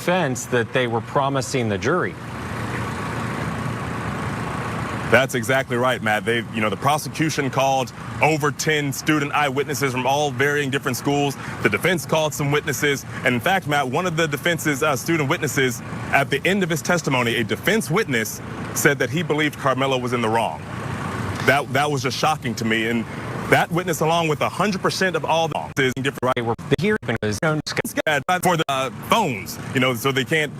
self-defense that they were promising the jury. That's exactly right, Matt. The prosecution called over 10 student eyewitnesses from all varying different schools. The defense called some witnesses. And in fact, Matt, one of the defense's student witnesses, at the end of his testimony, a defense witness said that he believed Karmelo was in the wrong. That was just shocking to me. And that witness, along with 100% of all the different right, were the hearing was for the phones, so they can't,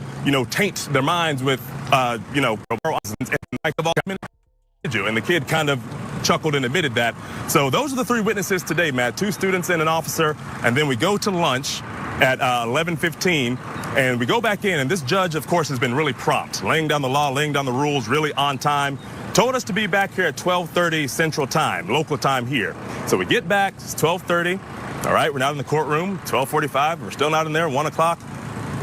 taint their minds with, and the kid kind of chuckled and admitted that. So those are the three witnesses today, Matt. 2 students and an officer, and then we go to lunch at 11:15, and we go back in, and this judge, of course, has been really prompt, laying down the law, laying down the rules, really on time. Told us to be back here at 12:30 Central Time, local time here. So we get back, it's 12:30. All right, we're not in the courtroom, 12:45. We're still not in there, 1 o'clock.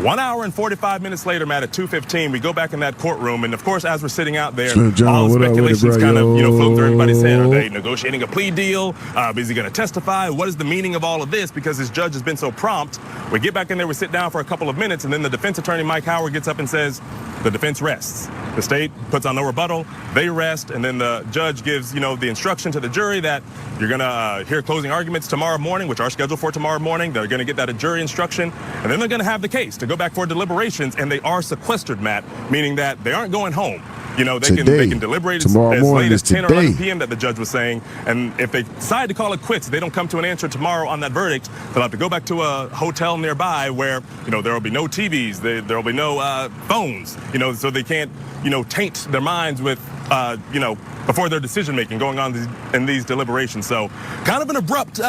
1 hour and 45 minutes later, Matt, at 2:15, we go back in that courtroom, and of course, as we're sitting out there, all the speculations kind of, float through everybody's head. Are they negotiating a plea deal? Is he going to testify? What is the meaning of all of this? Because this judge has been so prompt. We get back in there, we sit down for a couple of minutes, and then the defense attorney, Mike Howard, gets up and says, the defense rests. The state puts on no rebuttal, they rest, and then the judge gives, the instruction to the jury that you're going to hear closing arguments tomorrow morning, which are scheduled for tomorrow morning. They're going to get that a jury instruction, and then they're going to have the case to go back for deliberations, and they are sequestered, Matt, meaning that they aren't going home. They can deliberate as late as 10 or 11 p.m. that the judge was saying, and if they decide to call it quits, they don't come to an answer tomorrow on that verdict, they'll have to go back to a hotel nearby where, there will be no TVs, there will be no phones, so they can't, taint their minds with, before their decision making going on in these deliberations. So kind of an abrupt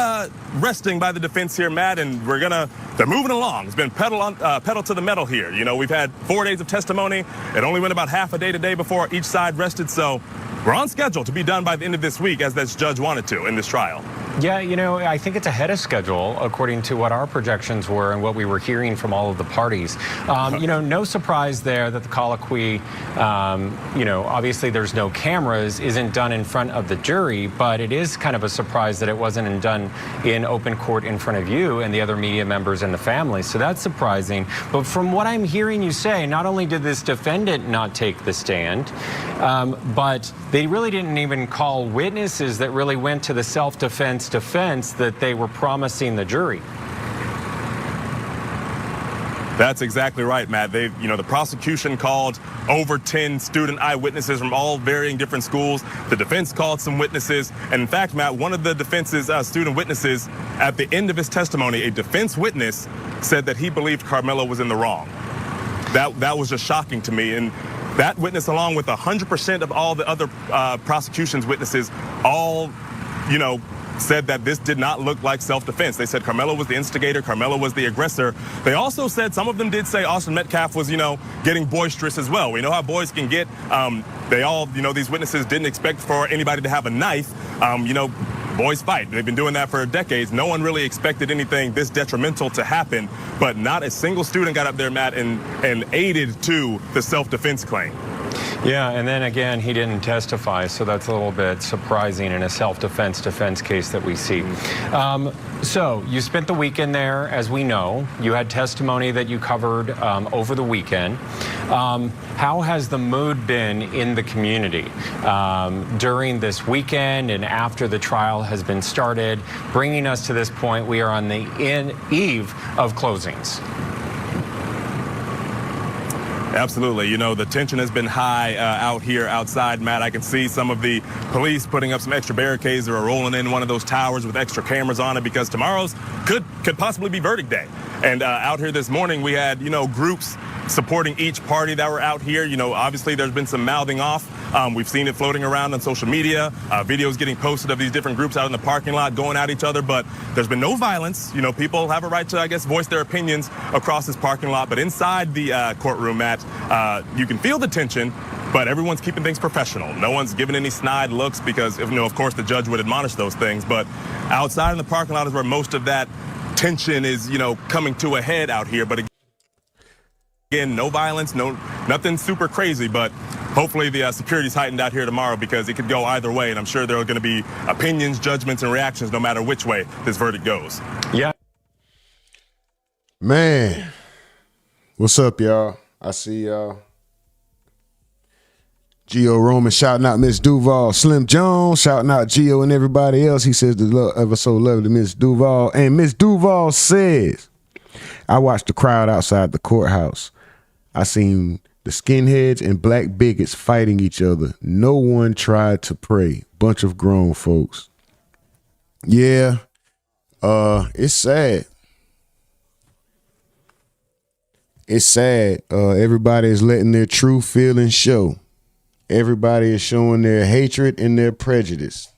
resting by the defense here, Matt, and they're moving along. It's been pedal to the metal here. We've had 4 days of testimony. It only went about half a day today before each side rested. So we're on schedule to be done by the end of this week, as this judge wanted to in this trial. Yeah, I think it's ahead of schedule, according to what our projections were and what we were hearing from all of the parties. No surprise there that the colloquy, obviously there's no cameras, isn't done in front of the jury, but it is kind of a surprise that it wasn't done in open court in front of you and the other media members and the family. So that's surprising. But from what I'm hearing you say, not only did this defendant not take the stand, but they really didn't even call witnesses that really went to the self-defense that they were promising the jury. That's exactly right, Matt. The prosecution called over 10 student eyewitnesses from all varying different schools. The defense called some witnesses. And in fact, Matt, one of the defense's student witnesses, at the end of his testimony, a defense witness said that he believed Karmelo was in the wrong. That was just shocking to me. And that witness, along with 100% of all the other prosecution's witnesses, all, said that this did not look like self-defense. They said Karmelo was the instigator, Karmelo was the aggressor. They also said, some of them did say Austin Metcalf was, getting boisterous as well. We know how boys can get. They all, these witnesses didn't expect for anybody to have a knife. Boys fight. They've been doing that for decades. No one really expected anything this detrimental to happen, but not a single student got up there, Matt, and aided to the self-defense claim. Yeah, and then again, he didn't testify, so that's a little bit surprising in a self-defense case that we see. So you spent the weekend there, as we know. You had testimony that you covered over the weekend. How has the mood been in the community during this weekend and after the trial has been started, bringing us to this point? We are on the eve of closings. Absolutely. The tension has been high out here outside, Matt. I can see some of the police putting up some extra barricades. They're rolling in one of those towers with extra cameras on it because tomorrow's could possibly be verdict day. And out here this morning, we had, groups supporting each party that were out here. Obviously there's been some mouthing off. We've seen it floating around on social media, videos getting posted of these different groups out in the parking lot going at each other, but there's been no violence. People have a right to, I guess, voice their opinions across this parking lot. But inside the courtroom, Matt, you can feel the tension, but everyone's keeping things professional. No one's giving any snide looks because, of course, the judge would admonish those things. But outside in the parking lot is where most of that tension is, coming to a head out here. But again, no violence, nothing super crazy, but hopefully the security's heightened out here tomorrow because it could go either way, and I'm sure there are going to be opinions, judgments, and reactions no matter which way this verdict goes. Yeah. Man, What's up, y'all? I see y'all. Gio Roman shouting out Miss Duval. Slim Jones shouting out Gio and everybody else. He says the love ever so lovely Miss Duval. And Miss Duval says, I watched the crowd outside the courthouse. I seen the skinheads and black bigots fighting each other. No one tried to pray. Bunch of grown folks. Yeah, it's sad. It's sad. Everybody is letting their true feelings show. Everybody is showing their hatred and their prejudice.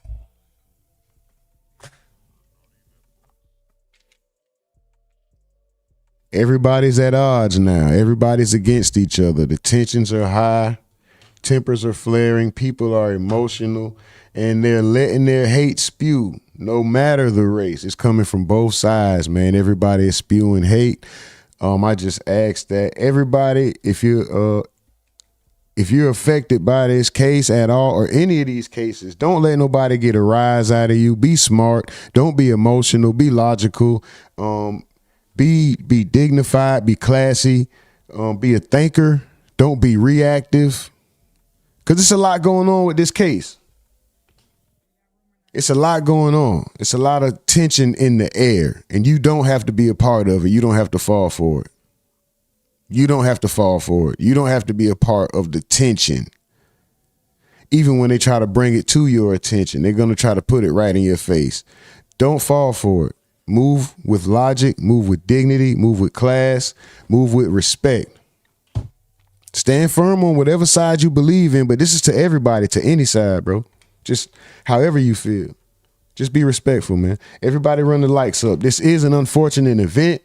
Everybody's at odds now. Everybody's against each other. The tensions are high. Tempers are flaring. People are emotional. And they're letting their hate spew. No matter the race. It's coming from both sides, man. Everybody is spewing hate. I just ask that everybody, if you're affected by this case at all or any of these cases, don't let nobody get a rise out of you. Be smart. Don't be emotional. Be logical. Be dignified. Be classy. Be a thinker. Don't be reactive. Because there's a lot going on with this case. It's a lot going on. It's a lot of tension in the air, and you don't have to be a part of it. You don't have to fall for it. You don't have to fall for it. You don't have to be a part of the tension. Even when they try to bring it to your attention, they're going to try to put it right in your face. Don't fall for it. Move with logic, move with dignity, move with class, move with respect. Stand firm on whatever side you believe in, but this is to everybody, to any side, bro. Just however you feel. Just be respectful, man. Everybody run the likes up. This is an unfortunate event,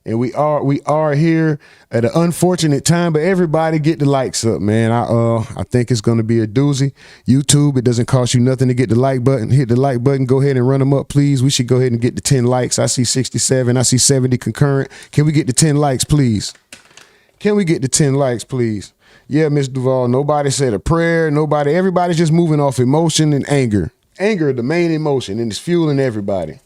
and we are here at an unfortunate time, but everybody get the likes up, man. I think it's gonna be a doozy. YouTube, it doesn't cost you nothing to get the like button. Hit the like button. Go ahead and run them up, please. We should go ahead and get the 10 likes. I see 67. I see 70 concurrent. Can we get the 10 likes, please? Can we get the 10 likes, please? Yeah, Miss Duval, nobody said a prayer. Everybody's just moving off emotion and anger. Anger, the main emotion, and it's fueling everybody.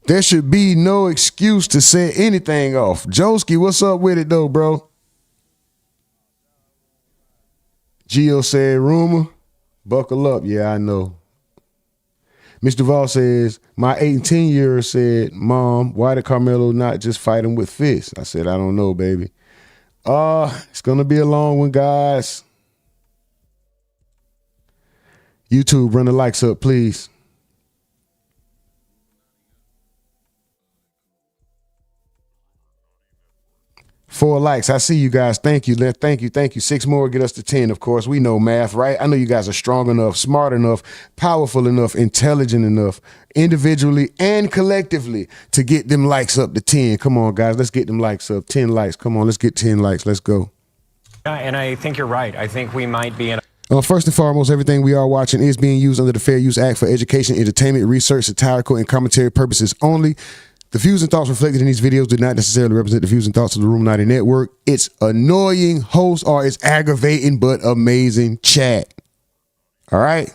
There should be no excuse to set anything off. Joski, what's up with it though, bro? Gio said, rumor, buckle up. Yeah, I know. Mr. Duval says, my 8 and 10-year-old said, Mom, why did Karmelo not just fight him with fists? I said, I don't know, baby. It's going to be a long one, guys. YouTube, run the likes up, please. 4 likes. I see you guys. Thank you. Thank you. 6 more get us to 10, of course. We know math, right? I know you guys are strong enough, smart enough, powerful enough, intelligent enough, individually and collectively to get them likes up to 10. Come on, guys. Let's get them likes up. 10 likes. Come on, let's get 10 likes. Let's go. Yeah, and I think you're right. I think we might be in first and foremost, everything we are watching is being used under the Fair Use Act for education, entertainment, research, satirical, and commentary purposes only. The views and thoughts reflected in these videos do not necessarily represent the views and thoughts of the Illuminati Network. It's annoying host or it's aggravating but amazing chat. All right?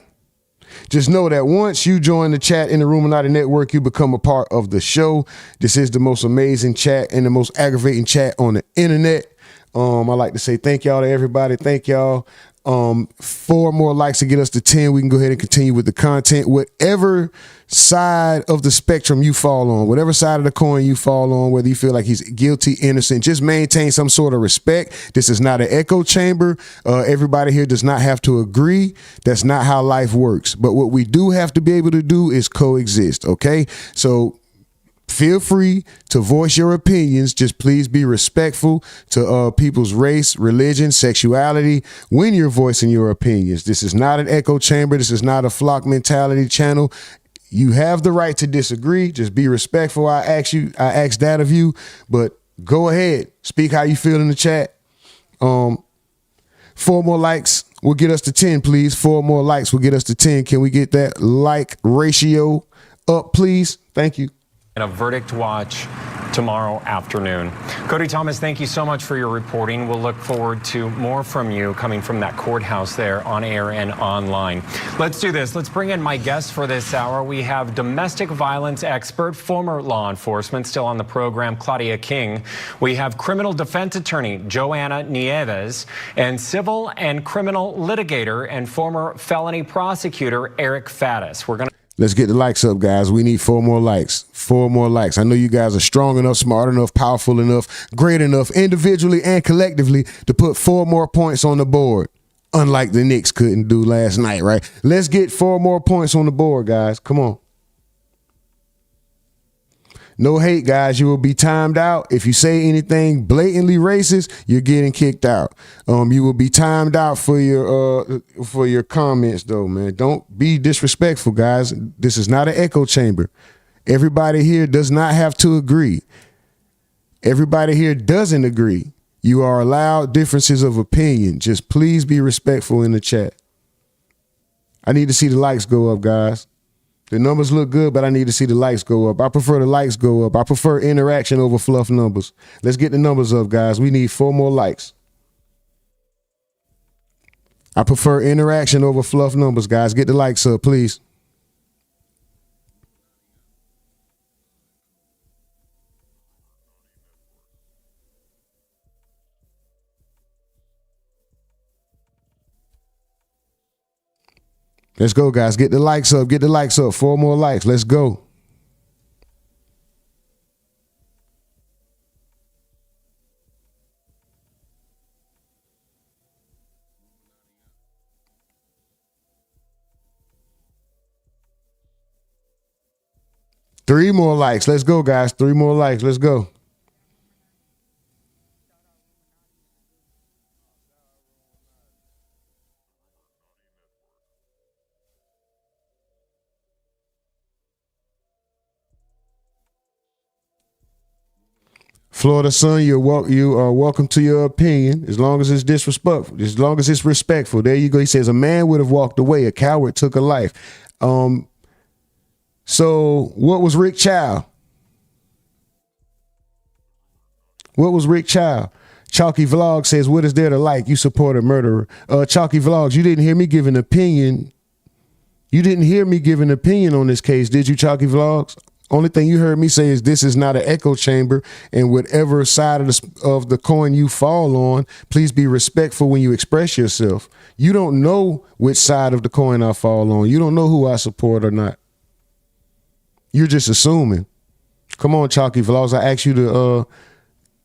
Just know that once you join the chat in the Illuminati Network, you become a part of the show. This is the most amazing chat and the most aggravating chat on the internet. I like to say thank y'all to everybody. Thank y'all. 4 more likes to get us to 10. We can go ahead and continue with the content. Whatever side of the spectrum you fall on, whatever side of the coin you fall on, whether you feel like he's guilty, innocent, just maintain some sort of respect. This is not an echo chamber. Everybody here does not have to agree. That's not how life works. But what we do have to be able to do is coexist, okay? So feel free to voice your opinions. Just please be respectful to people's race, religion, sexuality when you're voicing your opinions. This is not an echo chamber. This is not a flock mentality channel. You have the right to disagree. Just be respectful. I ask that of you, but go ahead. Speak how you feel in the chat. 4 more likes will get us to 10, please. 4 more likes will get us to 10. Can we get that like ratio up, please? Thank you. a verdict watch tomorrow afternoon. Cody Thomas, thank you so much for your reporting. We'll look forward to more from you coming from that courthouse there on air and online. Let's do this. Let's bring in my guest for this hour. We have domestic violence expert, former law enforcement, still on the program, Claudia King. We have criminal defense attorney, Joanna Nieves, and civil and criminal litigator and former felony prosecutor, Eric Faddis. Let's get the likes up, guys. We need 4 more likes. 4 more likes. I know you guys are strong enough, smart enough, powerful enough, great enough, individually and collectively, to put 4 more points on the board. Unlike the Knicks couldn't do last night, right? Let's get 4 more points on the board, guys. Come on. No hate, guys. You will be timed out. If you say anything blatantly racist, you're getting kicked out. You will be timed out for your comments, though, man. Don't be disrespectful, guys. This is not an echo chamber. Everybody here does not have to agree. Everybody here doesn't agree. You are allowed differences of opinion. Just please be respectful in the chat. I need to see the likes go up, guys. The numbers look good, but I need to see the likes go up. I prefer the likes go up. I prefer interaction over fluff numbers. Let's get the numbers up, guys. We need 4 more likes. I prefer interaction over fluff numbers, guys. Get the likes up, please. Let's go, guys. Get the likes up. Get the likes up. 4 more likes. Let's go. Three more likes. Let's go, guys. 3 more likes. Let's go. Florida Sun, you are welcome to your opinion, as long as it's disrespectful, as long as it's respectful. There you go. He says a man would have walked away. A coward took a life. So what was Rick Child? What was Rick Child? Chalky Vlog says, what is there to like? You support a murderer. Chalky Vlogs, you didn't hear me give an opinion. You didn't hear me give an opinion on this case, did you, Chalky Vlogs? Only thing you heard me say is this is not an echo chamber, and whatever side of the coin you fall on, please be respectful when you express yourself. You don't know which side of the coin I fall on. You don't know who I support or not. You're just assuming. Come on, Chalky Vlogs. I ask you to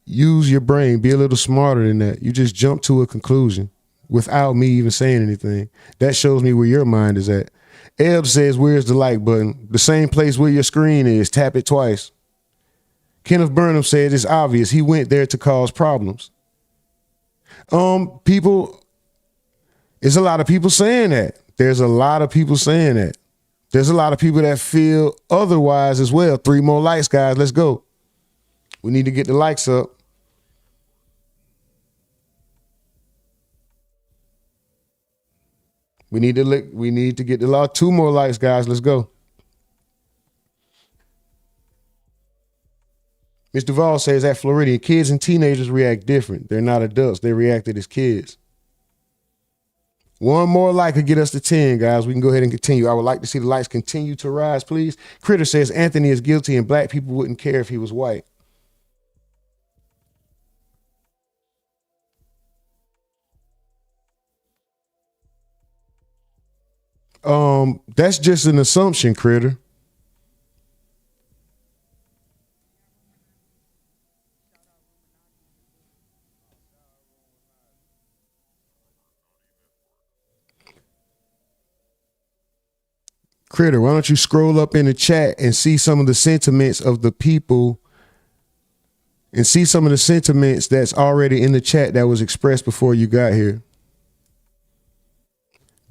use your brain. Be a little smarter than that. You just jump to a conclusion without me even saying anything. That shows me where your mind is at. Eb says, where's the like button? The same place where your screen is. Tap it twice. Kenneth Burnham said it's obvious. He went there to cause problems. People, there's a lot of people saying that. There's a lot of people saying that. There's a lot of people that feel otherwise as well. 3 more likes, guys. Let's go. We need to get the likes up. We need to get the law. 2 more likes, guys. Let's go. Mr. Duval says at Floridian, kids and teenagers react different. They're not adults. They reacted as kids. 1 more like could get us to 10, guys. We can go ahead and continue. I would like to see the likes continue to rise, please. Critter says Anthony is guilty and black people wouldn't care if he was white. That's just an assumption, Critter. Critter, why don't you scroll up in the chat and see some of the sentiments of the people and see some of the sentiments that's already in the chat that was expressed before you got here.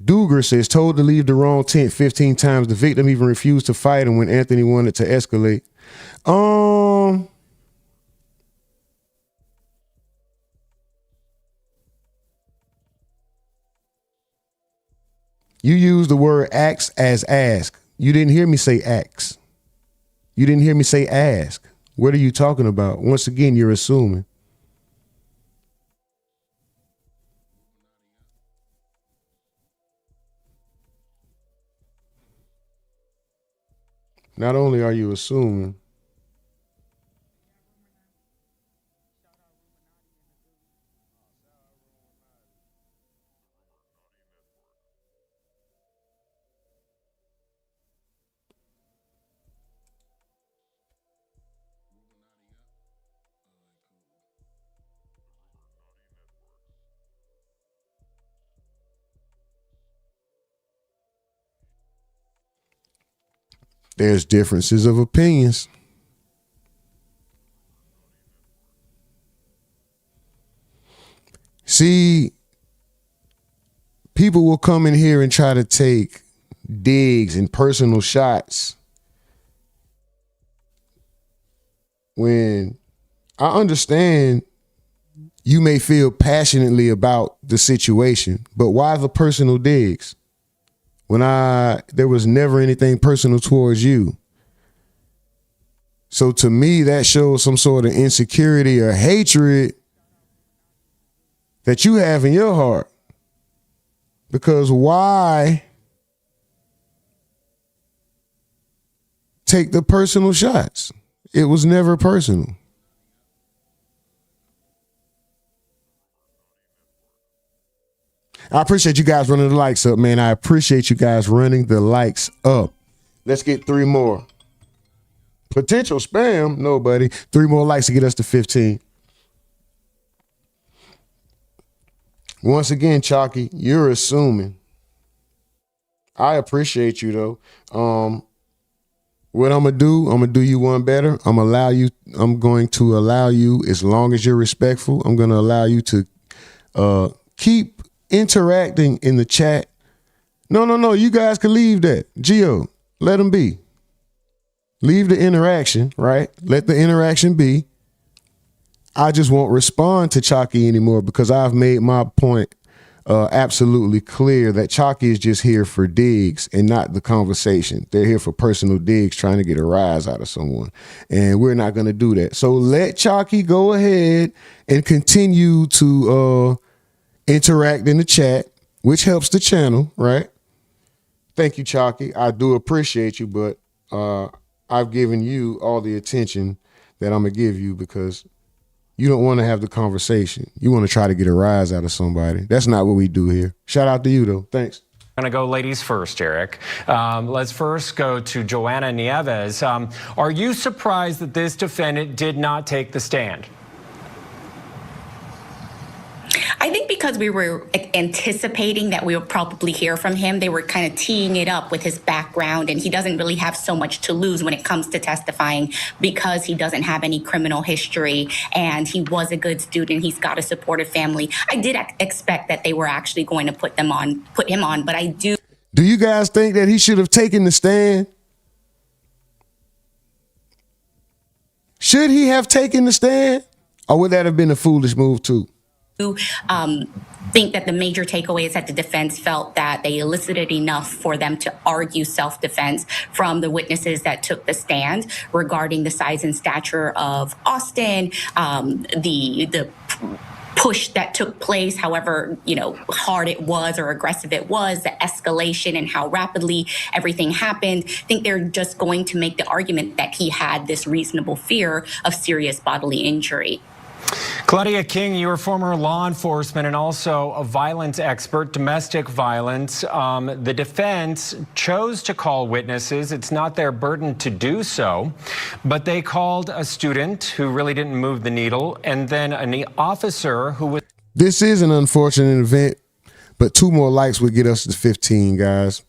Duger says, told to leave the wrong tent 15 times. The victim even refused to fight him when Anthony wanted to escalate. You use the word ask as ask. You didn't hear me say ask. You didn't hear me say ask. What are you talking about? Once again, you're assuming. Not only are you assuming, there's differences of opinions. See, people will come in here and try to take digs and personal shots when I understand you may feel passionately about the situation, but why the personal digs? When there was never anything personal towards you. So to me, that shows some sort of insecurity or hatred that you have in your heart. Because why take the personal shots? It was never personal. I appreciate you guys running the likes up, man. I appreciate you guys running the likes up. Let's get 3 more. Potential spam? No, buddy. 3 more likes to get us to 15. Once again, Chalky, you're assuming. I appreciate you, though. What I'm going to do you one better. I'm going to allow you, as long as you're respectful, I'm going to allow you to keep interacting in the chat. No. You guys can leave that. Gio, let them be. Leave the interaction, right? Let the interaction be. I just won't respond to Chalky anymore because I've made my point absolutely clear that Chalky is just here for digs and not the conversation. They're here for personal digs, trying to get a rise out of someone. And we're not going to do that. So let Chalky go ahead and continue to interact in the chat, which helps the channel, right? Thank you, Chalky. I do appreciate you, but I've given you all the attention that I'm going to give you because you don't want to have the conversation. You want to try to get a rise out of somebody. That's not what we do here. Shout out to you, though. Thanks. I'm going to go ladies first, Eric. Let's first go to Joanna Nieves. Are you surprised that this defendant did not take the stand? I think because we were anticipating that we would probably hear from him, they were kind of teeing it up with his background, and he doesn't really have so much to lose when it comes to testifying because he doesn't have any criminal history and he was a good student. He's got a supportive family. I did expect that they were actually going to put him on, but I do. Do you guys think that he should have taken the stand? Should he have taken the stand? Or would that have been a foolish move too? Think that the major takeaway is that the defense felt that they elicited enough for them to argue self-defense from the witnesses that took the stand regarding the size and stature of Austin, the push that took place, however, hard it was or aggressive it was, the escalation and how rapidly everything happened. I think they're just going to make the argument that he had this reasonable fear of serious bodily injury. Claudia King, you are former law enforcement and also a violence expert, domestic violence. The defense chose to call witnesses. It's not their burden to do so, but they called a student who really didn't move the needle, and then an officer who was... This is an unfortunate event, but 2 more likes would get us to 15, guys.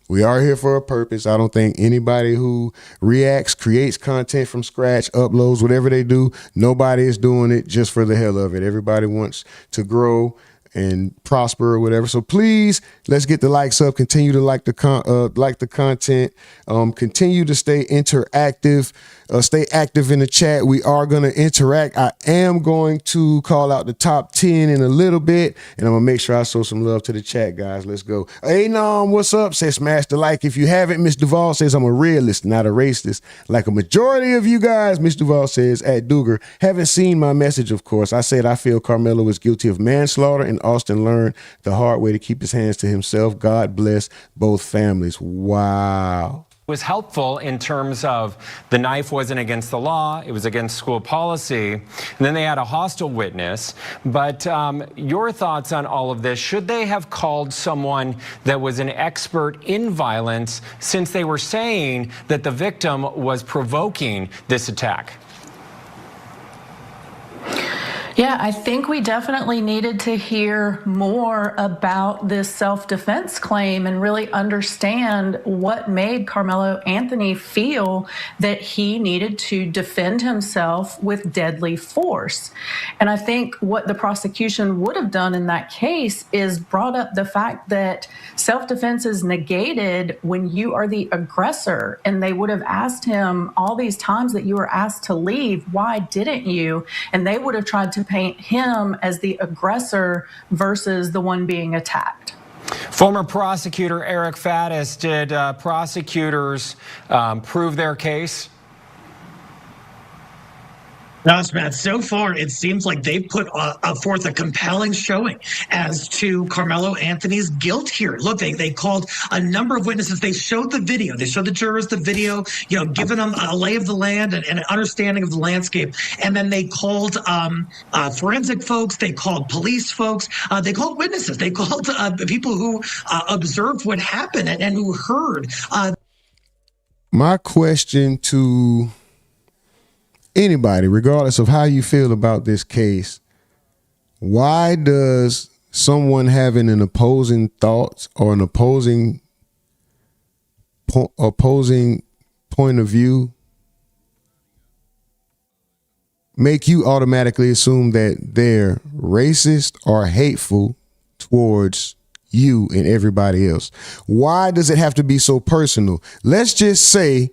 We are here for a purpose. I don't think anybody who reacts, creates content from scratch, uploads, whatever they do, nobody is doing it just for the hell of it. Everybody wants to grow and prosper or whatever. So please, let's get the likes up. Continue to like the content. Continue to stay interactive. Stay active in the chat. We are going to interact. I am going to call out the top 10 in a little bit, and I'm going to make sure I show some love to the chat, guys. Let's go. Hey, Nom, what's up? Says smash the like. If you haven't, Miss Duval says I'm a realist, not a racist. Like a majority of you guys, Miss Duval says at Duger. Haven't seen my message, of course. I said I feel Karmelo is guilty of manslaughter, and Austin learned the hard way to keep his hands to himself. God bless both families. Wow. Was helpful in terms of the knife wasn't against the law, it was against school policy, and then they had a hostile witness. But your thoughts on all of this? Should they have called someone that was an expert in violence, since they were saying that the victim was provoking this attack? Yeah, I think we definitely needed to hear more about this self-defense claim and really understand what made Karmelo Anthony feel that he needed to defend himself with deadly force. And I think what the prosecution would have done in that case is brought up the fact that self-defense is negated when you are the aggressor. And they would have asked him all these times that you were asked to leave, why didn't you? And they would have tried to paint him as the aggressor versus the one being attacked. Former prosecutor Eric Faddis, did prosecutors prove their case? No, Matt. So far, it seems like they've put forth a compelling showing as to Karmelo Anthony's guilt here. Look, they called a number of witnesses. They showed the video. They showed the jurors the video, giving them a lay of the land and an understanding of the landscape. And then they called forensic folks. They called police folks. They called witnesses. They called people who observed what happened and who heard. My question to anybody, regardless of how you feel about this case, why does someone having an opposing thoughts or an opposing point of view make you automatically assume that they're racist or hateful towards you and everybody else? Why does it have to be so personal? Let's just say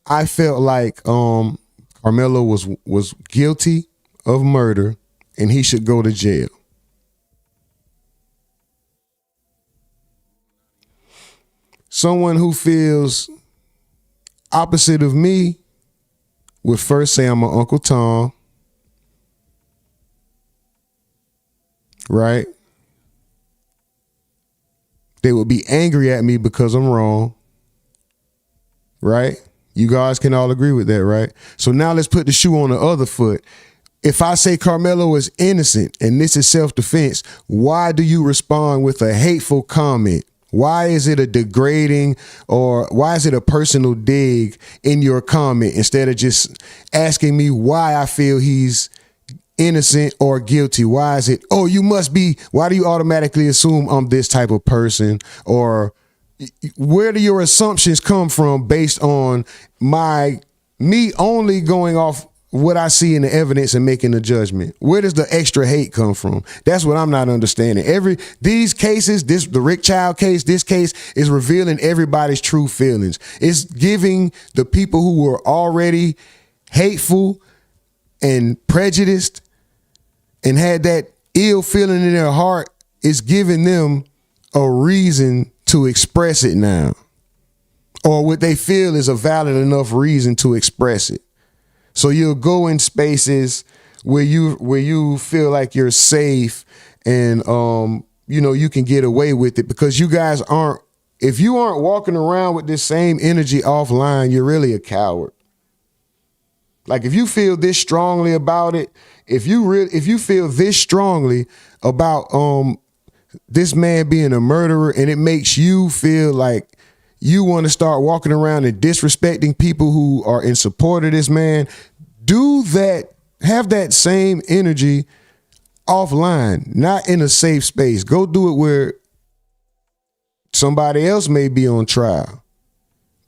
I felt like Karmelo was guilty of murder and he should go to jail. Someone who feels opposite of me would first say I'm an Uncle Tom, right? They would be angry at me because I'm wrong, right? You guys can all agree with that, right? So now let's put the shoe on the other foot. If I say Karmelo is innocent and this is self-defense, why do you respond with a hateful comment? Why is it a degrading, or why is it a personal dig in your comment instead of just asking me why I feel he's innocent or guilty? Why is it, oh, you must be, why do you automatically assume I'm this type of person? Or where do your assumptions come from based on me only going off what I see in the evidence and making a judgment? Where does the extra hate come from? That's what I'm not understanding. These cases, the Rick Child case, this case is revealing everybody's true feelings. It's giving the people who were already hateful and prejudiced and had that ill feeling in their heart, it's giving them a reason to express it now, or what they feel is a valid enough reason to express it. So you'll go in spaces where you feel like you're safe and you can get away with it because you guys aren't. If you aren't walking around with this same energy offline, you're really a coward. Like if you feel this strongly about it, if you feel this strongly about this man being a murderer, and it makes you feel like you want to start walking around and disrespecting people who are in support of this man, do that, have that same energy offline, not in a safe space. Go do it where somebody else may be on trial,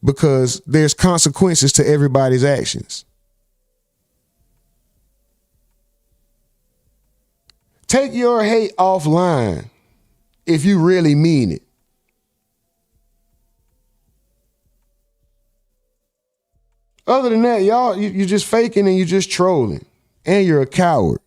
because there's consequences to everybody's actions. Take your hate offline if you really mean it. Other than that, y'all, you're just faking and you're just trolling. And you're a coward.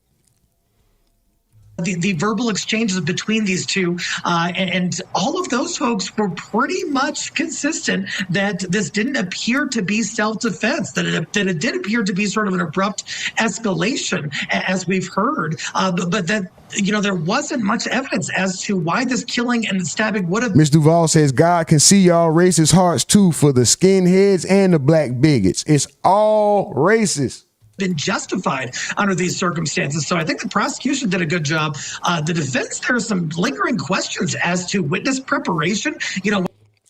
The verbal exchanges between these two, and all of those folks were pretty much consistent that this didn't appear to be self-defense, that it did appear to be sort of an abrupt escalation, as we've heard, but that, you know, there wasn't much evidence as to why this killing and stabbing would have. Ms. Duval says, God can see y'all racist hearts too for the skinheads and the black bigots. It's all racist. Been justified under these circumstances. So I think the prosecution did a good job. The defense, there are some lingering questions as to witness preparation. You know,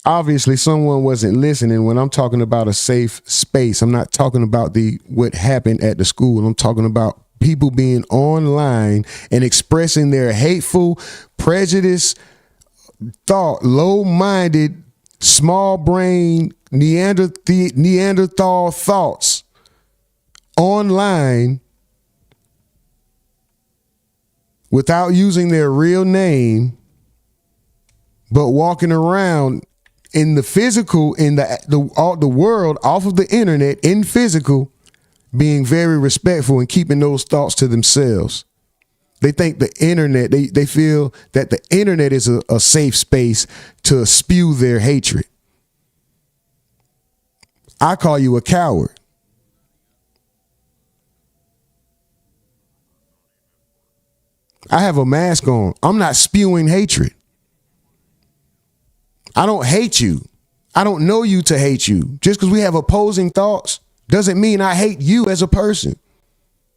obviously someone wasn't listening when I'm talking about a safe space. I'm not talking about what happened at the school. I'm talking about people being online and expressing their hateful, prejudice, thought, low-minded, small-brain, Neanderthal thoughts online without using their real name, but walking around in the physical, in the world, off of the internet, in physical, being very respectful and keeping those thoughts to themselves. They think the internet, they feel that the internet is a safe space to spew their hatred. I call you a coward. I have a mask on. I'm not spewing hatred. I don't hate you. I don't know you to hate you. Just because we have opposing thoughts doesn't mean I hate you as a person.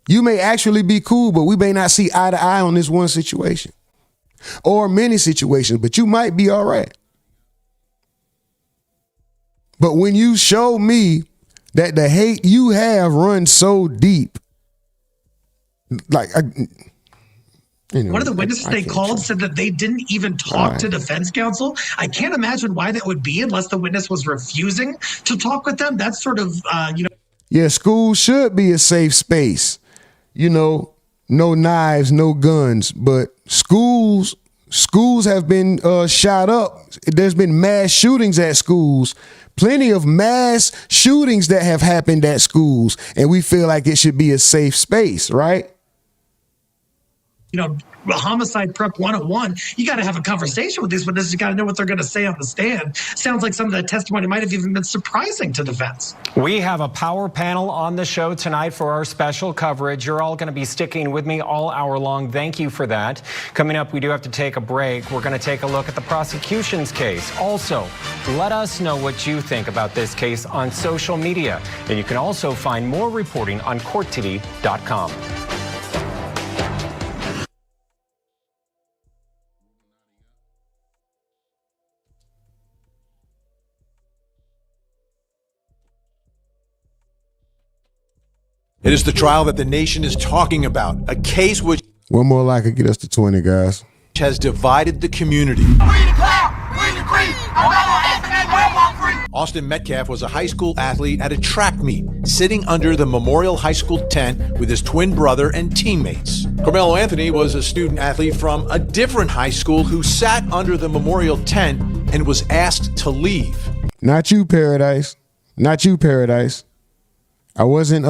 You may actually be cool, but we may not see eye to eye on this one situation or many situations, but you might be all right. But when you show me that the hate you have runs so deep, like, anyway, one of the witnesses they called said that they didn't even talk to defense counsel. I can't imagine why that would be unless the witness was refusing to talk with them. That's sort of, Yeah, school should be a safe space. You know, no knives, no guns, but schools have been shot up. There's been mass shootings at schools. Plenty of mass shootings that have happened at schools, and we feel like it should be a safe space, right? you know, homicide prep 101, you got to have a conversation with these witnesses. You got to know what they're going to say on the stand. Sounds like some of that testimony might have even been surprising to defense. We have a power panel on the show tonight for our special coverage. You're all going to be sticking with me all hour long. Thank you for that. Coming up, we do have to take a break. We're going to take a look at the prosecution's case. Also, let us know what you think about this case on social media. And you can also find more reporting on courttv.com. It is the trial that the nation is talking about, a case which one more like it get us to 20, guys. Has divided the community. Austin Metcalf was a high school athlete at a track meet, sitting under the Memorial High School tent with his twin brother and teammates. Karmelo Anthony was a student athlete from a different high school who sat under the Memorial tent and was asked to leave. Not you, Paradise. Not you, Paradise. I wasn't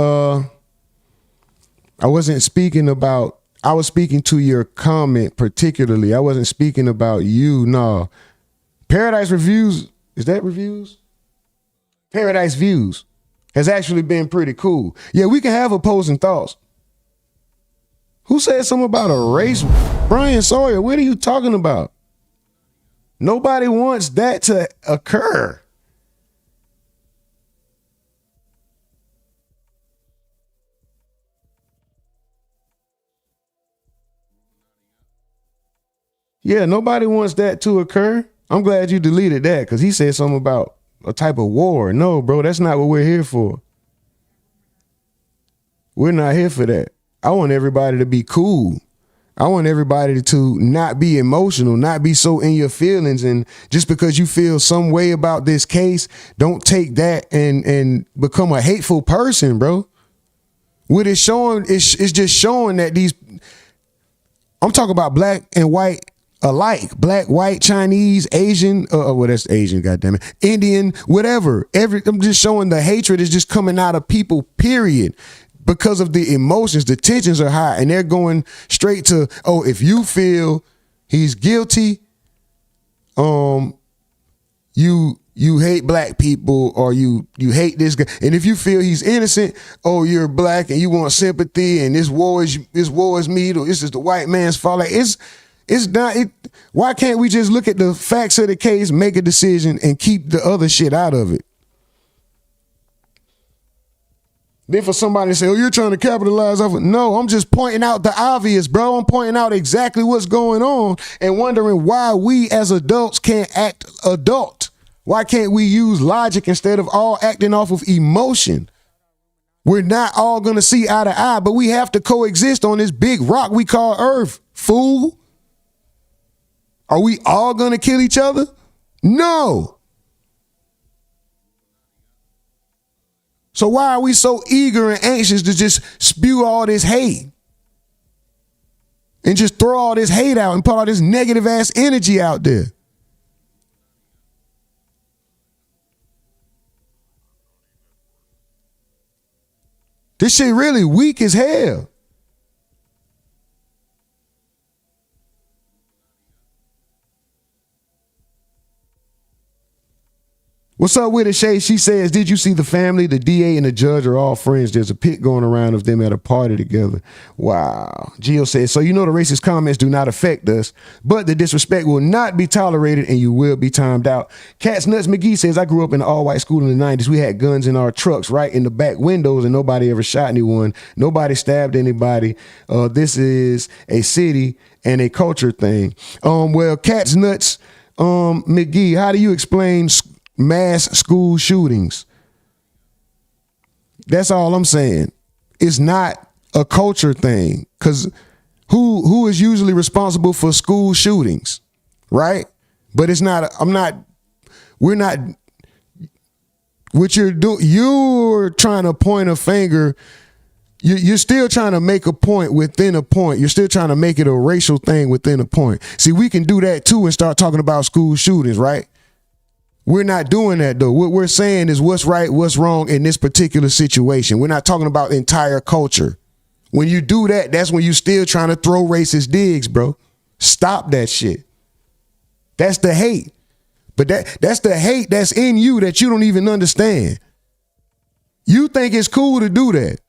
speaking about, I was speaking to your comment particularly. I wasn't speaking about you, no. Paradise Reviews, is that Reviews? Paradise Views has actually been pretty cool. Yeah, we can have opposing thoughts. Who said something about a race? Brian Sawyer, what are you talking about? Nobody wants that to occur. Yeah, nobody wants that to occur. I'm glad you deleted that because he said something about a type of war. No, bro, that's not what we're here for. We're not here for that. I want everybody to be cool. I want everybody to not be emotional, not be so in your feelings. And just because you feel some way about this case, don't take that and become a hateful person, bro. What it's showing is just showing that these I'm talking about black and white alike. Black, white, Chinese, Asian, well, that's Asian, goddammit, Indian, whatever. I'm just showing the hatred is just coming out of people, period. Because of the emotions, the tensions are high, and they're going straight to, oh, if you feel he's guilty, you hate black people, or you hate this guy. And if you feel he's innocent, oh, you're black and you want sympathy, and this war is me, or this is the white man's fault. Like, it's not. Why can't we just look at the facts of the case, make a decision, and keep the other shit out of it? Then for somebody to say, oh, you're trying to capitalize off it. No, I'm just pointing out the obvious, bro. I'm pointing out exactly what's going on and wondering why we as adults can't act adult. Why can't we use logic instead of all acting off of emotion? We're not all going to see eye to eye, but we have to coexist on this big rock we call Earth, fool. Are we all going to kill each other? No. So why are we so eager and anxious to just spew all this hate and just throw all this hate out and put all this negative ass energy out there? This shit really weak as hell. What's up with it, Shay? She says, did you see the family? The DA and the judge are all friends. There's a pic going around of them at a party together. Wow. Gio says, so you know the racist comments do not affect us, but the disrespect will not be tolerated and you will be timed out. Cats Nuts McGee says, I grew up in an all-white school in the 90s. We had guns in our trucks right in the back windows and nobody ever shot anyone. Nobody stabbed anybody. This is a city and a culture thing. Well, Cats Nuts McGee, how do you explain mass school shootings? That's all I'm saying. It's not a culture thing, because who is usually responsible for school shootings, right? But it's not. We're not. What you're doing, you're trying to point a finger. You're still trying to make a point within a point. You're still trying to make it a racial thing within a point. See, we can do that too and start talking about school shootings, right? We're not doing that, though. What we're saying is what's right, what's wrong in this particular situation. We're not talking about entire culture. When you do that, that's when you're still trying to throw racist digs, bro. Stop that shit. That's the hate. But that's the hate that's in you that you don't even understand. You think it's cool to do that.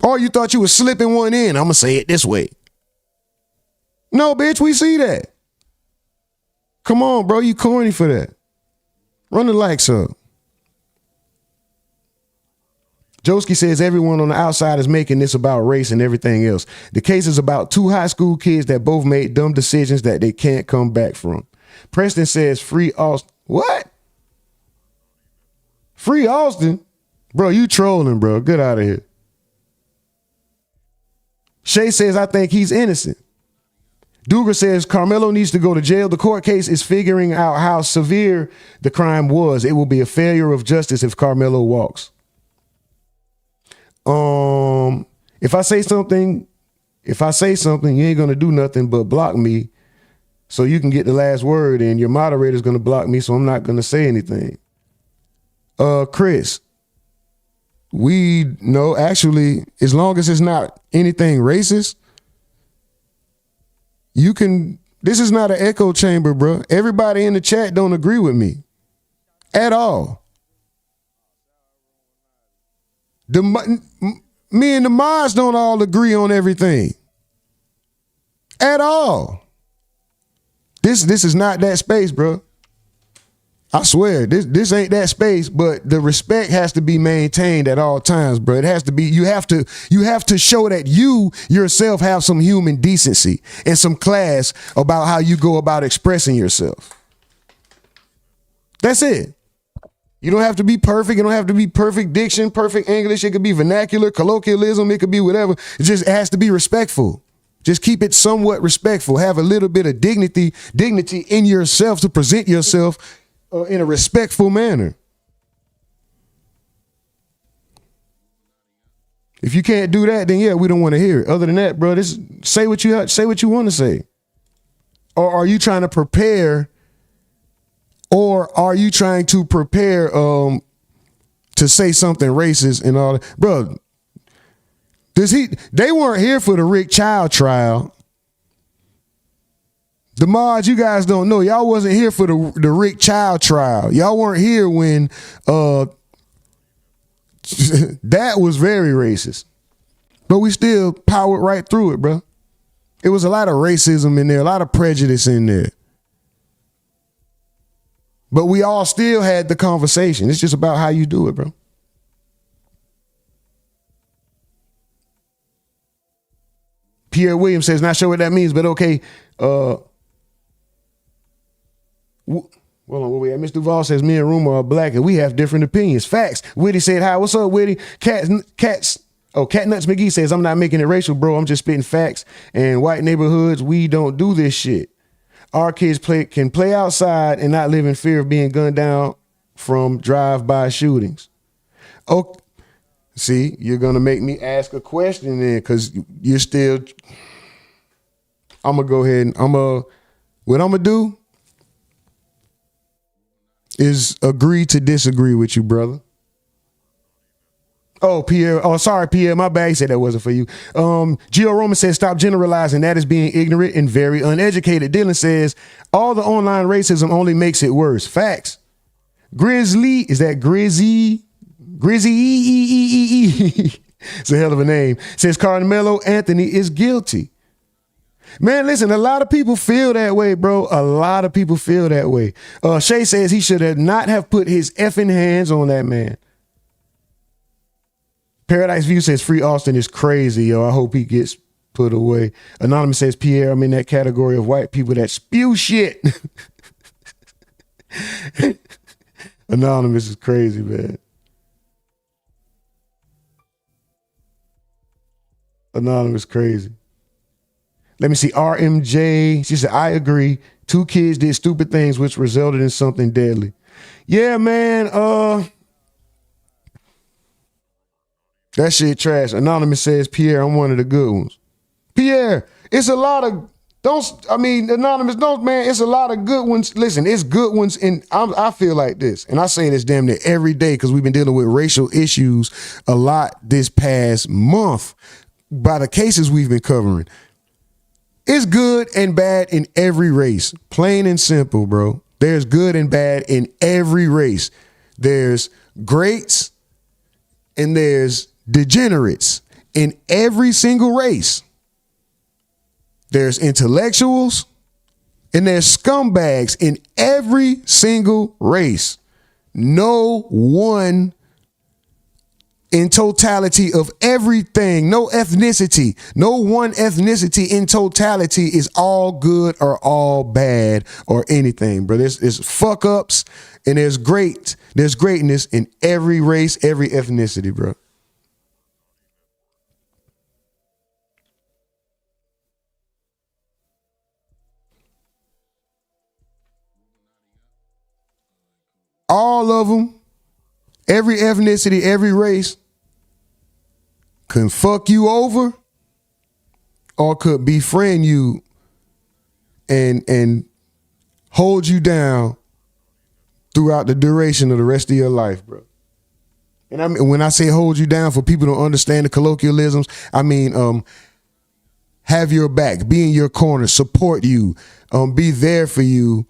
Or you thought you were slipping one in. I'm going to say it this way. No, bitch, we see that. Come on, bro. You corny for that. Run the likes up. Joski says everyone on the outside is making this about race and everything else. The case is about two high school kids that both made dumb decisions that they can't come back from. Preston says free Austin. What? Free Austin? Bro, you trolling, bro. Get out of here. Shay says, I think he's innocent. Duger says Karmelo needs to go to jail. The court case is figuring out how severe the crime was. It will be a failure of justice if Karmelo walks. If I say something, you ain't gonna do nothing but block me so you can get the last word, and your moderator's gonna block me, so I'm not gonna say anything. Chris, we know actually, as long as it's not anything racist, you can, this is not an echo chamber, bro. Everybody in the chat don't agree with me at all. Me and the mods don't all agree on everything at all. This is not that space, bro. I swear, this ain't that space, but the respect has to be maintained at all times, bro. It has to be, you have to show that you yourself have some human decency and some class about how you go about expressing yourself. That's it. You don't have to be perfect. It don't have to be perfect diction, perfect English. It could be vernacular, colloquialism. It could be whatever. It has to be respectful. Just keep it somewhat respectful. Have a little bit of dignity in yourself to present yourself in a respectful manner. If you can't do that, then yeah, we don't want to hear it. Other than that, bro, say what you want to say. Or are you trying to prepare? Or are you trying to prepare to say something racist and all that? Bro, they weren't here for the Rick Child trial. The mods, you guys don't know. Y'all wasn't here for the Rick Child trial. Y'all weren't here when that was very racist. But we still powered right through it, bro. It was a lot of racism in there, a lot of prejudice in there. But we all still had the conversation. It's just about how you do it, bro. Pierre Williams says, not sure what that means, but okay. Hold on, wait. Mr. Duval says, me and Rumor are black and we have different opinions. Facts. Whitty said, hi, what's up, Whitty? Cat Nuts McGee says, I'm not making it racial, bro. I'm just spitting facts. And white neighborhoods, we don't do this shit. Our kids can play outside and not live in fear of being gunned down from drive-by shootings. Oh, see, you're going to make me ask a question then because you're still... I'm going to go ahead and what I'm going to do is agree to disagree with you, brother. Oh, Pierre. Oh, sorry, Pierre. My bad. He said that wasn't for you. Gio Roman says, stop generalizing. That is being ignorant and very uneducated. Dylan says, all the online racism only makes it worse. Facts. Grizzly. Is that Grizzy? Grizzy. It's a hell of a name. Says Karmelo Anthony is guilty. Man, listen, a lot of people feel that way, bro. A lot of people feel that way. Shay says he should have not have put his effing hands on that man. Paradise View says Free Austin is crazy, yo. I hope he gets put away. Anonymous says, Pierre, I'm in that category of white people that spew shit. Anonymous is crazy, man. Anonymous crazy. Let me see. RMJ. She said, I agree. 2 kids did stupid things which resulted in something deadly. Yeah, man. That shit trash. Anonymous says, Pierre, I'm one of the good ones. Pierre, it's a lot of, Anonymous, man, it's a lot of good ones. Listen, it's good ones, and I feel like this, and I say this damn near every day because we've been dealing with racial issues a lot this past month by the cases we've been covering. It's good and bad in every race. Plain and simple, bro. There's good and bad in every race. There's greats and there's degenerates in every single race. There's intellectuals and there's scumbags in every single race. No one in totality of everything, no ethnicity, no one ethnicity in totality is all good or all bad or anything, bro. There's fuck ups and there's greatness in every race, every ethnicity, bro. All of them, every ethnicity, every race can fuck you over or could befriend you and hold you down throughout the duration of the rest of your life, bro. And I mean, when I say hold you down, for people who don't understand the colloquialisms, I mean have your back, be in your corner, support you, be there for you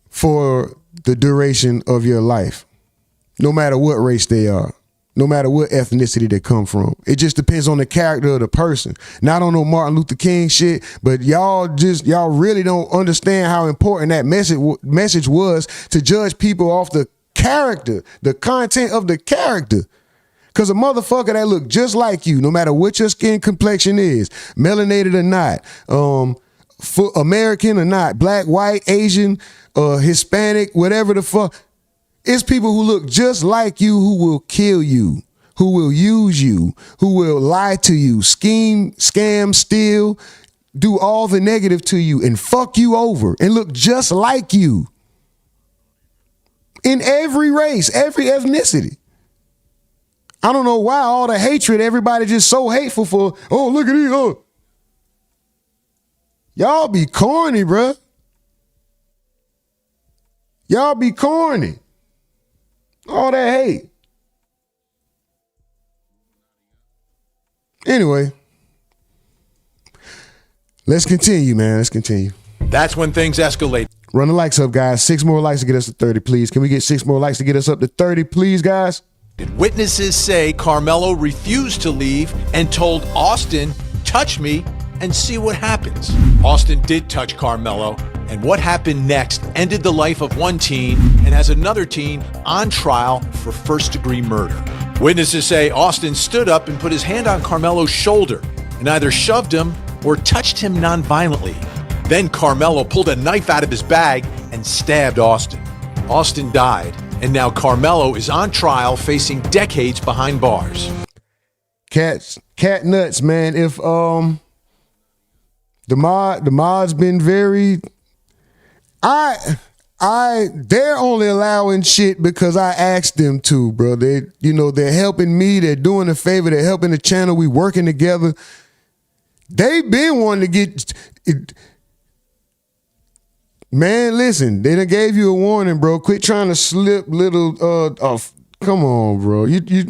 for the duration of your life, no matter what race they are, no matter what ethnicity they come from. It just depends on the character of the person. Not on no Martin Luther King shit, but y'all really don't understand how important that message was to judge people off the character, the content of the character. Because a motherfucker that look just like you, no matter what your skin complexion is, melanated or not, American or not, black, white, Asian, Hispanic, whatever the fuck. It's people who look just like you who will kill you, who will use you, who will lie to you, scheme, scam, steal, do all the negative to you and fuck you over and look just like you. In every race, every ethnicity. I don't know why all the hatred, everybody just so hateful for, oh, look at these. Oh. Y'all be corny, bruh. Y'all be corny. All that hate. Anyway, let's continue, man. Let's continue. That's when things escalate. Run the likes up, guys. 6 more likes to get us to 30, please. Can we get 6 more likes to get us up to 30, please, guys? Witnesses say Karmelo refused to leave and told Austin, touch me and see what happens. Austin did touch Karmelo, and what happened next ended the life of one teen and has another teen on trial for first-degree murder. Witnesses say Austin stood up and put his hand on Karmelo's shoulder and either shoved him or touched him nonviolently. Then Karmelo pulled a knife out of his bag and stabbed Austin. Austin died, and now Karmelo is on trial facing decades behind bars. Cat nuts, man. If the mod's been very, they're only allowing shit because I asked them to, bro. They're helping me. They're doing a favor. They're helping the channel. We working together. They've been wanting to get it. Man, listen, they done gave you a warning, bro. Quit trying to slip little come on, bro. You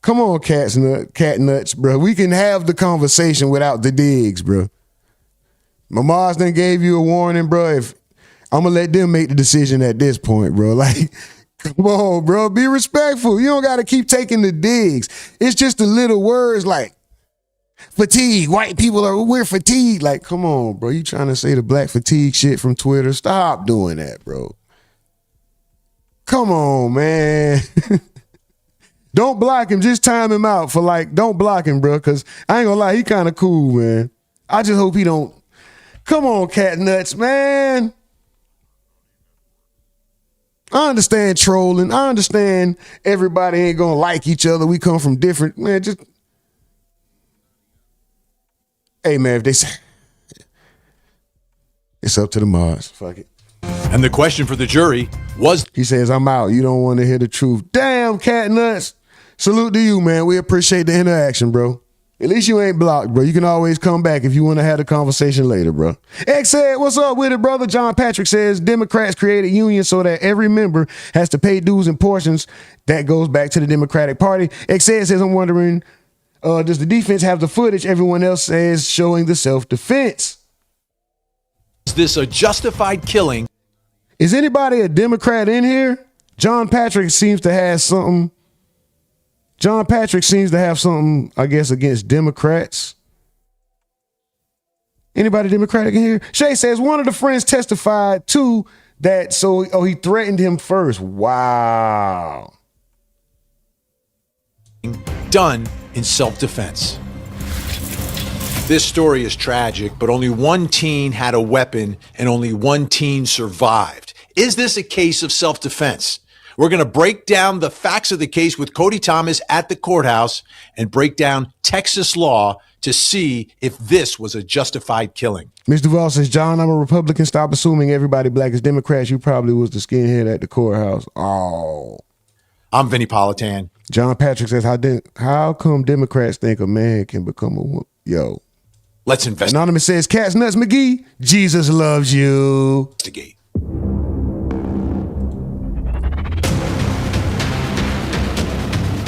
come on, cat nuts, bro. We can have the conversation without the digs, bro. My mom's done gave you a warning, bro. If I'm gonna let them make the decision at this point, bro. Like, come on, bro. Be respectful. You don't gotta keep taking the digs. It's just the little words like fatigue. White people we're fatigued. Like, come on, bro. You trying to say the black fatigue shit from Twitter? Stop doing that, bro. Come on, man. Don't block him. Just time him out for don't block him, bro. Cause I ain't gonna lie, he kind of cool, man. I just hope he don't. Come on, cat nuts, man. I understand trolling. I understand everybody ain't gonna like each other. We come from different, man, just. Hey, man, if they say, it's up to the mods. Fuck it. And the question for the jury was, he says, I'm out. You don't want to hear the truth. Damn, cat nuts. Salute to you, man. We appreciate the interaction, bro. At least you ain't blocked, bro. You can always come back if you want to have the conversation later, bro. X said, what's up with it, brother? John Patrick says, Democrats created unions so that every member has to pay dues and portions. That goes back to the Democratic Party. X says, I'm wondering, does the defense have the footage everyone else says showing the self-defense? is this a justified killing? Is anybody a Democrat in here? John Patrick seems to have something. John Patrick seems to have something, I guess, against Democrats. Anybody Democratic in here? Shay says one of the friends testified too that, he threatened him first. Wow. Done in self-defense. This story is tragic, but only one teen had a weapon and only one teen survived. Is this a case of self-defense? We're going to break down the facts of the case with Cody Thomas at the courthouse and break down Texas law to see if this was a justified killing. Ms. Duval says, John, I'm a Republican. Stop assuming everybody black is Democrats. You probably was the skinhead at the courthouse. Oh. I'm Vinny Politan. John Patrick says, how come Democrats think a man can become a woman? Yo. Let's investigate. Anonymous says, Cats Nuts McGee, Jesus loves you.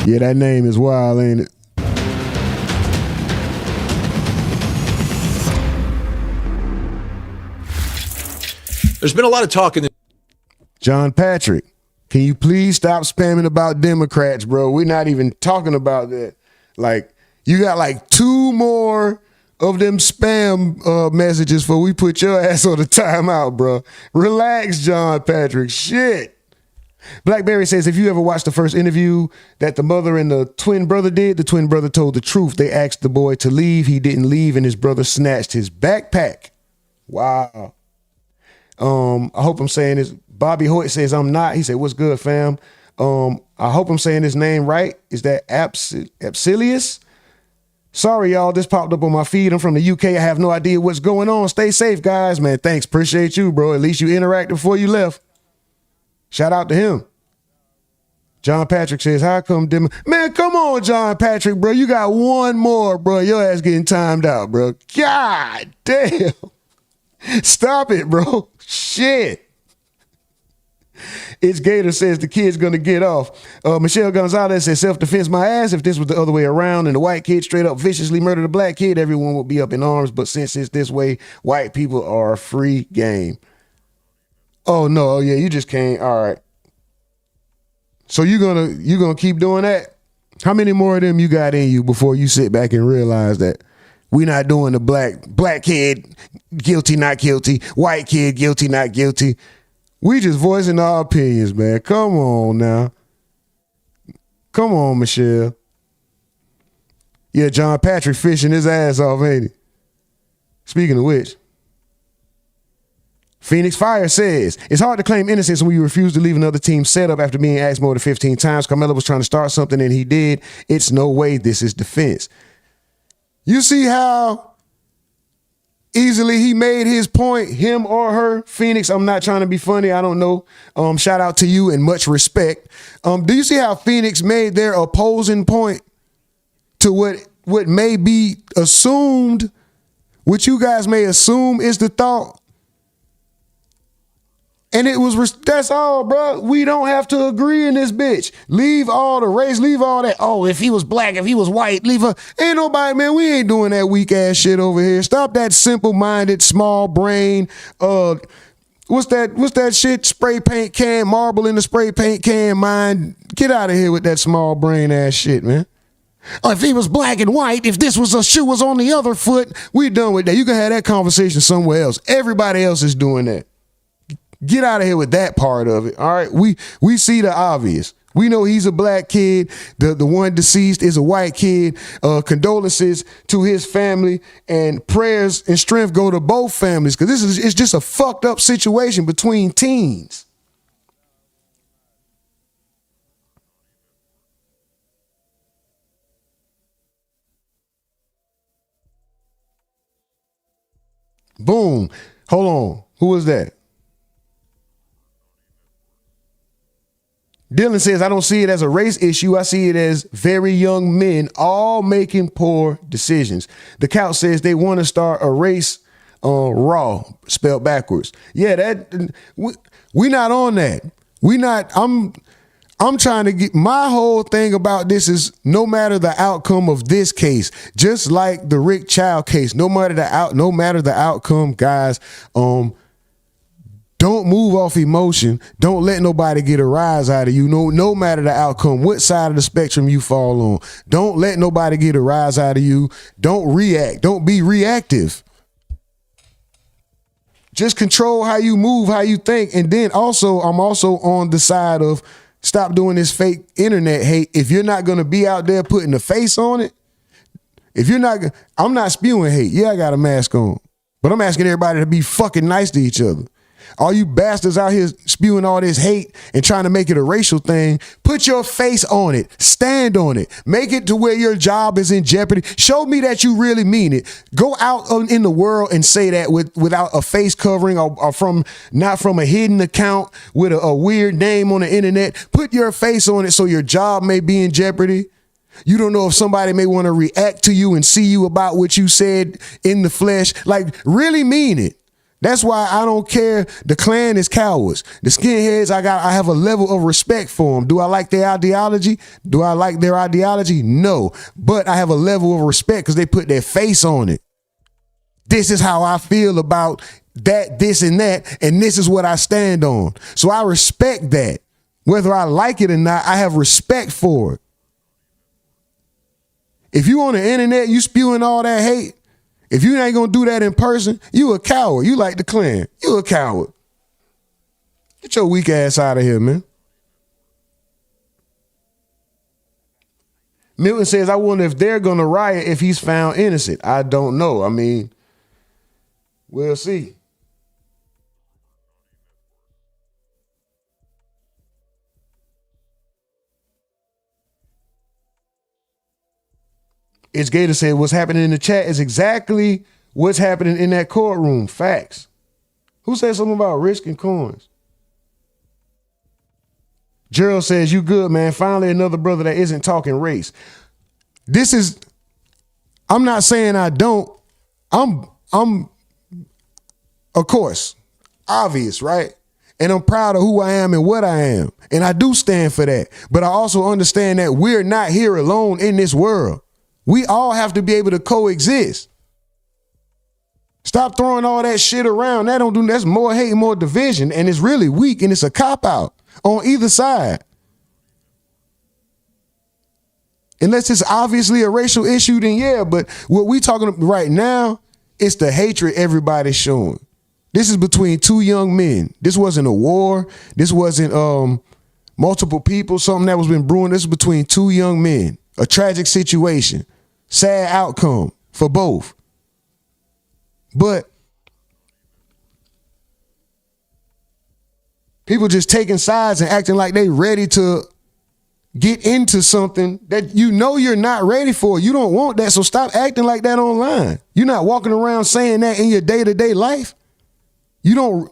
Yeah, that name is wild, ain't it? There's been a lot of talk in the John Patrick, can you please stop spamming about Democrats, bro? We're not even talking about that. Like, you got like 2 more of them spam messages before we put your ass on the timeout, bro. Relax, John Patrick. Shit. Blackberry says, if you ever watched the first interview that the mother and the twin brother did, the twin brother told the truth. They asked the boy to leave. He didn't leave, and his brother snatched his backpack. Wow. I hope I'm saying this. Bobby Hoyt says, I'm not. He said, what's good, fam? I hope I'm saying his name right. Is that Apsilius? Sorry, y'all. This popped up on my feed. I'm from the UK. I have no idea what's going on. Stay safe, guys. Man, thanks. Appreciate you, bro. At least you interacted before you left. Shout out to him. John Patrick says, how come them? Man, come on, John Patrick, bro. You got one more, bro. Your ass getting timed out, bro. God damn. Stop it, bro. Shit. It's Gator says the kid's gonna get off. Michelle Gonzalez says self-defense my ass. If this was the other way around and the white kid straight up viciously murdered a black kid, everyone would be up in arms. But since it's this way, white people are a free game. Oh no, oh yeah, you just can't. All right. So you gonna keep doing that? How many more of them you got in you before you sit back and realize that we not doing the black kid guilty, not guilty, white kid guilty, not guilty? We just voicing our opinions, man. Come on now. Come on, Michelle. Yeah, John Patrick fishing his ass off, ain't he? Speaking of which, Phoenix Fire says, it's hard to claim innocence when you refuse to leave another team's setup after being asked more than 15 times. Karmelo was trying to start something and he did. It's no way this is defense. You see how easily he made his point, him or her? Phoenix, I'm not trying to be funny. I don't know. Shout out to you and much respect. Do you see how Phoenix made their opposing point to what may be assumed, what you guys may assume is the thought? And it was, that's all, bro. We don't have to agree in this bitch. Leave all the race, leave all that. Oh, if he was black, if he was white, leave her. Ain't nobody, man, we ain't doing that weak ass shit over here. Stop that simple-minded, small brain, what's that shit? Spray paint can, marble in the spray paint can mind. Get out of here with that small brain ass shit, man. Oh, if he was black and white, if this was a shoe was on the other foot, we done with that. You can have that conversation somewhere else. Everybody else is doing that. Get out of here with that part of it. All right. We see the obvious. We know he's a black kid. The one deceased is a white kid. Condolences to his family and prayers and strength go to both families, because it's just a fucked up situation between teens. Boom. Hold on. Who was that? Dylan says, I don't see it as a race issue. I see it as very young men all making poor decisions. The couch says they want to start a race raw, spelled backwards. Yeah, we not on that. We not, I'm trying to get, my whole thing about this is no matter the outcome of this case, just like the Rick Child case, no matter the outcome, guys, don't move off emotion. Don't let nobody get a rise out of you. No matter the outcome, what side of the spectrum you fall on. Don't let nobody get a rise out of you. Don't react. Don't be reactive. Just control how you move, how you think. And then also, I'm also on the side of stop doing this fake internet hate. If you're not going to be out there putting a face on it, I'm not spewing hate. Yeah, I got a mask on. But I'm asking everybody to be fucking nice to each other. All you bastards out here spewing all this hate and trying to make it a racial thing, put your face on it. Stand on it. Make it to where your job is in jeopardy. Show me that you really mean it. Go out in the world and say that without a face covering or not from a hidden account with a weird name on the internet. Put your face on it so your job may be in jeopardy. You don't know if somebody may want to react to you and see you about what you said in the flesh. Like, really mean it. That's why I don't care. The Klan is cowards. The skinheads, I have a level of respect for them. Do I like their ideology? Do I like their ideology? No. But I have a level of respect because they put their face on it. This is how I feel about that, this, and that, and this is what I stand on. So I respect that. Whether I like it or not, I have respect for it. If you on the internet, you spewing all that hate, if you ain't gonna do that in person, you a coward. You like the Klan. You a coward. Get your weak ass out of here, man. Milton says, I wonder if they're gonna riot if he's found innocent. I don't know. I mean, we'll see. It's Gator said, what's happening in the chat is exactly what's happening in that courtroom. Facts. Who said something about risking coins? Gerald says, you good, man. Finally, another brother that isn't talking race. This is, I'm not saying I don't. I'm of course, obvious, right? And I'm proud of who I am and what I am. And I do stand for that. But I also understand that we're not here alone in this world. We all have to be able to coexist. Stop throwing all that shit around. That's more hate, more division. And it's really weak and it's a cop-out on either side. Unless it's obviously a racial issue, then yeah. But what we talking about right now is the hatred everybody's showing. This is between two young men. This wasn't a war. This wasn't multiple people, something that was been brewing. This is between two young men. A tragic situation. Sad outcome for both. But people just taking sides and acting like they ready to get into something that you know you're not ready for. You don't want that, so stop acting like that online. You're not walking around saying that in your day-to-day life. You don't.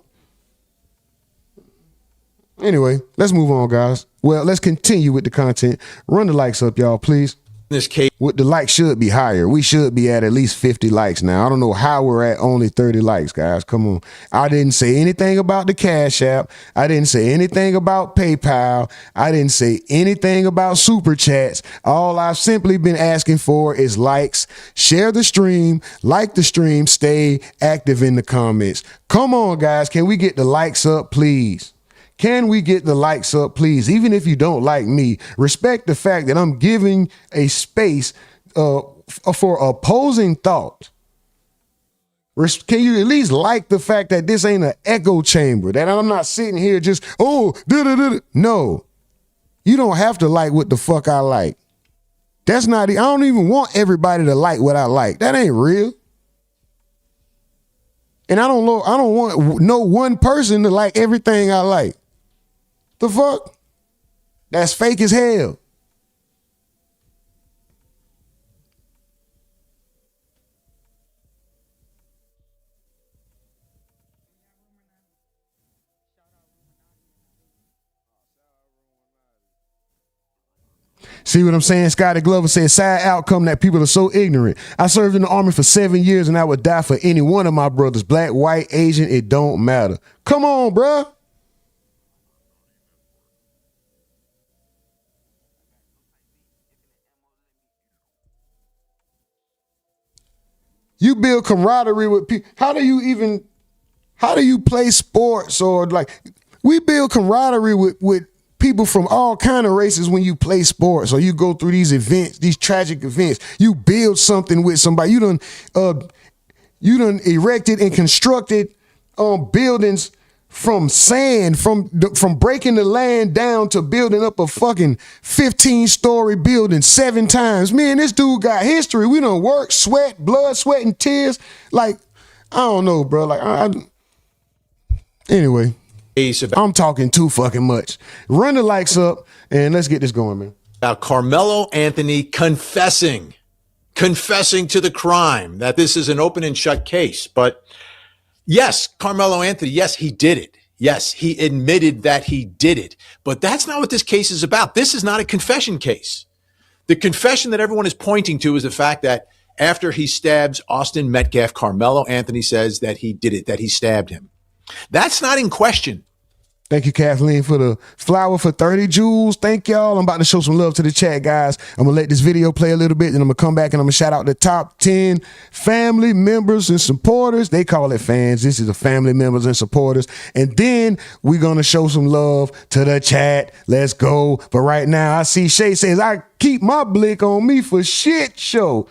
Anyway, let's move on, guys. Well, let's continue with the content. Run the likes up, y'all, please. In this case, the likes should be higher. We should be at least 50 likes now. I don't know how we're at only 30 likes, guys. Come on. I didn't say anything about the Cash App. I didn't say anything about PayPal. I didn't say anything about Super Chats. All I've simply been asking for is likes. Share the stream. Like the stream. Stay active in the comments. Come on, guys. Can we get the likes up, please? Can we get the likes up, please? Even if you don't like me, respect the fact that I'm giving a space for opposing thought. Can you at least like the fact that this ain't an echo chamber, that I'm not sitting here just, No, you don't have to like what the fuck I like. That's not, I don't even want everybody to like what I like. That ain't real. And I don't want no one person to like everything I like. The fuck? That's fake as hell. See what I'm saying? Scotty Glover said, sad outcome that people are so ignorant. I served in the Army for 7 years and I would die for any one of my brothers. Black, white, Asian, it don't matter. Come on, bruh. You build camaraderie with people. How do you play sports or we build camaraderie with people from all kind of races when you play sports or you go through these events, these tragic events. You build something with somebody. You done erected and constructed buildings from sand, from breaking the land down to building up a fucking 15-story building 7 times. Man, this dude got history. We done work, sweat, blood, sweat, and tears. Like, I don't know, bro. Anyway, I'm talking too fucking much. Run the likes up and let's get this going, man. About Karmelo Anthony confessing to the crime, that this is an open and shut case. But yes, Karmelo Anthony, yes, he did it. Yes, he admitted that he did it. But that's not what this case is about. This is not a confession case. The confession that everyone is pointing to is the fact that after he stabs Austin Metcalf, Karmelo Anthony says that he did it, that he stabbed him. That's not in question. Thank you, Kathleen, for the flower for 30 jewels. Thank y'all. I'm about to show some love to the chat, guys. I'm going to let this video play a little bit, then I'm going to come back and I'm going to shout out the top 10 family members and supporters. They call it fans. This is the family members and supporters. And then we're going to show some love to the chat. Let's go. But right now, I see Shay says, I keep my blick on me for shit show.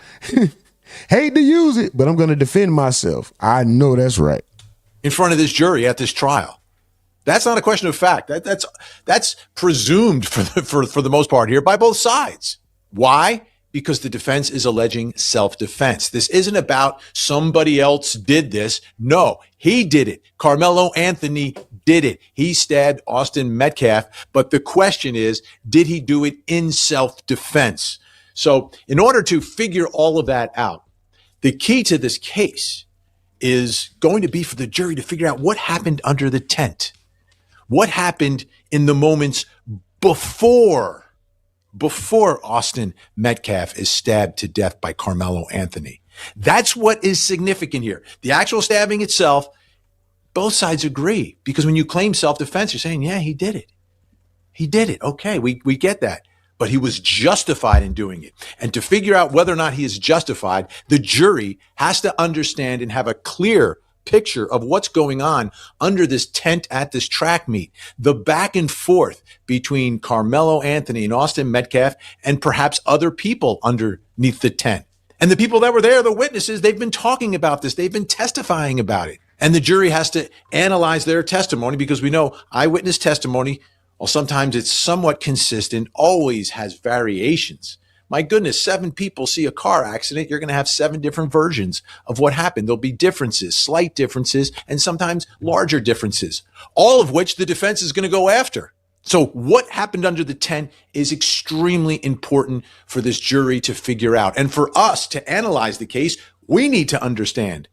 Hate to use it, but I'm going to defend myself. I know that's right. In front of this jury at this trial. That's not a question of fact. That's presumed for the most part here by both sides. Why? Because the defense is alleging self-defense. This isn't about somebody else did this. No, he did it. Karmelo Anthony did it. He stabbed Austin Metcalf. But the question is, did he do it in self-defense? So in order to figure all of that out, the key to this case is going to be for the jury to figure out what happened under the tent. What happened in the moments before Austin Metcalf is stabbed to death by Karmelo Anthony. That's what is significant here. The actual stabbing itself, both sides agree, because when you claim self-defense, you're saying, yeah, he did it. He did it. Okay, we get that. But he was justified in doing it. And to figure out whether or not he is justified, the jury has to understand and have a clear picture of what's going on under this tent at this track meet. The back and forth between Karmelo Anthony and Austin Metcalf and perhaps other people underneath the tent. And the people that were there, the witnesses, they've been talking about this. They've been testifying about it. And the jury has to analyze their testimony, because we know eyewitness testimony, well, sometimes it's somewhat consistent, always has variations. My goodness, 7 people see a car accident. You're going to have 7 different versions of what happened. There'll be differences, slight differences, and sometimes larger differences, all of which the defense is going to go after. So what happened under the tent is extremely important for this jury to figure out. And for us to analyze the case, we need to understand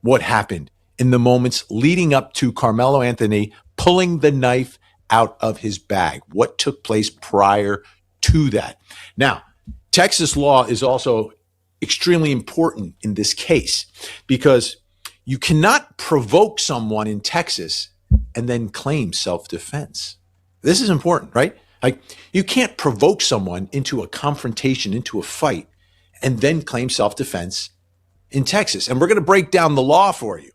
what happened in the moments leading up to Karmelo Anthony pulling the knife out of his bag. What took place prior to that? Now, Texas law is also extremely important in this case, because you cannot provoke someone in Texas and then claim self-defense. This is important, right? Like, you can't provoke someone into a confrontation, into a fight, and then claim self-defense in Texas. And we're going to break down the law for you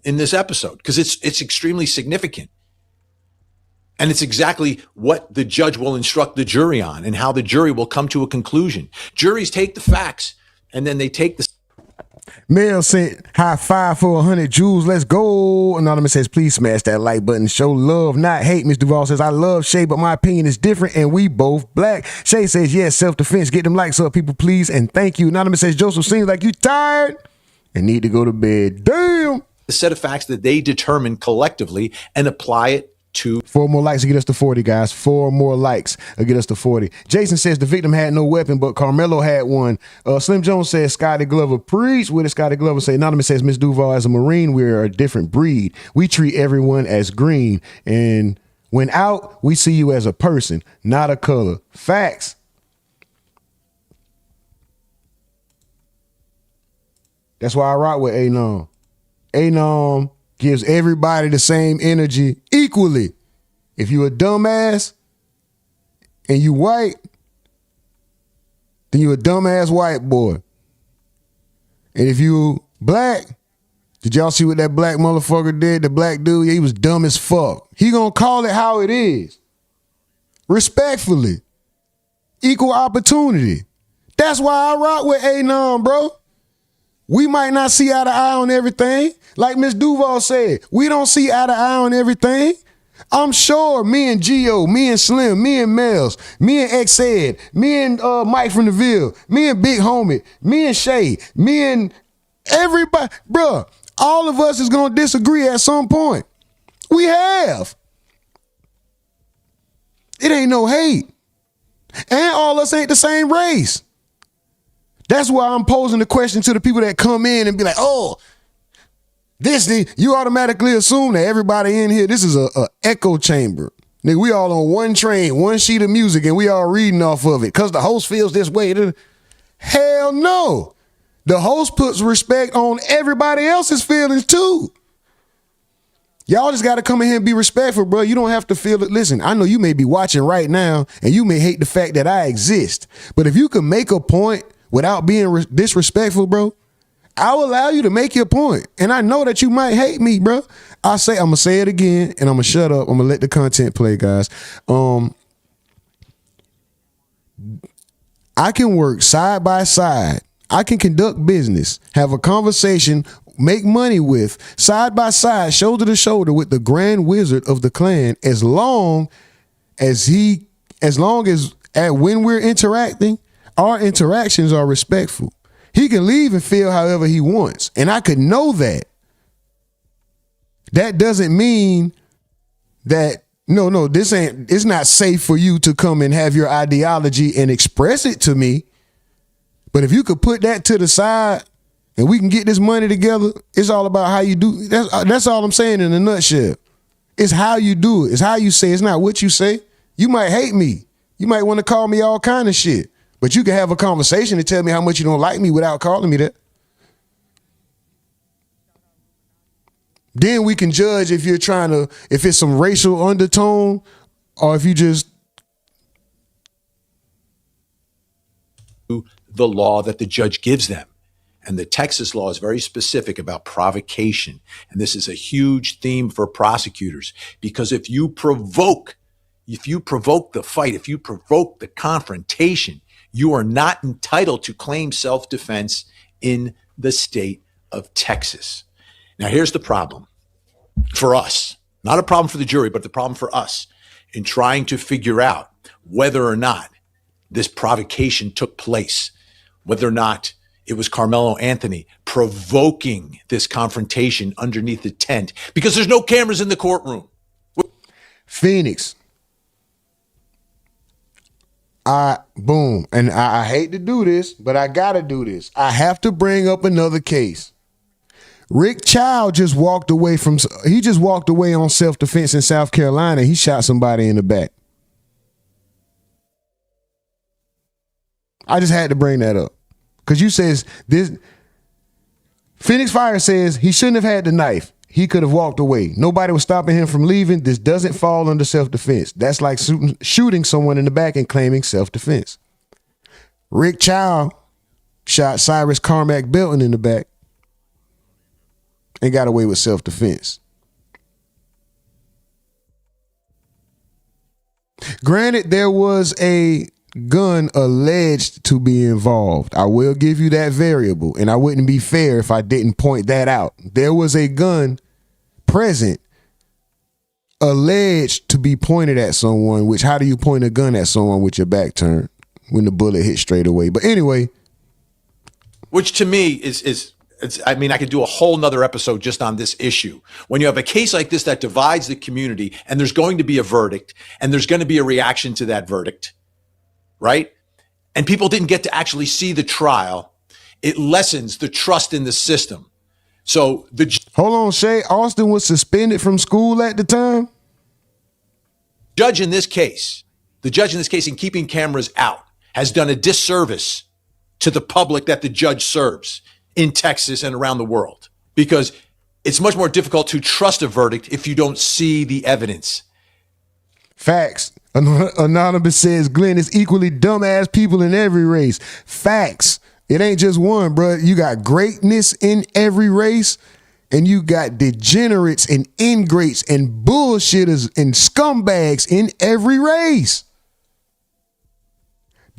in this episode, because it's extremely significant. And it's exactly what the judge will instruct the jury on, and how the jury will come to a conclusion. Juries take the facts, and then they take the... Mel sent high five for 100 jewels. Let's go. Anonymous says, please smash that like button. Show love, not hate. Ms. Duval says, I love Shay, but my opinion is different, and we both black. Shay says, yes, self-defense. Get them likes up, people, please, and thank you. Anonymous says, Joseph seems like you tired and need to go to bed. Damn. The set of facts that they determine collectively and apply it to... 4 more likes to get us to 40, guys. 4 more likes will get us to 40. Jason says the victim had no weapon, but Karmelo had one. Slim Jones says Scotty Glover preach. What did Scotty Glover say? Anonymous says Miss Duval, as a Marine, we're a different breed. We treat everyone as green, and when out, we see you as a person, not a color. Facts. That's why I rock with Anom. Anom gives everybody the same energy equally. If you a dumbass and you white, then you a dumbass white boy. And if you black, did y'all see what that black motherfucker did? The black dude, he was dumb as fuck. He gonna call it how it is. Respectfully. Equal opportunity. That's why I rock with Anon, bro. We might not see eye to eye on everything. Like Miss Duval said, we don't see eye to eye on everything. I'm sure me and Gio, me and Slim, me and Mels, me and X-Ed, me and Mike from the Ville, me and Big Homie, me and Shay, me and everybody. Bruh, all of us is going to disagree at some point. We have. It ain't no hate. And all of us ain't the same race. That's why I'm posing the question to the people that come in and be like, oh, you automatically assume that everybody in here, this is a echo chamber. Nigga, we all on one train, one sheet of music, and we all reading off of it because the host feels this way. Hell no. The host puts respect on everybody else's feelings too. Y'all just got to come in here and be respectful, bro. You don't have to feel it. Listen, I know you may be watching right now and you may hate the fact that I exist. But if you can make a point without being disrespectful, bro, I'll allow you to make your point. And I know that you might hate me, bro. I'm going to say it again, and I'm going to shut up. I'm going to let the content play, guys. I can work side by side. I can conduct business, have a conversation, make money with, side by side, shoulder to shoulder with the grand wizard of the clan, as long as when we're interacting, our interactions are respectful. He can leave and feel however he wants. And I could know that. That doesn't mean that, no, it's not safe for you to come and have your ideology and express it to me. But if you could put that to the side and we can get this money together, it's all about how you do. That's all I'm saying in a nutshell. It's how you do it. It's how you say. It's not what you say. You might hate me. You might want to call me all kind of shit. But you can have a conversation and tell me how much you don't like me without calling me that. Then we can judge if you're trying to, if it's some racial undertone or if you just. The law that the judge gives them. And the Texas law is very specific about provocation. And this is a huge theme for prosecutors, because if you provoke the fight, if you provoke the confrontation, you are not entitled to claim self-defense in the state of Texas. Now, here's the problem for us, not a problem for the jury, but the problem for us in trying to figure out whether or not this provocation took place, whether or not it was Karmelo Anthony provoking this confrontation underneath the tent, because there's no cameras in the courtroom. Phoenix. And I hate to do this, but I gotta do this. I have to bring up another case. Rick Child just walked away on self-defense in South Carolina. He shot somebody in the back. I just had to bring that up. Because you says this, Phoenix Fire says he shouldn't have had the knife. He could have walked away. Nobody was stopping him from leaving. This doesn't fall under self-defense. That's like shooting someone in the back and claiming self-defense. Rick Child shot Cyrus Carmack Belton in the back and got away with self-defense. Granted, there was a gun alleged to be involved. I will give you that variable, and I wouldn't be fair if I didn't point that out. There was a gun present alleged to be pointed at someone, which how do you point a gun at someone with your back turned when the bullet hit straight away? But anyway. Which to me is I mean, I could do a whole nother episode just on this issue. When you have a case like this that divides the community and there's going to be a verdict and there's going to be a reaction to that verdict, right? And people didn't get to actually see the trial. It lessens the trust in the system. So hold on, Shay. Austin was suspended from school at the time. The judge in this case, in keeping cameras out, has done a disservice to the public that the judge serves in Texas and around the world, because it's much more difficult to trust a verdict if you don't see the evidence. Facts. Anonymous says Glenn is equally dumbass people in every race. Facts. It ain't just one, bro. You got greatness in every race, and you got degenerates and ingrates and bullshitters and scumbags in every race.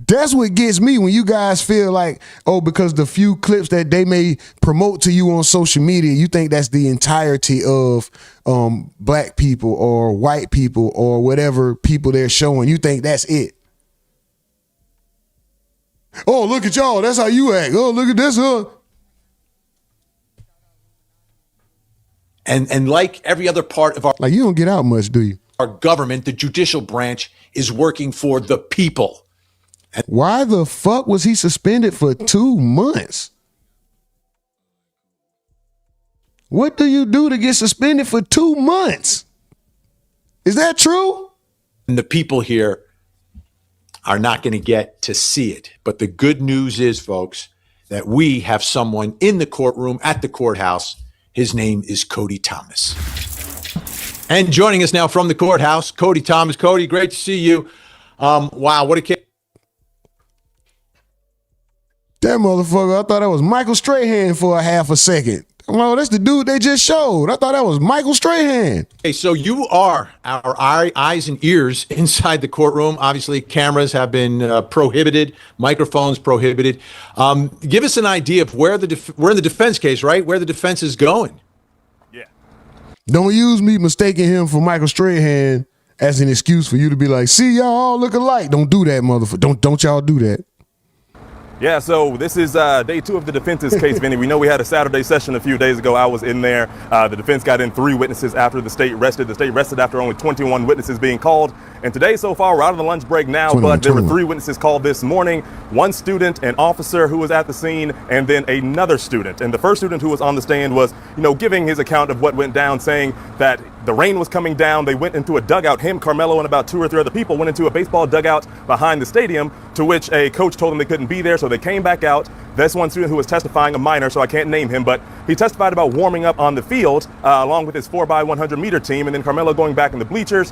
That's what gets me when you guys feel like, oh, because the few clips that they may promote to you on social media, you think that's the entirety of black people or white people or whatever people they're showing. You think that's it. Oh, look at y'all. That's how you act. Oh, look at this. And like every other part of our, like, you don't get out much, do you? Our government, the judicial branch, is working for the people. Why the fuck was he suspended for 2 months? What do you do to get suspended for 2 months? Is that true? And the people here are not going to get to see it. But the good news is, folks, that we have someone in the courtroom at the courthouse. His name is Cody Thomas. And joining us now from the courthouse, Cody Thomas. Cody, great to see you. Wow, what a case. That motherfucker, I thought that was Michael Strahan for a half a second. Well, that's the dude they just showed. I thought that was Michael Strahan. Hey, so you are our eyes and ears inside the courtroom. Obviously, cameras have been prohibited, microphones prohibited. Give us an idea of where we're in the defense case, right? Where the defense is going. Yeah. Don't use me mistaking him for Michael Strahan as an excuse for you to be like, see, y'all all look alike. Don't do that, motherfucker. Don't y'all do that. Yeah, so this is day 2 of the defense's case, Vinny. We know we had a Saturday session a few days ago. I was in there. The defense got in 3 witnesses after the state rested. The state rested after only 21 witnesses being called. And today, so far, we're out of the lunch break now, but there were 3 witnesses called this morning. 1 student, an officer who was at the scene, and then another student. And the first student who was on the stand was, giving his account of what went down, saying that the rain was coming down. They went into a dugout. Him, Karmelo, and about 2 or 3 other people went into a baseball dugout behind the stadium, to which a coach told them they couldn't be there, so they came back out. This one student who was testifying, a minor, so I can't name him, but he testified about warming up on the field along with his 4x100 meter team, and then Karmelo going back in the bleachers.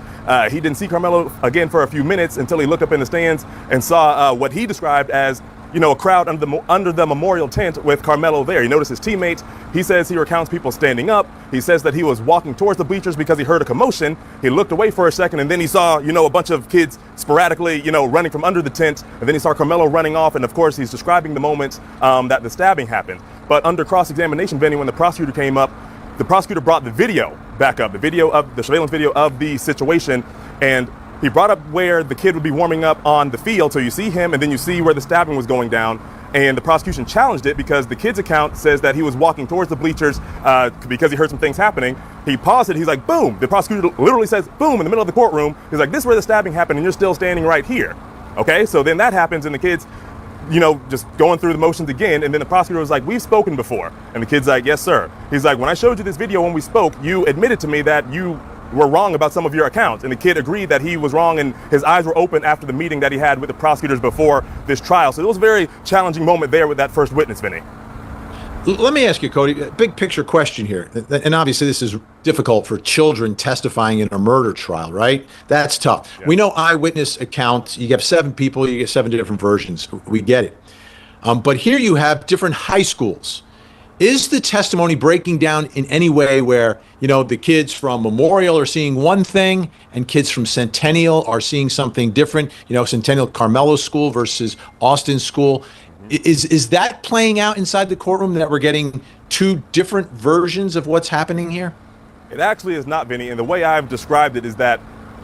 He didn't see Karmelo again for a few minutes until he looked up in the stands and saw what he described as a crowd under the memorial tent with Karmelo there. He noticed his teammates. He says he recounts people standing up. He says that he was walking towards the bleachers because he heard a commotion. He looked away for a second, and then he saw, a bunch of kids sporadically, running from under the tent. And then he saw Karmelo running off. And of course, he's describing the moment that the stabbing happened. But under cross-examination, Benny, when the prosecutor came up, the prosecutor brought the video back up, the surveillance video of the situation. And he brought up where the kid would be warming up on the field. So you see him, and then you see where the stabbing was going down. And the prosecution challenged it because the kid's account says that he was walking towards the bleachers because he heard some things happening. He paused it. He's like, boom. The prosecutor literally says, boom, in the middle of the courtroom. He's like, this is where the stabbing happened, and you're still standing right here. Okay, so then that happens, and the kid's, just going through the motions again. And then the prosecutor was like, we've spoken before. And the kid's like, yes, sir. He's like, when I showed you this video when we spoke, you admitted to me that you were wrong about some of your accounts. And the kid agreed that he was wrong, and his eyes were open after the meeting that he had with the prosecutors before this trial. So it was a very challenging moment there with that first witness, Vinny. Let me ask you, Cody, a big picture question here. And obviously this is difficult for children testifying in a murder trial, right? That's tough. Yeah. We know eyewitness accounts. You have 7 people, you get 7 different versions. We get it. But here you have different high schools. Is the testimony breaking down in any way where, the kids from Memorial are seeing one thing and kids from Centennial are seeing something different? Centennial Karmelo School versus Austin School. Is that playing out inside the courtroom, that we're getting 2 different versions of what's happening here? It actually is not, Vinny. And the way I've described it is that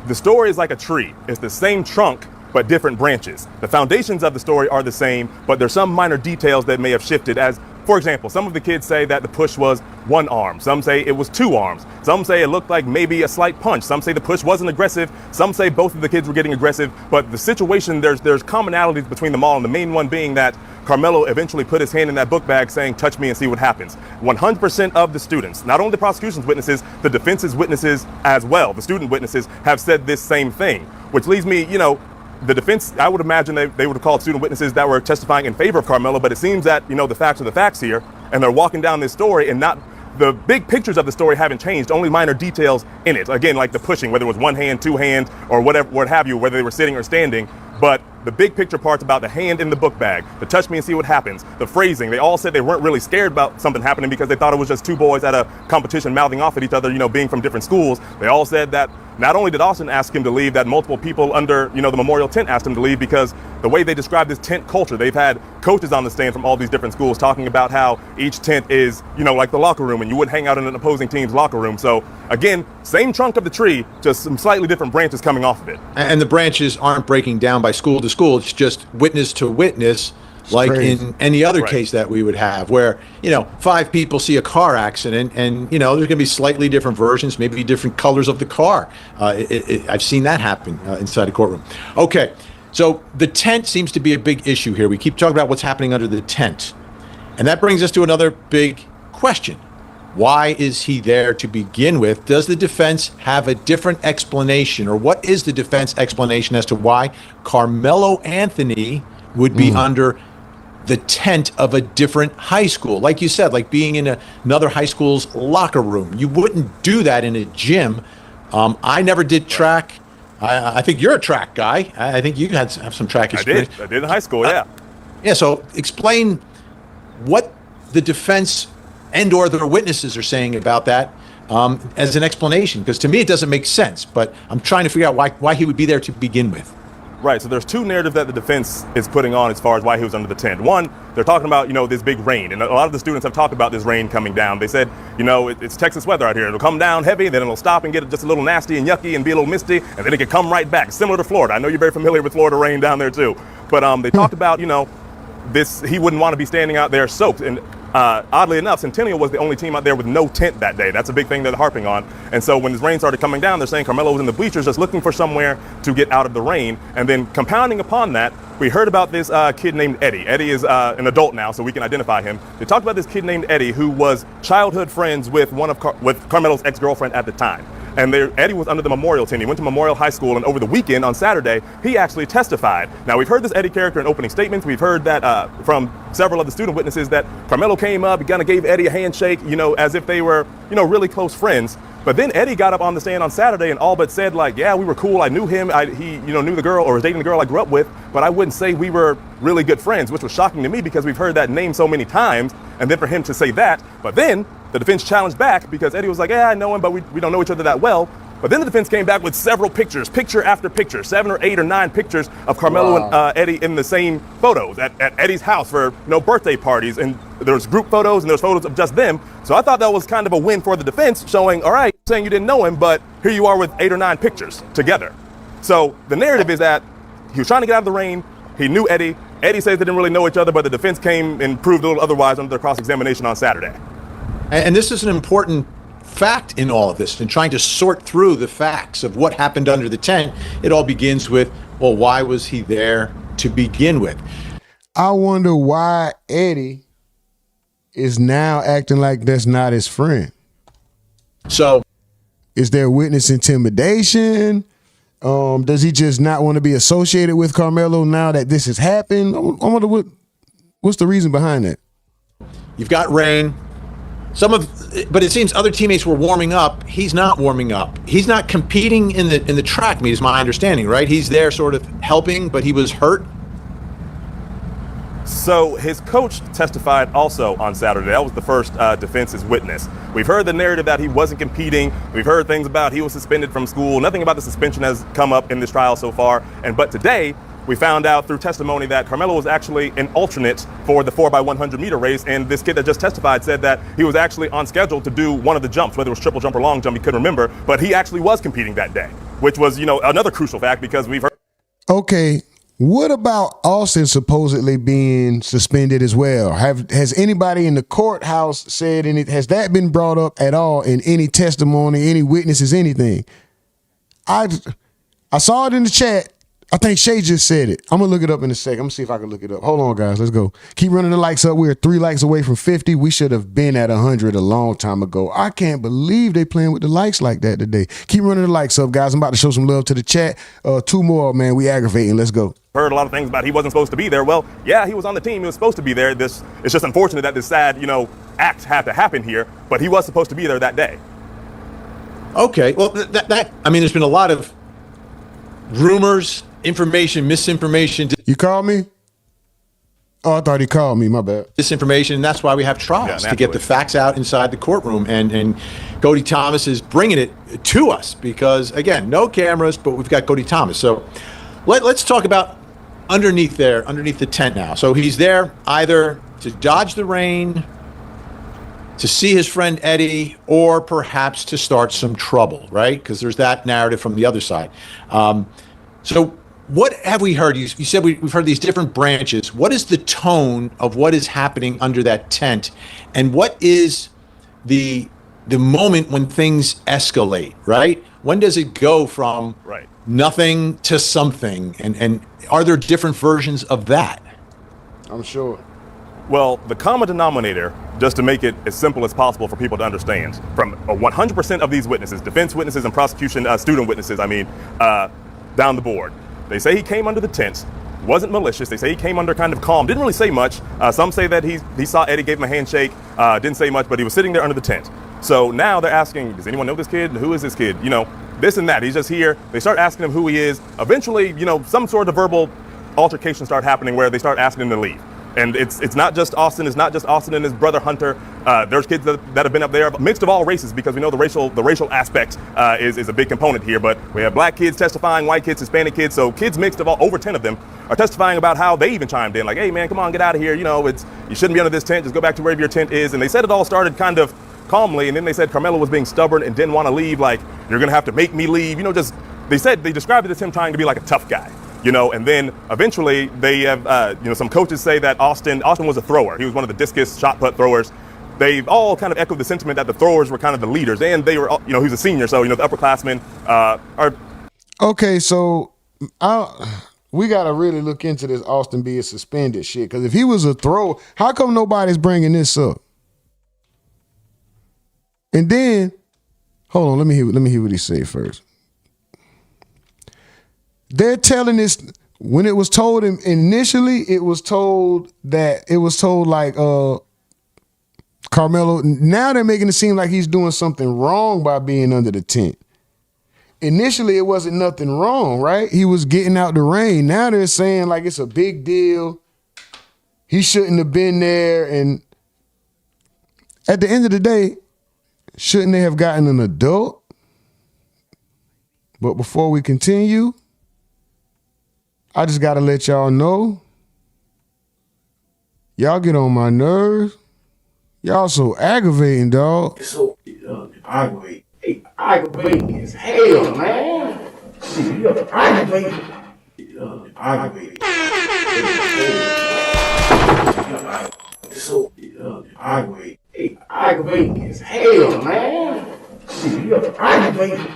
the story is like a tree. It's the same trunk, but different branches. The foundations of the story are the same, but there's some minor details that may have shifted. As, for example, some of the kids say that the push was 1 arm. Some say it was 2 arms. Some say it looked like maybe a slight punch. Some say the push wasn't aggressive. Some say both of the kids were getting aggressive. But the situation, there's commonalities between them all, and the main one being that Karmelo eventually put his hand in that book bag saying, touch me and see what happens. 100% of the students, not only the prosecution's witnesses, the defense's witnesses as well, the student witnesses, have said this same thing, which leads me, the defense, I would imagine they would have called student witnesses that were testifying in favor of Karmelo, but it seems that, the facts are the facts here, and they're walking down this story, and not the big pictures of the story haven't changed, only minor details in it. Again, like the pushing, whether it was 1 hand, 2 hands, or whatever, what have you, whether they were sitting or standing. But the big picture part's about the hand in the book bag, the touch me and see what happens, the phrasing. They all said they weren't really scared about something happening because they thought it was just 2 boys at a competition mouthing off at each other, being from different schools. They all said that not only did Austin ask him to leave, that multiple people under, the memorial tent asked him to leave, because the way they describe this tent culture, they've had coaches on the stand from all these different schools talking about how each tent is, like the locker room, and you wouldn't hang out in an opposing team's locker room. So again, same trunk of the tree, just some slightly different branches coming off of it. And the branches aren't breaking down by school to school. It's just witness to witness, like in any other case that we would have, where 5 people see a car accident, and there's going to be slightly different versions, maybe different colors of the car. I've seen that happen inside a courtroom. Okay, so the tent seems to be a big issue here. We keep talking about what's happening under the tent, and that brings us to another big question. Why is he there to begin with? Does the defense have a different explanation, or what is the defense explanation as to why Karmelo Anthony would be under the tent of a different high school? Like you said, like being in another high school's locker room. You wouldn't do that in a gym. I never did track. I think you're a track guy. I think you have some track experience. I did in high school, yeah. Yeah, so explain what the defense and or their witnesses are saying about that as an explanation, because to me it doesn't make sense, but I'm trying to figure out why he would be there to begin with. Right, so there's 2 narratives that the defense is putting on as far as why he was under the tent. One, they're talking about, this big rain, and a lot of the students have talked about this rain coming down. They said, it's Texas weather out here. It'll come down heavy, then it'll stop and get just a little nasty and yucky and be a little misty, and then it can come right back, similar to Florida. I know you're very familiar with Florida rain down there too. But they talked about, this, he wouldn't want to be standing out there soaked. And Oddly enough, Centennial was the only team out there with no tent that day. That's a big thing they're harping on. And so when this rain started coming down, they're saying Karmelo was in the bleachers just looking for somewhere to get out of the rain. And then compounding upon that, we heard about this kid named Eddie. Eddie is an adult now, so we can identify him. They talked about this kid named Eddie who was childhood friends with with Karmelo's ex-girlfriend at the time. And Eddie was under the Memorial team. He went to Memorial High School, and over the weekend, on Saturday, he actually testified. Now, we've heard this Eddie character in opening statements. We've heard that from several of the student witnesses that Karmelo came up, he kind of gave Eddie a handshake, as if they were, really close friends. But then Eddie got up on the stand on Saturday and all but said, like, yeah, we were cool. I knew him. He knew the girl or was dating the girl I grew up with, but I wouldn't say we were really good friends, which was shocking to me because we've heard that name so many times. And then for him to say that, but then the defense challenged back because Eddie was like, yeah, I know him, but we don't know each other that well. But then the defense came back with several pictures, picture after picture, 7 or 8 or 9 pictures of Karmelo and Eddie in the same photos at Eddie's house for birthday parties. And there's group photos and there's photos of just them. So I thought that was kind of a win for the defense, showing, all right, saying you didn't know him, but here you are with 8 or 9 pictures together. So the narrative is that he was trying to get out of the rain. He knew Eddie. Eddie says they didn't really know each other, but the defense came and proved a little otherwise under their cross-examination on Saturday. And this is an important fact in all of this, and trying to sort through the facts of what happened under the tent. It all begins with, well, why was he there to begin with? I wonder why Eddie is now acting like that's not his friend. So is there witness intimidation? Does he just not want to be associated with Karmelo now that this has happened? I wonder what's the reason behind that. You've got rain. But it seems other teammates were warming up. He's not warming up. He's not competing in the track meet, is my understanding, right? He's there sort of helping, but he was hurt. So his coach testified also on Saturday. That was the first defense's witness. We've heard the narrative that he wasn't competing. We've heard things about he was suspended from school. Nothing about the suspension has come up in this trial so far. But today, we found out through testimony that Karmelo was actually an alternate for the 4x100 meter race. And this kid that just testified said that he was actually on schedule to do one of the jumps, whether it was triple jump or long jump, he couldn't remember. But he actually was competing that day, which was, another crucial fact because we've heard. Okay. What about Austin supposedly being suspended as well? Has anybody in the courthouse said anything? Has that been brought up at all in any testimony, any witnesses, anything? I saw it in the chat. I think Shay just said it. I'm going to look it up in a second. I'm going to see if I can look it up. Hold on, guys. Let's go. Keep running the likes up. We're 3 likes away from 50. We should have been at 100 a long time ago. I can't believe they playing with the likes like that today. Keep running the likes up, guys. I'm about to show some love to the chat. 2 more, man. We aggravating. Let's go. Heard a lot of things about he wasn't supposed to be there. Well, yeah, he was on the team. He was supposed to be there. It's just unfortunate that this sad, act had to happen here. But he was supposed to be there that day. Okay. Well, there's been a lot of rumors, information, misinformation. You called me? Oh, I thought he called me. My bad. Disinformation, and that's why we have trials, to get the facts out inside the courtroom. And Cody Thomas is bringing it to us because, again, no cameras, but we've got Cody Thomas. So let's talk about underneath the tent now. So he's there either to dodge the rain, to see his friend Eddie, or perhaps to start some trouble, right? Because there's that narrative from the other side. So what have we heard? You said we've heard these different branches. What is the tone of what is happening under that tent? And what is the moment when things escalate, right? When does it go from nothing to something? And are there different versions of that? I'm sure. Well, the common denominator, just to make it as simple as possible for people to understand, from 100% of these witnesses, defense witnesses and prosecution student witnesses, down the board, they say he came under the tent, wasn't malicious. They say he came under kind of calm, didn't really say much. Some say that he saw Eddie, gave him a handshake, didn't say much, but he was sitting there under the tent. So now they're asking, does anyone know this kid? Who is this kid? This and that. He's just here. They start asking him who he is. Eventually, some sort of verbal altercation start happening where they start asking him to leave. And it's not just Austin. It's not just Austin and his brother Hunter. There's kids that have been up there, mixed of all races, because we know the racial aspect is a big component here. But we have black kids testifying, white kids, Hispanic kids. So kids mixed of all, over 10 of them are testifying about how they even chimed in, like, hey man, come on, get out of here. You shouldn't be under this tent. Just go back to wherever your tent is. And they said it all started kind of calmly, and then they said Karmelo was being stubborn and didn't want to leave. Like, you're gonna have to make me leave. They described it as him trying to be like a tough guy. you know, and then eventually they have, you know, some coaches say that Austin was a thrower. He was one of the discus shot put throwers. They've all kind of echoed the sentiment that the throwers were kind of the leaders, and they were, you know, he was a senior, so, you know, the upperclassmen are. Okay, so we got to really look into this Austin being suspended shit, because if he was a thrower, how come nobody's bringing this up? And then, hold on, let me hear what he said first. They're telling this, when it was told him initially, it was told like Karmelo, now they're making it seem like he's doing something wrong by being under the tent. Initially, it wasn't nothing wrong, right? He was getting out the rain. Now they're saying like it's a big deal. He shouldn't have been there. And at the end of the day, shouldn't they have gotten an adult? But before we continue, I just got to let y'all know, y'all get on my nerves. Y'all so aggravating, dog. It's so aggravating. Aggravating as hell, man. Aggravating. Aggravating. It's so aggravating. Aggravating as hell, man. Aggravating.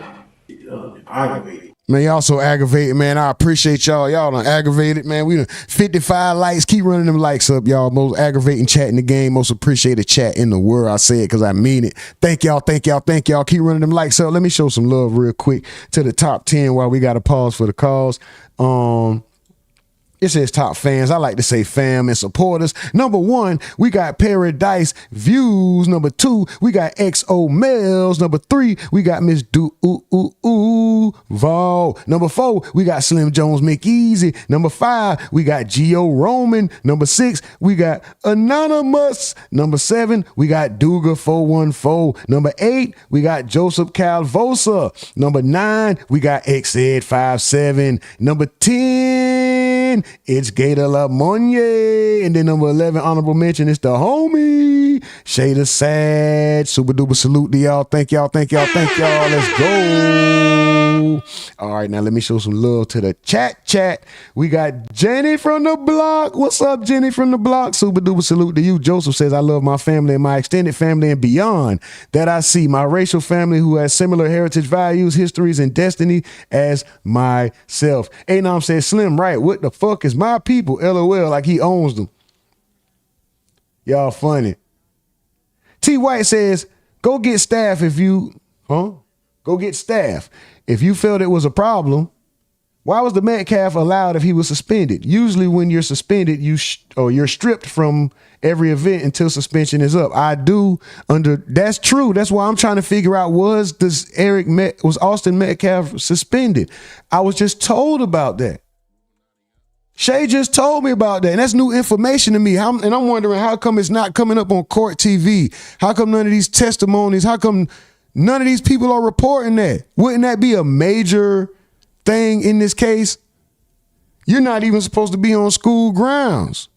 Aggravating. Man, y'all so aggravated, man. I appreciate y'all. Y'all done aggravated, man. We done 55 likes. Keep running them likes up, y'all. Most aggravating chat in the game. Most appreciated chat in the world. I say it because I mean it. Thank y'all, thank y'all, thank y'all. Keep running them likes up. Let me show some love real quick to the top 10 while we got to pause for the calls. It says top fans. I like to say fam and supporters. Number 1, we got Paradise Views. Number 2, we got XO Males. Number 3, we got Miss Vol. Number 4, we got Slim Jones McEasy. Number 5, we got Geo Roman. Number 6, we got Anonymous. Number 7, we got Duga 414. Number 8, we got Joseph Calvosa. Number 9, we got Xed 57. Number 10, it's Gator Lamonye. And then number 11, honorable mention, it's the homie Shada Sad. Super duper salute to y'all. Thank y'all, thank y'all, thank y'all. Let's go. All right, now let me show some love to the chat. We got Jenny from the block. What's up, Jenny from the block? Super duper salute to you. Joseph says, I love my family and my extended family and beyond that I see. My racial family who has similar heritage, values, histories, and destiny as myself. Anom says, Slim, right? What the fuck is my people? LOL, like he owns them. Y'all funny. T. White says, go get staff if you, Go get staff. If you felt it was a problem, why was the Metcalf allowed if he was suspended? Usually when you're suspended, you're stripped from every event until suspension is up. That's true. That's why I'm trying to figure out, was Austin Metcalf suspended? I was just told about that. Shay just told me about that, and that's new information to me. And I'm wondering, how come it's not coming up on court TV? How come none of these testimonies, how come none of these people are reporting that? Wouldn't that be a major thing in this case? You're not even supposed to be on school grounds.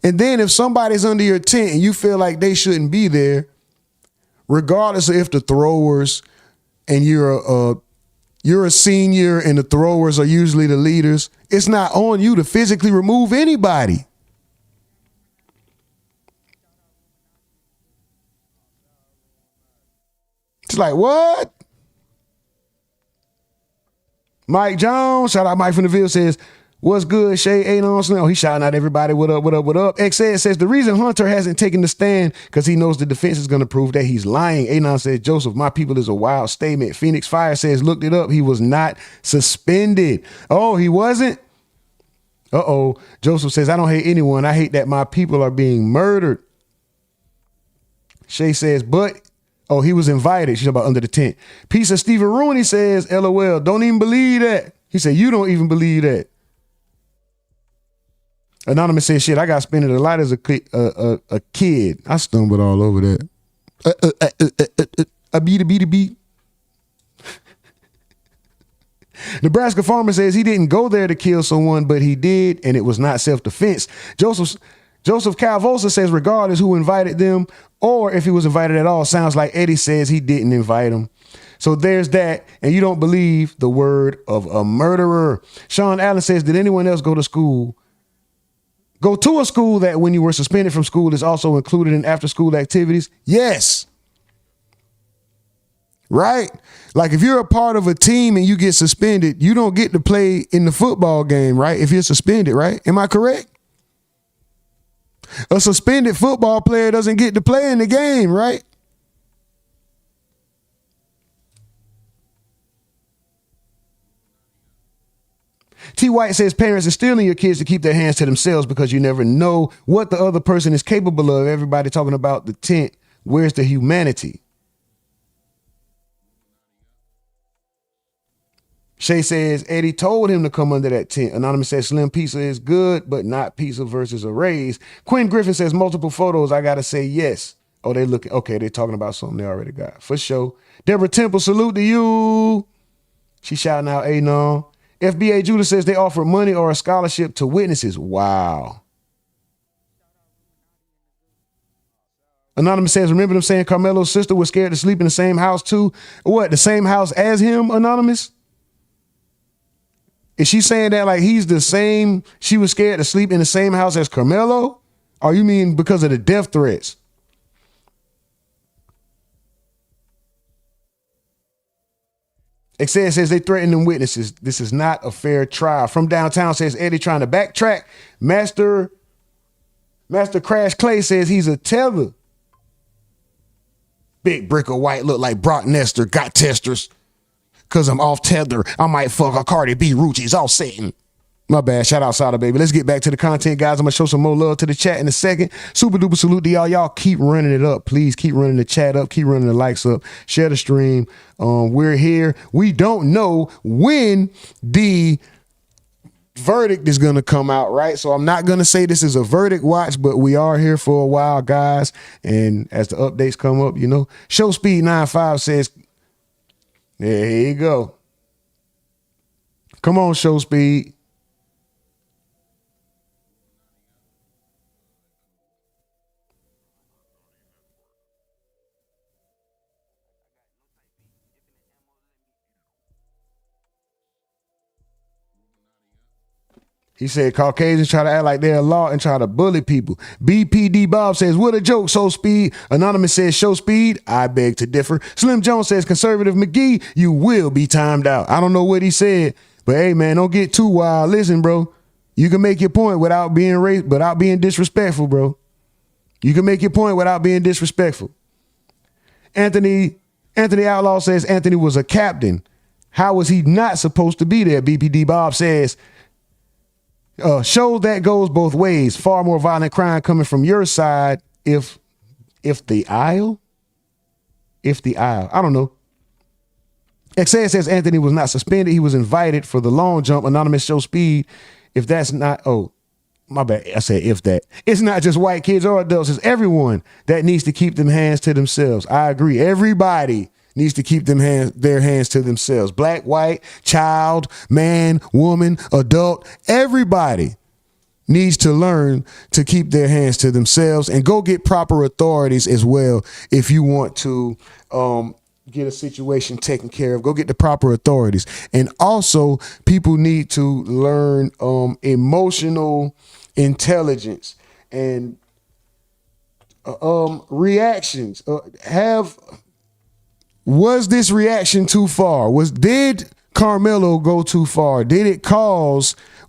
And then if somebody's under your tent and you feel like they shouldn't be there, regardless of if the throwers, and you're a senior and the throwers are usually the leaders, it's not on you to physically remove anybody. It's like, what? Mike Jones, shout out Mike from the Ville, says, what's good, Shay? Ain't on Slim. He's shouting out everybody. What up, what up, what up? XS says, the reason Hunter hasn't taken the stand because he knows the defense is going to prove that he's lying. Anon says, Joseph, my people is a wild statement. Phoenix Fire says, looked it up. He was not suspended. Oh, he wasn't? Uh-oh. Joseph says, I don't hate anyone. I hate that my people are being murdered. Shay says, he was invited. She's about under the tent. Piece of Stephen Rooney says, LOL, don't even believe that. He said, you don't even believe that. Anonymous says, shit, I got spending a lot as a kid. I stumbled all over that. A beat. Nebraska Farmer says he didn't go there to kill someone, but he did, and it was not self-defense. Joseph Calvosa says, regardless who invited them or if he was invited at all, sounds like Eddie says he didn't invite him. So there's that, and you don't believe the word of a murderer. Sean Allen says, did anyone else go to a school that when you were suspended from school is also included in after-school activities? Yes. Right? Like if you're a part of a team and you get suspended, you don't get to play in the football game, right? If you're suspended, right? Am I correct? A suspended football player doesn't get to play in the game, right? T. White says parents are stealing your kids to keep their hands to themselves because you never know what the other person is capable of. Everybody talking about the tent. Where's the humanity? Shay says Eddie told him to come under that tent. Anonymous says Slim Pizza is good, but not pizza versus a raise. Quinn Griffin says multiple photos. I got to say yes. Oh, they looking. Okay, they're talking about something they already got. For sure. Deborah Temple, salute to you. She shouting out Anon. FBA Judah says they offer money or a scholarship to witnesses. Wow. Anonymous says, remember them saying Karmelo's sister was scared to sleep in the same house too? What, the same house as him, Anonymous? Is she saying that like he's the same, she was scared to sleep in the same house as Karmelo? Or you mean because of the death threats? Excel says they threaten them witnesses. This is not a fair trial. From downtown says Eddie trying to backtrack. Master Crash Clay says he's a tether. Big Brick of White look like Brock Nestor. Got testers. Cause I'm off tether. I might fuck a Cardi B. Rucci's all setting. My bad. Shout out Sada, baby. Let's get back to the content, guys. I'm going to show some more love to the chat in a second. Super duper salute to y'all. Y'all keep running it up. Please keep running the chat up. Keep running the likes up. Share the stream. We're here. We don't know when the verdict is going to come out, right? So I'm not going to say this is a verdict watch, but we are here for a while, guys. And as the updates come up, you know, Show Speed 95 says, there you go. Come on, Show Speed. He said Caucasians try to act like they're a law and try to bully people. BPD Bob says, what a joke, Show Speed. Anonymous says, Show Speed. I beg to differ. Slim Jones says, Conservative McGee, you will be timed out. I don't know what he said, but hey, man, don't get too wild. Listen, bro, you can make your point without being disrespectful, bro. You can make your point without being disrespectful. Anthony Outlaw says Anthony was a captain. How was he not supposed to be there? BPD Bob says, show that goes both ways. Far more violent crime coming from your side if the aisle. I don't know. XA says Anthony was not suspended. He was invited for the long jump. Anonymous Show Speed. If that's not, oh, my bad. I said if that. It's not just white kids or adults. It's everyone that needs to keep them hands to themselves. I agree. Everybody needs to keep their hands to themselves. Black, white, child, man, woman, adult, everybody needs to learn to keep their hands to themselves and go get proper authorities as well. If you want to get a situation taken care of, go get the proper authorities. And also people need to learn emotional intelligence and reactions. Was this reaction too far? Did Karmelo go too far?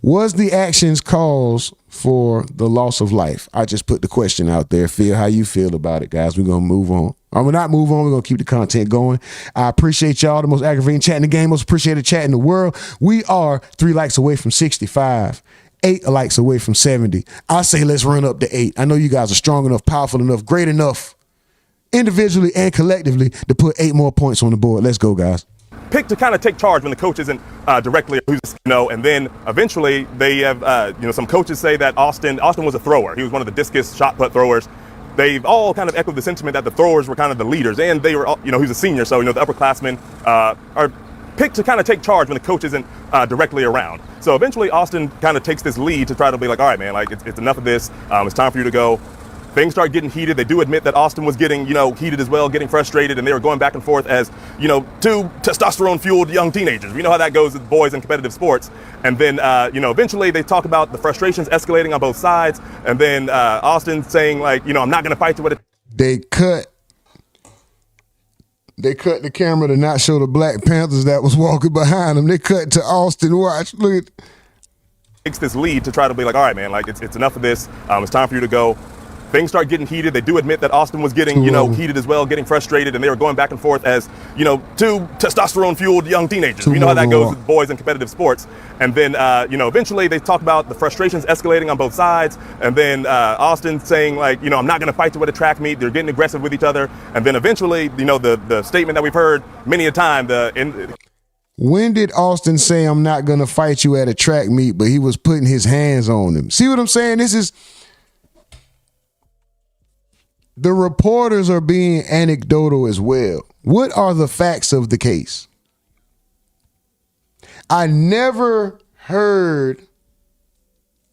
Was the actions cause for the loss of life? I just put the question out there. Feel how you feel about it, guys. We're going to move on. We're not move on. We're going to keep the content going. I appreciate y'all. The most aggravating chat in the game, most appreciated chat in the world. We are 3 likes away from 65. 8 likes away from 70. I say let's run up to 8. I know you guys are strong enough, powerful enough, great enough, individually and collectively, to put 8 more points on the board. Let's go, guys. Pick to kind of take charge when the coach isn't directly, and then eventually they have, some coaches say that Austin was a thrower. He was one of the discus shot put throwers. They've all kind of echoed the sentiment that the throwers were kind of the leaders, and they were, he's a senior, so, the upperclassmen are picked to kind of take charge when the coach isn't directly around. So eventually Austin kind of takes this lead to try to be like, all right, man, like it's enough of this. It's time for you to go. things start getting heated. They do admit that Austin was getting, heated as well, getting frustrated, and they were going back and forth as, two testosterone-fueled young teenagers. We know how that goes with boys in competitive sports. And then, eventually they talk about the frustrations escalating on both sides. And then Austin saying, like, I'm not going to fight you with it. They cut the camera to not show the Black Panthers that was walking behind them. They cut to Austin. Watch, look at. Takes this lead to try to be like, all right, man, like it's enough of this. It's time for you to go. Things start getting heated. They do admit that Austin was getting, heated as well, getting frustrated, and they were going back and forth as, two testosterone-fueled young teenagers. We know how that goes with boys in competitive sports. And then, eventually they talk about the frustrations escalating on both sides. And then Austin saying, like, I'm not going to fight you at a track meet. They're getting aggressive with each other. And then eventually, the statement that we've heard many a time, when did Austin say, I'm not going to fight you at a track meet, but he was putting his hands on him? See what I'm saying? The reporters are being anecdotal as well. What are the facts of the case? I never heard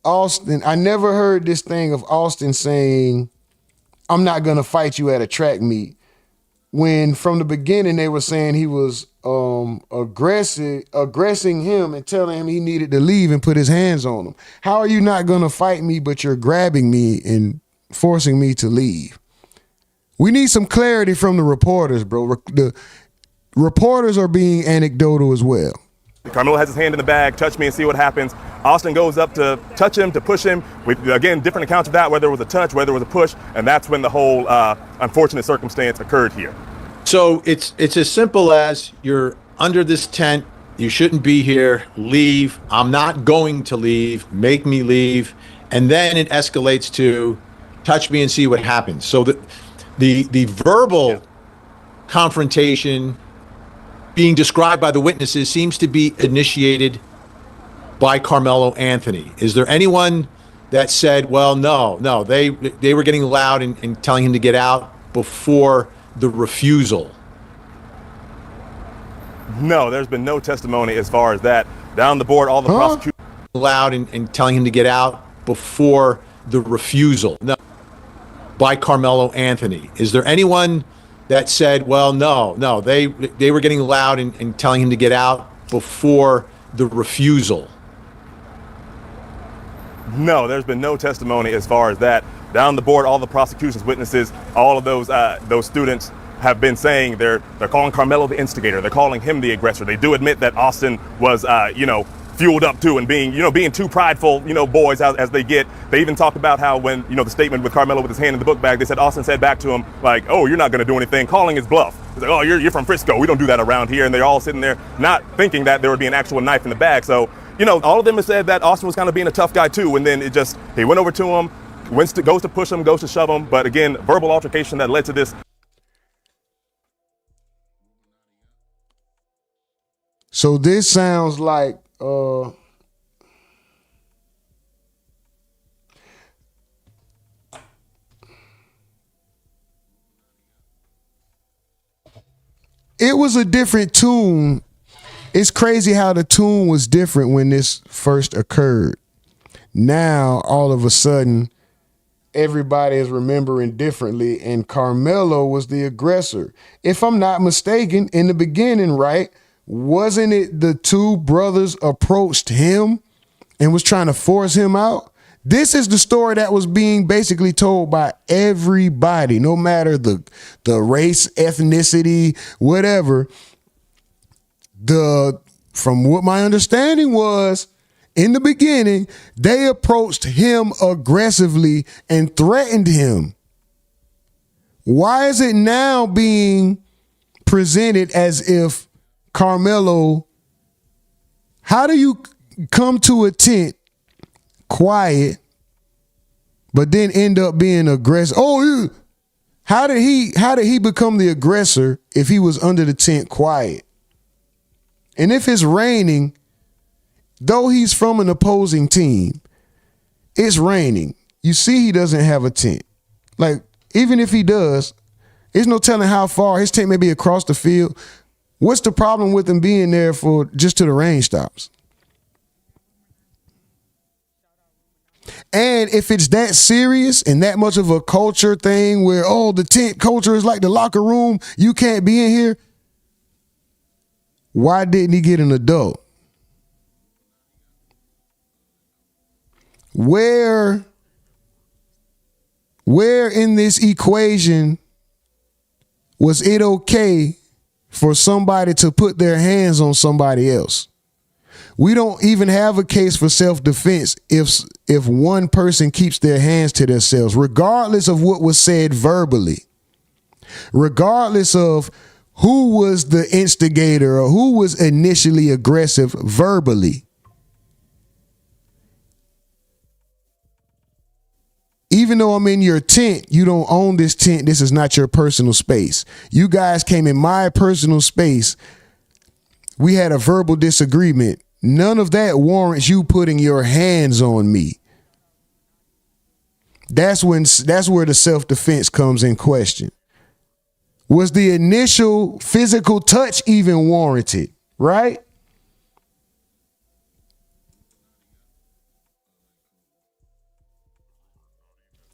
this thing of Austin saying, I'm not going to fight you at a track meet, when from the beginning they were saying he was aggressing him and telling him he needed to leave and put his hands on him. How are you not going to fight me, but you're grabbing me and forcing me to leave? We need some clarity from the reporters, bro. The reporters are being anecdotal as well. Karmelo has his hand in the bag, touch me and see what happens. Austin goes up to touch him, to push him. Again, different accounts of that, whether it was a touch, whether it was a push, and that's when the whole unfortunate circumstance occurred here. So it's as simple as, you're under this tent, you shouldn't be here, leave, I'm not going to leave, make me leave, and then it escalates to touch me and see what happens. So the verbal confrontation being described by the witnesses seems to be initiated by Karmelo Anthony. Is there anyone that said, well, no, they were getting loud and telling him to get out before the refusal? No, there's been no testimony as far as that. Down the board, all the prosecutors loud and telling him to get out before the refusal. No. By Karmelo Anthony. Is there anyone that said, well, no, they were getting loud and telling him to get out before the refusal? No, there's been no testimony as far as that. Down the board, all the prosecution's witnesses, all of those students have been saying they're calling Karmelo the instigator. They're calling him the aggressor. They do admit that Austin was, fueled up too, and being too prideful, boys as they get. They even talked about how when, the statement with Karmelo with his hand in the book bag, they said Austin said back to him, like, oh, you're not going to do anything, calling his bluff. He's like, oh, you're from Frisco. We don't do that around here. And they're all sitting there not thinking that there would be an actual knife in the bag. So, all of them have said that Austin was kind of being a tough guy too. And then he went over to him, goes to push him, goes to shove him. But again, verbal altercation that led to this. So this sounds like it was a different tune. It's crazy how the tune was different when this first occurred. Now, all of a sudden, everybody is remembering differently, and Karmelo was the aggressor. If I'm not mistaken, in the beginning, right, wasn't it the two brothers approached him and was trying to force him out? This is the story that was being basically told by everybody, no matter the race, ethnicity, whatever. From what my understanding was, in the beginning, they approached him aggressively and threatened him. Why is it now being presented as if Karmelo, how do you come to a tent quiet, but then end up being aggressive? How did he become the aggressor if he was under the tent quiet? And if it's raining, though he's from an opposing team, it's raining. You see he doesn't have a tent. Like, even if he does, there's no telling how far. His tent may be across the field. What's the problem with him being there for just till the rain stops? And saying if it's that serious and that much of a culture thing where, oh, the tent culture is like the locker room, you can't be in here, why didn't he get an adult? Where in this equation was it okay for somebody to put their hands on somebody else? We don't even have a case for self-defense if one person keeps their hands to themselves, regardless of what was said verbally, regardless of who was the instigator or who was initially aggressive verbally. Even though I'm in your tent, you don't own this tent. This is not your personal space. You guys came in my personal space. We had a verbal disagreement. None of that warrants you putting your hands on me. That's where the self-defense comes in question. Was the initial physical touch even warranted, right?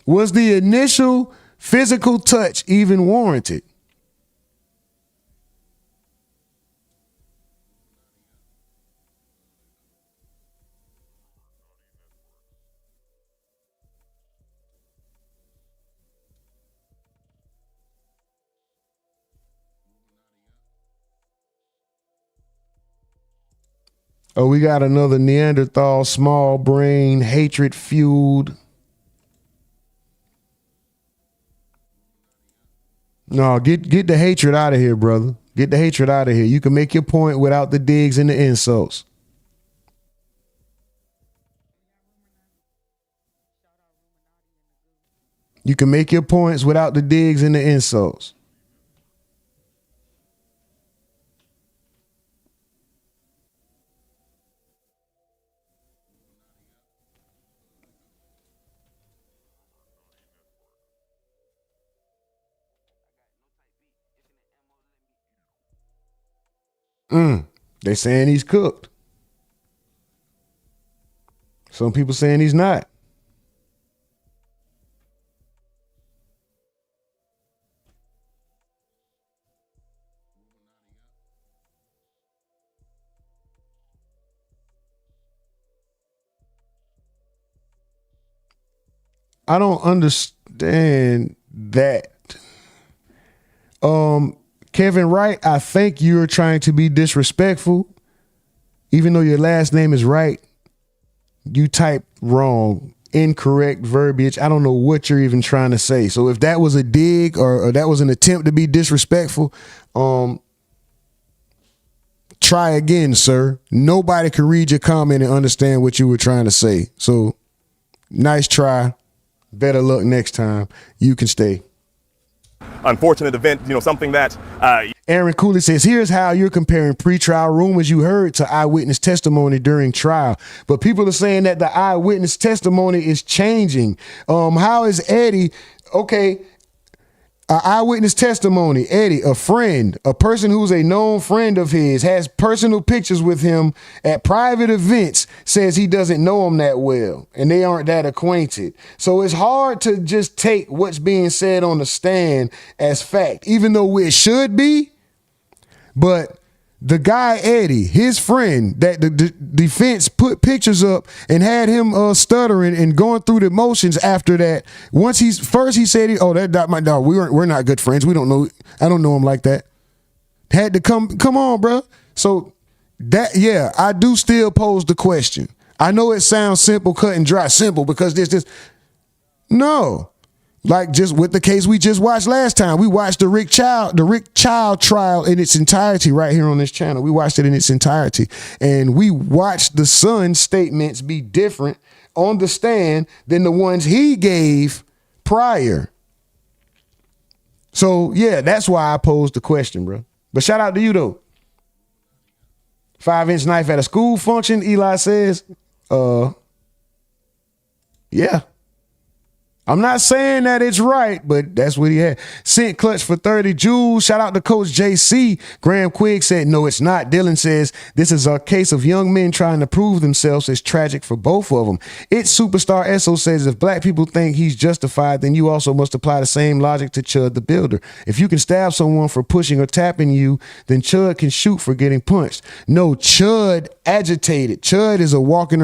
Was the initial physical touch even warranted? Oh, we got another Neanderthal, small brain, hatred fueled. No, get the hatred out of here, brother. Get the hatred out of here. You can make your point without the digs and the insults. You can make your points without the digs and the insults. They saying he's cooked. Some people saying he's not. I don't understand that. Kevin Wright, I think you're trying to be disrespectful. Even though your last name is Wright, you typed wrong, incorrect verbiage. I don't know what you're even trying to say. So if that was a dig or that was an attempt to be disrespectful, try again, sir. Nobody could read your comment and understand what you were trying to say. So nice try. Better luck next time. You can stay. Unfortunate event, something that Aaron Cooley says, here's how you're comparing pretrial rumors you heard to eyewitness testimony during trial. But people are saying that the eyewitness testimony is changing. How is Eddie? Okay, eyewitness testimony. Eddie, a friend, a person who's a known friend of his, has personal pictures with him at private events, says he doesn't know him that well and they aren't that acquainted. So it's hard to just take what's being said on the stand as fact, even though it should be. But the guy, Eddie, his friend that the defense put pictures up and had him stuttering and going through the motions after that. Once he said, oh, that my dog. We're not good friends. We don't know. I don't know him like that. Had to come on, bro. So that, yeah, I do still pose the question. I know it sounds simple, cut and dry, simple because this. No. Like just with the case we just watched last time. We watched the Rick Child trial in its entirety right here on this channel. We watched it in its entirety. And we watched the son's statements be different on the stand than the ones he gave prior. So, yeah, that's why I posed the question, bro. But shout out to you, though. 5-inch knife at a school function, Eli says. Yeah. I'm not saying that it's right, but that's what he had. Sent clutch for 30 Jules. Shout out to Coach JC. Graham Quigg said, no, it's not. Dylan says, this is a case of young men trying to prove themselves. It's tragic for both of them. It's Superstar Esso says, if black people think he's justified, then you also must apply the same logic to Chud the Builder. If you can stab someone for pushing or tapping you, then Chud can shoot for getting punched. No, Chud agitated. Chud is walking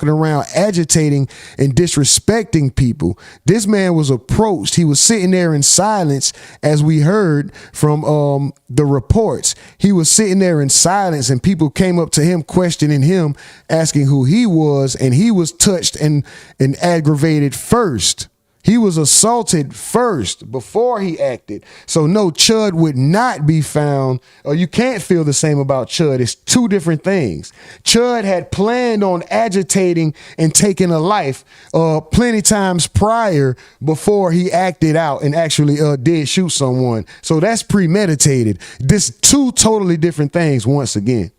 around agitating and disrespecting people. This man was approached. He was sitting there in silence, as we heard from the reports. He was sitting there in silence, and people came up to him, questioning him, asking who he was, and he was touched and aggravated first. He was assaulted first before he acted. So no, Chud would not be found, or you can't feel the same about Chud. It's two different things. Chud had planned on agitating and taking a life plenty times prior before he acted out and actually did shoot someone. So that's premeditated. This two totally different things once again.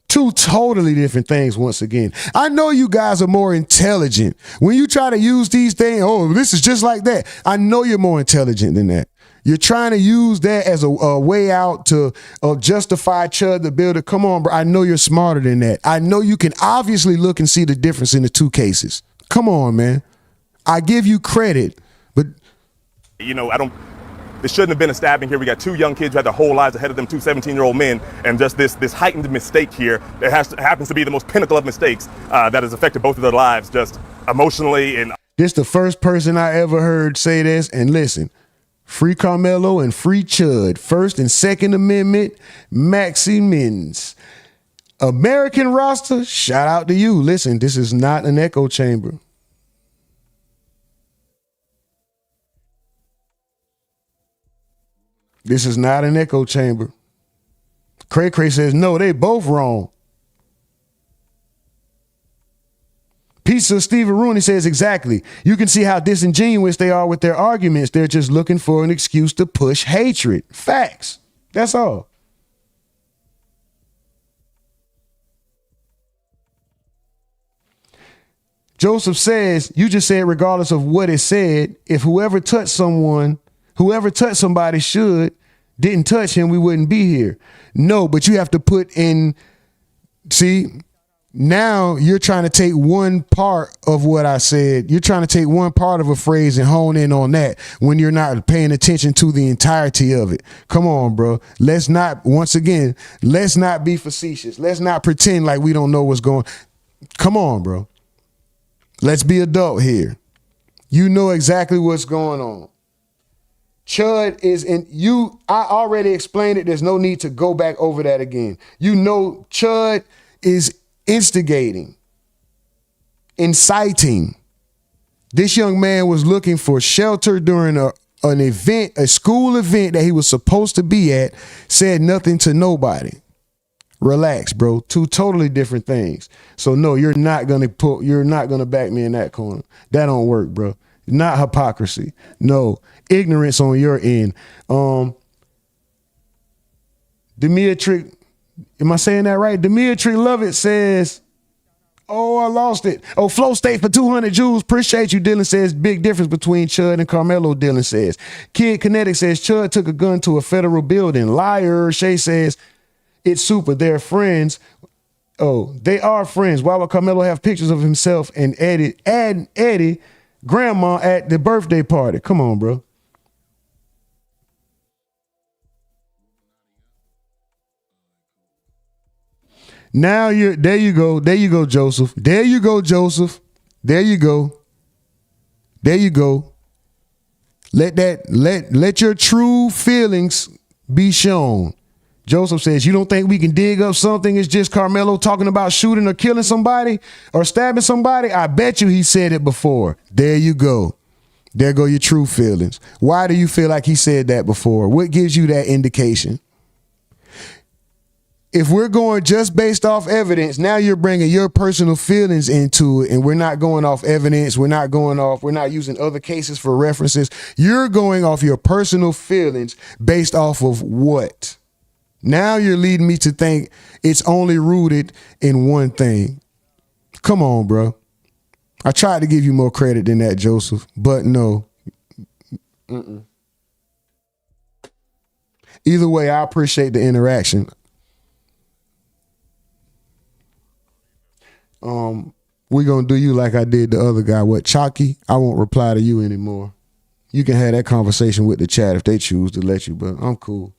Two totally different things once again. I know you guys are more intelligent. When you try to use these things, oh, this is just like that. I know you're more intelligent than that. You're trying to use that as a way out to justify Chud the Builder. Come on, bro. I know you're smarter than that. I know you can obviously look and see the difference in the two cases. Come on, man. I give you credit, but There shouldn't have been a stabbing here. We got two young kids who had their whole lives ahead of them, two 17-year-old men, and just this heightened mistake here that happens to be the most pinnacle of mistakes that has affected both of their lives, just emotionally. And this the first person I ever heard say this. And listen, free Karmelo and free Chud. First and Second Amendment, Maximins. American roster, shout out to you. Listen, this is not an echo chamber. This is not an echo chamber. Cray Cray says, no, they both wrong. Pizza Steven Rooney says, exactly. You can see how disingenuous they are with their arguments. They're just looking for an excuse to push hatred. Facts. That's all. Joseph says, you just said regardless of what it said, if whoever touched somebody didn't touch him, we wouldn't be here. No, but you have to put in, see, now you're trying to take one part of what I said. You're trying to take one part of a phrase and hone in on that when you're not paying attention to the entirety of it. Come on, bro. Let's not be facetious. Let's not pretend like we don't know what's going on. Come on, bro. Let's be adult here. You know exactly what's going on. Chud is in you. I already explained it. There's no need to go back over that again. You know, Chud is instigating, inciting. This young man was looking for shelter during an event, a school event that he was supposed to be at, said nothing to nobody. Relax, bro. Two totally different things. So no, you're not gonna back me in that corner. That don't work, bro. Not hypocrisy. No. Ignorance on your end. Demetric, am I saying that right? Demetric Lovett says, oh, I lost it. Oh, Flow State for 200 Jules. Appreciate you, Dylan says. Big difference between Chud and Karmelo, Dylan says. Kid Kinetic says, Chud took a gun to a federal building. Liar. Shay says, it's super. They're friends. Oh, they are friends. Why would Karmelo have pictures of himself and Eddie grandma at the birthday party? Come on, bro. Now there you go, Joseph. There you go, Joseph. There you go. There you go. Let your true feelings be shown. Joseph says, you don't think we can dig up something? It's just Karmelo talking about shooting or killing somebody or stabbing somebody? I bet you he said it before. There you go. There go your true feelings. Why do you feel like he said that before? What gives you that indication? If we're going just based off evidence, now you're bringing your personal feelings into it, and we're not going off evidence. We're not using other cases for references. You're going off your personal feelings based off of what? Now you're leading me to think it's only rooted in one thing. Come on, bro. I tried to give you more credit than that, Joseph, but no. Either way, I appreciate the interaction. We're going to do you like I did the other guy. What, Chalky? I won't reply to you anymore. You can have that conversation with the chat if they choose to let you, but I'm cool.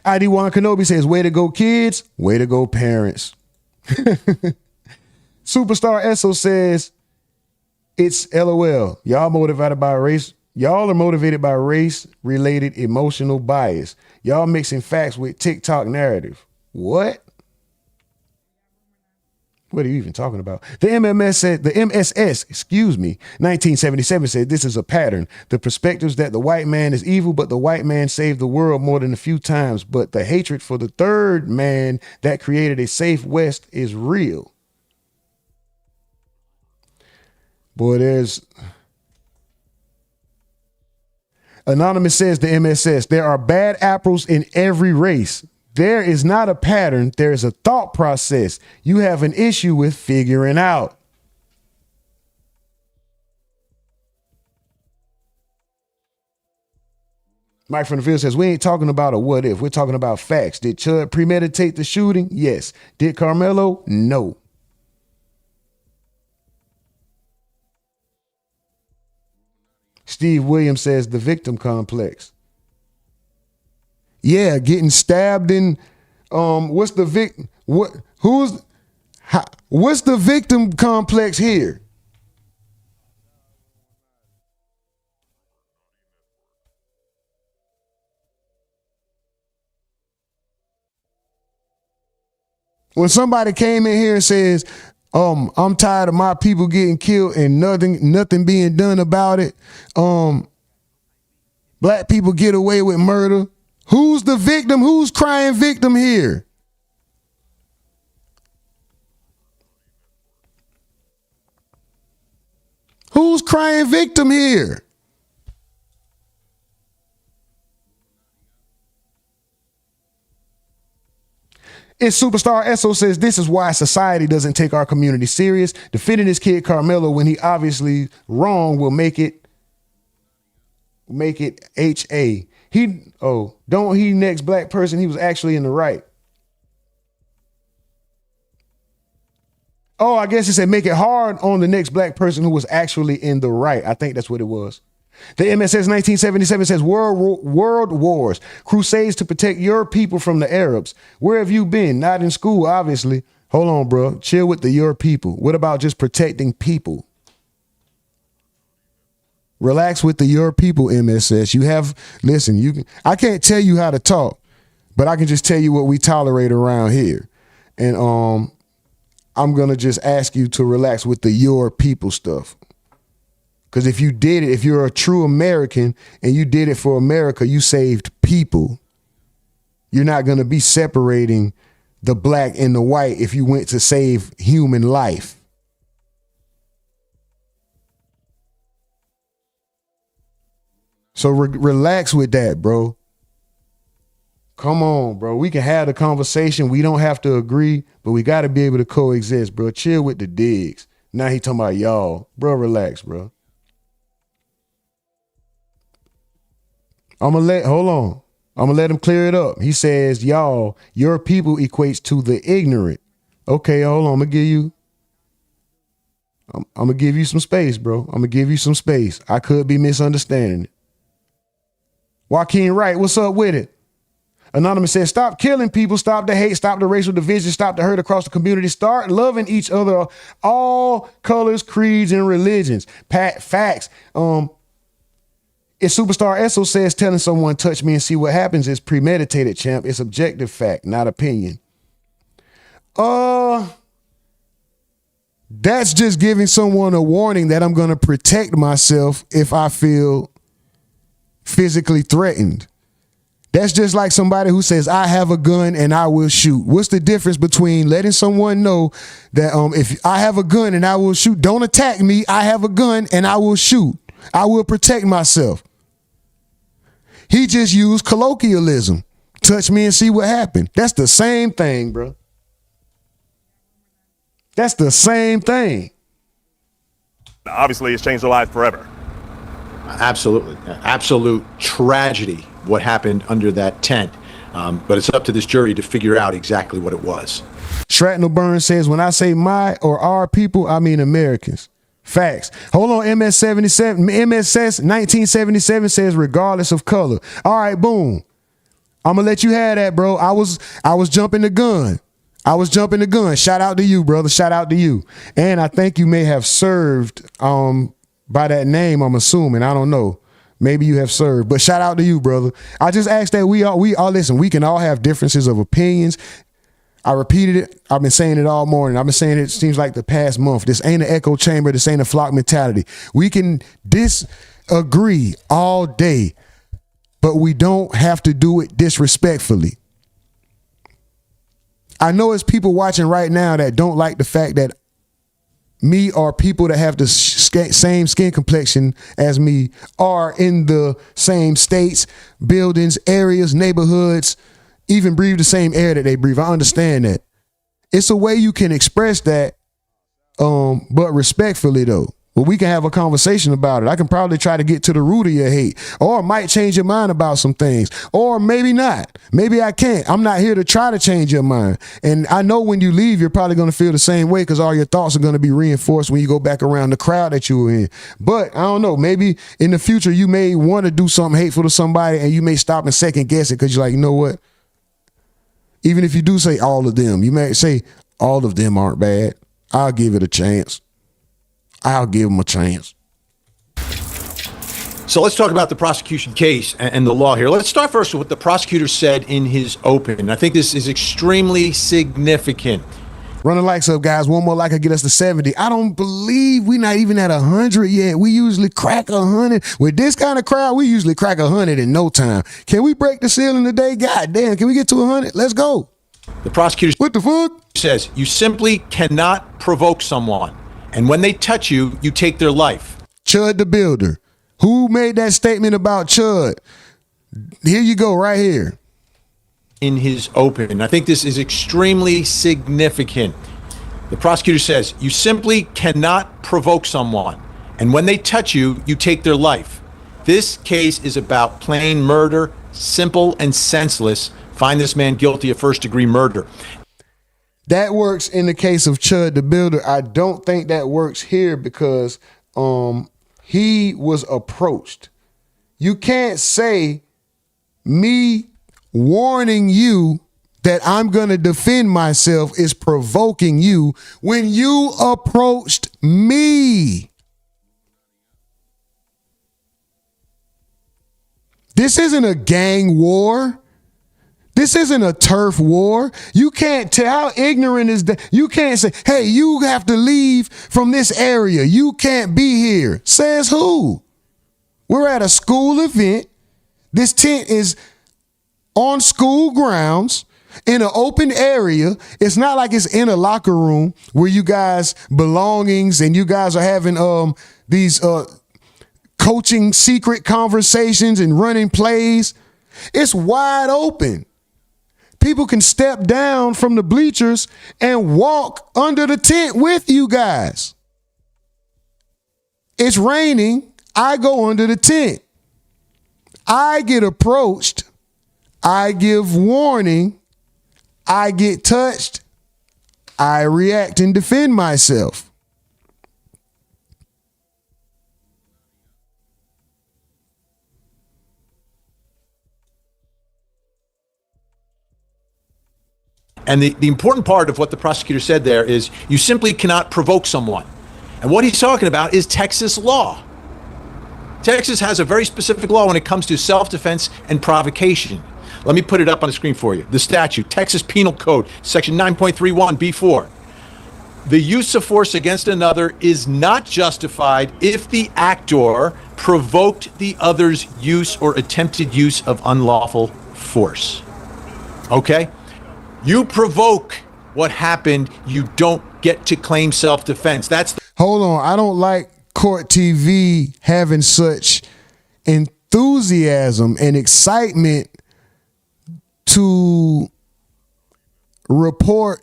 ID1 Kenobi says, way to go, kids. Way to go, parents. Superstar Esso says, it's LOL. Y'all motivated by race. Y'all are motivated by race-related emotional bias. Y'all mixing facts with TikTok narrative. What? What are you even talking about? The MSS, 1977 said this is a pattern. The perspectives that the white man is evil, but the white man saved the world more than a few times. But the hatred for the third man that created a safe West is real. Boy, there's... Anonymous says the MSS, there are bad apples in every race. There is not a pattern. There is a thought process. You have an issue with figuring out. Mike from the field says, we ain't talking about a what if. We're talking about facts. Did Chud premeditate the shooting? Yes. Did Karmelo? No. Steve Williams says the victim complex. Yeah, getting stabbed in what's the victim complex here? When somebody came in here and says, I'm tired of my people getting killed and nothing being done about it. Black people get away with murder. Who's the victim? Who's crying victim here? Who's crying victim here? It's Superstar Esso says this is why society doesn't take our community serious. Defending this kid Karmelo when he obviously wrong will make it HA. Don't he next black person, he was actually in the right. Oh, I guess it said make it hard on the next black person who was actually in the right. I think that's what it was. The MSS 1977 says world wars, crusades to protect your people from the Arabs. Where have you been? Not in school, obviously. Hold on, bro. Chill with the your people. What about just protecting people? Relax with the your people, MSS. I can't tell you how to talk, but I can just tell you what we tolerate around here. And I'm going to just ask you to relax with the your people stuff. Because if you did it, if you're a true American and you did it for America, you saved people. You're not going to be separating the black and the white if you went to save human life. So relax with that, bro. Come on, bro. We can have the conversation. We don't have to agree, but we got to be able to coexist, bro. Chill with the digs. Now he talking about y'all. Bro, relax, bro. Hold on. I'm going to let him clear it up. He says, y'all, your people equates to the ignorant. Okay, hold on. I'm going to give you some space, bro. I'm going to give you some space. I could be misunderstanding it. Joaquin Wright, what's up with it? Anonymous says, stop killing people, stop the hate, stop the racial division, stop the hurt across the community, start loving each other, all colors, creeds, and religions. Facts. It's Superstar Esso says telling someone touch me and see what happens is premeditated, champ. It's objective fact, not opinion. That's just giving someone a warning that I'm going to protect myself if I feel physically threatened. That's just like somebody who says, I have a gun and I will shoot. What's the difference between letting someone know that if I have a gun and I will shoot, don't attack me, I have a gun and I will shoot. I will protect myself. He just used colloquialism. Touch me and see what happened. That's the same thing, bro. That's the same thing. Obviously, it's changed their life forever. Absolutely. Absolute tragedy what happened under that tent. But it's up to this jury to figure out exactly what it was. Shrapnel Burns says, when I say my or our people, I mean Americans. Facts. Hold on, MSS 1977 says regardless of color. All right, boom. I'm gonna let you have that, bro. I was jumping the gun. Shout out to you, brother. Shout out to you. And I think you may have served by that name, I'm assuming. I don't know. Maybe you have served, but shout out to you, brother. I just asked that we all listen, we can all have differences of opinions. I repeated it. I've been saying it all morning. I've been saying it seems like the past month. This ain't an echo chamber. This ain't a flock mentality. We can disagree all day, but we don't have to do it disrespectfully. I know it's people watching right now that don't like the fact that me or people that have the same skin complexion as me are in the same states, buildings, areas, neighborhoods, even breathe the same air that they breathe. I understand that. It's a way you can express that, but respectfully though. Well, we can have a conversation about it. I can probably try to get to the root of your hate, or might change your mind about some things, or maybe not. Maybe I can't. I'm not here to try to change your mind. And I know when you leave, you're probably going to feel the same way because all your thoughts are going to be reinforced when you go back around the crowd that you were in. But I don't know, maybe in the future, you may want to do something hateful to somebody and you may stop and second guess it because you're like, you know what? Even if you do say all of them, you may say all of them aren't bad. I'll give it a chance. I'll give them a chance. So let's talk about the prosecution case and the law here. Let's start first with what the prosecutor said in his open. I think this is extremely significant. Run the likes up, guys. One more like will get us to 70. I don't believe we're not even at 100 yet. We usually crack 100. With this kind of crowd, we usually crack 100 in no time. Can we break the ceiling today? God damn, can we get to 100? Let's go. The prosecutor what the fuck? Says you simply cannot provoke someone. And when they touch you, you take their life. Chud the Builder. Who made that statement about Chud? Here you go, right here. In his open. I think this is extremely significant. The prosecutor says, you simply cannot provoke someone. And when they touch you, you take their life. This case is about plain murder, simple and senseless. Find this man guilty of first-degree murder. That works in the case of Chud the Builder. I don't think that works here because he was approached. You can't say me warning you that I'm going to defend myself is provoking you when you approached me. This isn't a gang war. This isn't a turf war. You can't tell how ignorant is that. You can't say, hey, you have to leave from this area. You can't be here. Says who? We're at a school event. This tent is on school grounds in an open area. It's not like it's in a locker room where you guys belongings and you guys are having these coaching secret conversations and running plays. It's wide open. People can step down from the bleachers and walk under the tent with you guys. It's raining. I go under the tent. I get approached. I give warning. I get touched. I react and defend myself. And the important part of what the prosecutor said there is you simply cannot provoke someone. And what he's talking about is Texas law. Texas has a very specific law when it comes to self-defense and provocation. Let me put it up on the screen for you. The statute, Texas Penal Code, Section 9.31 B4. The use of force against another is not justified if the actor provoked the other's use or attempted use of unlawful force. Okay? You provoke what happened, you don't get to claim self-defense. That's Hold on. I don't like Court TV having such enthusiasm and excitement to report.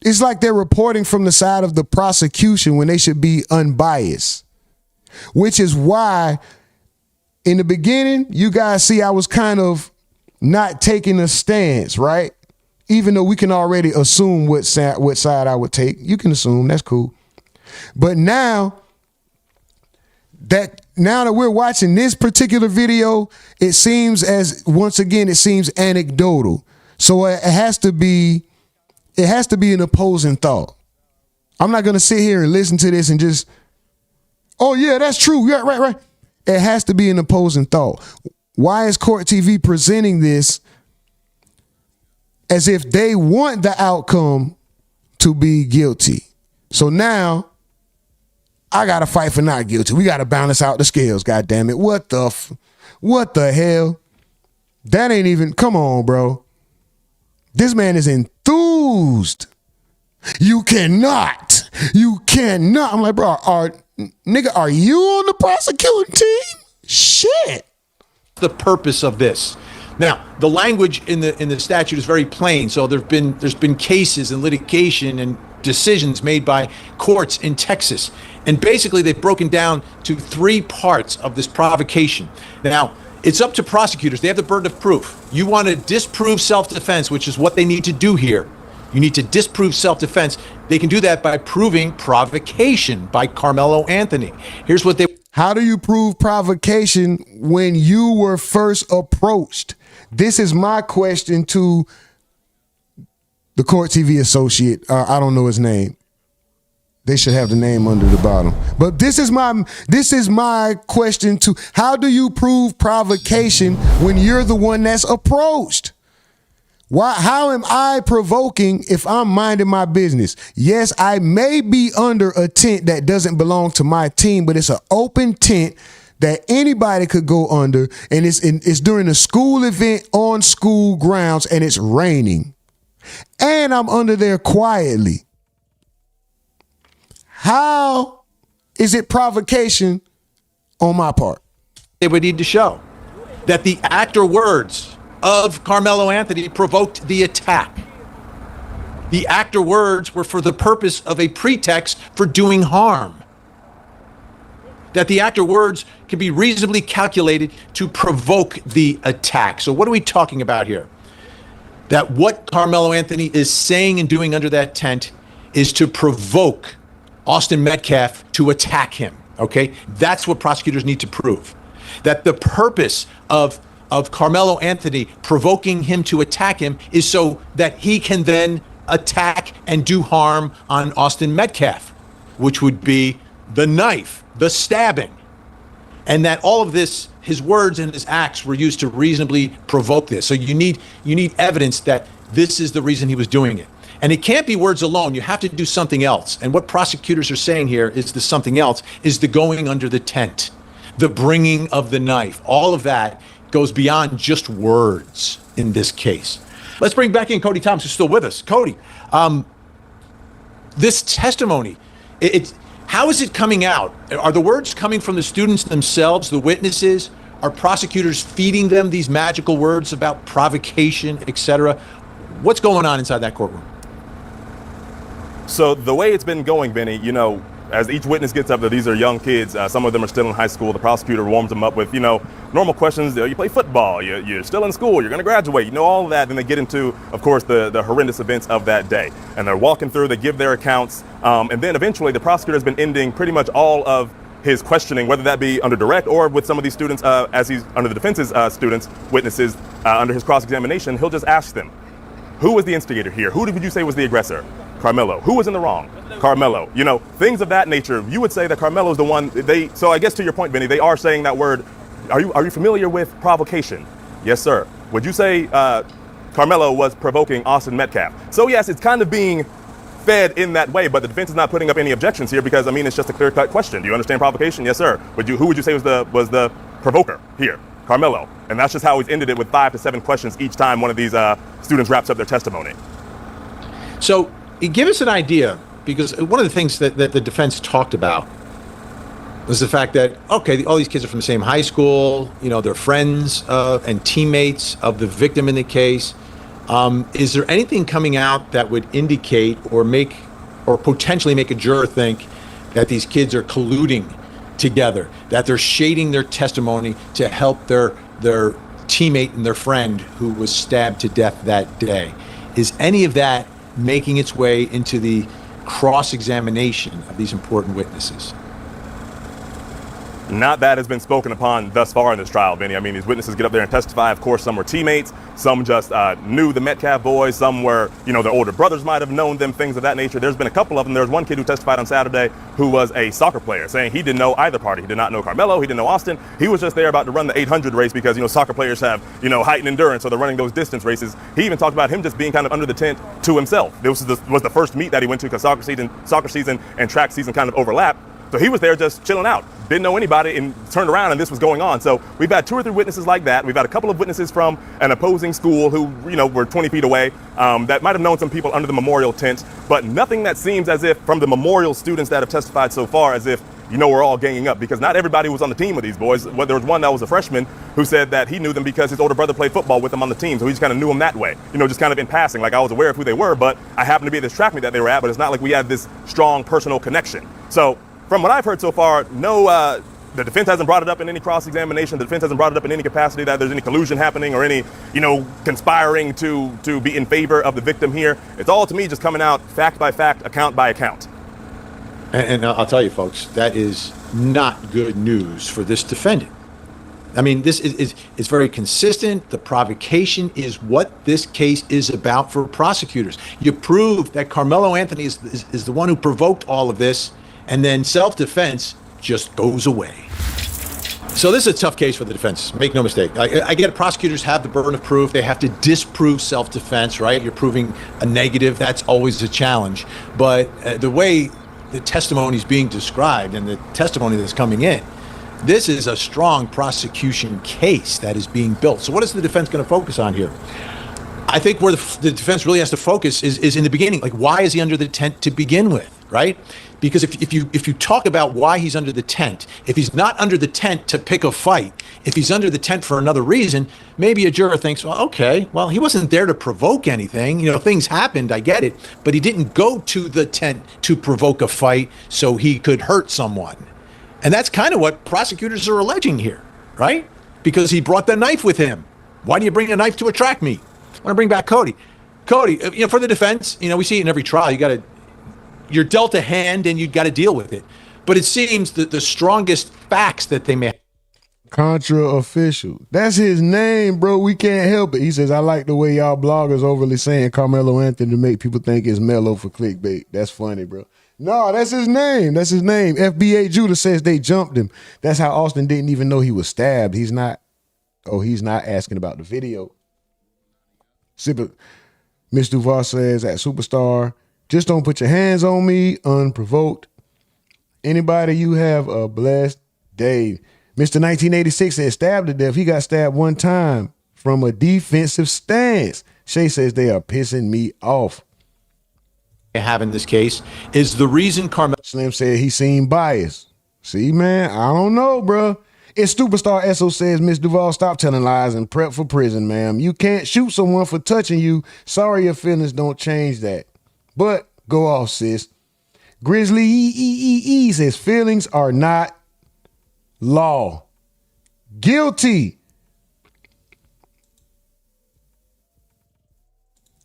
It's like they're reporting from the side of the prosecution when they should be unbiased, which is why in the beginning, you guys see I was kind of not taking a stance, right? Even though we can already assume what side I would take. You can assume, that's cool. But now that we're watching this particular video, it seems anecdotal. So it has to be an opposing thought. I'm not going to sit here and listen to this and just, oh yeah, that's true. Yeah, right. It has to be an opposing thought. Why is Court TV presenting this as if they want the outcome to be guilty? So now I got to fight for not guilty. We got to balance out the scales, God damn it. What the hell? That ain't even, come on, bro. This man is enthused. You cannot. I'm like, bro, nigga, are you on the prosecuting team? Shit. The purpose of this. Now, the language in the statute is very plain. So there's been cases and litigation and decisions made by courts in Texas. And basically they've broken down to 3 parts of this provocation. Now, it's up to prosecutors. They have the burden of proof. You want to disprove self-defense, which is what they need to do here. You need to disprove self-defense. They can do that by proving provocation by Karmelo Anthony. Here's what they... How do you prove provocation when you were first approached? This is my question to the Court TV associate. I don't know his name. They should have the name under the bottom. But this is my question to, how do you prove provocation when you're the one that's approached? How am I provoking if I'm minding my business? Yes, I may be under a tent that doesn't belong to my team, but it's an open tent that anybody could go under, and it's during a school event on school grounds, and it's raining. And I'm under there quietly. How is it provocation on my part? They would need to show that the act or words of Karmelo Anthony provoked the attack. The act or words were for the purpose of a pretext for doing harm. That the act or words can be reasonably calculated to provoke the attack. So what are we talking about here? That what Karmelo Anthony is saying and doing under that tent is to provoke Austin Metcalf to attack him, okay? That's what prosecutors need to prove. That the purpose of Karmelo Anthony provoking him to attack him is so that he can then attack and do harm on Austin Metcalf, which would be the knife, the stabbing. And that all of this, his words and his acts were used to reasonably provoke this. So you need evidence that this is the reason he was doing it. And it can't be words alone. You have to do something else. And what prosecutors are saying here is the something else is the going under the tent, the bringing of the knife. All of that goes beyond just words in this case. Let's bring back in Cody Thomas, who's still with us. Cody, this testimony, how is it coming out? Are the words coming from the students themselves, the witnesses? Are prosecutors feeding them these magical words about provocation, etc.? What's going on inside that courtroom? So the way it's been going, Benny, as each witness gets up there, these are young kids. Some of them are still in high school. The prosecutor warms them up with, normal questions. You play football. You're still in school. You're going to graduate. All of that. Then they get into, of course, the horrendous events of that day. And they're walking through. They give their accounts. And then eventually the prosecutor has been ending pretty much all of his questioning, whether that be under direct or with some of these students, as he's under the defense's witnesses, under his cross-examination. He'll just ask them, who was the instigator here? Who would you say was the aggressor? Karmelo. Who was in the wrong? Karmelo. Things of that nature. You would say that Karmelo is the one. So I guess to your point, Benny, they are saying that word. Are you familiar with provocation? Yes, sir. Would you say Karmelo was provoking Austin Metcalf? So yes, it's kind of being fed in that way, but the defense is not putting up any objections here because it's just a clear-cut question. Do you understand provocation? Yes, sir. Who would you say was the provoker here? Karmelo. And that's just how he's ended it with 5 to 7 questions each time one of these students wraps up their testimony. So give us an idea, because one of the things that the defense talked about was the fact that, okay, all these kids are from the same high school, you know, they're friends and teammates of the victim in the case. Is there anything coming out that would indicate or potentially make a juror think that these kids are colluding together, that they're shading their testimony to help their teammate and their friend who was stabbed to death that day? Is any of that making its way into the cross-examination of these important witnesses? Not that has been spoken upon thus far in this trial, Vinny. I mean, these witnesses get up there and testify. Of course, some were teammates, some just knew the Metcalf boys, some were, you know, their older brothers might have known them, things of that nature. There's been a couple of them. There was one kid who testified on Saturday who was a soccer player, saying he didn't know either party. He did not know Karmelo, he didn't know Austin. He was just there about to run the 800 race because, you know, soccer players have, you know, height and endurance, so they're running those distance races. He even talked about him just being kind of under the tent to himself. This was the first meet that he went to because soccer season and track season kind of overlap. So he was there just chilling out, didn't know anybody, and turned around and this was going on. So we've had 2 or 3 witnesses like that. We've had a couple of witnesses from an opposing school who, you know, were 20 feet away that might have known some people under the memorial tent, but nothing that seems as if from the memorial students that have testified so far as if, you know, we're all ganging up, because not everybody was on the team with these boys. Well, there was one that was a freshman who said that he knew them because his older brother played football with them on the team. So he just kind of knew them that way, you know, just kind of in passing. Like I was aware of who they were, but I happened to be at this track meet that they were at, but it's not like we had this strong personal connection. So from what I've heard so far, no, the defense hasn't brought it up in any cross-examination. The defense hasn't brought it up in any capacity that there's any collusion happening or any, you know, conspiring to be in favor of the victim here. It's all, to me, just coming out fact by fact, account by account. And I'll tell you, folks, that is not good news for this defendant. I mean, this is very consistent. The provocation is what this case is about for prosecutors. You prove that Karmelo Anthony is the one who provoked all of this, and then self-defense just goes away. So this is a tough case for the defense. Make no mistake. I get it. Prosecutors have the burden of proof. They have to disprove self-defense, right? You're proving a negative. That's always a challenge. But the way the testimony is being described and the testimony that's coming in, this is a strong prosecution case that is being built. So what is the defense going to focus on here? I think where the defense really has to focus is in the beginning. Like, why is he under the tent to begin with, right? Because if you talk about why he's under the tent, if he's not under the tent to pick a fight, if he's under the tent for another reason, maybe a juror thinks, well, okay, well, he wasn't there to provoke anything. You know, things happened, I get it, but he didn't go to the tent to provoke a fight so he could hurt someone. And that's kind of what prosecutors are alleging here, right? Because he brought the knife with him. Why do you bring a knife to a track meet? I want to bring back Cody. Cody, you know, for the defense, you know, we see it in every trial. You're dealt a hand and you've got to deal with it. But it seems that the strongest facts that they may. Contra official. That's his name, bro. We can't help it. He says, I like the way y'all bloggers overly saying Karmelo Anthony to make people think it's Melo for clickbait. That's funny, bro. No, that's his name. That's his name. FBA Judah says they jumped him. That's how Austin didn't even know he was stabbed. He's not asking about the video. Miss Duval says at Superstar, just don't put your hands on me unprovoked. Anybody, you have a blessed day. Mr. 1986 says stabbed to death. He got stabbed one time from a defensive stance. Shay says they are pissing me off. Have in this case is the reason Karmelo. Slim said he seen bias. See, man, I don't know, bro. It's Superstar Esso says, Miss Duval, stop telling lies and prep for prison, ma'am. You can't shoot someone for touching you. Sorry, your feelings don't change that. But go off, sis. Grizzly EEE says feelings are not law. Guilty.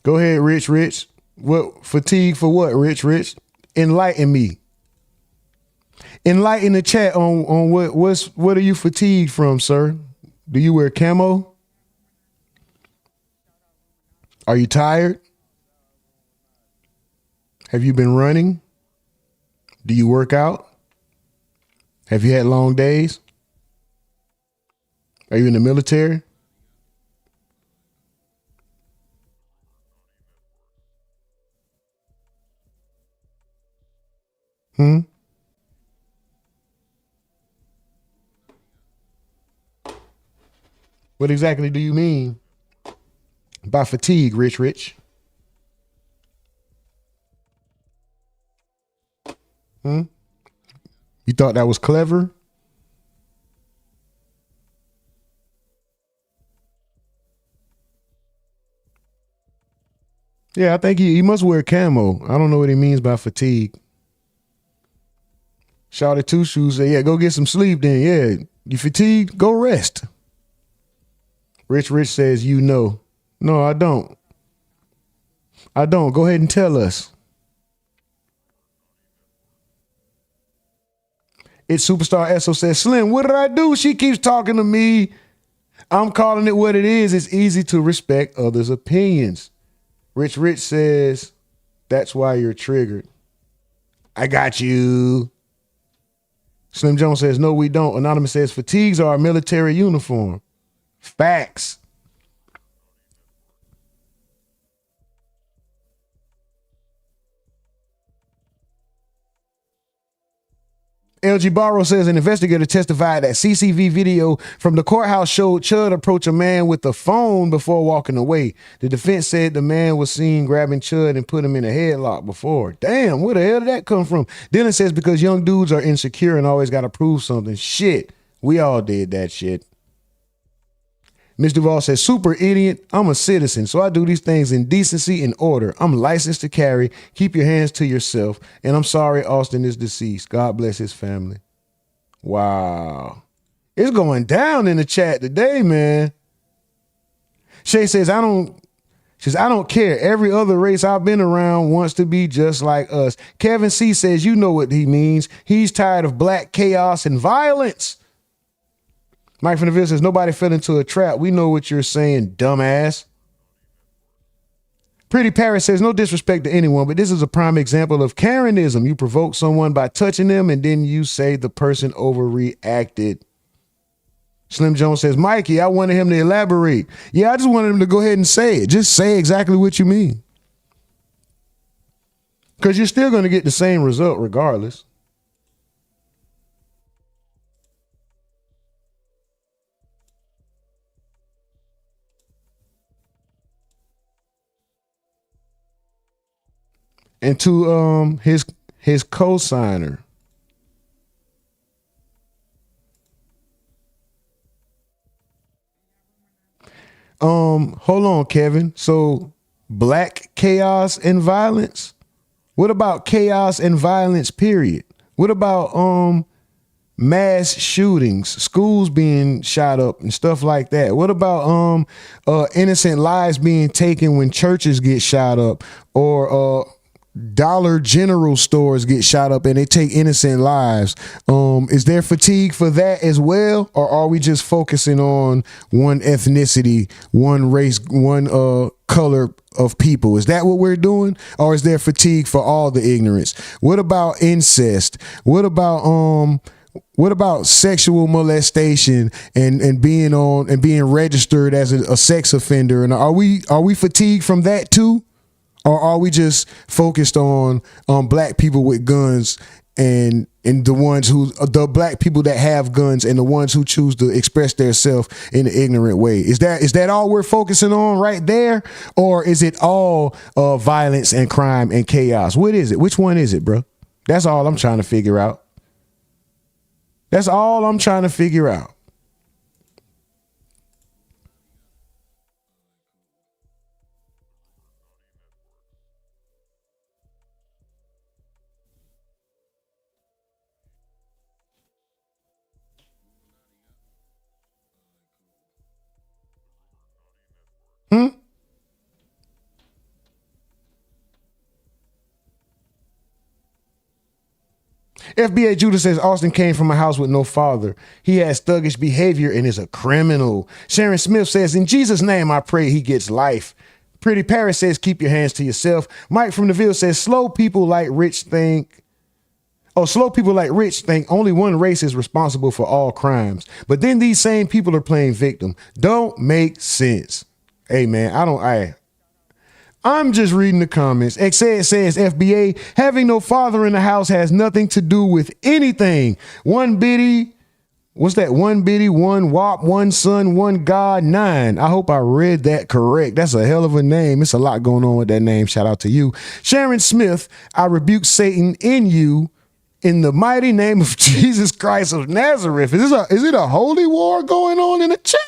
Go ahead, Rich. What fatigue for what, Rich? Enlighten me. Enlighten the chat on what are you fatigued from, sir? Do you wear camo? Are you tired? Have you been running? Do you work out? Have you had long days? Are you in the military? What exactly do you mean by fatigue, Rich? You thought that was clever? Yeah, I think he must wear camo. I don't know what he means by fatigue. Shouted Two Shoes said, yeah, go get some sleep then. Yeah, you fatigued? Go rest. Rich says, you know. No, I don't. I don't. Go ahead and tell us. It's Superstar Esso says, Slim, what did I do? She keeps talking to me. I'm calling it what it is. It's easy to respect others' opinions. Rich says, that's why you're triggered. I got you. Slim Jones says, no, we don't. Anonymous says, fatigues are a military uniform. Facts. LG Barrow says an investigator testified that CCTV video from the courthouse showed Chud approach a man with a phone before walking away. The defense said the man was seen grabbing Chud and put him in a headlock before. Damn, where the hell did that come from? Dylan says because young dudes are insecure and always got to prove something. Shit, we all did that shit. Ms. Duval says, super idiot. I'm a citizen, so I do these things in decency and order. I'm licensed to carry. Keep your hands to yourself. And I'm sorry Austin is deceased. God bless his family. Wow. It's going down in the chat today, man. Shay says, I don't care. Every other race I've been around wants to be just like us. Kevin C says, you know what he means. He's tired of black chaos and violence. Mike from the Ville says, nobody fell into a trap. We know what you're saying, dumbass. Pretty Paris says, no disrespect to anyone, but this is a prime example of Karenism. You provoke someone by touching them, and then you say the person overreacted. Slim Jones says, Mikey, I wanted him to elaborate. Yeah, I just wanted him to go ahead and say it. Just say exactly what you mean. Because you're still going to get the same result regardless. And to his co-signer. Hold on, Kevin. So black chaos and violence? What about chaos and violence, period? What about mass shootings, schools being shot up and stuff like that? What about innocent lives being taken when churches get shot up, or Dollar General stores get shot up and they take innocent lives? Is there fatigue for that as well? Or are we just focusing on one ethnicity, one race, one color of people? Is that what we're doing? Or is there fatigue for all the ignorance? What about incest? What about sexual molestation and being registered as a sex offender? And are we fatigued from that too? Or are we just focused on black people with guns and the black people that have guns and the ones who choose to express themselves in an ignorant way? Is that all we're focusing on right there? Or is it all violence and crime and chaos? What is it? Which one is it, bro? That's all I'm trying to figure out. That's all I'm trying to figure out. FBA Judah says Austin came from a house with no father. He has thuggish behavior and is a criminal. Sharon Smith says, in Jesus' name, I pray he gets life. Pretty Paris says, keep your hands to yourself. Mike from the Ville says, slow people like Rich think only one race is responsible for all crimes. But then these same people are playing victim. Don't make sense. Hey, man, I'm just reading the comments. Xed says, FBA, having no father in the house has nothing to do with anything. One biddy, one wop, one son, one God, 9. I hope I read that correct. That's a hell of a name. It's a lot going on with that name. Shout out to you. Sharon Smith, I rebuke Satan in you in the mighty name of Jesus Christ of Nazareth. Is it a holy war going on in the chat?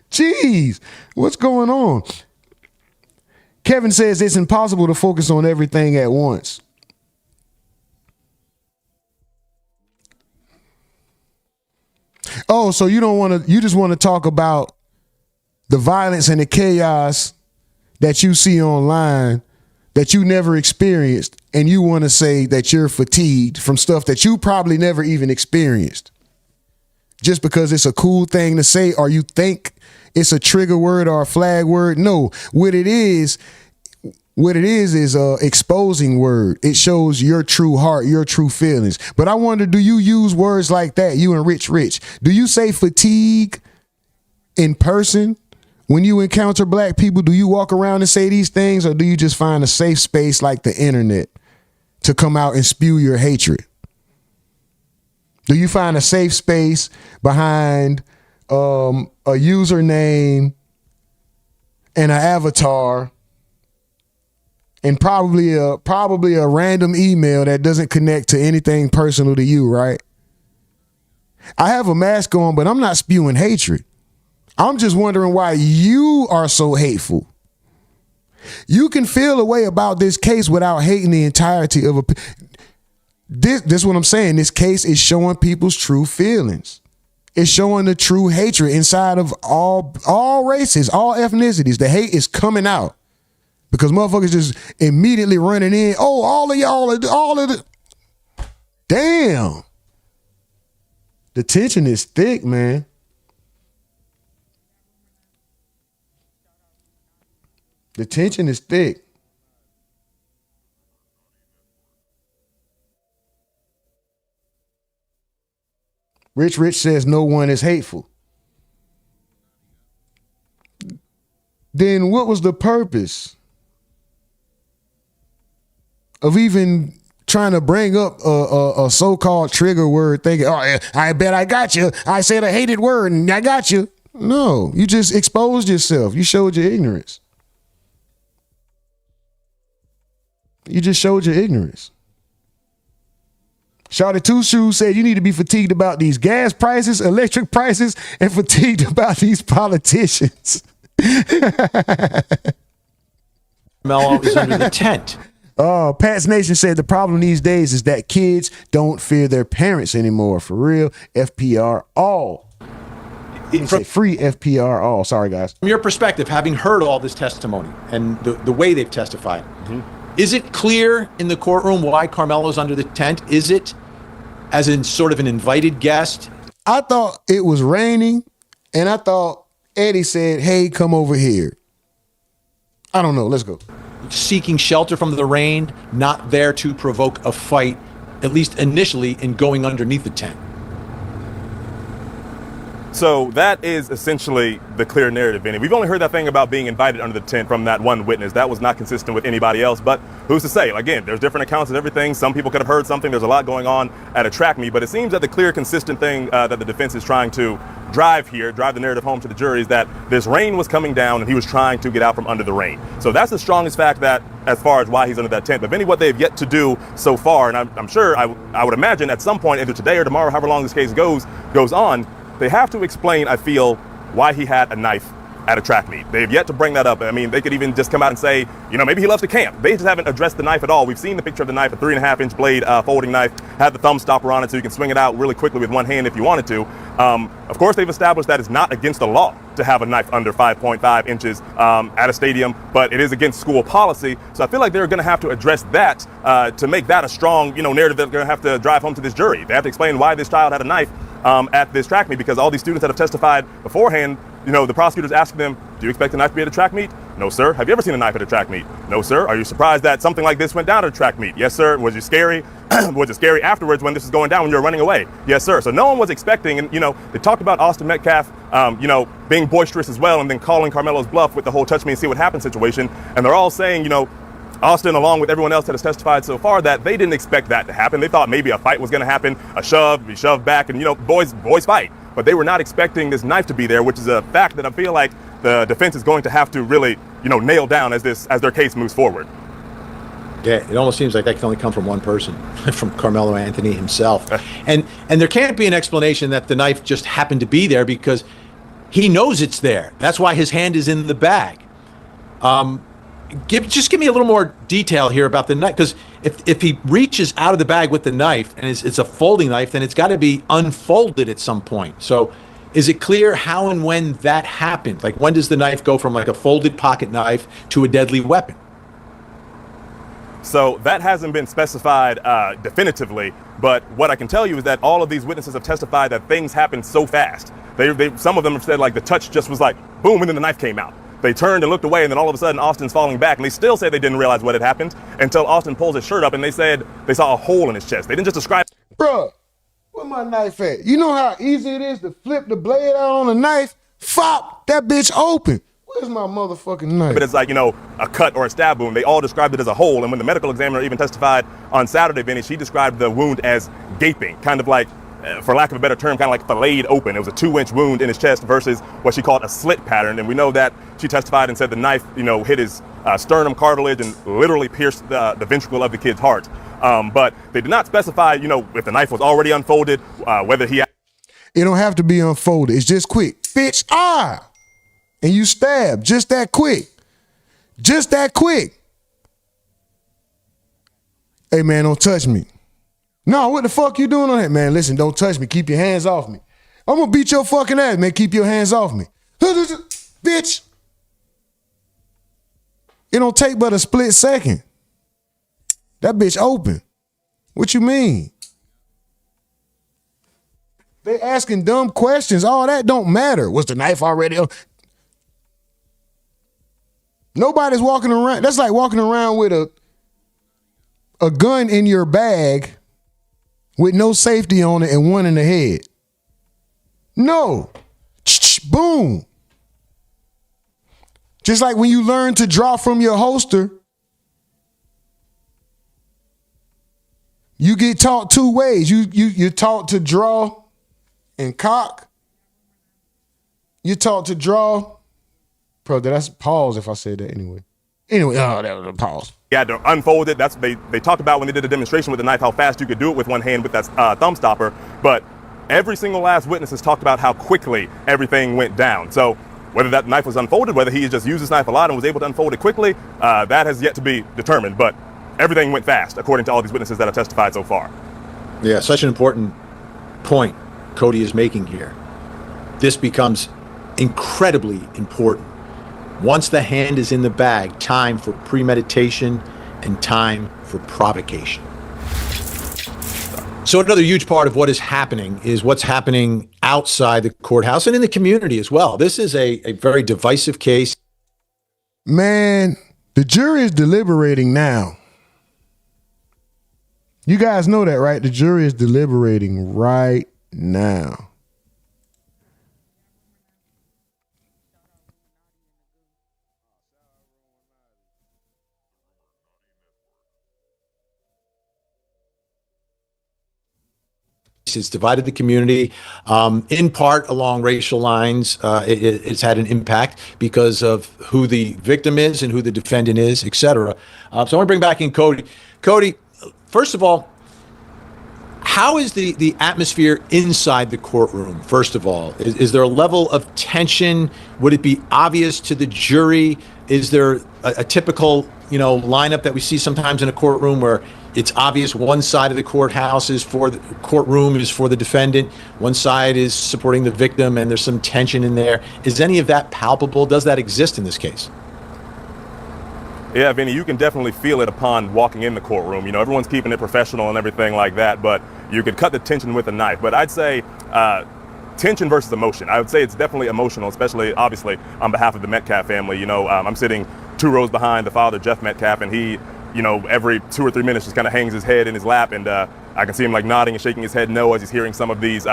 Jeez, what's going on? Kevin says it's impossible to focus on everything at once. Oh, so you just want to talk about the violence and the chaos that you see online that you never experienced, and you want to say that you're fatigued from stuff that you probably never even experienced just because it's a cool thing to say, or you think it's a trigger word or a flag word. No, what it is a exposing word. It shows your true heart, your true feelings. But I wonder, do you use words like that, you and Rich? Do you say fatigue in person when you encounter black people? Do you walk around and say these things, or do you just find a safe space like the internet to come out and spew your hatred? Do you find a safe space behind a username and an avatar and probably a random email that doesn't connect to anything personal to you, right? I have a mask on, but I'm not spewing hatred. I'm just wondering why you are so hateful. You can feel a way about this case without hating the entirety of this is what I'm saying. This case is showing people's true feelings. It's showing the true hatred inside of all races, all ethnicities. The hate is coming out because motherfuckers just immediately running in. Oh, all of the. Damn. The tension is thick, man. The tension is thick. Rich says no one is hateful. Then what was the purpose of even trying to bring up a so-called trigger word, thinking, oh, I bet I got you. I said a hated word and I got you. No, you just exposed yourself. You showed your ignorance. You just showed your ignorance. Shawty Two Shoes said you need to be fatigued about these gas prices, electric prices, and fatigued about these politicians. Mello is under the tent. Oh, Pat's Nation said the problem these days is that kids don't fear their parents anymore. For real, FPR all. Say free FPR all. Sorry, guys. From your perspective, having heard all this testimony and the way they've testified, is it clear in the courtroom why Karmelo's under the tent? Is it as in sort of an invited guest? I thought it was raining, and I thought Eddie said, hey, come over here. I don't know. Let's go. Seeking shelter from the rain, not there to provoke a fight, at least initially, in going underneath the tent. So that is essentially the clear narrative, Vinny. We've only heard that thing about being invited under the tent from that one witness. That was not consistent with anybody else, but who's to say? Again, there's different accounts of everything. Some people could have heard something. There's a lot going on at a track meet, but it seems that the clear, consistent thing that the defense is trying to drive the narrative home to the jury is that this rain was coming down and he was trying to get out from under the rain. So that's the strongest fact that as far as why he's under that tent. But Vinny, what they've yet to do so far, and I'm sure, I would imagine at some point, either today or tomorrow, however long this case goes on, they have to explain, I feel, why he had a knife at a track meet. They've yet to bring that up. I mean, they could even just come out and say, maybe he loves to camp. They just haven't addressed the knife at all. We've seen the picture of the knife, a 3.5-inch blade folding knife, had the thumb stopper on it so you can swing it out really quickly with one hand if you wanted to. Of course, they've established that it's not against the law to have a knife under 5.5 inches at a stadium, but it is against school policy. So I feel like they're going to have to address that to make that a strong, narrative that they're going to have to drive home to this jury. They have to explain why this child had a knife at this track meet, because all these students that have testified beforehand, the prosecutors asking them, do you expect a knife to be at a track meet? No, sir. Have you ever seen a knife at a track meet? No, sir. Are you surprised that something like this went down at a track meet? Yes, sir. Was it scary? Was it scary afterwards when this was going down, when you were running away? Yes, sir. So no one was expecting, and, they talked about Austin Metcalf, being boisterous as well, and then calling Karmelo's bluff with the whole touch me and see what happens situation. And they're all saying, Austin, along with everyone else that has testified so far, that they didn't expect that to happen. They thought maybe a fight was going to happen, be shoved back, and, boys fight. But they were not expecting this knife to be there, which is a fact that I feel like the defense is going to have to really, nail down as their case moves forward. Yeah, it almost seems like that can only come from one person, from Karmelo Anthony himself. And there can't be an explanation that the knife just happened to be there, because he knows it's there. That's why his hand is in the bag. Just give me a little more detail here about the knife, because if he reaches out of the bag with the knife and it's a folding knife, then it's got to be unfolded at some point. So is it clear how and when that happened? Like, when does the knife go from like a folded pocket knife to a deadly weapon? So that hasn't been specified definitively, but what I can tell you is that all of these witnesses have testified that things happened so fast. Some of them have said like the touch just was like boom, and then the knife came out. They turned and looked away, and then all of a sudden Austin's falling back, and they still say they didn't realize what had happened until Austin pulls his shirt up, and they said they saw a hole in his chest. They didn't just describe. Bruh, where my knife at? You know how easy it is to flip the blade out on a knife? Fop, that bitch open. Where's my motherfucking knife? But it's like, a cut or a stab wound. They all described it as a hole. And when the medical examiner even testified on Saturday, Vinny, she described the wound as gaping, kind of like, for lack of a better term, kind of like filleted open. It was a 2-inch wound in his chest versus what she called a slit pattern. And we know that she testified and said the knife, hit his sternum cartilage and literally pierced the ventricle of the kid's heart. But they did not specify, if the knife was already unfolded, whether he. It don't have to be unfolded. It's just quick. Bitch, and you stab just that quick. Just that quick. Hey, man, don't touch me. No, what the fuck you doing on that? Man, listen, don't touch me. Keep your hands off me. I'm gonna beat your fucking ass, man. Keep your hands off me. Bitch. It don't take but a split second. That bitch open. What you mean? They asking dumb questions. All that don't matter. Was the knife already on? Nobody's walking around. That's like walking around with a gun in your bag with no safety on it and one in the head. No. Boom. Just like when you learn to draw from your holster, you get taught two ways. You're taught to draw and cock. You're taught to draw. Bro, that's pause if I said that anyway. Anyway, that was a pause. You had to unfold it. That's they talked about when they did a demonstration with the knife, how fast you could do it with one hand with that thumb stopper. But every single last witness has talked about how quickly everything went down. So whether that knife was unfolded, whether he just used his knife a lot and was able to unfold it quickly, that has yet to be determined. But everything went fast, according to all these witnesses that have testified so far. Yeah, such an important point Cody is making here. This becomes incredibly important. Once the hand is in the bag, time for premeditation and time for provocation. So another huge part of what is happening is what's happening outside the courthouse and in the community as well. This is a very divisive case. Man, the jury is deliberating now. You guys know that, right? The jury is deliberating right now. It's divided the community, in part along racial lines. It's had an impact because of who the victim is and who the defendant is, et cetera. So I want to bring back in Cody. Cody, first of all, how is the atmosphere inside the courtroom, first of all? Is there a level of tension? Would it be obvious to the jury? Is there a typical, lineup that we see sometimes in a courtroom where it's obvious one side of the courthouse is for the courtroom is for the defendant, one side is supporting the victim, and there's some tension in there? Is any of that palpable? Does that exist in this case? Yeah, Vinny, you can definitely feel it upon walking in the courtroom. Everyone's keeping it professional and everything like that, but you could cut the tension with a knife. But I'd say tension versus emotion. I would say it's definitely emotional, especially, obviously, on behalf of the Metcalf family. I'm sitting 2 rows behind the father, Jeff Metcalf, and he, every 2 or 3 minutes just kind of hangs his head in his lap, and I can see him like nodding and shaking his head no as he's hearing some of these,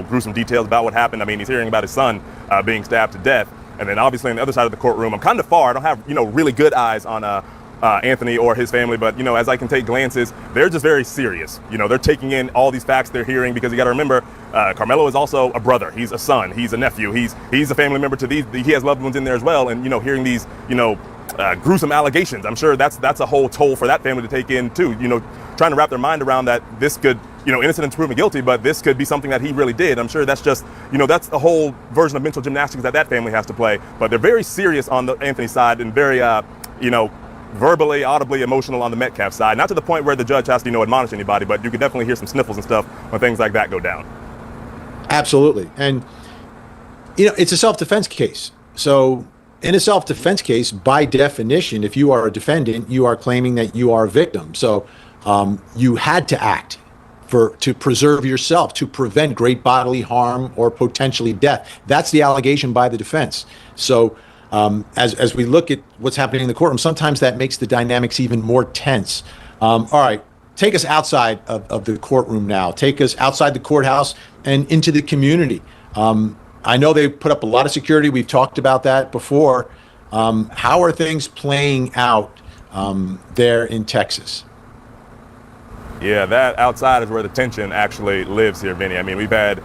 gruesome details about what happened. I mean, he's hearing about his son being stabbed to death. And then obviously on the other side of the courtroom, I'm kind of far. I don't have, really good eyes on Anthony or his family, but, as I can take glances, they're just very serious. They're taking in all these facts they're hearing, because you got to remember, Karmelo is also a brother. He's a son. He's a nephew. He's a family member to these. He has loved ones in there as well. And, hearing these, gruesome allegations. I'm sure that's a whole toll for that family to take in too. You know, trying to wrap their mind around that this could, you know, innocent until proven guilty, but this could be something that he really did. I'm sure that's just, you know, that's the whole version of mental gymnastics that family has to play. But they're very serious on the Anthony side and very, you know, verbally, audibly emotional on the Metcalf side. Not to the point where the judge has to, you know, admonish anybody, but you can definitely hear some sniffles and stuff when things like that go down. Absolutely. And, you know, it's a self-defense case. So in a self-defense case, by definition, if you are a defendant, you are claiming that you are a victim. So you had to act to preserve yourself, to prevent great bodily harm or potentially death. That's the allegation by the defense. So as we look at what's happening in the courtroom, sometimes that makes the dynamics even more tense. All right, take us outside of the courtroom now. Take us outside the courthouse and into the community. I know they put up a lot of security. We've talked about that before. How are things playing out there in Texas? Yeah, that outside is where the tension actually lives here, Vinny. I mean, we've had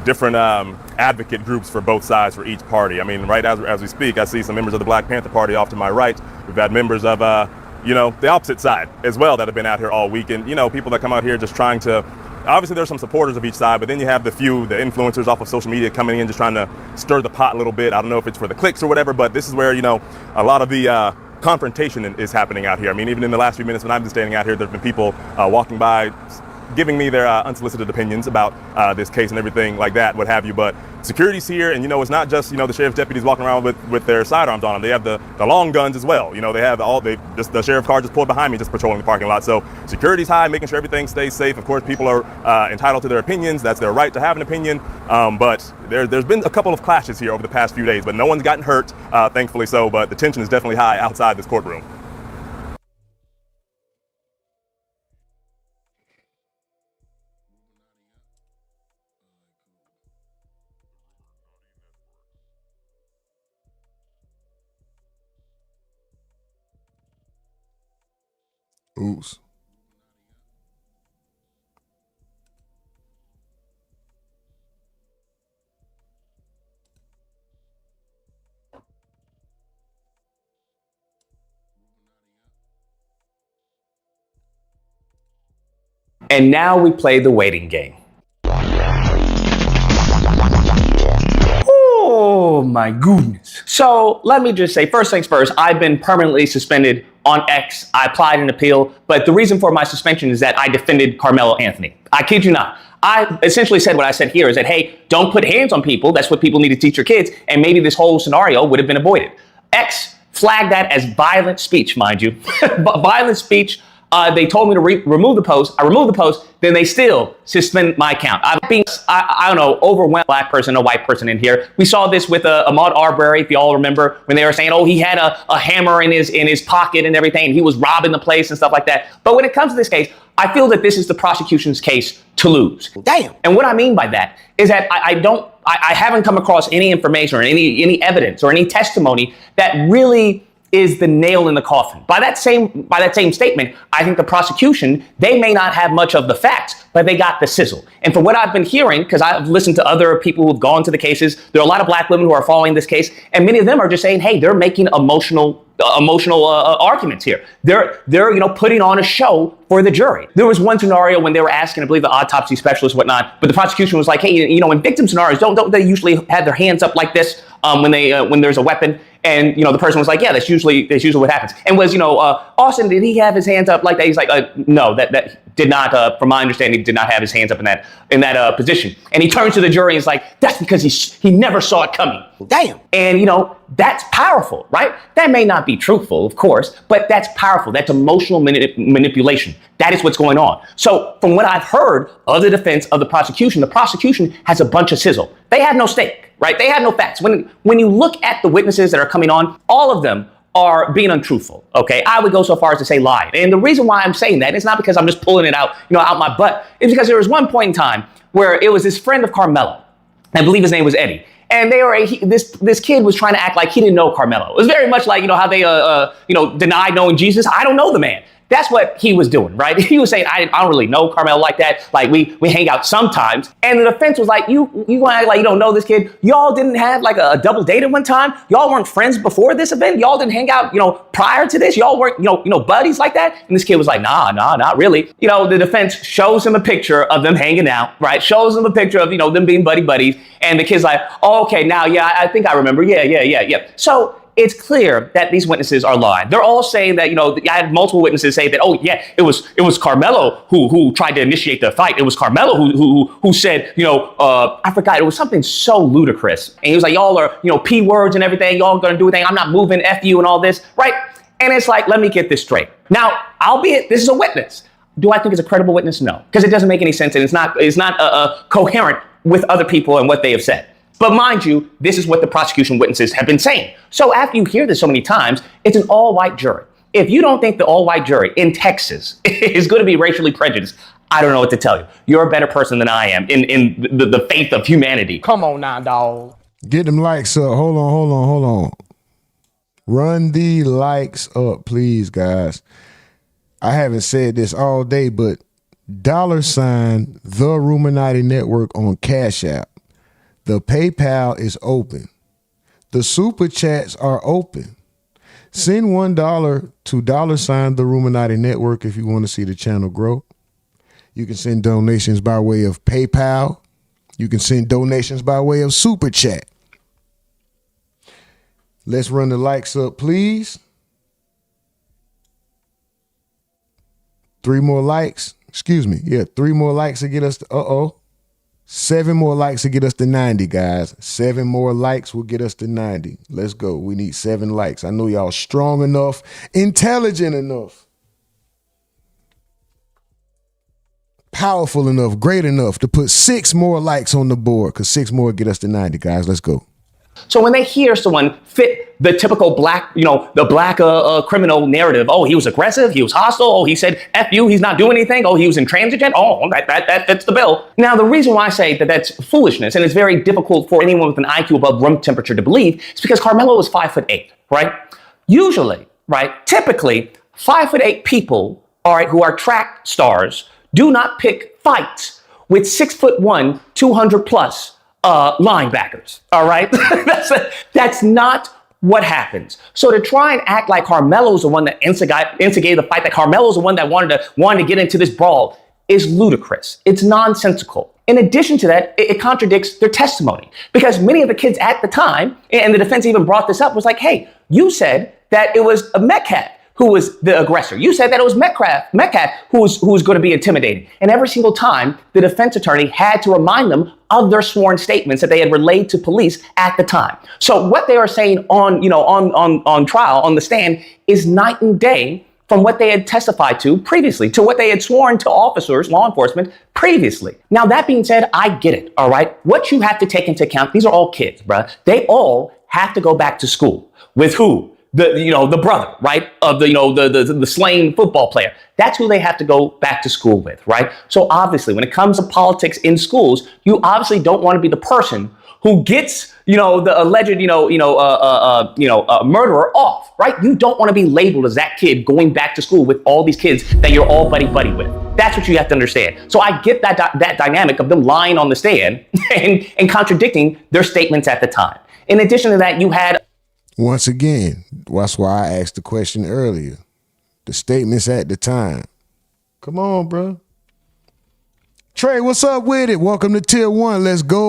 different advocate groups for both sides for each party. I mean, right as we speak, I see some members of the Black Panther Party off to my right. We've had members of, you know, the opposite side as well that have been out here all week. And, you know, people that come out here just trying to, obviously there's some supporters of each side, but then you have the influencers off of social media coming in just trying to stir the pot a little bit. I don't know if it's for the clicks or whatever, but this is where, you know, a lot of the confrontation is happening out here. I mean, even in the last few minutes when I've been standing out here, there's been people walking by giving me their unsolicited opinions about this case and everything like that, what have you. But security's here, and, you know, it's not just, you know, the sheriff's deputies walking around with their sidearms on them. They have the long guns as well. You know, they have the sheriff car just pulled behind me, just patrolling the parking lot. So security's high, making sure everything stays safe. Of course, people are entitled to their opinions. That's their right to have an opinion. But there's been a couple of clashes here over the past few days, but no one's gotten hurt, thankfully so. But the tension is definitely high outside this courtroom. Oops. And now we play the waiting game. Oh my goodness. So let me just say, first things first, I've been permanently suspended on X. I applied an appeal, but the reason for my suspension is that I defended Karmelo Anthony. I kid you not. I essentially said what I said here is that, hey, don't put hands on people. That's what people need to teach your kids. And maybe this whole scenario would have been avoided. X flagged that as violent speech, mind you. Violent speech. They told me to remove the post. I removed the post. Then they still suspend my account. I don't know, overwhelmed black person, a white person in here. We saw this with Ahmaud Arbery, if you all remember, when they were saying, oh, he had a hammer in his pocket and everything, and he was robbing the place and stuff like that. But when it comes to this case, I feel that this is the prosecution's case to lose. Damn. And what I mean by that is that I haven't come across any information or any evidence or any testimony that really is the nail in the coffin. By that same statement, I think the prosecution, they may not have much of the facts, but they got the sizzle. And from what I've been hearing, because I've listened to other people who've gone to the cases, there are a lot of black women who are following this case, and many of them are just saying, hey, they're making emotional arguments here. They're putting on a show for the jury. There was one scenario when they were asking, I believe, the autopsy specialist, whatnot, but the prosecution was like, hey, in victim scenarios, don't they usually have their hands up like this when there's a weapon? And the person was like, yeah, that's usually what happens. And was Austin, did he have his hands up like that? He's like, no, that did not, from my understanding, did not have his hands up in that position. And he turns to the jury and is like, that's because he never saw it coming. Damn. And that's powerful, right? That may not be truthful, of course, but that's powerful. That's emotional manipulation. That is what's going on. So from what I've heard of the defense of the prosecution has a bunch of sizzle. They have no stake, right? They have no facts. When you look at the witnesses that are coming on, all of them are being untruthful, okay? I would go so far as to say lied. And the reason why I'm saying that is not because I'm just pulling it out, out my butt. It's because there was one point in time where it was this friend of Karmelo. I believe his name was Eddie. And this kid was trying to act like he didn't know Karmelo. It was very much like, how they, denied knowing Jesus. I don't know the man. That's what he was doing, right? He was saying, I don't really know Karmelo like that. Like we hang out sometimes. And the defense was like, you gonna act like you don't know this kid. Y'all didn't have like a double date at one time. Y'all weren't friends before this event. Y'all didn't hang out, prior to this. Y'all weren't, buddies like that. And this kid was like, nah, not really. The defense shows him a picture of them hanging out, right? Shows him a picture of, them being buddies. And the kid's like, oh, okay, now, yeah, I think I remember. Yeah. So it's clear that these witnesses are lying. They're all saying that, I had multiple witnesses say that, oh yeah, it was Karmelo who tried to initiate the fight. It was Karmelo who said, I forgot, it was something so ludicrous. And he was like, y'all are, P words and everything. Y'all gonna do anything. I'm not moving, F you and all this, right? And it's like, let me get this straight. Now, albeit this is a witness. Do I think it's a credible witness? No, because it doesn't make any sense and it's not coherent with other people and what they have said. But mind you, this is what the prosecution witnesses have been saying. So after you hear this so many times, it's an all-white jury. If you don't think the all-white jury in Texas is going to be racially prejudiced, I don't know what to tell you. You're a better person than I am in the faith of humanity. Come on now, dog. Get them likes up. Hold on. Run the likes up, please, guys. I haven't said this all day, but $, the Rumonati Network on Cash App. The PayPal is open. The Super Chats are open. Send $1 to $, the Rumonati Network if you want to see the channel grow. You can send donations by way of PayPal. You can send donations by way of Super Chat. Let's run the likes up, please. 3 more likes. Excuse me. Yeah, 3 more likes to get us to, 7 more likes to get us to 90, guys. 7 more likes will get us to 90. Let's go. We need 7 likes. I know y'all strong enough, intelligent enough, powerful enough, great enough to put 6 more likes on the board, because 6 more get us to 90, guys. Let's go. So when they hear someone fit the typical black, the black criminal narrative, oh, he was aggressive, he was hostile, oh, he said F you, he's not doing anything, oh, he was intransigent, oh, that fits the bill. Now, the reason why I say that that's foolishness, and it's very difficult for anyone with an IQ above room temperature to believe, is because Karmelo is 5'8", right? Usually, right, typically, 5'8" people, all right, who are track stars, do not pick fights with 6'1", 200+ linebackers, all right? That's not what happens. So to try and act like Karmelo's the one that instigated the fight, that Karmelo's the one that wanted to get into this brawl, is ludicrous. It's nonsensical. In addition to that, it contradicts their testimony, because many of the kids at the time, and the defense even brought this up, was like, hey, you said that it was a Metcalf who was the aggressor. You said that it was Metcalf who was going to be intimidated. And every single time, the defense attorney had to remind them of their sworn statements that they had relayed to police at the time. So what they are saying on trial, on the stand, is night and day from what they had testified to previously, to what they had sworn to officers, law enforcement, previously. Now, that being said, I get it, all right? What you have to take into account, these are all kids, bruh. They all have to go back to school. With who? The brother, right, of the slain football player. That's who they have to go back to school with, right? So obviously, when it comes to politics in schools, you obviously don't want to be the person who gets, the alleged, murderer off, right? You don't want to be labeled as that kid going back to school with all these kids that you're all buddy with. That's what you have to understand. So I get that dynamic of them lying on the stand and contradicting their statements at the time. In addition to that, you had. Once again, that's why I asked the question earlier. The statements at the time. Come on, bro. Trey, what's up with it? Welcome to Tier 1. Let's go.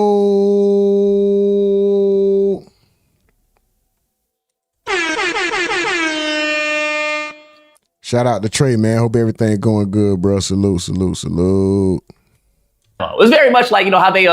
Shout out to Trey, man. Hope everything going good, bro. Salute. It was very much like, how they,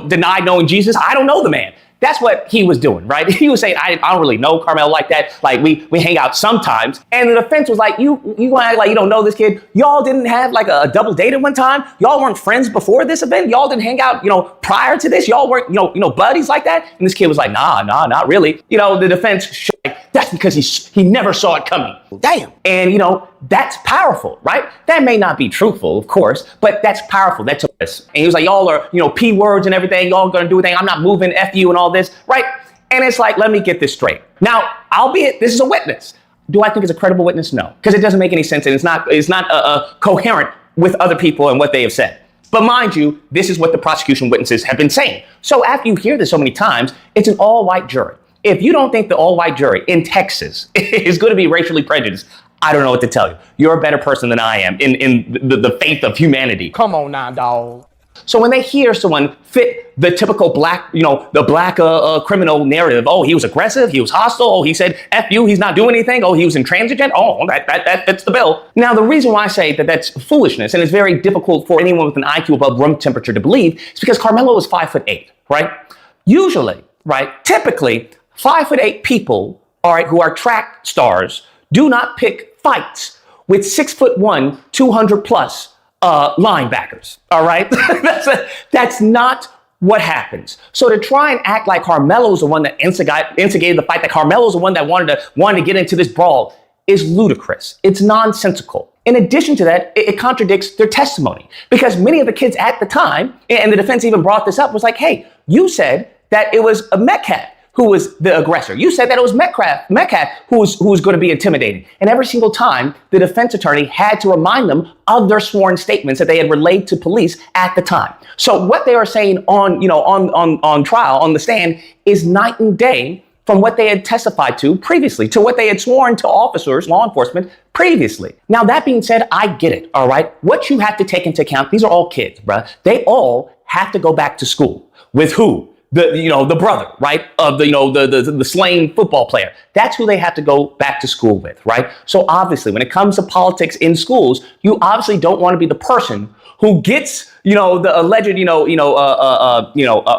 denied knowing Jesus. I don't know the man. That's what he was doing, right? He was saying, I don't really know Karmelo like that. Like, we hang out sometimes. And the defense was like, you gonna act like you don't know this kid. Y'all didn't have like a double date at one time. Y'all weren't friends before this event. Y'all didn't hang out, prior to this. Y'all weren't, buddies like that. And this kid was like, nah, not really. The defense, that's because he never saw it coming. Damn. And, that's powerful, right? That may not be truthful, of course, but that's powerful. That's us. And he was like, y'all are, P words and everything. Y'all gonna do anything. I'm not moving, F you and all this, right? And it's like, let me get this straight. Now, albeit this is a witness, Do I think it's a credible witness? No, because it doesn't make any sense, and it's not coherent with other people and what they have said. But mind you, this is what the prosecution witnesses have been saying. So after you hear this so many times, it's an all-white jury. If you don't think the all-white jury in Texas is going to be racially prejudiced, I don't know what to tell you. You're a better person than I am in the faith of humanity. Come on now, dog. So when they hear someone fit the typical black, the black criminal narrative, oh, he was aggressive, he was hostile, oh, he said F you, he's not doing anything, oh, he was intransigent, oh, that fits the bill. Now, the reason why I say that that's foolishness, and it's very difficult for anyone with an IQ above room temperature to believe, is because Karmelo was 5'8", right? Usually, right, typically, 5'8" people, all right, who are track stars, do not pick fights with 6'1", 200+ linebackers, all right? That's not what happens. So to try and act like Karmelo's the one that instigated the fight, that Karmelo's the one that wanted to get into this brawl, is ludicrous. It's nonsensical. In addition to that, it contradicts their testimony, because many of the kids at the time, and the defense even brought this up, was like, hey, you said that it was a Metcalf who was the aggressor. You said that it was Metcalf who was going to be intimidating. And every single time, the defense attorney had to remind them of their sworn statements that they had relayed to police at the time. So what they are saying on trial, on the stand, is night and day from what they had testified to previously, to what they had sworn to officers, law enforcement, previously. Now, that being said, I get it, all right? What you have to take into account, these are all kids, bruh. They all have to go back to school. With who? The brother, right, of the slain football player. That's who they have to go back to school with, right? So obviously, when it comes to politics in schools, you obviously don't want to be the person who gets, the alleged,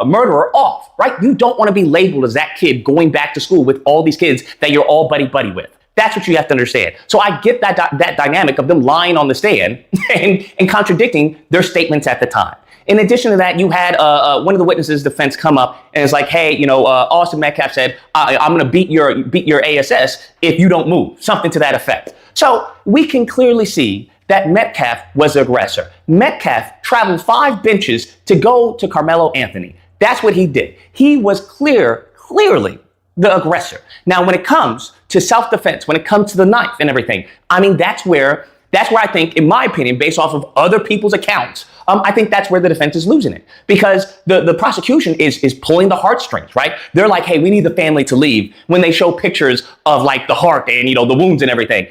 murderer off, right? You don't want to be labeled as that kid going back to school with all these kids that you're all buddy with. That's what you have to understand. So I get that dynamic of them lying on the stand and contradicting their statements at the time. In addition to that, you had one of the witnesses' defense come up and it's like, hey, Austin Metcalf said, I'm going to beat your ASS if you don't move, something to that effect. So we can clearly see that Metcalf was the aggressor. Metcalf traveled 5 benches to go to Karmelo Anthony. That's what he did. He was clearly the aggressor. Now, when it comes to self-defense, when it comes to the knife and everything, I mean, that's where I think, in my opinion, based off of other people's accounts, I think that's where the defense is losing it, because the prosecution is pulling the heartstrings, right? They're like, hey, we need the family to leave, when they show pictures of like the heart and, the wounds and everything.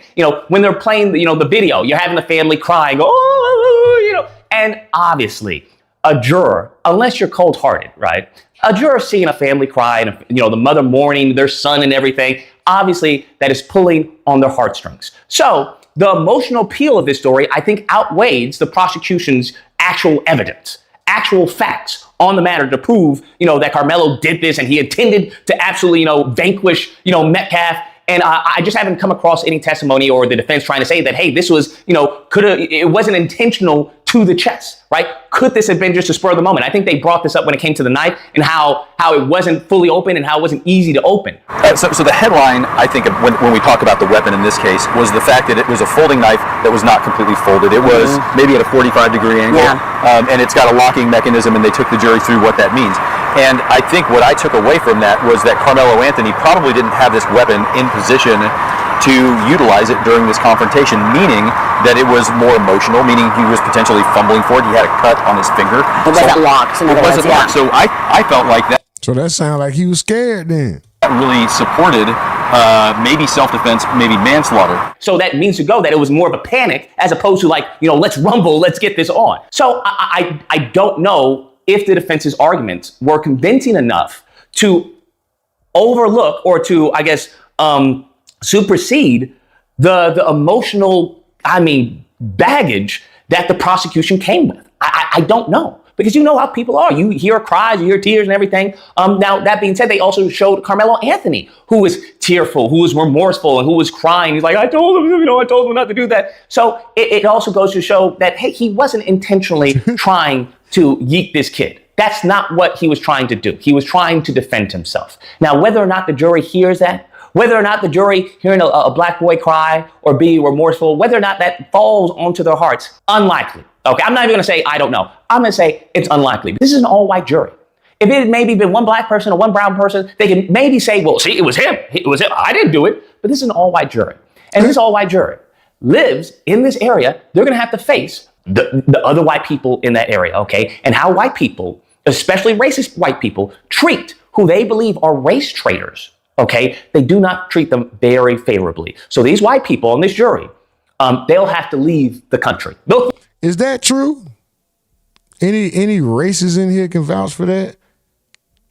When they're playing, the video, you're having the family crying, oh, and obviously a juror, unless you're cold-hearted, right? A juror seeing a family cry and, the mother mourning their son and everything, obviously that is pulling on their heartstrings. So the emotional appeal of this story, I think, outweighs the prosecution's actual evidence, actual facts on the matter to prove, that Karmelo did this and he intended to absolutely, vanquish, Metcalf. And I just haven't come across any testimony or the defense trying to say that, hey, this was, it wasn't intentional to the chest, right? Could this have been just a spur of the moment? I think they brought this up when it came to the knife and how it wasn't fully open and how it wasn't easy to open. So the headline, I think, when we talk about the weapon in this case, was the fact that it was a folding knife that was not completely folded. It was maybe at a 45-degree angle, and it's got a locking mechanism, and they took the jury through what that means. And I think what I took away from that was that Karmelo Anthony probably didn't have this weapon in position to utilize it during this confrontation, meaning that it was more emotional, meaning he was potentially fumbling for it. He had a cut on his finger. It wasn't locked. It wasn't locked. So I felt like that. So that sounded like he was scared then. That really supported maybe self-defense, maybe manslaughter. So that means to go that it was more of a panic as opposed to like, let's rumble, let's get this on. So I don't know if the defense's arguments were convincing enough to overlook or to, I guess, supersede the emotional, baggage that the prosecution came with. I don't know. Because you know how people are. You hear cries, you hear tears and everything. Now, that being said, they also showed Karmelo Anthony, who was tearful, who was remorseful, and who was crying. He's like, I told him not to do that. So it also goes to show that, hey, he wasn't intentionally trying to yeet this kid. That's not what he was trying to do. He was trying to defend himself. Now, whether or not the jury hears that, whether or not the jury hearing a black boy cry or be remorseful, whether or not that falls onto their hearts, unlikely. Okay, I'm not even going to say I don't know. I'm going to say it's unlikely. This is an all-white jury. If it had maybe been one black person or one brown person, they can maybe say, well, see, it was him. It was him. I didn't do it. But this is an all-white jury. And this all-white jury lives in this area. They're going to have to face the other white people in that area, okay? And how white people, especially racist white people, treat who they believe are race traitors, okay? They do not treat them very favorably. So these white people on this jury, they'll have to leave the country. Is that true? Any racists in here can vouch for that?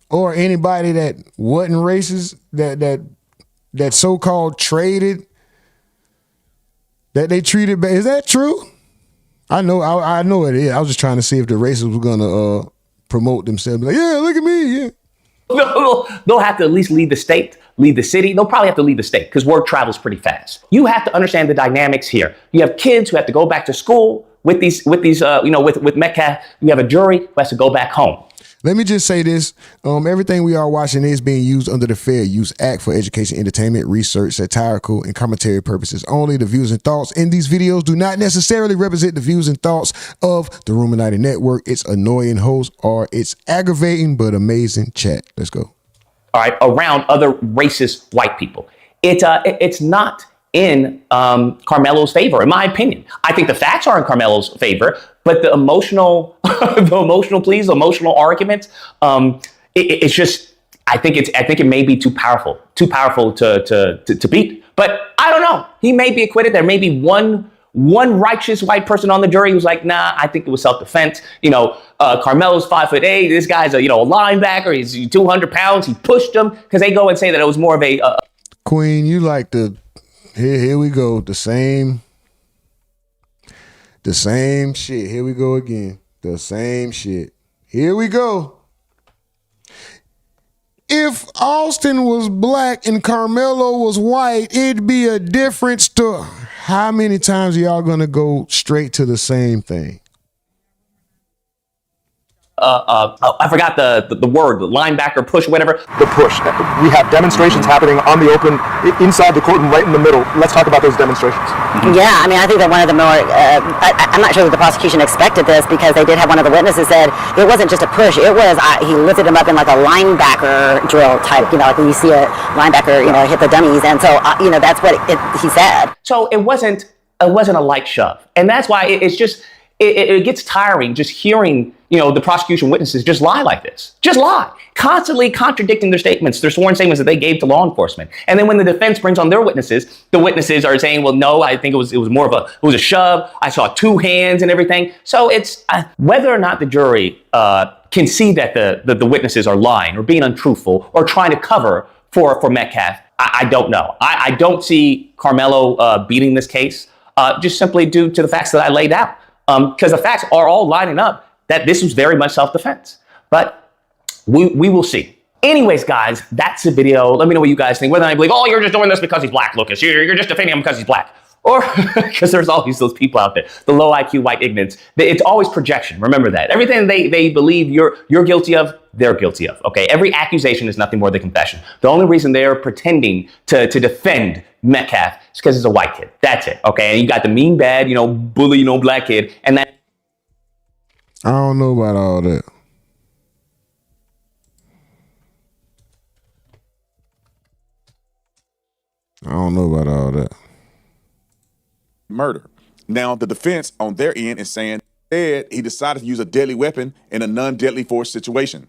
Or anybody that wasn't racist, that so-called traded, that they treated bad? Is that true? I know it is. I was just trying to see if the racists were gonna promote themselves. Like, yeah, look at me, yeah. They'll have to at least leave the state, leave the city. They'll probably have to leave the state because word travels pretty fast. You have to understand the dynamics here. You have kids who have to go back to school with Metcalf. You have a jury who has to go back home. Let me just say this. Everything we are watching is being used under the Fair Use Act for education, entertainment, research, satirical, and commentary purposes only. The views and thoughts in these videos do not necessarily represent the views and thoughts of the Rumonati Network, its annoying host, or its aggravating but amazing chat. Let's go. All right, around other racist white people. It's not in Karmelo's favor, in my opinion. I think the facts are in Karmelo's favor, but the emotional, pleas, emotional arguments, it's just, I think it may be too powerful to beat. But I don't know. He may be acquitted. There may be one righteous white person on the jury who's like, nah, I think it was self-defense. Karmelo's 5'8". This guy's a linebacker. He's 200 pounds. He pushed him, because they go and say that it was more of a Queen, you like the. Here we go. The same shit. Here we go again. The same shit. Here we go. If Austin was black and Karmelo was white, it'd be a different story. How many times are y'all gonna go straight to the same thing? I forgot the word, the linebacker push, whatever. The push. We have demonstrations happening on the open, inside the courtroom, right in the middle. Let's talk about those demonstrations. Yeah, I mean, I think that one of the more, I'm not sure that the prosecution expected this, because they did have one of the witnesses said it wasn't just a push, it was, he lifted him up in like a linebacker drill type, like when you see a linebacker, hit the dummies. And so, that's what he said. So it wasn't a light shove. And that's why it's just, it gets tiring just hearing, the prosecution witnesses just lie like this. Just lie. Constantly contradicting their statements, their sworn statements that they gave to law enforcement. And then when the defense brings on their witnesses, the witnesses are saying, well, no, I think it was more of a shove. I saw two hands and everything. So it's whether or not the jury can see that the witnesses are lying or being untruthful or trying to cover for Metcalf, I don't know. I don't see Karmelo beating this case just simply due to the facts that I laid out. Because the facts are all lining up that this was very much self-defense. But we will see. Anyways, guys, that's the video. Let me know what you guys think. Whether I believe, oh, you're just doing this because he's black, Lucas. You're just defending him because he's black. Or because there's always those people out there, the low IQ white ignorance. It's always projection. Remember that. Everything they believe you're guilty of, they're guilty of. Okay, every accusation is nothing more than confession. The only reason they're pretending to defend Metcalf is because he's a white kid. That's it. Okay, and you got the mean bad, bully, black kid, and that. I don't know about all that. I don't know about all that. Murder. Now, the defense on their end is saying that he decided to use a deadly weapon in a non-deadly force situation.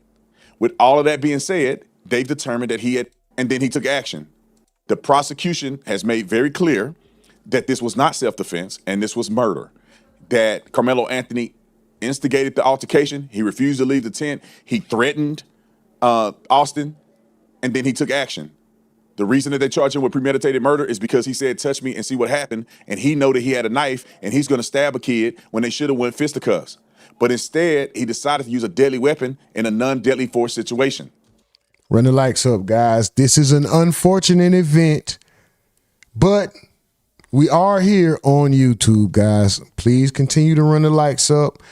With all of that being said, they've determined that and then he took action. The prosecution has made very clear that this was not self-defense and this was murder. That Karmelo Anthony instigated the altercation. He refused to leave the tent. He threatened Austin, and then he took action. The reason that they charge him with premeditated murder is because he said, touch me and see what happened. And he know that he had a knife and he's going to stab a kid when they should have went fisticuffs. But instead, he decided to use a deadly weapon in a non-deadly force situation. Run the likes up, guys. This is an unfortunate event, but we are here on YouTube, guys. Please continue to run the likes up.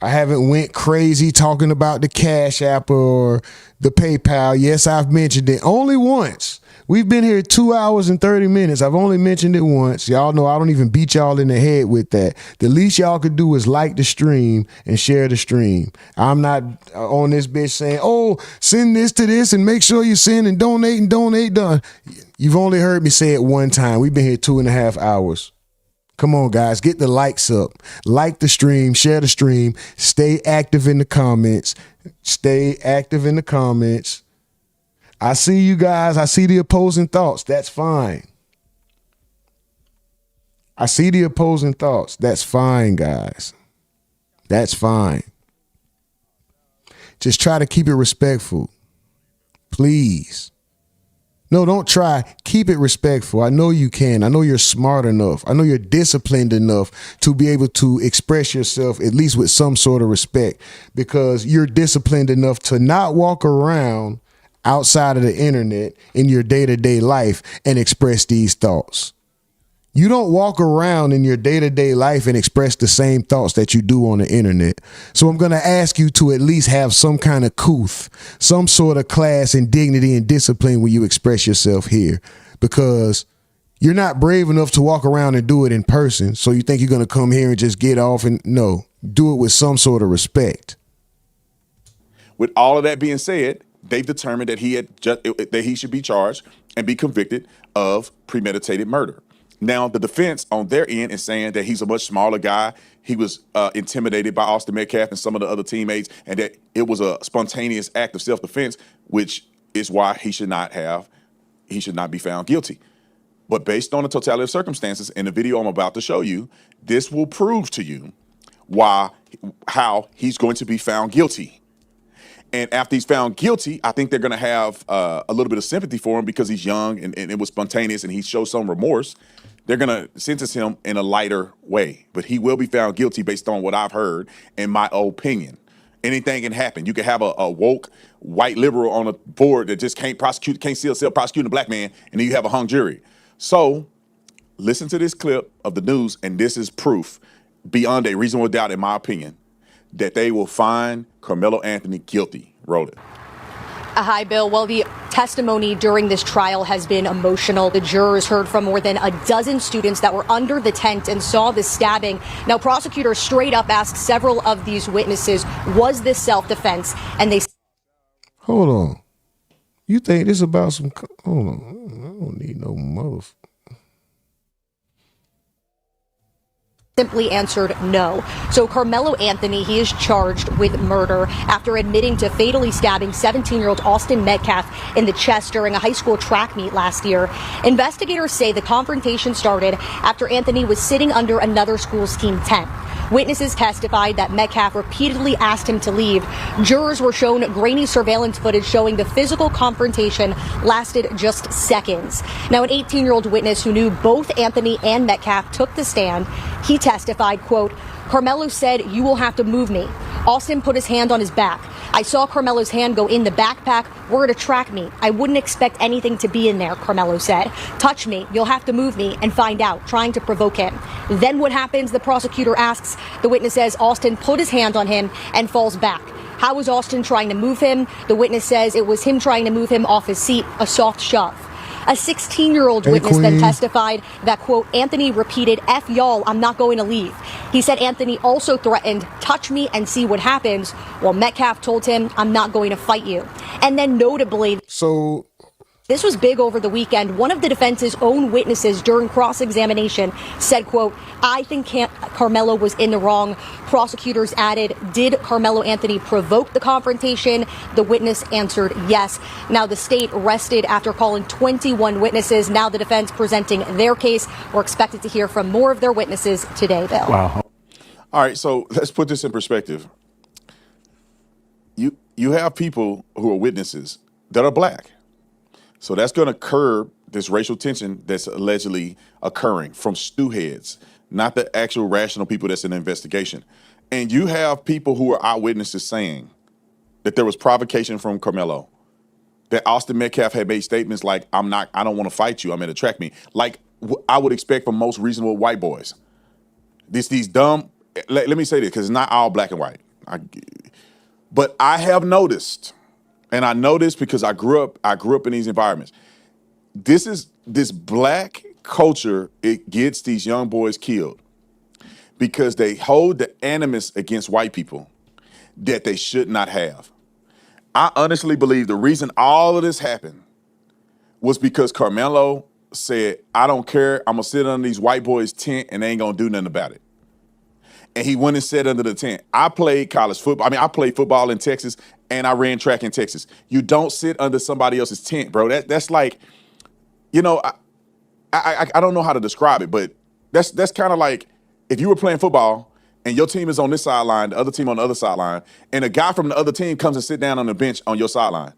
I haven't went crazy talking about the Cash App or the PayPal. Yes, I've mentioned it only once. We've been here 2 hours and 30 minutes. I've only mentioned it once. Y'all know I don't even beat y'all in the head with that. The least y'all could do is like the stream and share the stream. I'm not on this bitch saying, oh, send this to this and make sure you send and donate done. You've only heard me say it one time. We've been here 2.5 hours. Come on, guys, get the likes up. Like the stream, share the stream, stay active in the comments. Stay active in the comments. I see you guys. I see the opposing thoughts. That's fine. I see the opposing thoughts. That's fine, guys. That's fine. Just try to keep it respectful. Please. No, don't try. Keep it respectful. I know you can. I know you're smart enough. I know you're disciplined enough to be able to express yourself at least with some sort of respect, because you're disciplined enough to not walk around outside of the internet in your day-to-day life and express these thoughts. You don't walk around in your day-to-day life and express the same thoughts that you do on the internet. So I'm going to ask you to at least have some kind of couth, some sort of class and dignity and discipline when you express yourself here, because you're not brave enough to walk around and do it in person. So you think you're going to come here and just get off and no, do it with some sort of respect. With all of that being said, they've determined that he should be charged and be convicted of premeditated murder. Now, the defense on their end is saying that he's a much smaller guy. He was intimidated by Austin Metcalf and some of the other teammates, and that it was a spontaneous act of self-defense, which is why he should not be found guilty. But based on the totality of circumstances in the video I'm about to show you, this will prove to you how he's going to be found guilty. And after he's found guilty, I think they're going to have a little bit of sympathy for him because he's young and it was spontaneous and he shows some remorse. They're going to sentence him in a lighter way, but he will be found guilty based on what I've heard, in my opinion. Anything can happen. You can have a woke white liberal on a board that just can't see himself prosecuting a black man, and then you have a hung jury. So listen to this clip of the news, and this is proof beyond a reasonable doubt, in my opinion, that they will find Karmelo Anthony guilty. Roll it. Hi, Bill. Well, the testimony during this trial has been emotional. The jurors heard from more than a dozen students that were under the tent and saw the stabbing. Now, prosecutors straight up asked several of these witnesses, was this self-defense? And they... Hold on. You think this about some... Hold on. I don't need no motherfucker. Simply answered no. So Karmelo Anthony, he is charged with murder after admitting to fatally stabbing 17-year-old Austin Metcalf in the chest during a high school track meet last year. Investigators say the confrontation started after Anthony was sitting under another school's team tent. Witnesses testified that Metcalf repeatedly asked him to leave. Jurors were shown grainy surveillance footage showing the physical confrontation lasted just seconds. Now, an 18-year-old witness who knew both Anthony and Metcalf took the stand. He testified, quote, Karmelo said, you will have to move me. Austin put his hand on his back. I saw Karmelo's hand go in the backpack. We're at a track meet. I wouldn't expect anything to be in there, Karmelo said. Touch me. You'll have to move me and find out, trying to provoke him. Then what happens? The prosecutor asks. The witness says Austin put his hand on him and falls back. How was Austin trying to move him? The witness says it was him trying to move him off his seat, a soft shove. A 16-year-old witness then testified that, quote, Anthony repeated, F y'all, I'm not going to leave. He said Anthony also threatened, touch me and see what happens, while Metcalf told him, I'm not going to fight you. And then notably... So... This was big over the weekend. One of the defense's own witnesses during cross-examination said, quote, I think Karmelo was in the wrong. Prosecutors added, did Karmelo Anthony provoke the confrontation? The witness answered yes. Now, the state rested after calling 21 witnesses. Now the defense presenting their case. We're expected to hear from more of their witnesses today, Bill. Wow. All right, so let's put this in perspective. You have people who are witnesses that are black. So that's going to curb this racial tension that's allegedly occurring from stew heads, not the actual rational people that's in the investigation. And you have people who are eyewitnesses saying that there was provocation from Karmelo, that Austin Metcalf had made statements like, I don't want to fight you, I'm at a track meet, like I would expect from most reasonable white boys. These dumb, let me say this, because it's not all black and white. But I have noticed, and I know this because I grew up in these environments. This black culture, it gets these young boys killed because they hold the animus against white people that they should not have. I honestly believe the reason all of this happened was because Karmelo said, I don't care, I'm gonna sit under these white boys' tent and they ain't gonna do nothing about it. And he went and sat under the tent. I played college football. I played football in Texas and I ran track in Texas. You don't sit under somebody else's tent, bro. That's like, you know, I don't know how to describe it, but that's kind of like if you were playing football and your team is on this sideline, the other team on the other sideline, and a guy from the other team comes and sit down on the bench on your sideline.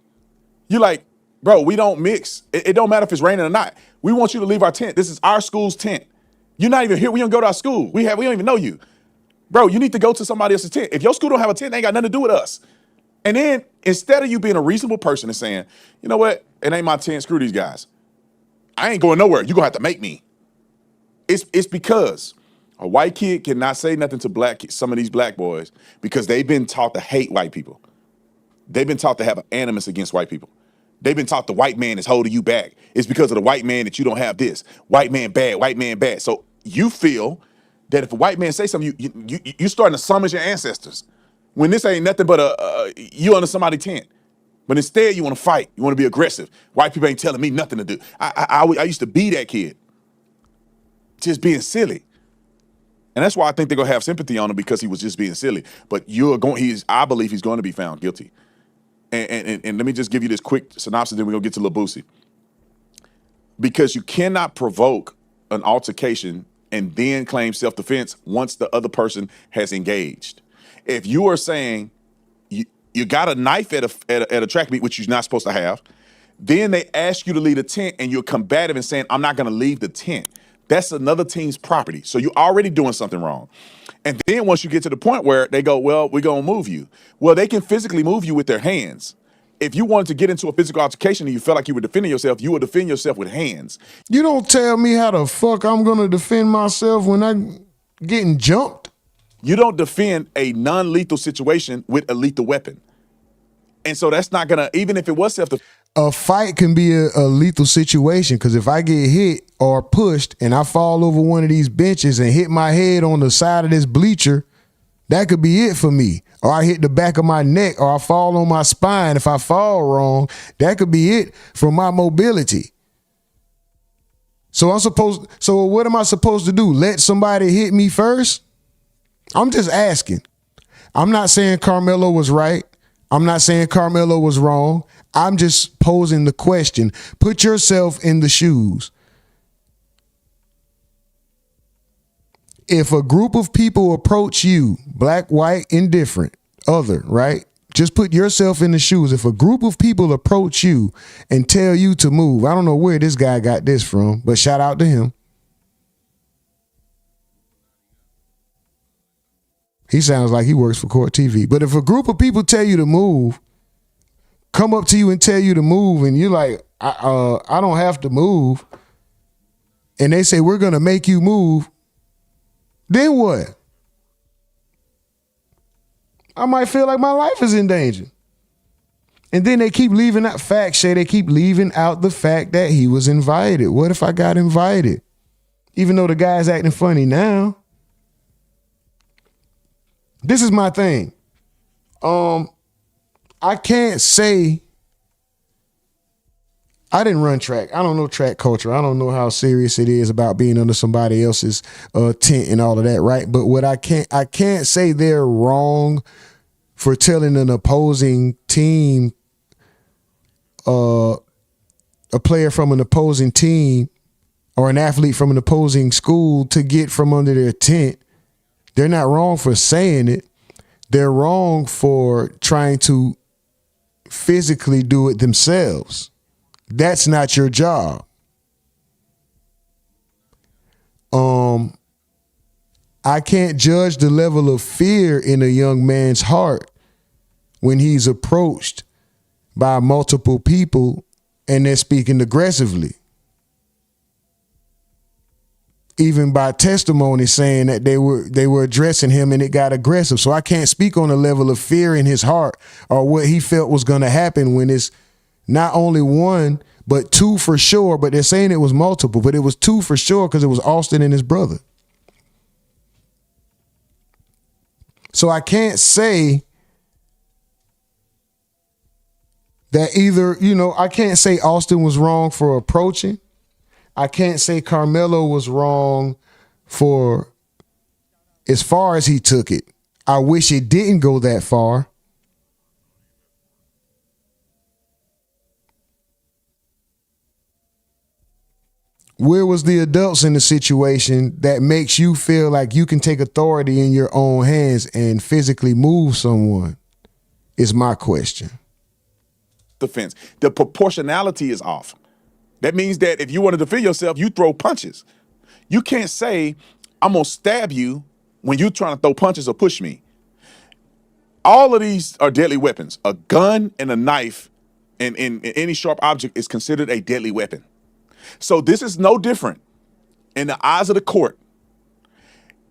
You're like, bro, we don't mix. It don't matter if it's raining or not. We want you to leave our tent. This is our school's tent. You're not even here. We don't go to our school. We don't even know you. Bro, you need to go to somebody else's tent. If your school don't have a tent, they ain't got nothing to do with us. And then instead of you being a reasonable person and saying, you know what, it ain't my tent, screw these guys. I ain't going nowhere. You're gonna have to make me. It's because a white kid cannot say nothing to some of these black boys because they've been taught to hate white people. They've been taught to have an animus against white people. They've been taught the white man is holding you back. It's because of the white man that you don't have this. White man bad, white man bad. So you feel that if a white man say something, you starting to summons your ancestors. When this ain't nothing but you under somebody's tent. But instead you want to fight. You want to be aggressive. White people ain't telling me nothing to do. I used to be that kid. Just being silly. And that's why I think they're going to have sympathy on him because he was just being silly. But I believe he's going to be found guilty. And let me just give you this quick synopsis, then we're going to get to Lil Boosie. Because you cannot provoke an altercation and then claim self-defense once the other person has engaged. If you are saying you got a knife at a track meet, which you're not supposed to have, then they ask you to leave the tent and you're combative and saying, I'm not going to leave the tent. That's another team's property. So you're already doing something wrong. And then once you get to the point where they go, well, we're going to move you. Well, they can physically move you with their hands. If you wanted to get into a physical altercation and you felt like you were defending yourself, you would defend yourself with hands. You don't tell me how the fuck I'm going to defend myself when I'm getting jumped. You don't defend a non-lethal situation with a lethal weapon. And so that's not going to, even if it was self-defense. A fight can be a lethal situation because if I get hit or pushed and I fall over one of these benches and hit my head on the side of this bleacher, that could be it for me. Or I hit the back of my neck or I fall on my spine. If I fall wrong, that could be it for my mobility. So what am I supposed to do? Let somebody hit me first? I'm just asking. I'm not saying Karmelo was right. I'm not saying Karmelo was wrong. I'm just posing the question. Put yourself in the shoes. If a group of people approach you, black, white, indifferent, other, right? Just put yourself in the shoes. If a group of people approach you and tell you to move, I don't know where this guy got this from, but shout out to him. He sounds like he works for Court TV. But if a group of people tell you to move, come up to you and tell you to move, and you're like, I don't have to move, and they say, we're going to make you move, then what? I might feel like my life is in danger. And then they keep leaving out facts, Shay. They keep leaving out the fact that he was invited. What if I got invited? Even though the guy's acting funny now. This is my thing. I can't say I didn't run track. I don't know track culture. I don't know how serious it is about being under somebody else's tent and all of that, right? But what I can't say they're wrong for telling an opposing team, a player from an opposing team or an athlete from an opposing school to get from under their tent. They're not wrong for saying it. They're wrong for trying to physically do it themselves. That's not your job. I can't judge the level of fear in a young man's heart when he's approached by multiple people and they're speaking aggressively. even by testimony saying that they were addressing him and it got aggressive. So I can't speak on the level of fear in his heart or what he felt was going to happen when it's not only one, but two for sure. But they're saying it was multiple, but it was two for sure because it was Austin and his brother. So I can't say that either, I can't say Austin was wrong for approaching. I can't say Karmelo was wrong for as far as he took it. I wish it didn't go that far. Where was the adults in the situation that makes you feel like you can take authority in your own hands and physically move someone? Is my question. Defense. The proportionality is off. That means that if you want to defend yourself, you throw punches. You can't say, I'm going to stab you when you're trying to throw punches or push me. All of these are deadly weapons. A gun and a knife and any sharp object is considered a deadly weapon. So this is no different in the eyes of the court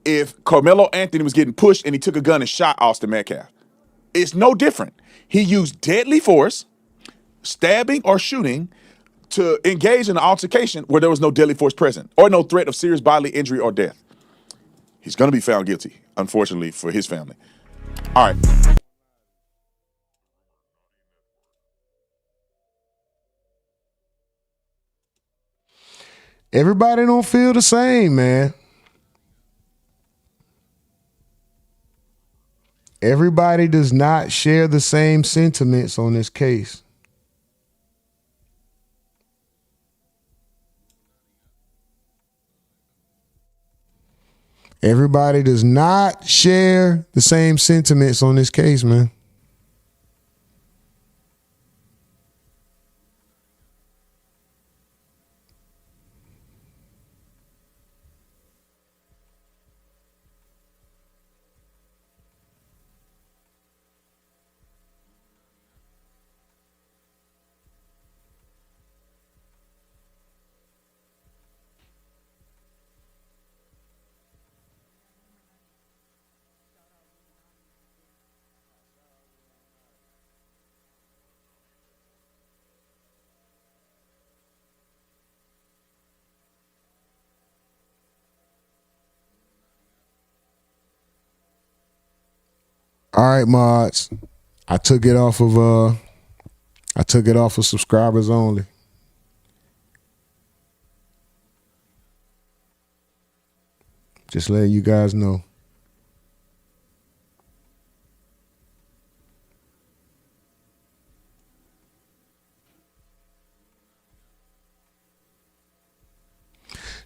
if Karmelo Anthony was getting pushed and he took a gun and shot Austin Metcalf. It's no different. He used deadly force, stabbing or shooting, to engage in an altercation where there was no deadly force present or no threat of serious bodily injury or death. He's going to be found guilty, unfortunately, for his family. All right. Everybody don't feel the same, man. Everybody does not share the same sentiments on this case. Everybody does not share the same sentiments on this case, man. All right, mods. I took it off of subscribers only. Just letting you guys know.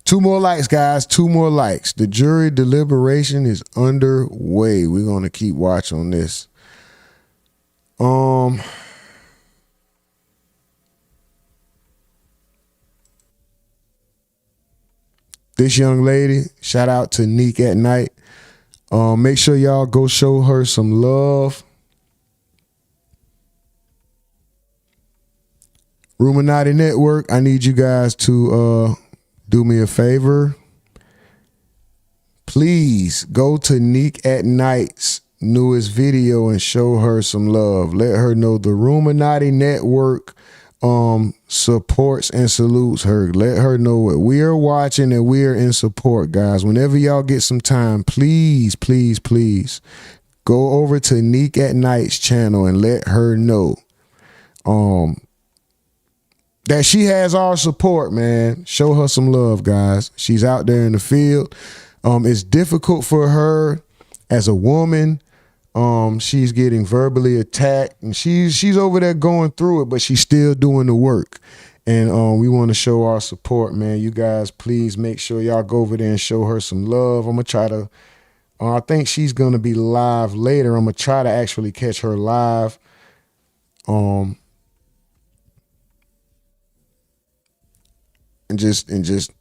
Two more likes, guys. 2 more likes. The jury deliberation is underway. We're going to keep watch on this. This young lady, shout out to Neek at Night. Make sure y'all go show her some love. RUMORNATI Network, I need you guys to do me a favor. Please go to Neek at Night's newest video and show her some love. Let her know the RUMORNATI Network supports and salutes her. Let her know what we are watching and we are in support, guys. Whenever y'all get some time, please, please, please go over to Neek at Night's channel and let her know that she has our support, man. Show her some love, guys. She's out there in the field. It's difficult for her as a woman. She's getting verbally attacked, and she's over there going through it, but she's still doing the work. And we want to show our support, man. You guys, please make sure y'all go over there and show her some love. I'm going to try to, I think she's going to be live later. I'm going to try to actually catch her live. And just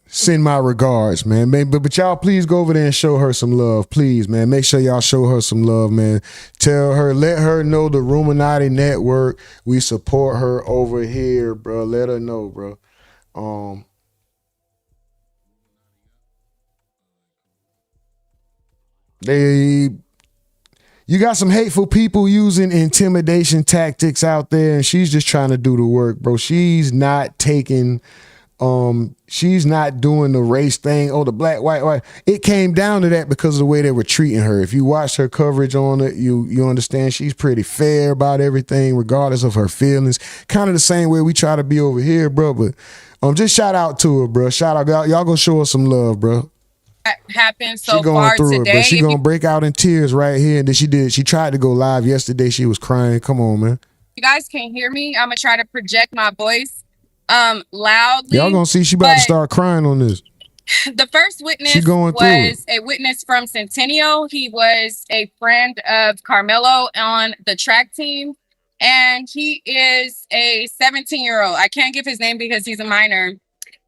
send my regards, man. But y'all please go over there and show her some love, please, man. Make sure y'all show her some love, man. Tell her, let her know the RUMORNATI Network. We support her over here, bro. Let her know, bro. You got some hateful people using intimidation tactics out there, and she's just trying to do the work, bro. She's not taking, she's not doing the race thing. Oh, the black, white. It came down to that because of the way they were treating her. If you watched her coverage on it, you understand she's pretty fair about everything, regardless of her feelings. Kind of the same way we try to be over here, bro. But just shout out to her, bro. Shout out, y'all go show her some love, bro. Happened so she going far through today. it, but she gonna break out in tears right here. And then she tried to go live yesterday. She was crying. Come on, man. You guys can't hear me. I'm gonna try to project my voice loudly. Y'all gonna see she about to start crying on this. The first witness was a witness from Centennial. He was a friend of Karmelo on the track team, and he is a 17-year-old. I can't give his name because he's a minor.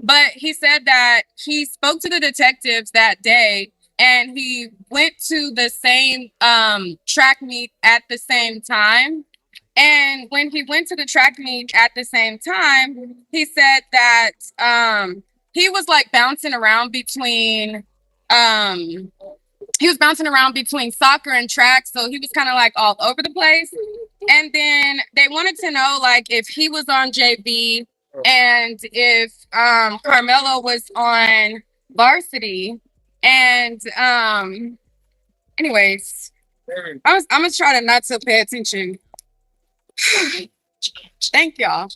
But he said that he spoke to the detectives that day, and he went to the same track meet at the same time. And when he went to the track meet at the same time, he said that he was like bouncing around between soccer and track, so he was kind of like all over the place. And then they wanted to know like if he was on JV and if Karmelo was on varsity. And anyways, I'm gonna try to not to pay attention. Thank y'all.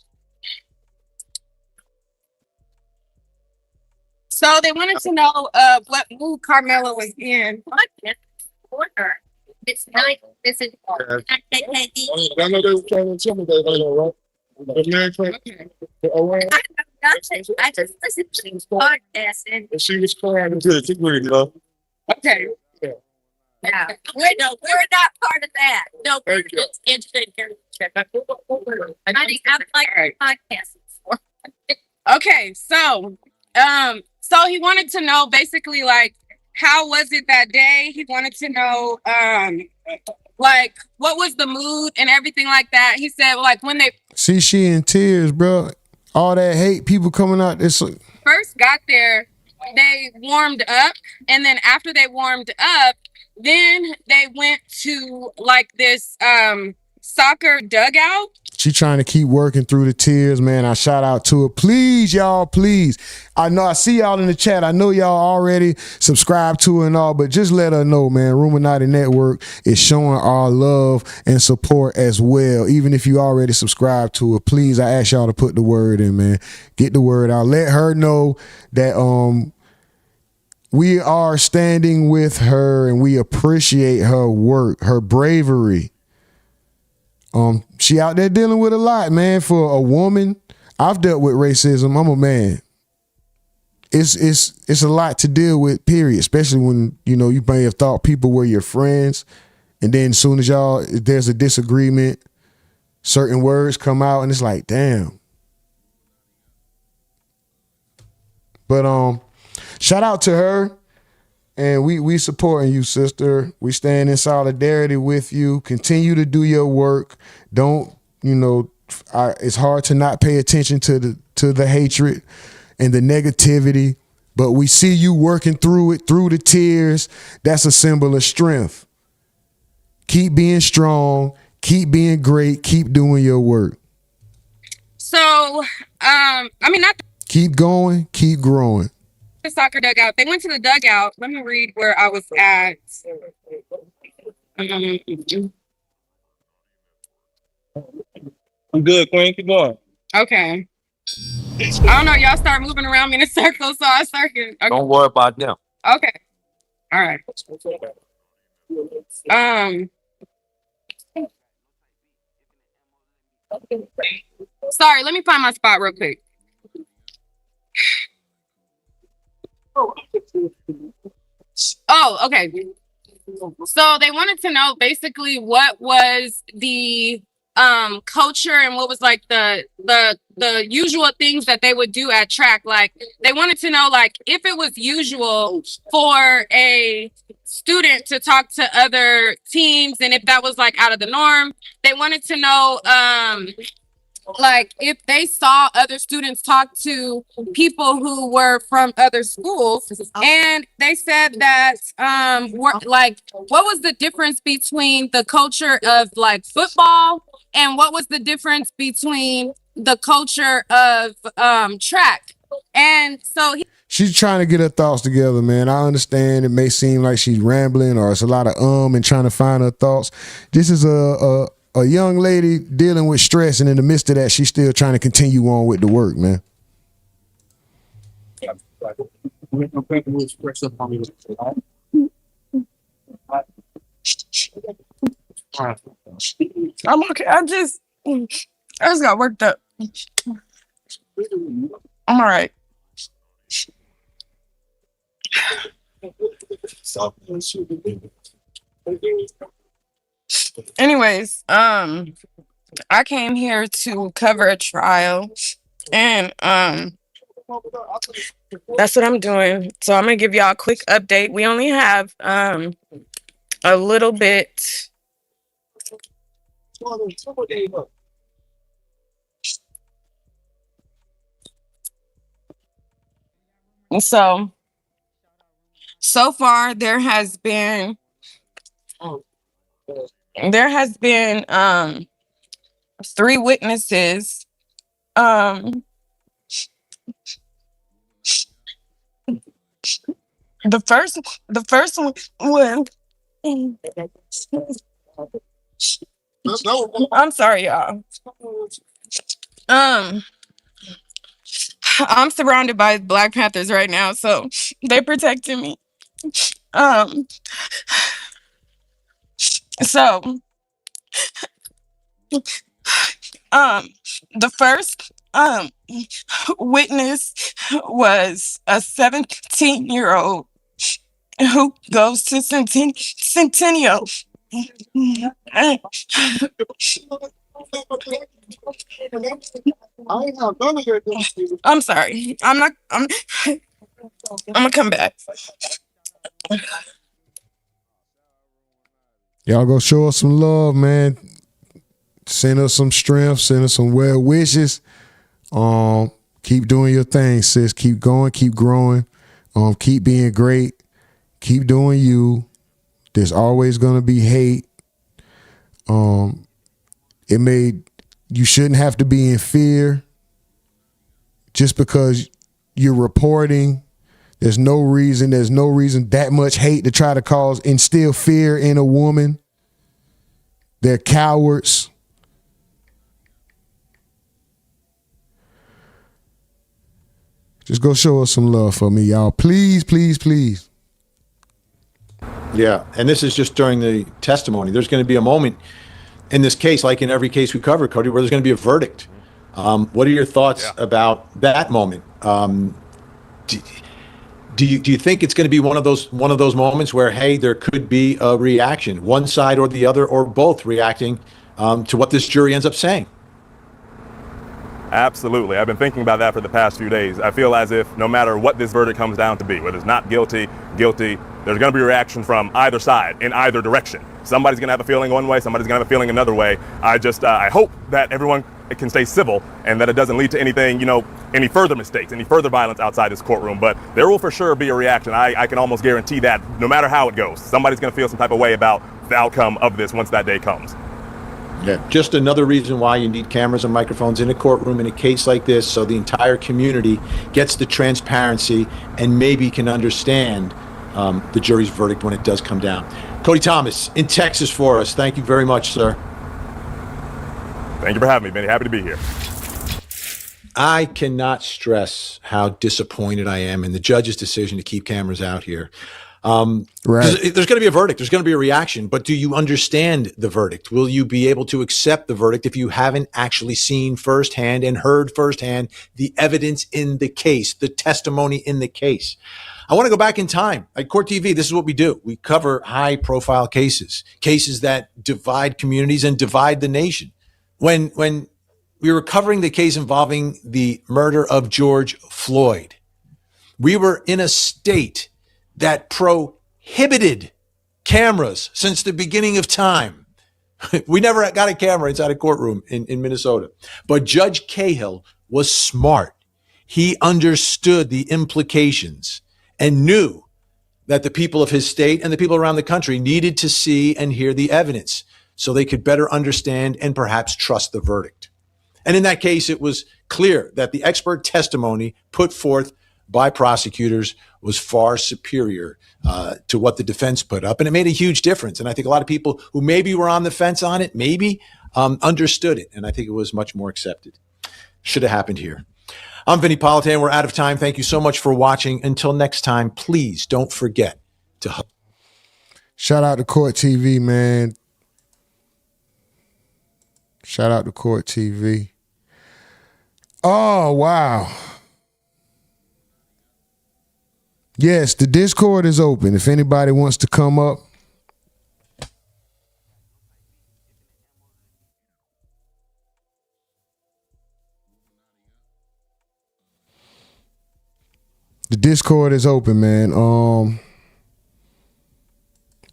So they wanted to know what mood Karmelo was in. It's nice. This is I know they were trying to intimidate her, right? I just listened to the podcast and she was crying into it. Okay. Yeah. We're not part of that. No, it's interesting. I'm like podcasting. Okay, so he wanted to know basically like how was it that day? He wanted to know like what was the mood and everything like that. He said like when they see she in tears, bro. All that hate, people coming out. This first got there, they warmed up, and then after they warmed up, then they went to like this soccer dugout. She trying to keep working through the tears, man. I shout out to her. Please, y'all, please. I know I see y'all in the chat. I know y'all already subscribe to her and all, but just let her know, man. Rumonati Network is showing our love and support as well. Even if you already subscribe to her, please, I ask y'all to put the word in, man. Get the word out. Let her know that we are standing with her and we appreciate her work, her bravery. She out there dealing with a lot, man. For a woman, I've dealt with racism. I'm a man. It's a lot to deal with, period. Especially when, you know, you may have thought people were your friends. And then as soon as there's a disagreement, certain words come out and it's like, damn. But shout out to her. And we supporting you, sister. We stand in solidarity with you. Continue to do your work. Don't, you know, it's hard to not pay attention to the hatred and the negativity, but we see you working through it, through the tears. That's a symbol of strength. Keep being strong. Keep being great. Keep doing your work. So, keep going. Keep growing. The soccer dugout. They went to the dugout. Let me read where I was at. I'm good, Queen. Keep going. Okay. I don't know. Y'all start moving around me in a circle, so I started. Okay. Don't worry about them. Okay. All right. Sorry. Let me find my spot real quick. Oh, okay. So they wanted to know basically what was the culture and what was like the usual things that they would do at track. Like they wanted to know like if it was usual for a student to talk to other teams and if that was like out of the norm. They wanted to know like if they saw other students talk to people who were from other schools, and they said that like what was the difference between the culture of like football and what was the difference between the culture of track. And so She's trying to get her thoughts together, man. I understand it may seem like she's rambling or it's a lot of and trying to find her thoughts. This is a young lady dealing with stress, and in the midst of that, she's still trying to continue on with the work, man. I'm okay. I just got worked up. I'm all right. Anyways, I came here to cover a trial, and that's what I'm doing. So I'm gonna give y'all a quick update. We only have a little bit. So far there has been 3 witnesses. The first one. I'm sorry, y'all. I'm surrounded by Black Panthers right now, so they protecting me. So the first witness was a 17-year-old who goes to Centennial. I'm sorry. I'm gonna come back. Y'all go show us some love, man. Send us some strength. Send us some well wishes. Keep doing your thing, sis. Keep going. Keep growing. Keep being great. Keep doing you. There's always gonna be hate. You shouldn't have to be in fear just because you're reporting. There's no reason that much hate to try to instill fear in a woman. They're cowards. Just go show us some love for me, y'all. Please, please, please. Yeah, and this is just during the testimony. There's going to be a moment in this case, like in every case we cover, Cody, where there's going to be a verdict. What are your thoughts about that moment? Do you think it's going to be one of those moments where, hey, there could be a reaction, one side or the other, or both reacting to what this jury ends up saying? Absolutely. I've been thinking about that for the past few days. I feel as if no matter what this verdict comes down to be, whether it's not guilty, guilty, there's going to be a reaction from either side in either direction. Somebody's going to have a feeling one way, somebody's going to have a feeling another way. I hope that everyone can stay civil and that it doesn't lead to anything, any further mistakes, any further violence outside this courtroom. But there will for sure be a reaction. I can almost guarantee that no matter how it goes, somebody's going to feel some type of way about the outcome of this once that day comes. Yeah, just another reason why you need cameras and microphones in a courtroom in a case like this, so the entire community gets the transparency and maybe can understand the jury's verdict when it does come down. Cody Thomas in Texas for us. Thank you very much, sir. Thank you for having me, Benny. Happy to be here. I cannot stress how disappointed I am in the judge's decision to keep cameras out here. Right. There's going to be a verdict. There's going to be a reaction. But do you understand the verdict? Will you be able to accept the verdict if you haven't actually seen firsthand and heard firsthand the evidence in the case, the testimony in the case? I want to go back in time. At Court TV, this is what we do. We cover high-profile cases that divide communities and divide the nation. When we were covering the case involving the murder of George Floyd, we were in a state that prohibited cameras since the beginning of time. We never got a camera inside a courtroom in Minnesota. But Judge Cahill was smart. He understood the implications and knew that the people of his state and the people around the country needed to see and hear the evidence so they could better understand and perhaps trust the verdict. And in that case, it was clear that the expert testimony put forth by prosecutors was far superior to what the defense put up. And it made a huge difference. And I think a lot of people who maybe were on the fence on it, maybe understood it. And I think it was much more accepted. Should have happened here. I'm Vinny Politan. We're out of time. Thank you so much for watching. Until next time, please don't forget to... Shout out to Court TV, man. Shout out to Court TV. Oh, wow. Yes, the Discord is open. If anybody wants to come up. The Discord is open, man.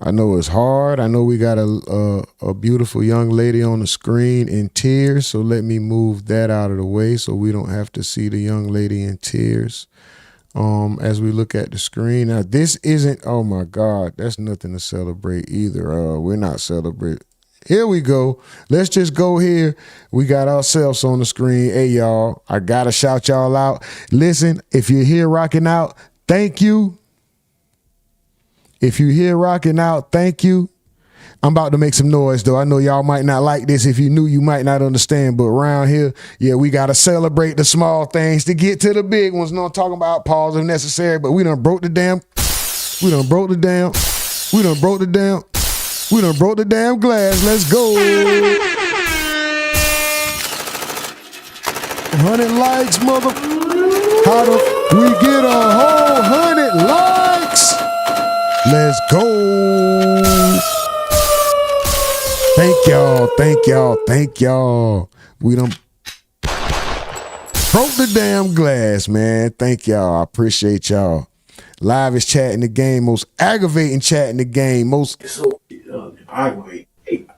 I know it's hard. I know we got a beautiful young lady on the screen in tears, so let me move that out of the way so we don't have to see the young lady in tears as we look at the screen. Now, this isn't, oh my God, that's nothing to celebrate either. We're not celebrating. Here we go. Let's just go here. We got ourselves on the screen. Hey, y'all, I got to shout y'all out. Listen, if you're here rocking out, thank you. If you're here rocking out, thank you. I'm about to make some noise, though. I know y'all might not like this. If you knew, you might not understand. But around here, yeah, we got to celebrate the small things to get to the big ones. No, I'm talking about pause if necessary, but we done broke the damn glass. Let's go. 100 likes, mother. How do we get a whole 100 likes? Let's go. Thank y'all. We done broke the damn glass, man. Thank y'all. I appreciate y'all. Live is chat in the game. Most aggravating chat in the game. Most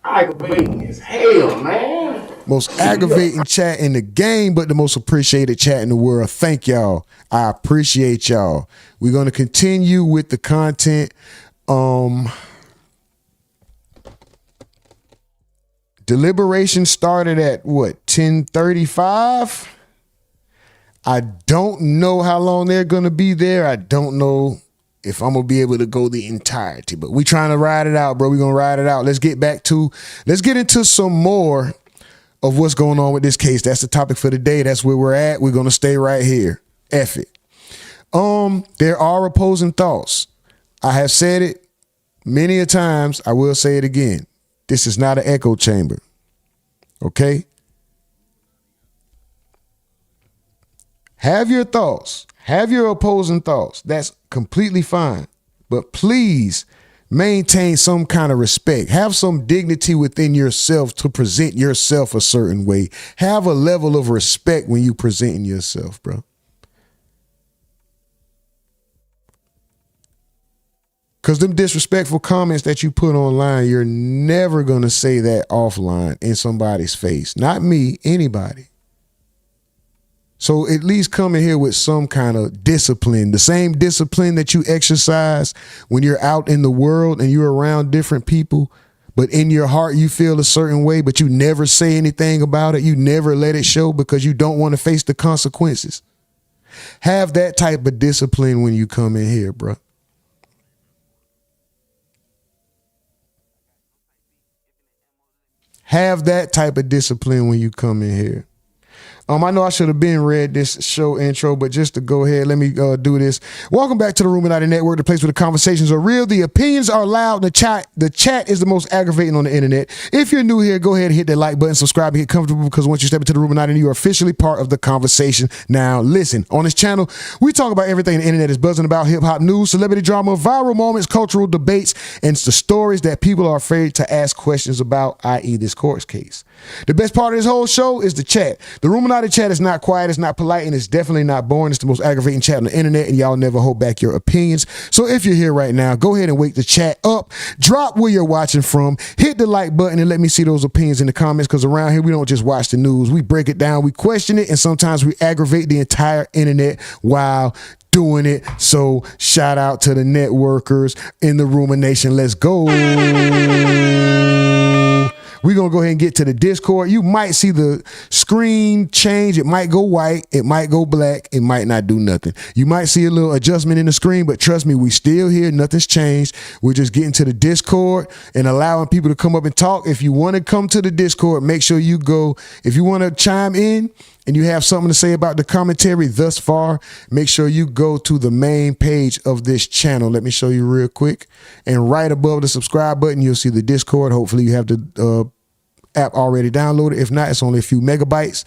aggravating as hell, man. Most aggravating chat in the game, but the most appreciated chat in the world. Thank y'all. I appreciate y'all. We're going to continue with the content. Deliberation started at what, 10:35? I don't know how long they're going to be there. I don't know if I'm going to be able to go the entirety, but we trying to ride it out, bro. We're going to ride it out. Let's get into some more of what's going on with this case. That's the topic for the day. That's where we're at. We're going to stay right here. F it. There are opposing thoughts. I have said it many a times. I will say it again. This is not an echo chamber. Okay? Have your thoughts. Have your opposing thoughts. That's completely fine. But please maintain some kind of respect. Have some dignity within yourself to present yourself a certain way. Have a level of respect when you presenting yourself, bro. Because them disrespectful comments that you put online, you're never going to say that offline in somebody's face. Not me, anybody. So at least come in here with some kind of discipline, the same discipline that you exercise when you're out in the world and you're around different people, but in your heart you feel a certain way, but you never say anything about it. You never let it show because you don't want to face the consequences. Have that type of discipline when you come in here, bro. Have that type of discipline when you come in here. I know I should have been read this show intro, but just to go ahead, let me do this. Welcome back to the Rumonati Network, the place where the conversations are real, the opinions are loud, the chat is the most aggravating on the internet. If you're new here, go ahead and hit that like button, subscribe, and get comfortable, because once you step into the Rumonati, you are officially part of the conversation. Now, listen, on this channel, we talk about everything the internet is buzzing about: hip-hop news, celebrity drama, viral moments, cultural debates, and the stories that people are afraid to ask questions about, i.e. this court case. The best part of this whole show is the chat. The Rumonati Illuminati chat is not quiet, it's not polite, and it's definitely not boring. It's the most aggravating chat on the internet, and y'all never hold back your opinions. So if you're here right now, go ahead and wake the chat up. Drop where you're watching from. Hit the like button and let me see those opinions in the comments, because around here we don't just watch the news. We break it down, we question it, and sometimes we aggravate the entire internet while doing it. So shout out to the networkers in the Rumor Nation. Let's go. We're going to go ahead and get to the Discord. You might see the screen change. It might go white. It might go black. It might not do nothing. You might see a little adjustment in the screen, but trust me, we still here. Nothing's changed. We're just getting to the Discord and allowing people to come up and talk. If you want to come to the Discord, make sure you go. If you want to chime in and you have something to say about the commentary thus far, make sure you go to the main page of this channel. Let me show you real quick. And right above the subscribe button, you'll see the Discord. Hopefully you have the app already downloaded. If not, it's only a few megabytes.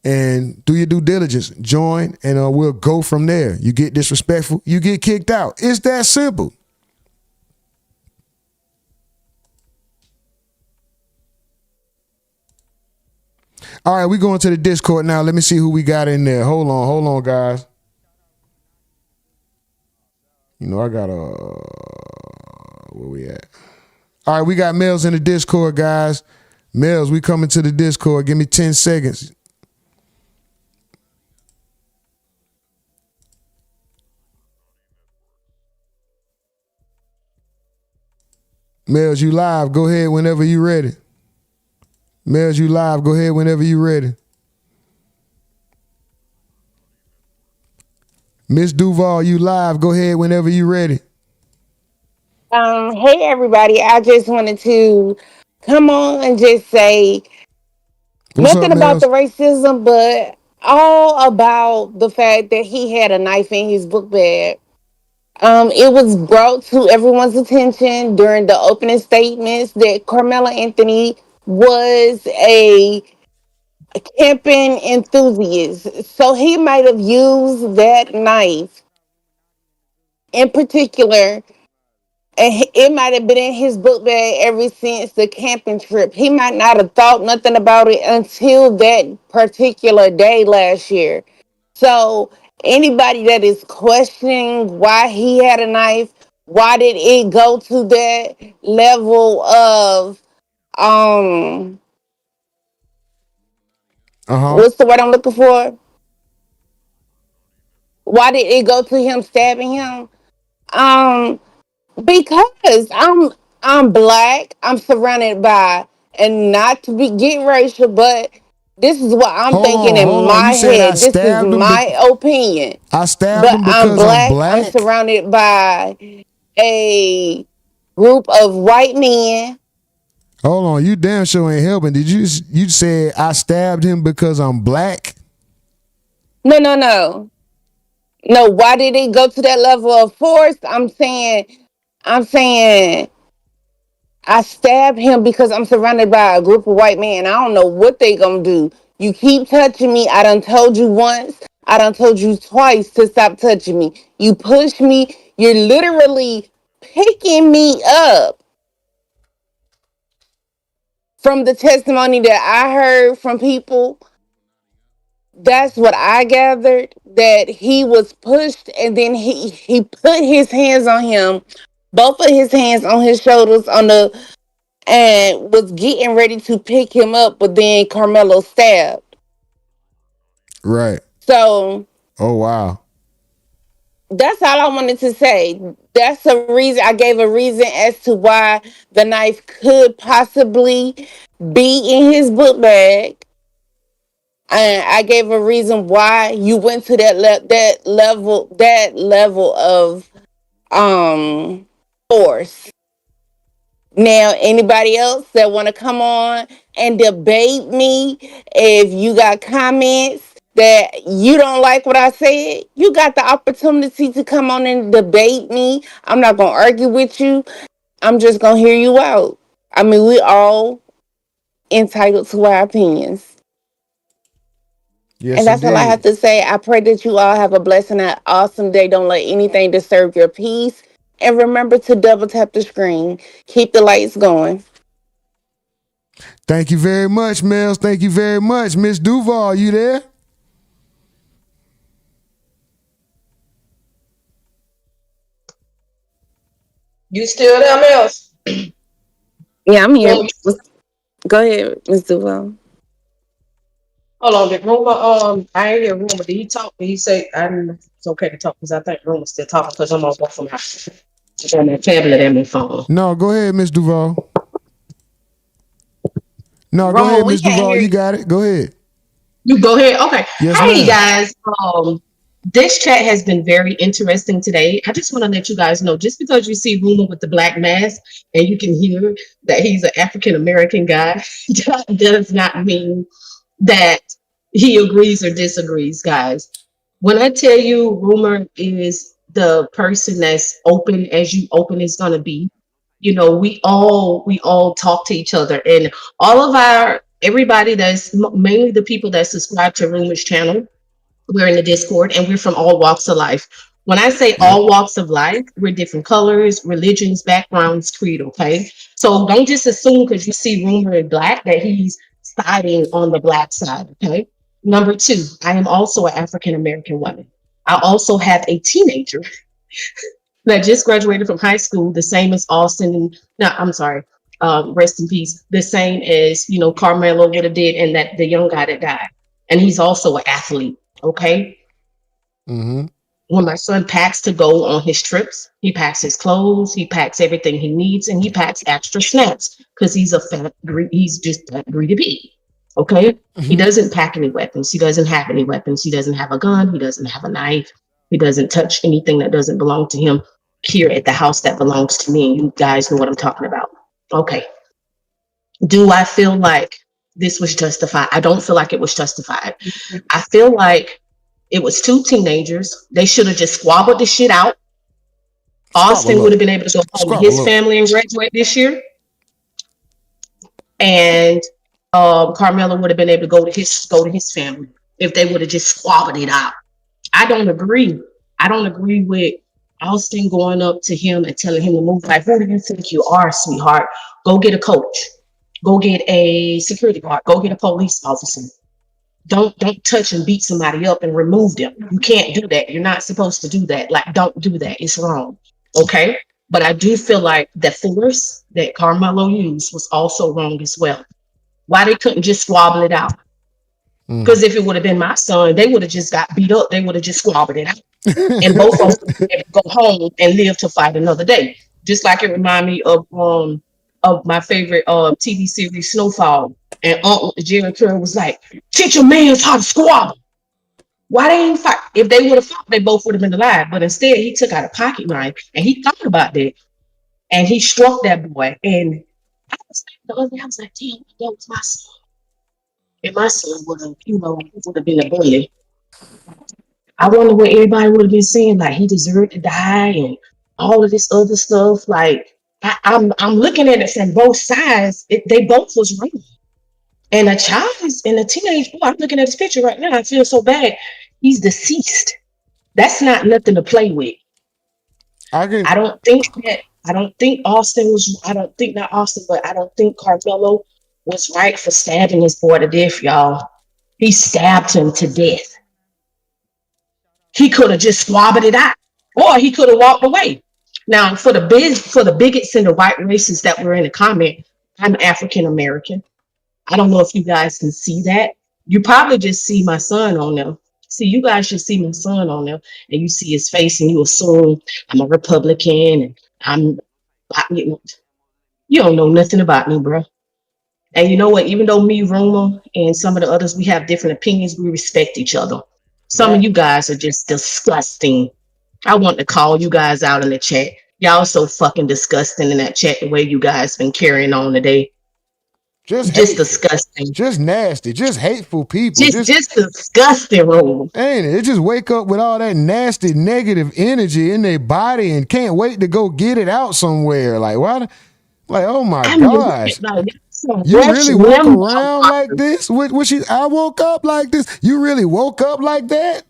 And do your due diligence. Join, and we'll go from there. You get disrespectful, you get kicked out. It's that simple. All right, we going to the Discord now. Let me see who we got in there. Hold on, guys. You know, I got where we at? All right, we got Mels in the Discord, guys. Mels, we coming to the Discord. Give me 10 seconds. Mels, you live. Go ahead whenever you ready. Mels, you live. Go ahead whenever you ready. Miss Duval, you live. Go ahead whenever you ready. Hey everybody, I just wanted to come on and just say nothing about the racism, but all about the fact that he had a knife in his book bag. It was brought to everyone's attention during the opening statements that Karmelo Anthony was a camping enthusiast. So he might have used that knife in particular, and it might have been in his book bag ever since the camping trip. He might not have thought nothing about it until that particular day last year. So anybody that is questioning why he had a knife, why did it go to that level of what's the word I'm looking for? Why did it go to him stabbing him? Because I'm black. I'm surrounded by, and not to be get racial, but this is what I'm thinking in my head. This is my opinion. I stabbed But him because I'm black. I'm surrounded by a group of white men. Hold on, you damn sure ain't helping. Did you say I stabbed him because I'm black? No. Why did it go to that level of force? I'm saying I stabbed him because I'm surrounded by a group of white men. I don't know what they gonna do. You keep touching me. I done told you once. I done told you twice to stop touching me. You push me. You're literally picking me up. From the testimony that I heard from people, that's what I gathered, that he was pushed and then he put his hands on him, both of his hands on his shoulders and was getting ready to pick him up, but then Karmelo stabbed. Right. So. Oh, wow. That's all I wanted to say. That's a reason. I gave a reason as to why the knife could possibly be in his book bag. And I gave a reason why you went to that level of force. Now, anybody else that want to come on and debate me, if you got comments that you don't like what I said, you got the opportunity to come on and debate me. I'm not going to argue with you. I'm just going to hear you out. I mean, we all entitled to our opinions. Yes, and that's indeed. all I have to say. I pray that you all have a blessed and an awesome day. Don't let anything disturb your peace. And remember to double tap the screen. Keep the lights going. Thank you very much, Mels. Thank you very much. Miss Duval, you there? You still there, Mels? Yeah, I'm here. Go ahead, Ms. Duval. Hold on, did Rumor, I ain't hear Rumor. Did he talk? Did he say, it's okay to talk because I think Rumor's still talking because I'm on both of my on my tablet and my phone. No, go ahead, Miss Duval. No, go Rumor, ahead, we Miss can't Duval. hear You you. got it. Go ahead. You go ahead. Okay. Yes, Hey ma'am. guys. This chat has been very interesting today. I just want to let you guys know, just because you see Rumor with the black mask and you can hear that he's an African American guy, that does not mean that he agrees or disagrees, guys. When I tell you Rumor is the person that's open as you open is gonna be, you know, we all talk to each other, and all of our everybody that's mainly the people that subscribe to Rumor's channel, we're in the Discord and we're from all walks of life. When I say all walks of life, we're different colors, religions, backgrounds, creed, okay? So don't just assume because you see Rumor in black that he's siding on the black side, okay? Number two, I am also an African American woman. I also have a teenager that just graduated from high school, the same as Austin. No, I'm sorry. Rest in peace. The same as, you know, Karmelo would have did, and that the young guy that died. And he's also an athlete. Okay. Mm-hmm. When my son packs to go on his trips, he packs his clothes, he packs everything he needs, and he packs extra snacks because he's he's just that greedy bee. Okay. Mm-hmm. He doesn't pack any weapons. He doesn't have any weapons. He doesn't have a gun. He doesn't have a knife. He doesn't touch anything that doesn't belong to him here at the house that belongs to me. And you guys know what I'm talking about. Okay. Do I feel like this was justified? I don't feel like it was justified. I feel like it was two teenagers. They should have just squabbled the shit out. Austin would have been able to go home with his family and graduate this year. And Karmelo would have been able to go to his family if they would have just squabbled it out. I don't agree. I don't agree with Austin going up to him and telling him to move. Like, who do you think you are, sweetheart? Go get a coach. Go get a security guard. Go get a police officer. Don't touch and beat somebody up and remove them. You can't do that. You're not supposed to do that. Like, don't do that. It's wrong. Okay. But I do feel like the force that Karmelo used was also wrong as well. Why they couldn't just squabble it out? Because if it would have been my son, they would have just got beat up. They would have just squabbled it out. And both of them would go home and live to fight another day. Just like it reminded me of my favorite TV series, Snowfall. And Uncle Jerry Curl was like, teach your mans how to squabble. Why they ain't fight? If they would have fought, they both would have been alive. But instead, he took out a pocket knife and he thought about that. And he struck that boy. And I was like, damn, that was my son. And my son would have, would have been a bully. I wonder what everybody would have been saying, like he deserved to die and all of this other stuff. Like I'm looking at it from both sides. They both was wrong. And a child is in a teenage boy. I'm looking at his picture right now. I feel so bad. He's deceased. That's not nothing to play with. I don't think Austin was. I don't think not Austin, but I don't think Karmelo was right for stabbing his boy to death, y'all. He stabbed him to death. He could have just squabbled it out, or he could have walked away. Now, for the bigots and the white racists that were in the comment, I'm African American. I don't know if you guys can see that. You probably just see my son on there. See, you guys should see my son on there, and you see his face, and you assume I'm a Republican, and you don't know nothing about me, bro. And you know what? Even though me, Rumor, and some of the others, we have different opinions, we respect each other. Some of you guys are just disgusting. I want to call you guys out in the chat. Y'all so fucking disgusting in that chat, the way you guys been carrying on today. Just disgusting. Just nasty. Just hateful people. Just disgusting, Rumor. Ain't it? They just wake up with all that nasty, negative energy in their body and can't wait to go get it out somewhere. Like, why? Like, oh my gosh. You really woke around like this? I woke up like this. You really woke up like that?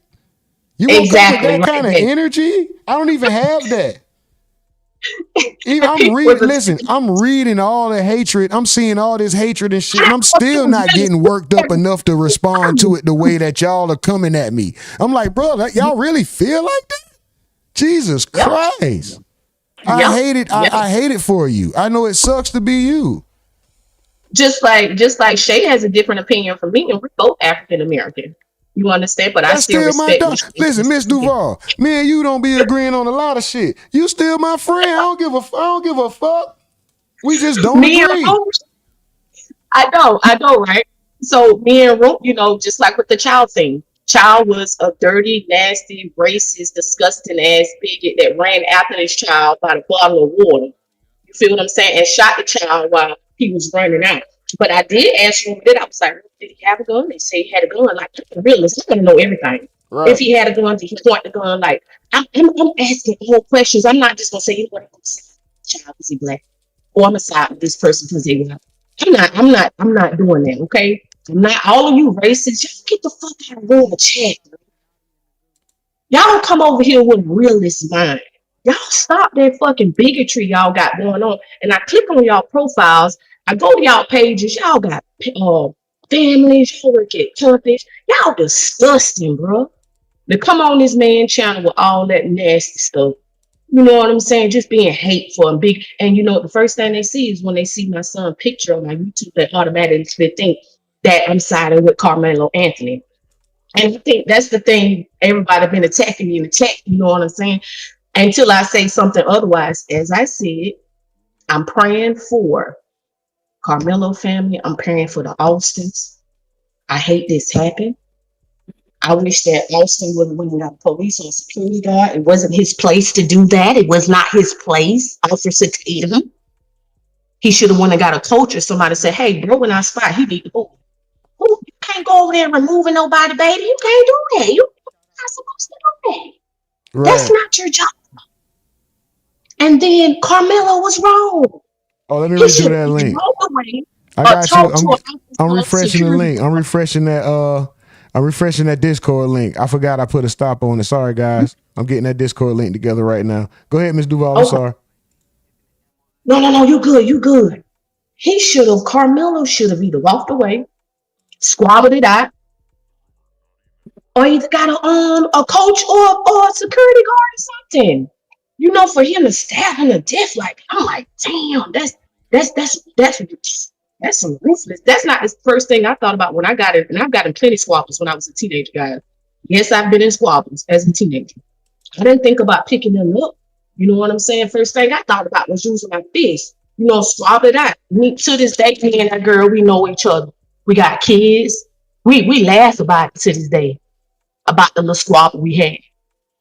You woke up with that kind of energy? I don't even have that. I'm reading all the hatred. I'm seeing all this hatred and shit, and I'm still not getting worked up enough to respond to it the way that y'all are coming at me. I'm like, bro, y'all really feel like that? Jesus Christ. I hate it. I hate it for you. I know it sucks to be you. Just like Shay has a different opinion from me, and we're both African American. You understand? But I still respect. Listen, Miss Duval, me and you don't be agreeing on a lot of shit. You still my friend. I don't give a fuck. We just don't agree. I know, right? So me and Roop, just like with the child thing. Child was a dirty, nasty, racist, disgusting ass bigot that ran after this child by the bottle of water. You feel what I'm saying? And shot the child while he was running out. But I did ask him that. I was like, did he have a gun? They say he had a gun. Like, I'm a realist. I'm going to know everything. Right. If he had a gun, did he point the gun? Like, I'm asking all questions. I'm not just going to say, I'm going to side child because he black. Or I'm going to side with this person because they white. I'm not doing that, okay? I'm not, all of you racists, just get the fuck out of the room and chat. Y'all don't come over here with a realist mind. Y'all stop that fucking bigotry y'all got going on. And I click on y'all profiles. I go to y'all pages. Y'all got families. Y'all work at companies. Y'all disgusting, bro. To come on this man channel with all that nasty stuff. You know what I'm saying? Just being hateful and big. And the first thing they see is when they see my son's picture on my YouTube, they automatically think that I'm siding with Karmelo Anthony. And I think that's the thing. Everybody been attacking me in the chat. You know what I'm saying? Until I say something otherwise. As I said, I'm praying for Karmelo family. I'm praying for the Austins. I hate this happen. I wish that Austin would have went got police or security guard. It wasn't his place to do that. It was not his place. Officer Tatum. He should have went and got a coach or somebody said, hey, bro, when I spot, he need to go. You can't go over there removing nobody, baby. You can't do that. You're not supposed to do that. Right. That's not your job. And then Karmelo was wrong. Oh, let me redo that link. I got you. I'm refreshing the link. I'm refreshing that Discord link. I forgot I put a stop on it. Sorry, guys. I'm getting that Discord link together right now. Go ahead, Ms. Duval. I'm sorry. No. You good. Karmelo should have either walked away, squabbled it out, or either got a coach or a security guard or something. For him to stab him to death, like, I'm like, damn, that's some ruthless. That's not the first thing I thought about when I got it. And I've gotten plenty squabbles when I was a teenager, guys. Yes, I've been in squabbles as a teenager. I didn't think about picking them up. You know what I'm saying? First thing I thought about was using my fist. Squabble it out. To this day, me and that girl, we know each other. We got kids. We laugh about it to this day, about the little squabble we had.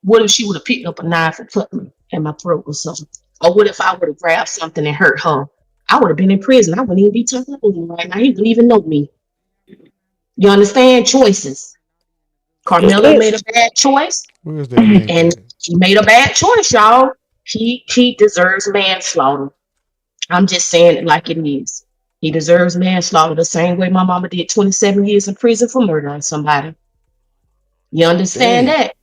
What if she would have picked up a knife and cut me in my throat or something? Or what if I would have grabbed something and hurt her? I would have been in prison. I wouldn't even be talking to him right now. He wouldn't even know me. You understand? Choices. Karmelo made a bad choice. And he made a bad choice, y'all. He deserves manslaughter. I'm just saying it like it is. He deserves manslaughter the same way my mama did 27 years in prison for murdering somebody. You understand that?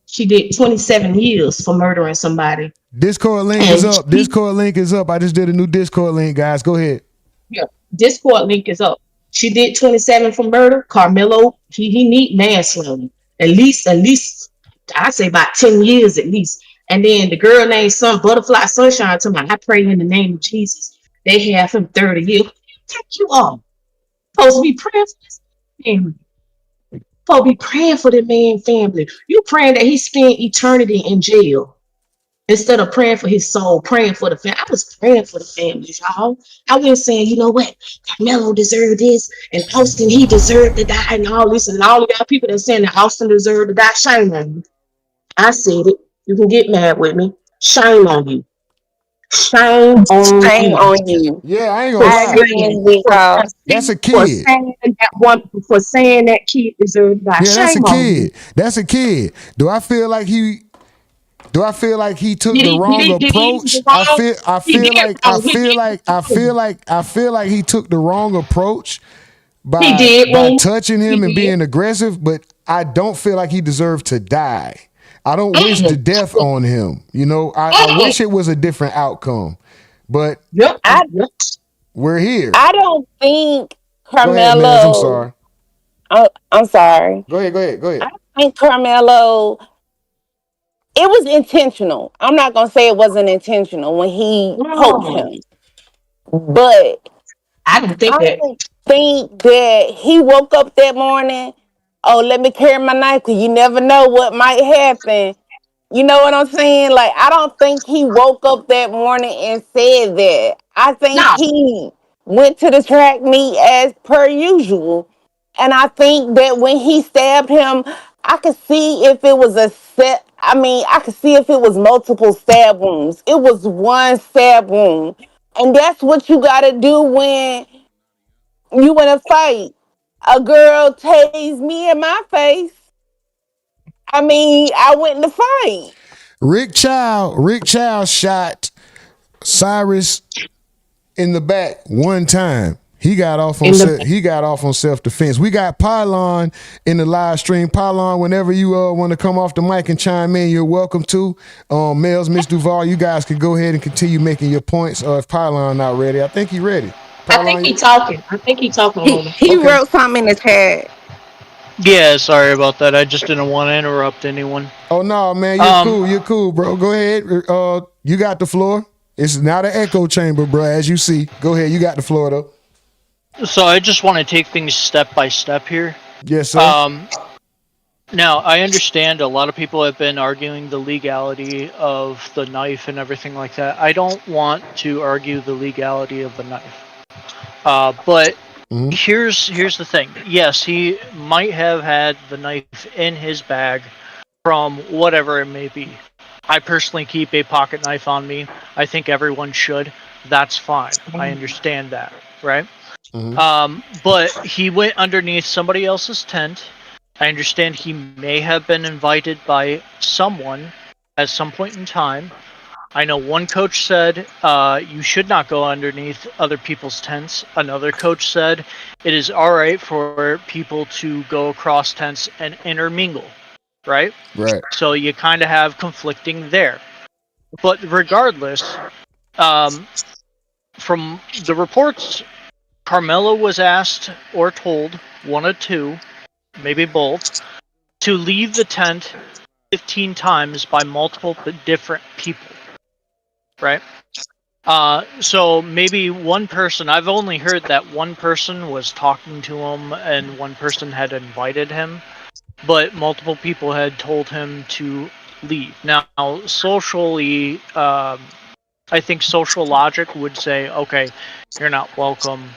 She did 27 years for murdering somebody. Discord link is up. Discord link is up. I just did a new Discord link, guys. Go ahead. Yeah, Discord link is up. She did 27 for murder. Karmelo, he need manslaughter. At least, I say about 10 years at least. And then the girl named Butterfly Sunshine to me, I pray in the name of Jesus. They have him 30 years. Take you off. Supposed to be praying for this family. Supposed to be praying for the man family. You praying that he spend eternity in jail. Instead of praying for his soul, praying for the family. I was praying for the families, y'all. I wasn't saying, you know what, Karmelo deserved this, and Austin, he deserved to die, and all this, and all of y'all people that saying that Austin deserved to die, shame on you. I said it. You can get mad with me. Shame on you. Shame on you. Yeah, I ain't gonna lie. That's a kid. For saying that kid deserved to die. Yeah, that's a kid. That's a kid. Do I feel like he took the wrong approach? I feel like he took the wrong approach by touching him and being aggressive, but I don't feel like he deserved to die. I don't wish the death on him. You know, I wish it was a different outcome. But we're here. I don't think Go ahead, Mez. I'm Karmelo. sorry. I'm sorry. Go ahead. I think Karmelo. It was intentional. I'm not gonna say it wasn't intentional when he poked him, but I don't think that he woke up that morning. Oh, let me carry my knife because you never know what might happen. You know what I'm saying? Like, I don't think he woke up that morning and said that. I think he went to the track meet as per usual. And I think that when he stabbed him, I could see if it was I could see if it was multiple stab wounds. It was one stab wound. And that's what you got to do when you in a fight. A girl tased me in my face. I mean, I went in the fight. Rick Child shot Cyrus in the back one time. He got off on self-defense. We got Pylon in the live stream. Pylon, whenever you want to come off the mic and chime in, you're welcome to. Mels, Miss Duval, you guys can go ahead and continue making your points. If Pylon not ready, I think he ready. Pylon, I think he talking. He wrote something in his head. Yeah, sorry about that. I just didn't want to interrupt anyone. Oh no, man, you're cool, bro. Go ahead. You got the floor. It's not an echo chamber, bro, as you see. Go ahead, you got the floor though. So I just want to take things step by step here. Yes, sir. Now, I understand a lot of people have been arguing the legality of the knife and everything like that. I don't want to argue the legality of the knife. But here's the thing. Yes, he might have had the knife in his bag from whatever it may be. I personally keep a pocket knife on me. I think everyone should. That's fine. I understand that, right? But he went underneath somebody else's tent. I understand he may have been invited by someone at some point in time. I know one coach said you should not go underneath other people's tents. Another coach said it is all right for people to go across tents and intermingle, right? Right. So you kind of have conflicting there. But regardless, from the reports, Karmelo was asked or told, one or two, maybe both, to leave the tent 15 times by multiple different people. Right? So maybe one person, I've only heard that one person was talking to him and one person had invited him, but multiple people had told him to leave. Now, socially, I think social logic would say, okay, you're not welcome.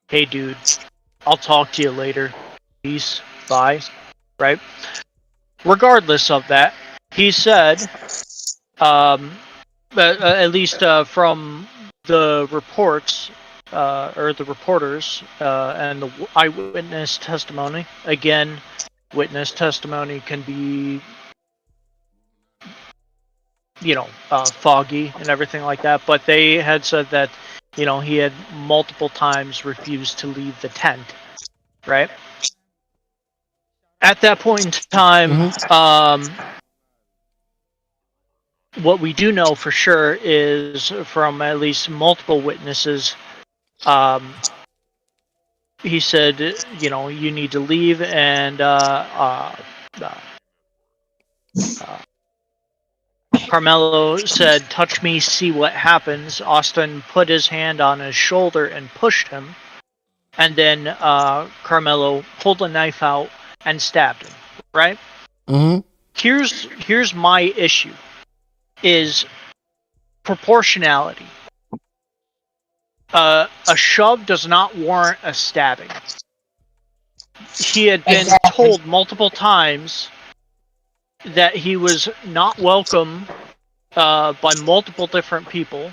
Hey, dude, I'll talk to you later. Peace. Bye. Right? Regardless of that, he said, at least from the reports, or the reporters, and the eyewitness testimony, again, witness testimony can be, foggy and everything like that, but they had said that, he had multiple times refused to leave the tent, right? At that point in time, what we do know for sure is from at least multiple witnesses, he said, you need to leave, and Karmelo said, touch me, see what happens. Austin put his hand on his shoulder and pushed him. And then Karmelo pulled a knife out and stabbed him, right? Here's my issue, is proportionality. A shove does not warrant a stabbing. He had been told multiple times that he was not welcome by multiple different people.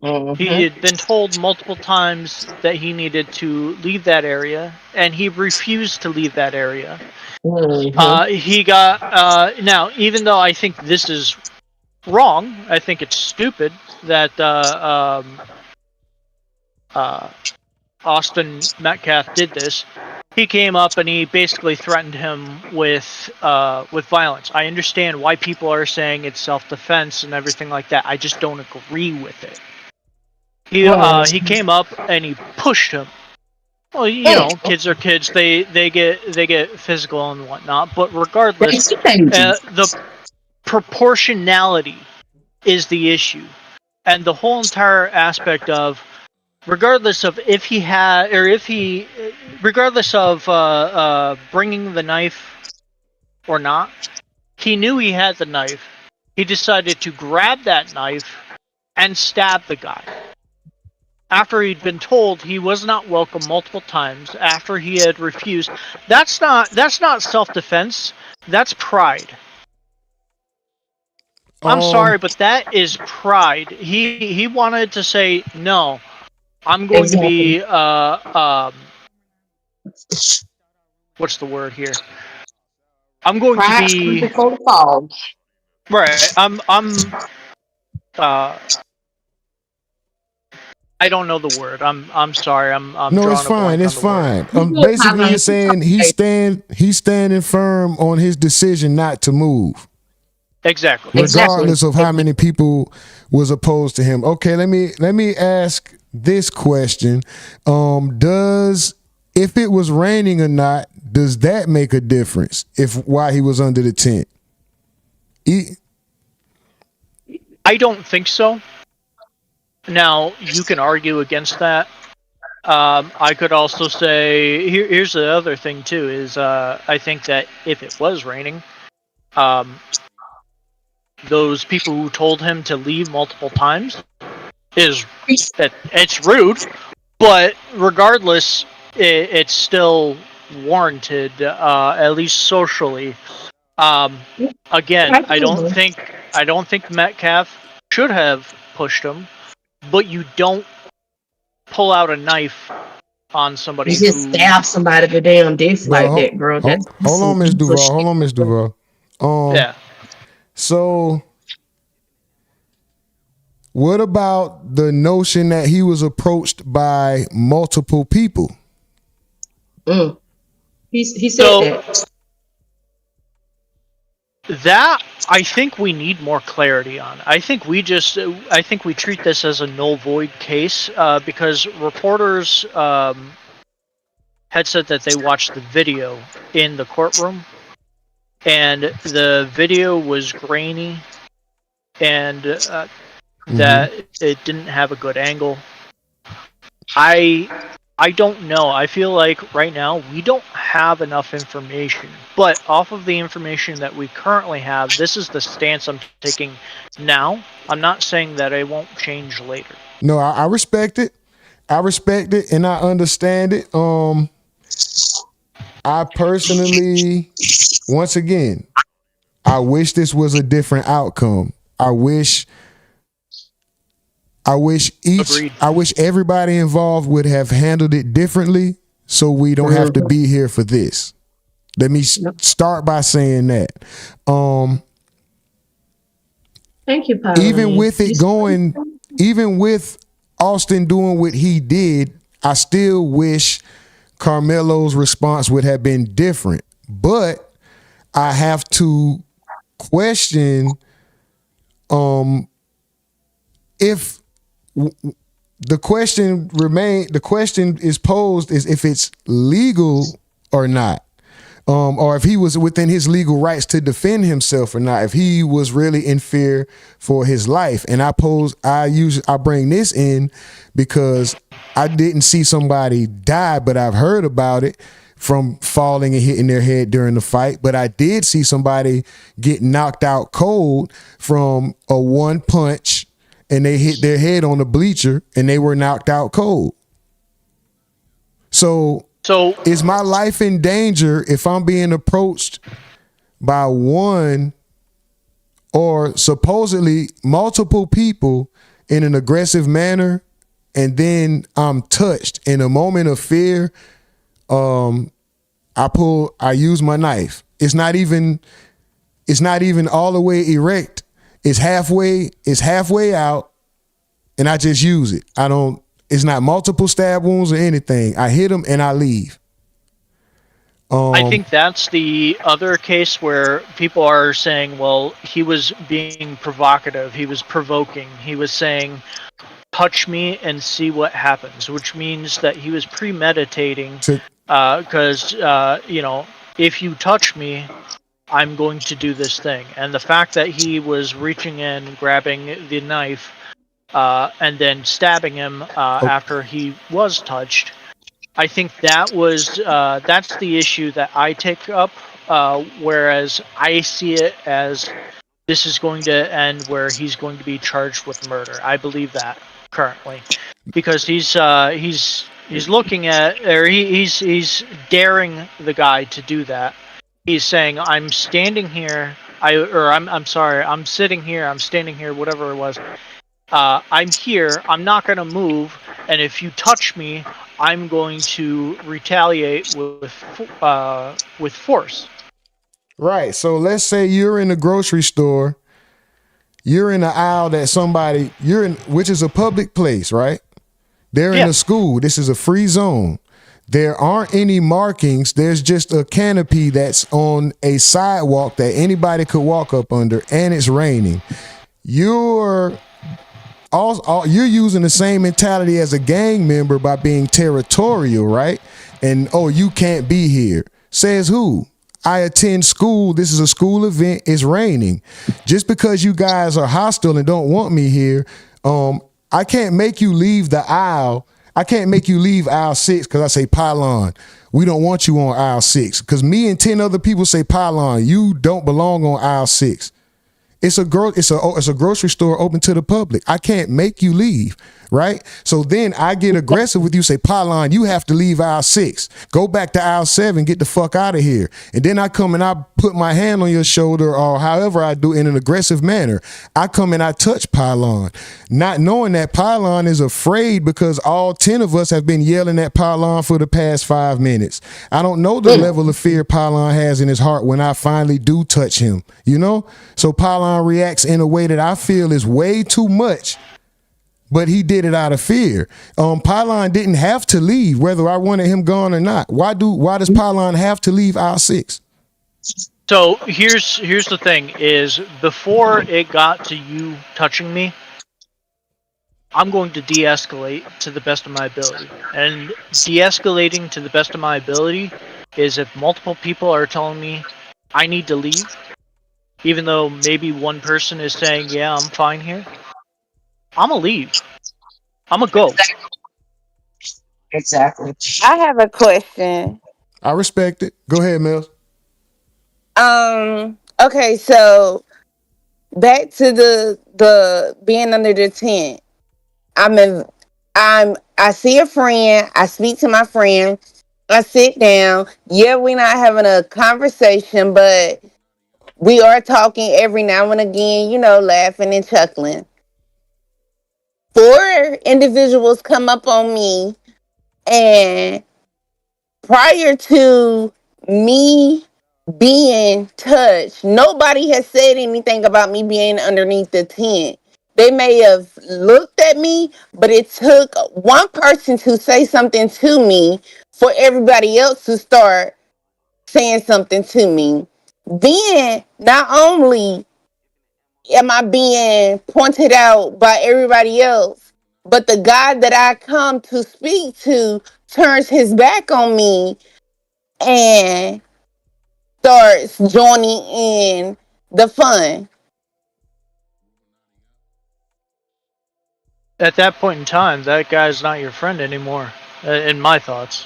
He had been told multiple times that he needed to leave that area, and he refused to leave that area. He got now, even though I think this is wrong, I think it's stupid that Austin Metcalf did this. he came up and he basically threatened him with violence. I understand why people are saying it's self-defense and everything like that. I just don't agree with it. He came up and he pushed him. Well, you know, kids are kids. They get physical and whatnot. But regardless, the proportionality is the issue, and the whole entire aspect of, regardless of if he had or if he, regardless of bringing the knife or not, he knew he had the knife. He decided to grab that knife and stab the guy. After he'd been told he was not welcome multiple times, after he had refused. That's not self-defense. That's pride. I'm sorry, but that is pride. He wanted to say, no, I'm going to be what's the word here? I'm going to be before the fall. Right. I don't know the word. I'm sorry. I'm no, it's fine. It's fine. Basically, you're saying he's standing firm on his decision not to move. Exactly. Regardless of how many people was opposed to him. Okay, let me ask this question. If it was raining or not, does that make a difference while he was under the tent? I don't think so. Now, you can argue against that. I could also say, here's the other thing too, is I think that if it was raining, those people who told him to leave multiple times it's rude, but regardless, it's still warranted, at least socially. Again, I don't think Metcalf should have pushed him, but you don't pull out a knife on somebody. You just stab somebody to damn death like that, bro. Hold on, Miss Duval. Yeah. So, what about the notion that he was approached by multiple people? He said that. That I think we need more clarity on. I think we treat this as a null void case because reporters had said that they watched the video in the courtroom, and the video was grainy, and that it didn't have a good angle. I don't know. I feel like right now we don't have enough information. But off of the information that we currently have, this is the stance I'm taking now. I'm not saying that it won't change later. No, I respect it. I respect it and I understand it. I personally, once again, I wish this was a different outcome. I wish everybody involved would have handled it differently so we don't have to be here for this. Let me start by saying that. Thank you, Pauline. Even with Austin doing what he did, I still wish Karmelo's response would have been different. But I have to question if the question is posed is if it's legal or not, or if he was within his legal rights to defend himself or not, if he was really in fear for his life. And I bring this in because I didn't see somebody die, but I've heard about it from falling and hitting their head during the fight. But I did see somebody get knocked out cold from a one punch, and they hit their head on the bleacher and they were knocked out cold. So is my life in danger if I'm being approached by one or supposedly multiple people in an aggressive manner, and then I'm touched in a moment of fear? I use my knife. It's not even all the way erect. It's halfway out, and I just use it. It's not multiple stab wounds or anything. I hit him and I leave. I think that's the other case where people are saying, well, he was being provocative, he was provoking, he was saying, touch me and see what happens, which means that he was premeditating, because, you know, if you touch me, I'm going to do this thing. And the fact that he was reaching in, grabbing the knife, and then stabbing him after he was touched, I think that was that's the issue that I take up, whereas I see it as this is going to end where he's going to be charged with murder. I believe that currently, because he's looking at, or he's daring the guy to do that. He's saying, I'm standing here, I'm sorry, I'm sitting here, I'm standing here, whatever it was. I'm here, I'm not going to move, and if you touch me, I'm going to retaliate with force. Right. So let's say you're in a grocery store, you're in the aisle that somebody, you're in, which is a public place, right? They're in a school. This is a free zone. There aren't any markings. There's just a canopy that's on a sidewalk that anybody could walk up under, and it's raining. You're using the same mentality as a gang member by being territorial, right? And, oh, you can't be here. Says who? I attend school. This is a school event. It's raining. Just because you guys are hostile and don't want me here, I can't make you leave the aisle. I can't make you leave aisle 6 because I say, pylon, we don't want you on aisle 6. Because me and 10 other people say, pylon, you don't belong on aisle 6. It's a grocery store open to the public. I can't make you leave, right? So then I get aggressive with you, say, pylon, you have to leave aisle 6. Go back to aisle 7, get the fuck out of here. And then I come and I put my hand on your shoulder, or however I do, in an aggressive manner. I come and I touch pylon, not knowing that pylon is afraid because all 10 of us have been yelling at pylon for the past 5 minutes. I don't know the level of fear pylon has in his heart when I finally do touch him, you know? So pylon reacts in a way that I feel is way too much, but he did it out of fear. Pylon didn't have to leave, whether I wanted him gone or not. Why does Pylon have to leave aisle 6? So here's the thing: is before it got to you touching me, I'm going to de-escalate to the best of my ability. And de-escalating to the best of my ability is if multiple people are telling me I need to leave, even though maybe one person is saying, yeah, I'm fine here, I'm gonna leave. I'm gonna go. Exactly. I have a question. I respect it. Go ahead, Mills. Okay, so back to the being under the tent. I see a friend, I speak to my friend, I sit down. Yeah, we're not having a conversation, but we are talking every now and again, you know, laughing and chuckling. 4 individuals come up on me, and prior to me being touched, nobody has said anything about me being underneath the tent. They may have looked at me, but it took one person to say something to me for everybody else to start saying something to me. Then, not only am I being pointed out by everybody else, but the guy that I come to speak to turns his back on me and starts joining in the fun. At that point in time, that guy's not your friend anymore, in my thoughts.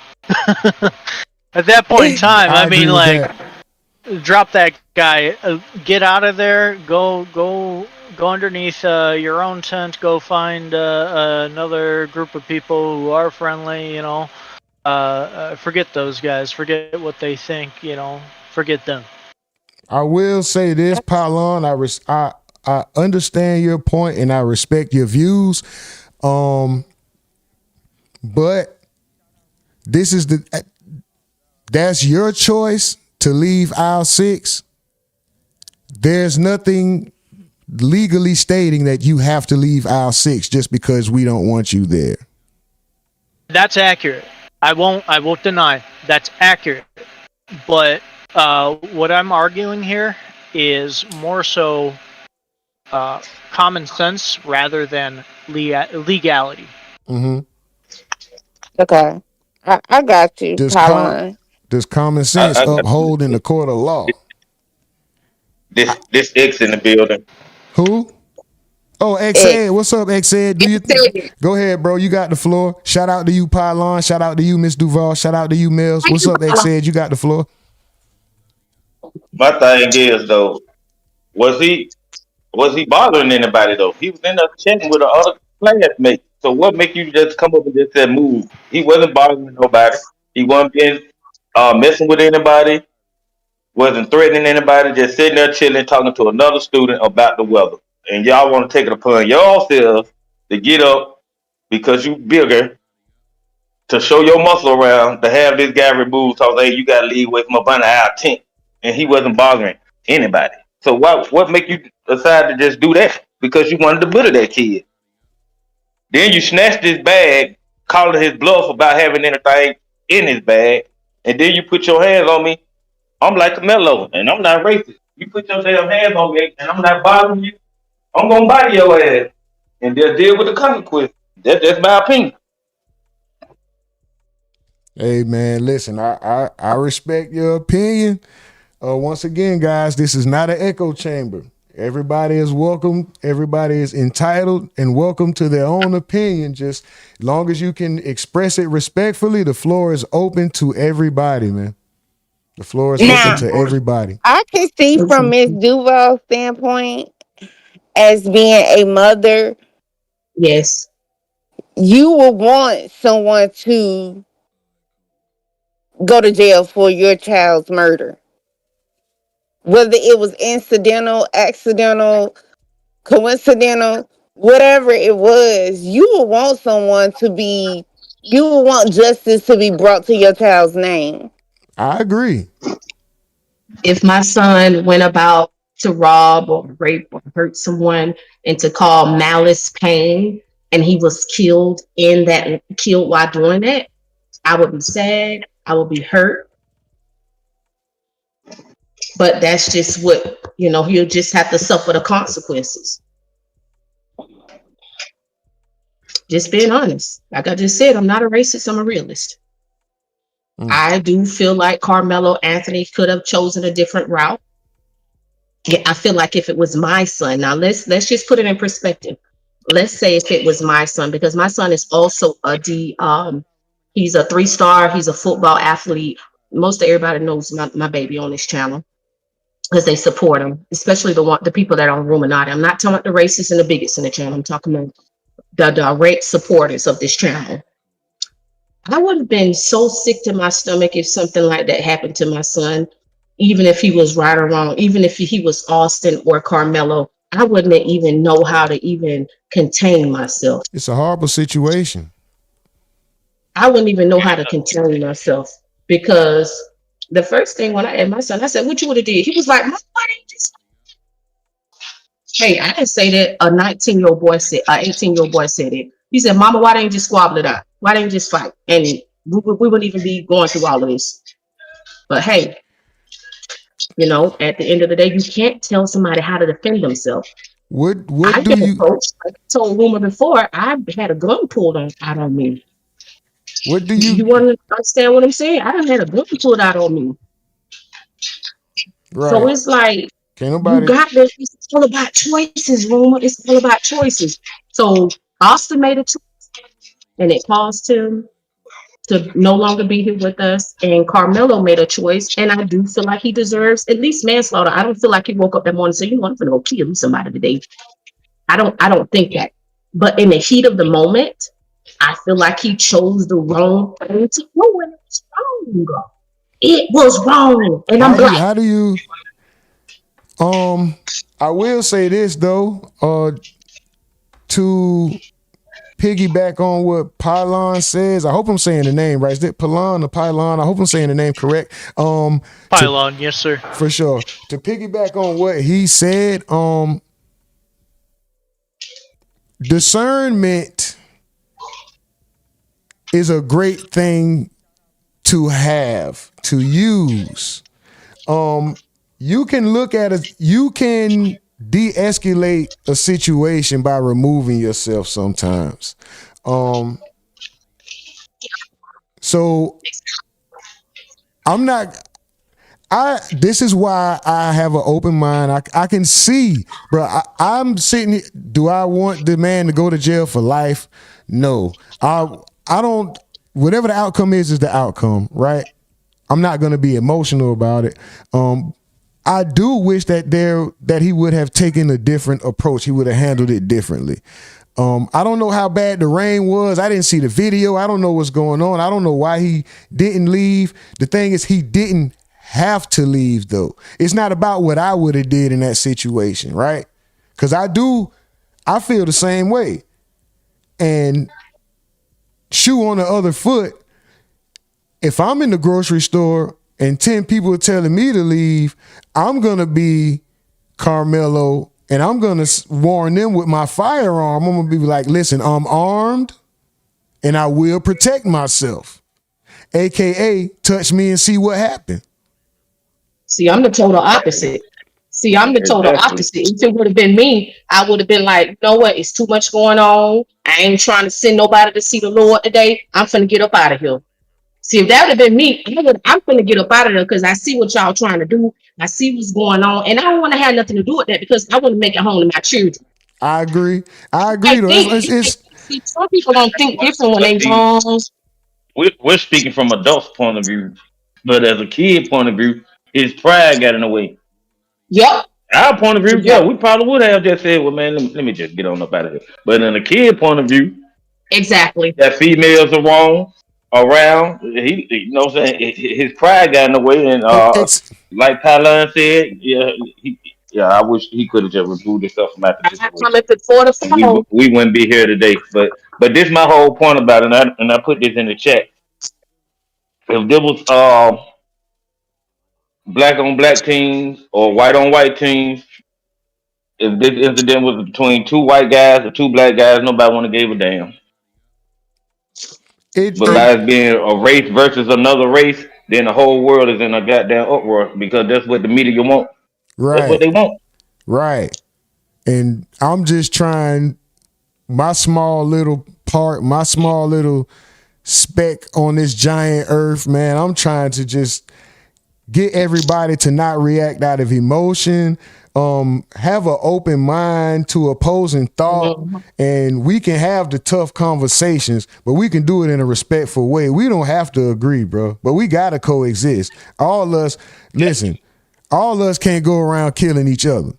At that point in time, I mean, like, drop that guy, get out of there, go underneath your own tent, go find another group of people who are friendly, you know. Forget those guys, forget what they think, you know, forget them. I will say this, Pylon, I understand your point and I respect your views, but this is that's your choice to leave aisle 6. There's nothing legally stating that you have to leave aisle 6 just because we don't want you there. That's accurate. I won't deny that's accurate. But what I'm arguing here is more so common sense rather than legality. Mm-hmm. Okay. I got you, Palan. Does common sense uphold in the court of law? This X in the building. Who? Oh, X-Ed. What's up, X-Ed? Go ahead, bro. You got the floor. Shout out to you, Pylon. Shout out to you, Miss Duval. Shout out to you, Mills. What's up, X-Ed? You got the floor. My thing is though, was he bothering anybody though? He was in there chatting with the other classmates. So what make you just come up and just say move? He wasn't bothering nobody. He wasn't being messing with anybody. Wasn't threatening anybody. Just sitting there chilling, talking to another student about the weather. And y'all want to take it upon yourselves to get up because you bigger to show your muscle around to have this guy removed. So hey, you got to leave away from up under our tent, and he wasn't bothering anybody. So what make you decide to just do that? Because you wanted to bully that kid. Then you snatched his bag, calling his bluff about having anything in his bag, and then you put your hands on me. I'm like Karmelo, and I'm not racist. You put your damn hands on me, and I'm not bothering you. I'm gonna body your ass, and they'll deal with the consequences. That's my opinion. Hey man, listen, I respect your opinion. Once again, guys, this is not an echo chamber. Everybody is welcome. Everybody is entitled and welcome to their own opinion. Just as long as you can express it respectfully, the floor is open to everybody, man. The floor is open to everybody. I can see from Miss Duval's standpoint as being a mother. Yes. You will want someone to go to jail for your child's murder. Whether it was incidental, accidental, coincidental, whatever it was, you will want you will want justice to be brought to your child's name. I agree. If my son went about to rob or rape or hurt someone and to call malice pain, and he was killed while doing that, I would be sad. I would be hurt. But that's just what, he'll just have to suffer the consequences. Just being honest. Like I just said, I'm not a racist, I'm a realist. I do feel like Karmelo Anthony could have chosen a different route. Yeah, I feel like if it was my son, now let's just put it in perspective. Let's say if it was my son, because my son is also he's a 3-star, he's a football athlete. Most of everybody knows my baby on this channel because they support him, especially the people that are on RUMORNATI. I'm not talking about the racists and the bigots in the channel. I'm talking about the direct supporters of this channel. I would have been so sick to my stomach if something like that happened to my son, even if he was right or wrong, even if he was Austin or Karmelo. I wouldn't even know how to even contain myself. It's a horrible situation. I wouldn't even know how to contain myself because the first thing when I had my son, I said, "What you would have did?" He was like, "Mom, why didn't you just..." Hey, I didn't say that. A 18-year-old boy said it. He said, "Mama, why didn't you just squabble it out? Why didn't you just fight?" And we wouldn't even be going through all of this. But hey, at the end of the day, you can't tell somebody how to defend themselves. What do you? Like I told Rumor before, I had a gun pulled out on me. What do you? You want to understand what I'm saying? I done had a gun pulled out on me. Right. So it's like, you got this. It's all about choices, Rumor. It's all about choices. So Austin made a choice, and it caused him to no longer be here with us. And Karmelo made a choice, and I do feel like he deserves at least manslaughter. I don't feel like he woke up that morning and said, "I'm gonna go kill somebody today." I don't think that. But in the heat of the moment, I feel like he chose the wrong thing to do, and it was wrong. It was wrong, and I'm black. How do you? I will say this though, to piggyback on what Pylon says. I hope I'm saying the name right. Is it Pylon or Pylon? I hope I'm saying the name correct. Pylon, yes, sir. For sure. To piggyback on what he said, discernment is a great thing to have to use. You can look at it. You can de-escalate a situation by removing yourself sometimes. So I'm not. This is why I have an open mind. I can see, bro. I'm sitting. Do I want the man to go to jail for life? No. I don't. Whatever the outcome is the outcome, right? I'm not going to be emotional about it. I do wish that he would have taken a different approach. He would have handled it differently. I don't know how bad the rain was. I didn't see the video. I don't know what's going on. I don't know why he didn't leave. The thing is, he didn't have to leave, though. It's not about what I would have did in that situation, right? Because I feel the same way. And shoe on the other foot, if I'm in the grocery store and 10 people are telling me to leave, I'm going to be Karmelo and I'm going to warn them with my firearm. I'm going to be like, listen, I'm armed and I will protect myself. AKA, touch me and see what happened. See, I'm the total opposite. If it would have been me, I would have been like, you know what? It's too much going on. I ain't trying to send nobody to see the Lord today. I'm finna get up out of here. See, if that would have been me, I'm finna get up out of there because I see what y'all trying to do. I see what's going on. And I don't want to have nothing to do with that because I want to make it home to my children. I agree. See, some people don't think different when they wrong. We're speaking from adults' point of view, but as a kid point of view, his pride got in the way. Yep. Our point of view, yeah, we probably would have just said, well, man, let me just get on up out of here. But in a kid point of view, exactly, that females are wrong around. He you know what I'm saying? His pride got in the way, and like Tyler said, I wish he could have just removed himself from after this. We wouldn't be here today. But this is my whole point about it, and I put this in the chat. If there was black on black teams or white on white teams, if this incident was between two white guys or two black guys, nobody would have gave a damn. But by it being a race versus another race, then the whole world is in a goddamn uproar because that's what the media want. Right. That's what they want. Right. And I'm just trying my small little part, my small little speck on this giant earth, man. I'm trying to just get everybody to not react out of emotion, have an open mind to opposing thought, and we can have the tough conversations, but we can do it in a respectful way. We don't have to agree, bro, but we got to coexist. All us can't go around killing each other.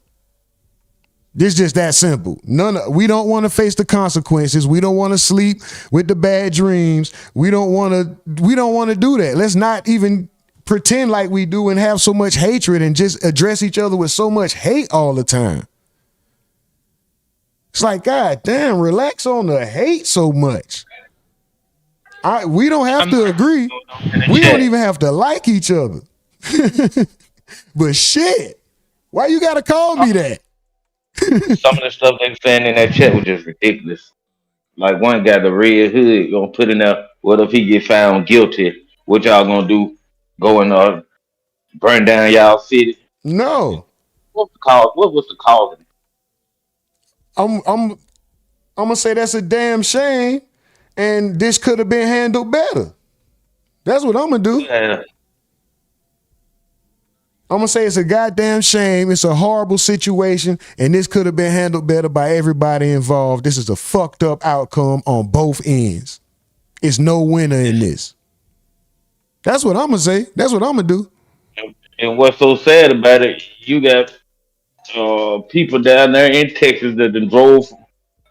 It's just that simple. We don't want to face the consequences. We don't want to sleep with the bad dreams. We don't want to do that. Let's not even pretend like we do and have so much hatred and just address each other with so much hate all the time. It's like, God damn, relax on the hate so much. We don't have to agree. We don't even have to like each other. But shit, why you gotta call me that? Some of the stuff they saying in that chat was just ridiculous. Like one guy, the red hood, gonna put in there, what if he get found guilty? What y'all gonna do? Go and burn down y'all city? No. What was the cause? I'm gonna say that's a damn shame, and this could have been handled better. That's what I'm gonna do. Yeah. I'm gonna say it's a goddamn shame. It's a horrible situation, and this could have been handled better by everybody involved. This is a fucked up outcome on both ends. It's no winner in this. That's what I'm gonna say. That's what I'm gonna do. And what's so sad about it, you got people down there in Texas that then drove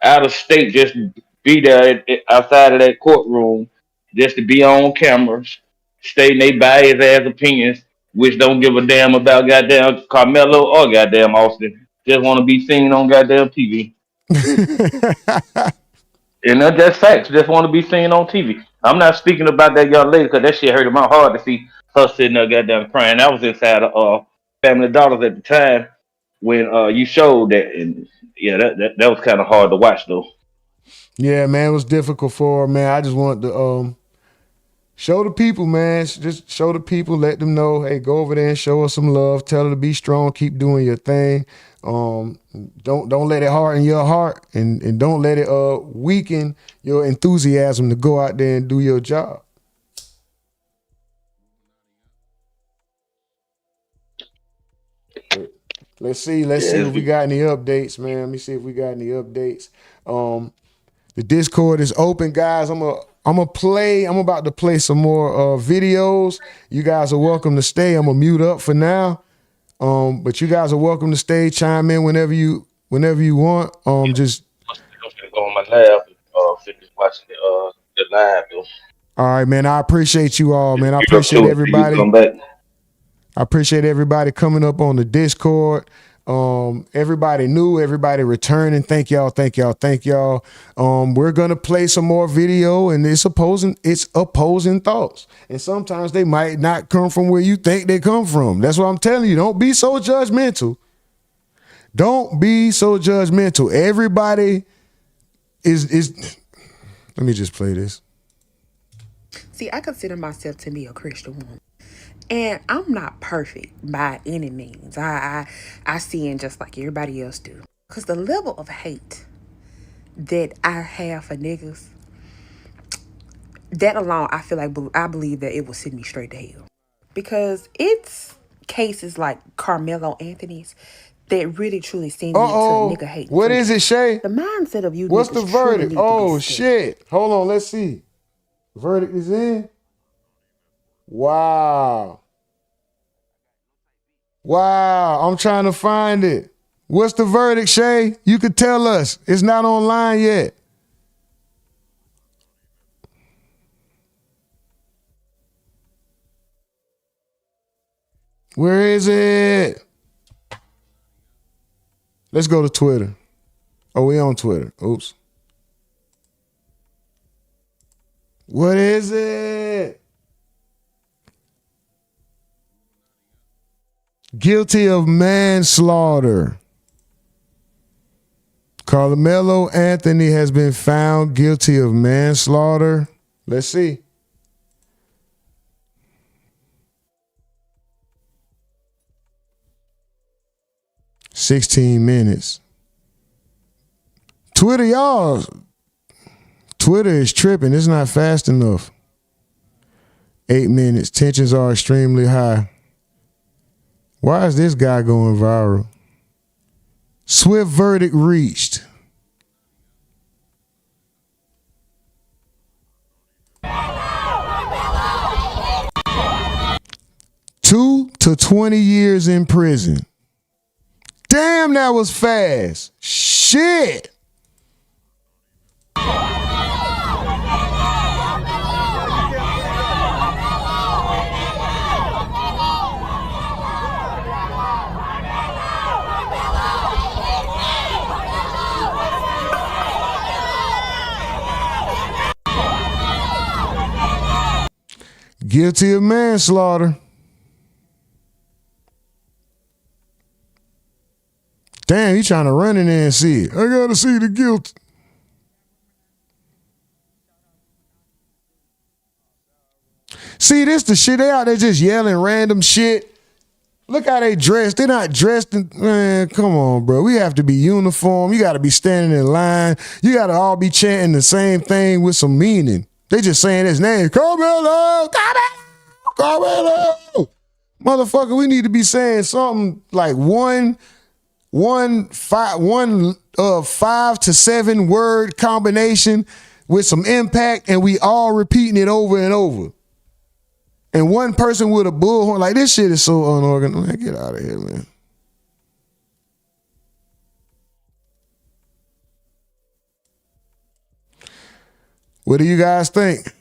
out of state just to be there outside of that courtroom, just to be on cameras, stating they biased ass opinions, which don't give a damn about goddamn Karmelo or goddamn Austin. Just want to be seen on goddamn TV. And that's facts. Just want to be seen on TV. I'm not speaking about that young lady because that shit hurt my heart to see her sitting there goddamn crying. I was inside of Family Dollars at the time when you showed that, and yeah, that was kind of hard to watch though. Yeah, man, it was difficult for her, man. I just wanted to Show the people, man. Just show the people. Let them know. Hey, go over there and show us some love. Tell her to be strong. Keep doing your thing. Don't let it harden your heart, and don't let it weaken your enthusiasm to go out there and do your job. Let's see if we got any updates, man. Let me see if we got any updates. The Discord is open, guys. I'm about to play some more videos. You guys are welcome to stay. I'm gonna mute up for now. But you guys are welcome to stay, chime in whenever you want. Just I'm gonna go on my lab and finish watching the live though. all right, man. I appreciate you all, man. I appreciate everybody. Come back. I appreciate everybody coming up on the Discord. Everybody new, everybody returning. Thank y'all. We're gonna play some more video, and it's opposing thoughts. And sometimes they might not come from where you think they come from. That's what I'm telling you. Don't be so judgmental. Don't be so judgmental. Everybody is let me just play this. See, I consider myself to be a Christian woman. And I'm not perfect by any means. I sin just like everybody else do. Because the level of hate that I have for niggas, that alone, I believe that it will send me straight to hell. Because it's cases like Karmelo Anthony's that really truly send me into a nigga hate. What is it, Shay? The mindset of you What's niggas the verdict? truly Oh, need to be sick. shit. Hold on, let's see. Verdict is in. Wow. I'm trying to find it. What's the verdict, Shay? You could tell us. It's not online yet. Where is it? Let's go to Twitter. Oh, we on Twitter. Oops. What is it? Guilty of manslaughter. Karmelo Anthony has been found guilty of manslaughter. Let's see. $16 minutes. Twitter is tripping. It's not fast enough. 8 minutes. Tensions are extremely high. Why is this guy going viral? Swift verdict reached. Two to 20 years in prison. Damn, that was fast. Shit. Guilty of manslaughter. Damn, he trying to run in there and see it. I gotta see the guilt. See, this the shit. They out there just yelling random shit. Look how they dressed. They're not dressed in, man, come on, bro. We have to be uniform. You got to be standing in line. You got to all be chanting the same thing with some meaning. They just saying his name. Karmelo! Karmelo! Motherfucker, we need to be saying something like five to 7 word combination with some impact, and we all repeating it over and over. And one person with a bullhorn, like this shit is so unorganized. Man, get out of here, man. What do you guys think?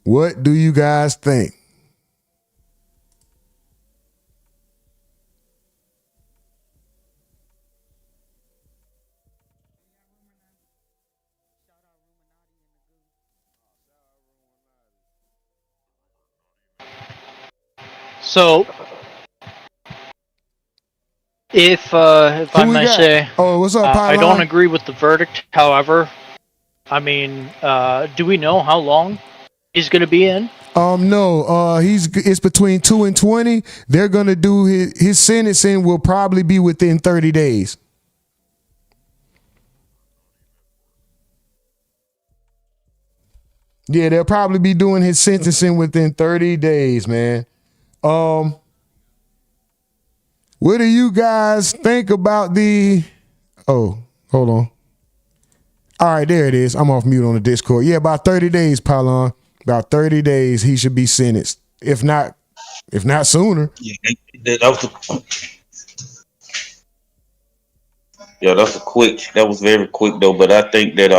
What do you guys think? So, if I may say, oh, what's up, I don't agree with the verdict. However, I mean, do we know how long he's going to be in? No, it's between 2 and 20. They're gonna do his sentencing will probably be within 30 days. Yeah, they'll probably be doing his sentencing within 30 days, man. What do you guys think about the... Oh, hold on. All right, there it is. I'm off mute on the Discord. Yeah, about 30 days, Pylon. About 30 days, he should be sentenced. If not sooner. Yeah, that's a quick. That was very quick though. But I think that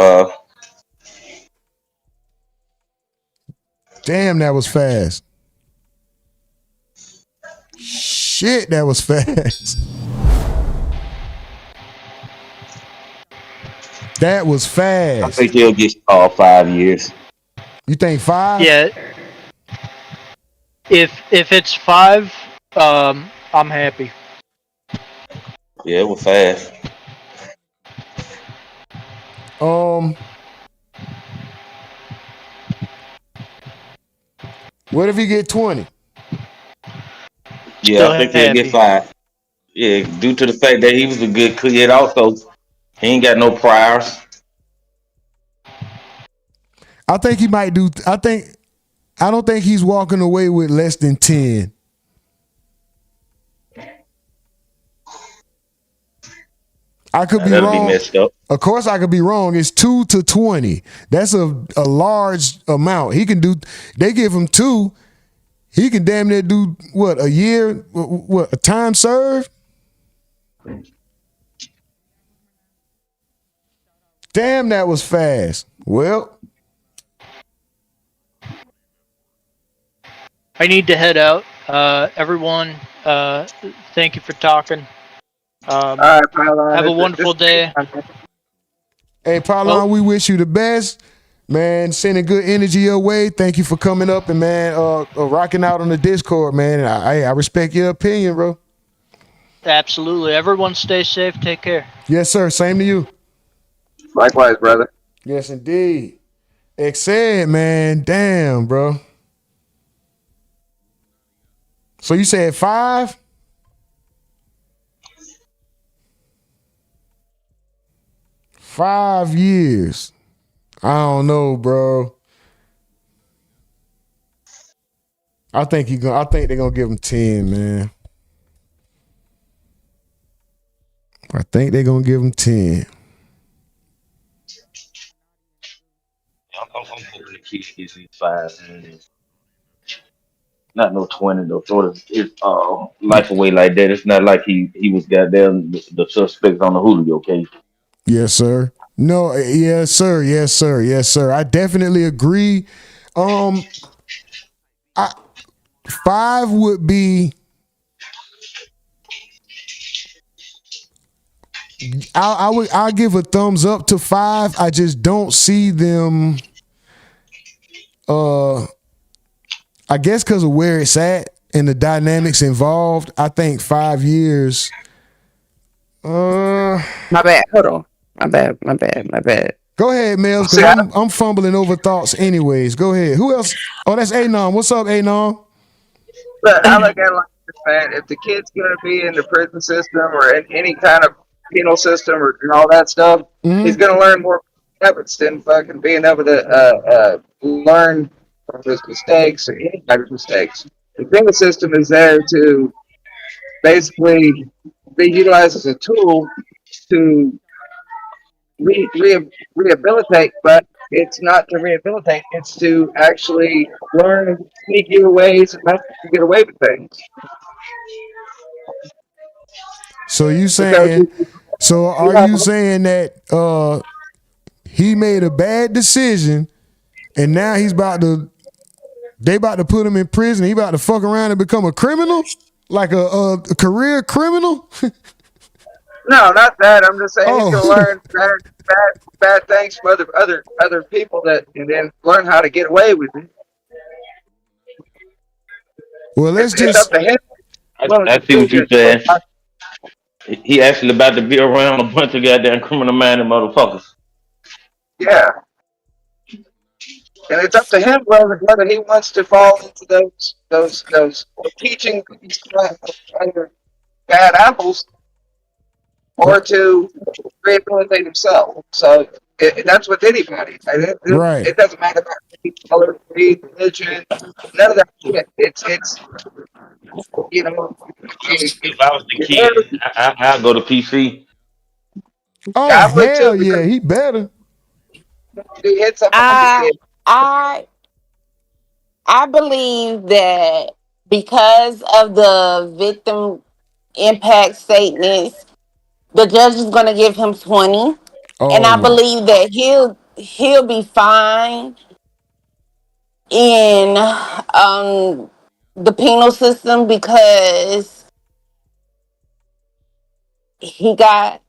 Damn, that was fast. Shit, that was fast. That was fast. I think he'll get 5 years. You think 5? Yeah. If it's 5, I'm happy. Yeah, it was fast. What if he get 20? Yeah, I think he'll get 5. Yeah, due to the fact that he was a good kid. Also, he ain't got no priors. I think he might do. I don't think he's walking away with less than 10. I could be wrong. Be messed up. Of course, I could be wrong. It's 2 to 20. That's a large amount. He can do. They give him 2. He can damn near do what, a year? What, a time served? Damn, that was fast. Well, I need to head out. Everyone, thank you for talking. All right, Pylon, have a wonderful day. Hey, Pylon, we wish you the best. Man, sending good energy your way. Thank you for coming up and, man, rocking out on the Discord, man. I respect your opinion, bro. Absolutely. Everyone stay safe. Take care. Yes, sir. Same to you. Likewise, brother. Yes, indeed. Excellent, man. Damn, bro. So you said 5? $5 years. I don't know, bro. I think they're gonna give him 10, man. I think they're gonna give him 10. I'm hoping the kid gets these 5. Not no 20 though. Sort of his life away like that. It's not like he was goddamn the suspect on the Julio case. Yes, sir. No, yes, sir. Yes, sir. Yes, sir. I definitely agree. 5 would be. I'll give a thumbs up to 5. I just don't see them. I guess because of where it's at and the dynamics involved, I think 5 years. My bad. Hold on. My bad. Go ahead, Mels, because I'm fumbling over thoughts anyways. Go ahead. Who else? Oh, that's Anon. What's up, Anon? But I look at it like this, man. If the kid's going to be in the prison system or in any kind of penal system or all that stuff, he's going to learn more habits than fucking being able to learn from his mistakes or any type of mistakes. The penal system is there to basically be utilized as a tool to rehabilitate, but it's not to rehabilitate. It's to actually learn sneaky ways and methods to get away with things. So you saying? So are you saying that he made a bad decision, and now they about to put him in prison? He about to fuck around and become a criminal, like a career criminal? No, not that. I'm just saying he's gonna learn bad things from other people and then learn how to get away with it. Well, let's just. I see what you're saying. He actually about to be around a bunch of goddamn criminal-minded motherfuckers. Yeah. And it's up to him whether he wants to fall into those teaching under bad apples or to rehabilitate himself. So that's with anybody. Right. It doesn't matter about color, creed, religion, none of that shit. It's you know. If I was the kid, I'd go to PC. Oh I would too hell yeah, he better. he hits up on the I kid. I believe that because of the victim impact statements, the judge is going to give him 20, and I Oh, believe that he'll be fine in the penal system because he got,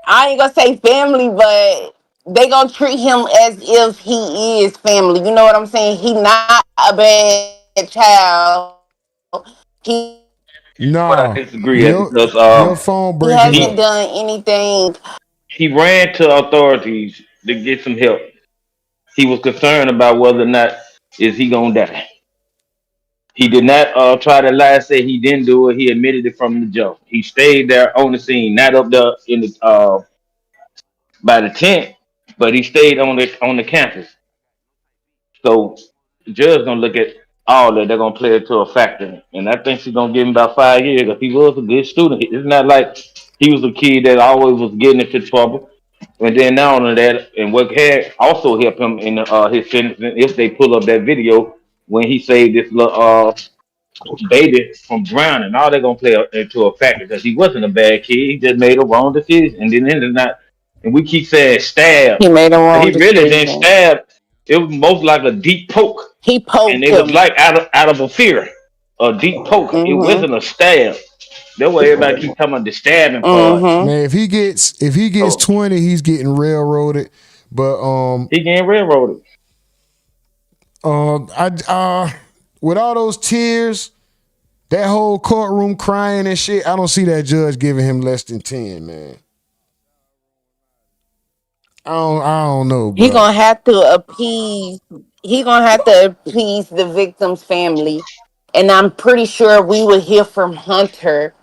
I ain't gonna say family, but they gonna treat him as if he is family. You know what I'm saying? He not a bad child. He But I nah. disagree because Your phone he breaking hasn't up. done anything. he ran to authorities to get some help. He was concerned about whether or not is he gonna die. He did not try to lie, say he didn't do it. He admitted it from the jump. He stayed there on the scene, not up there in the by the tent, but he stayed on the campus. So the judge gonna look at all that. They're gonna play it to a factor, and I think she's gonna give him about 5 years because he was a good student. It's not like he was a kid that always was getting into trouble. And then not only that, and what had also helped him in his sentencing, if they pull up that video when he saved this little baby from drowning, all they're gonna play into a factor because he wasn't a bad kid. He just made a wrong decision, and then it's not. And we keep saying stab, He made a but wrong he really didn't decision. stab. It was most like a deep poke, He and poked it was him. like out of a fear, a deep poke. It Mm-hmm. wasn't a stab. That's why everybody keep talking about the stabbing part. Mm-hmm. Man, if he gets So 20, he's getting railroaded. But he getting railroaded. with all those tears, that whole courtroom crying and shit, I don't see that judge giving him less than 10, man. I don't know, bro. He gonna have to appease. He gonna have to appease the victim's family, and I'm pretty sure we will hear from Hunter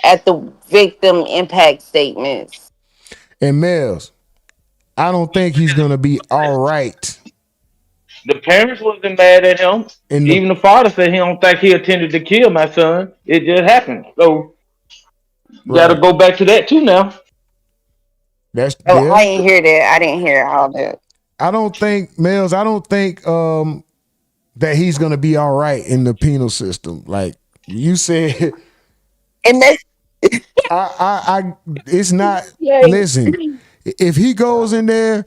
at the victim impact statements. And Mels, I don't think he's gonna be all right. The parents wasn't mad at him. Even the father said he don't think he intended to kill my son. It just happened. So you got to go back to that too now. That's Oh, I didn't hear that. I didn't hear all that. I don't think Mels. I don't think that he's gonna be all right in the penal system. Like you said, and that's it's not. Listen, if he goes in there,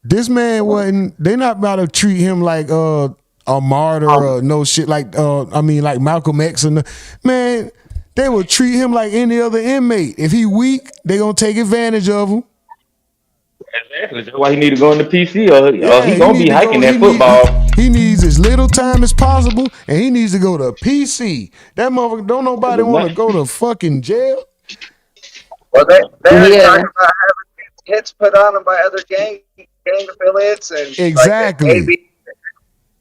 this man wasn't. They're not about to treat him like a martyr or no shit like. Like Malcolm X and man, they will treat him like any other inmate. If he weak, they gonna take advantage of him. Exactly. That's why he need to go in the PC or he gonna be hiking that football. He needs as little time as possible, and he needs to go to PC. That motherfucker, don't nobody want to go to fucking jail. Well, they're talking about having hits put on them by other gang affiliates and Exactly.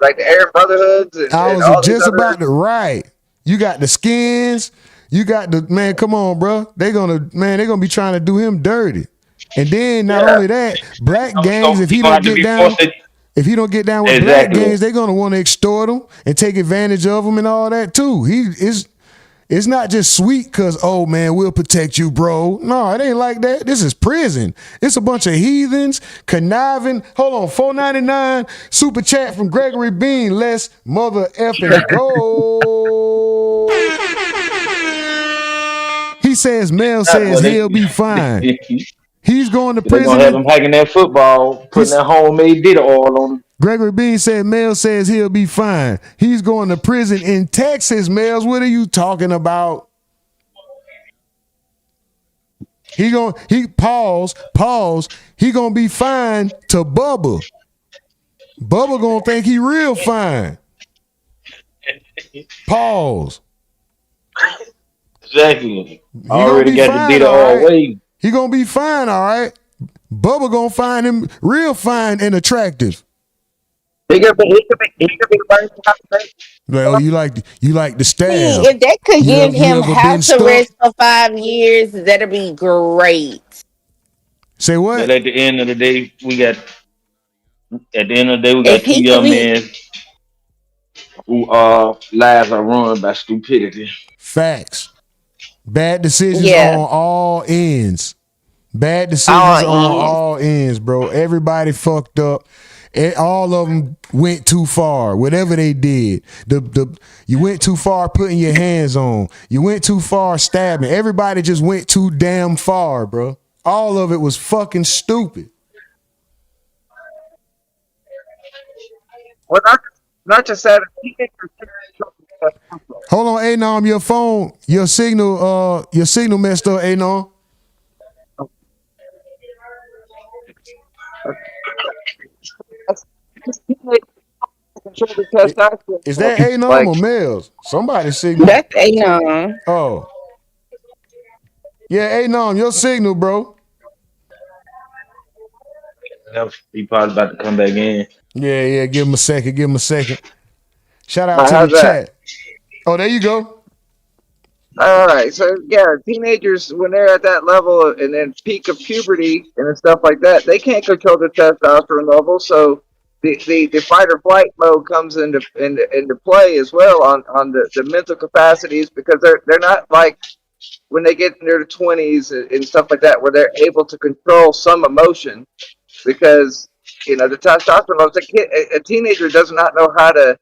like the Arab Brotherhoods and I and was all just these other. about to write. You got the skins. You got the man. Come on, bro. They're gonna be trying to do him dirty. And then not only that, black gangs. If he don't get down with black gangs, they're gonna want to extort him and take advantage of him and all that too. It's not just sweet because, oh man, we'll protect you, bro. No, it ain't like that. This is prison. It's a bunch of heathens conniving. Hold on, $4.99 super chat from Gregory Bean. Let's mother effing go. He says Mel says he'll be fine. He's going to prison. They're gonna have him hiking that football, putting that homemade bitter oil on him. Gregory Bean said Mel says he'll be fine. He's going to prison in Texas, Mels. What are you talking about? He pause. He gonna be fine to Bubba. Bubba gonna think he real fine. Pause. Exactly. Already got the bitter oil way. He gonna be fine, all right. Bubba gonna find him real fine and attractive. He could be learning how to make. Well, you like the stab. If they could give You him ever been house stuck? arrest for 5 years, that'd be great. Say what? But at the end of the day, we got If two he could young be, men who lives are ruined by stupidity. Facts. Bad decisions yeah, on all ends. Bad decisions all on ends. all ends, bro. Everybody fucked up. All of them went too far. Whatever they did, you went too far putting your hands on. You went too far stabbing. Everybody just went too damn far, bro. All of it was fucking stupid. Well, not just that. Hold on, Anom, your phone, your signal messed up, Anom. Is that Anom or Mels? Somebody's signal. That's Anon. Oh. Yeah, Anom, your signal, bro. He probably about to come back in. Yeah, give him a second. Shout out Now, to how's the that? chat. Oh, there you go. All right, so yeah, teenagers when they're at that level and then peak of puberty and stuff like that, they can't control the testosterone level. So the fight or flight mode comes into play as well on the mental capacities, because they're not like when they get in their 20s and stuff like that, where they're able to control some emotion, because the testosterone levels. A teenager does not know how to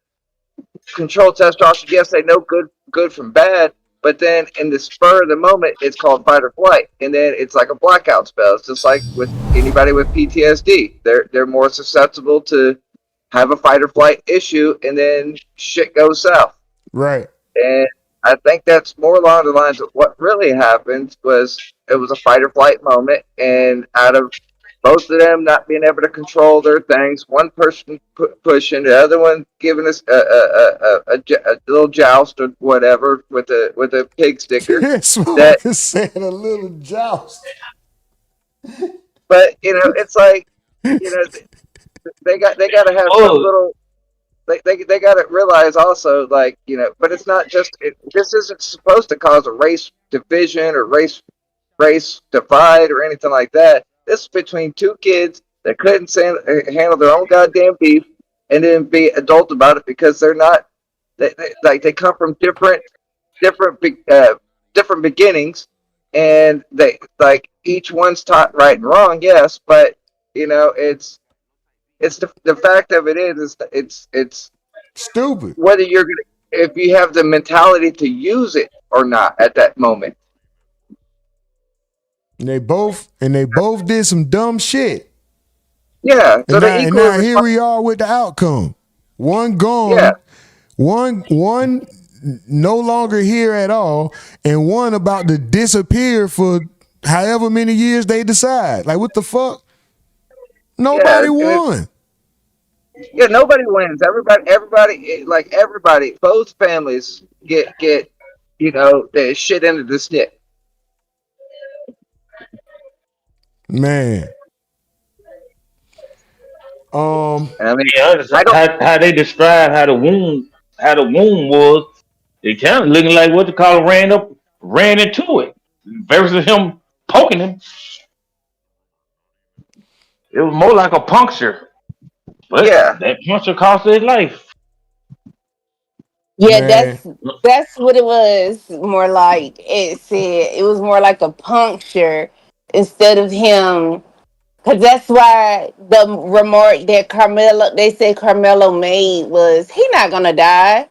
control testosterone. Yes, they know good from bad, but then in the spur of the moment, it's called fight or flight, and then it's like a blackout spell. It's just like with anybody with PTSD. They're more susceptible to have a fight or flight issue, and then shit goes south. Right. And I think that's more along the lines of what really happened was it was a fight or flight moment, and out of both of them not being able to control their things, one person pushing, the other one giving us a little joust or whatever with a pig sticker. That said a little joust. But it's like they got to have some little. They got to realize also, like, but it's not just this isn't supposed to cause a race division or race divide or anything like that. This is between two kids that couldn't handle their own goddamn beef and then be adult about it, because they're not they come from different beginnings, and they like each one's taught right and wrong, yes, but it's the fact of it is it's stupid whether you're gonna, if you have the mentality to use it or not at that moment. And they both did some dumb shit. Yeah. So and now here we are with the outcome. One gone. Yeah. One no longer here at all, and one about to disappear for however many years they decide. Like, what the fuck? Nobody won. Yeah, nobody wins. Everybody, both families get the shit into the snip. Man. I mean, how they describe how the wound was, it kind of looking like what the caller ran into it versus him poking him. It was more like a puncture, but that puncture cost his life. Yeah, that's what it was. More like it said. It was more like a puncture instead of him. Because that's why the remark that they said Karmelo made was, he not gonna die.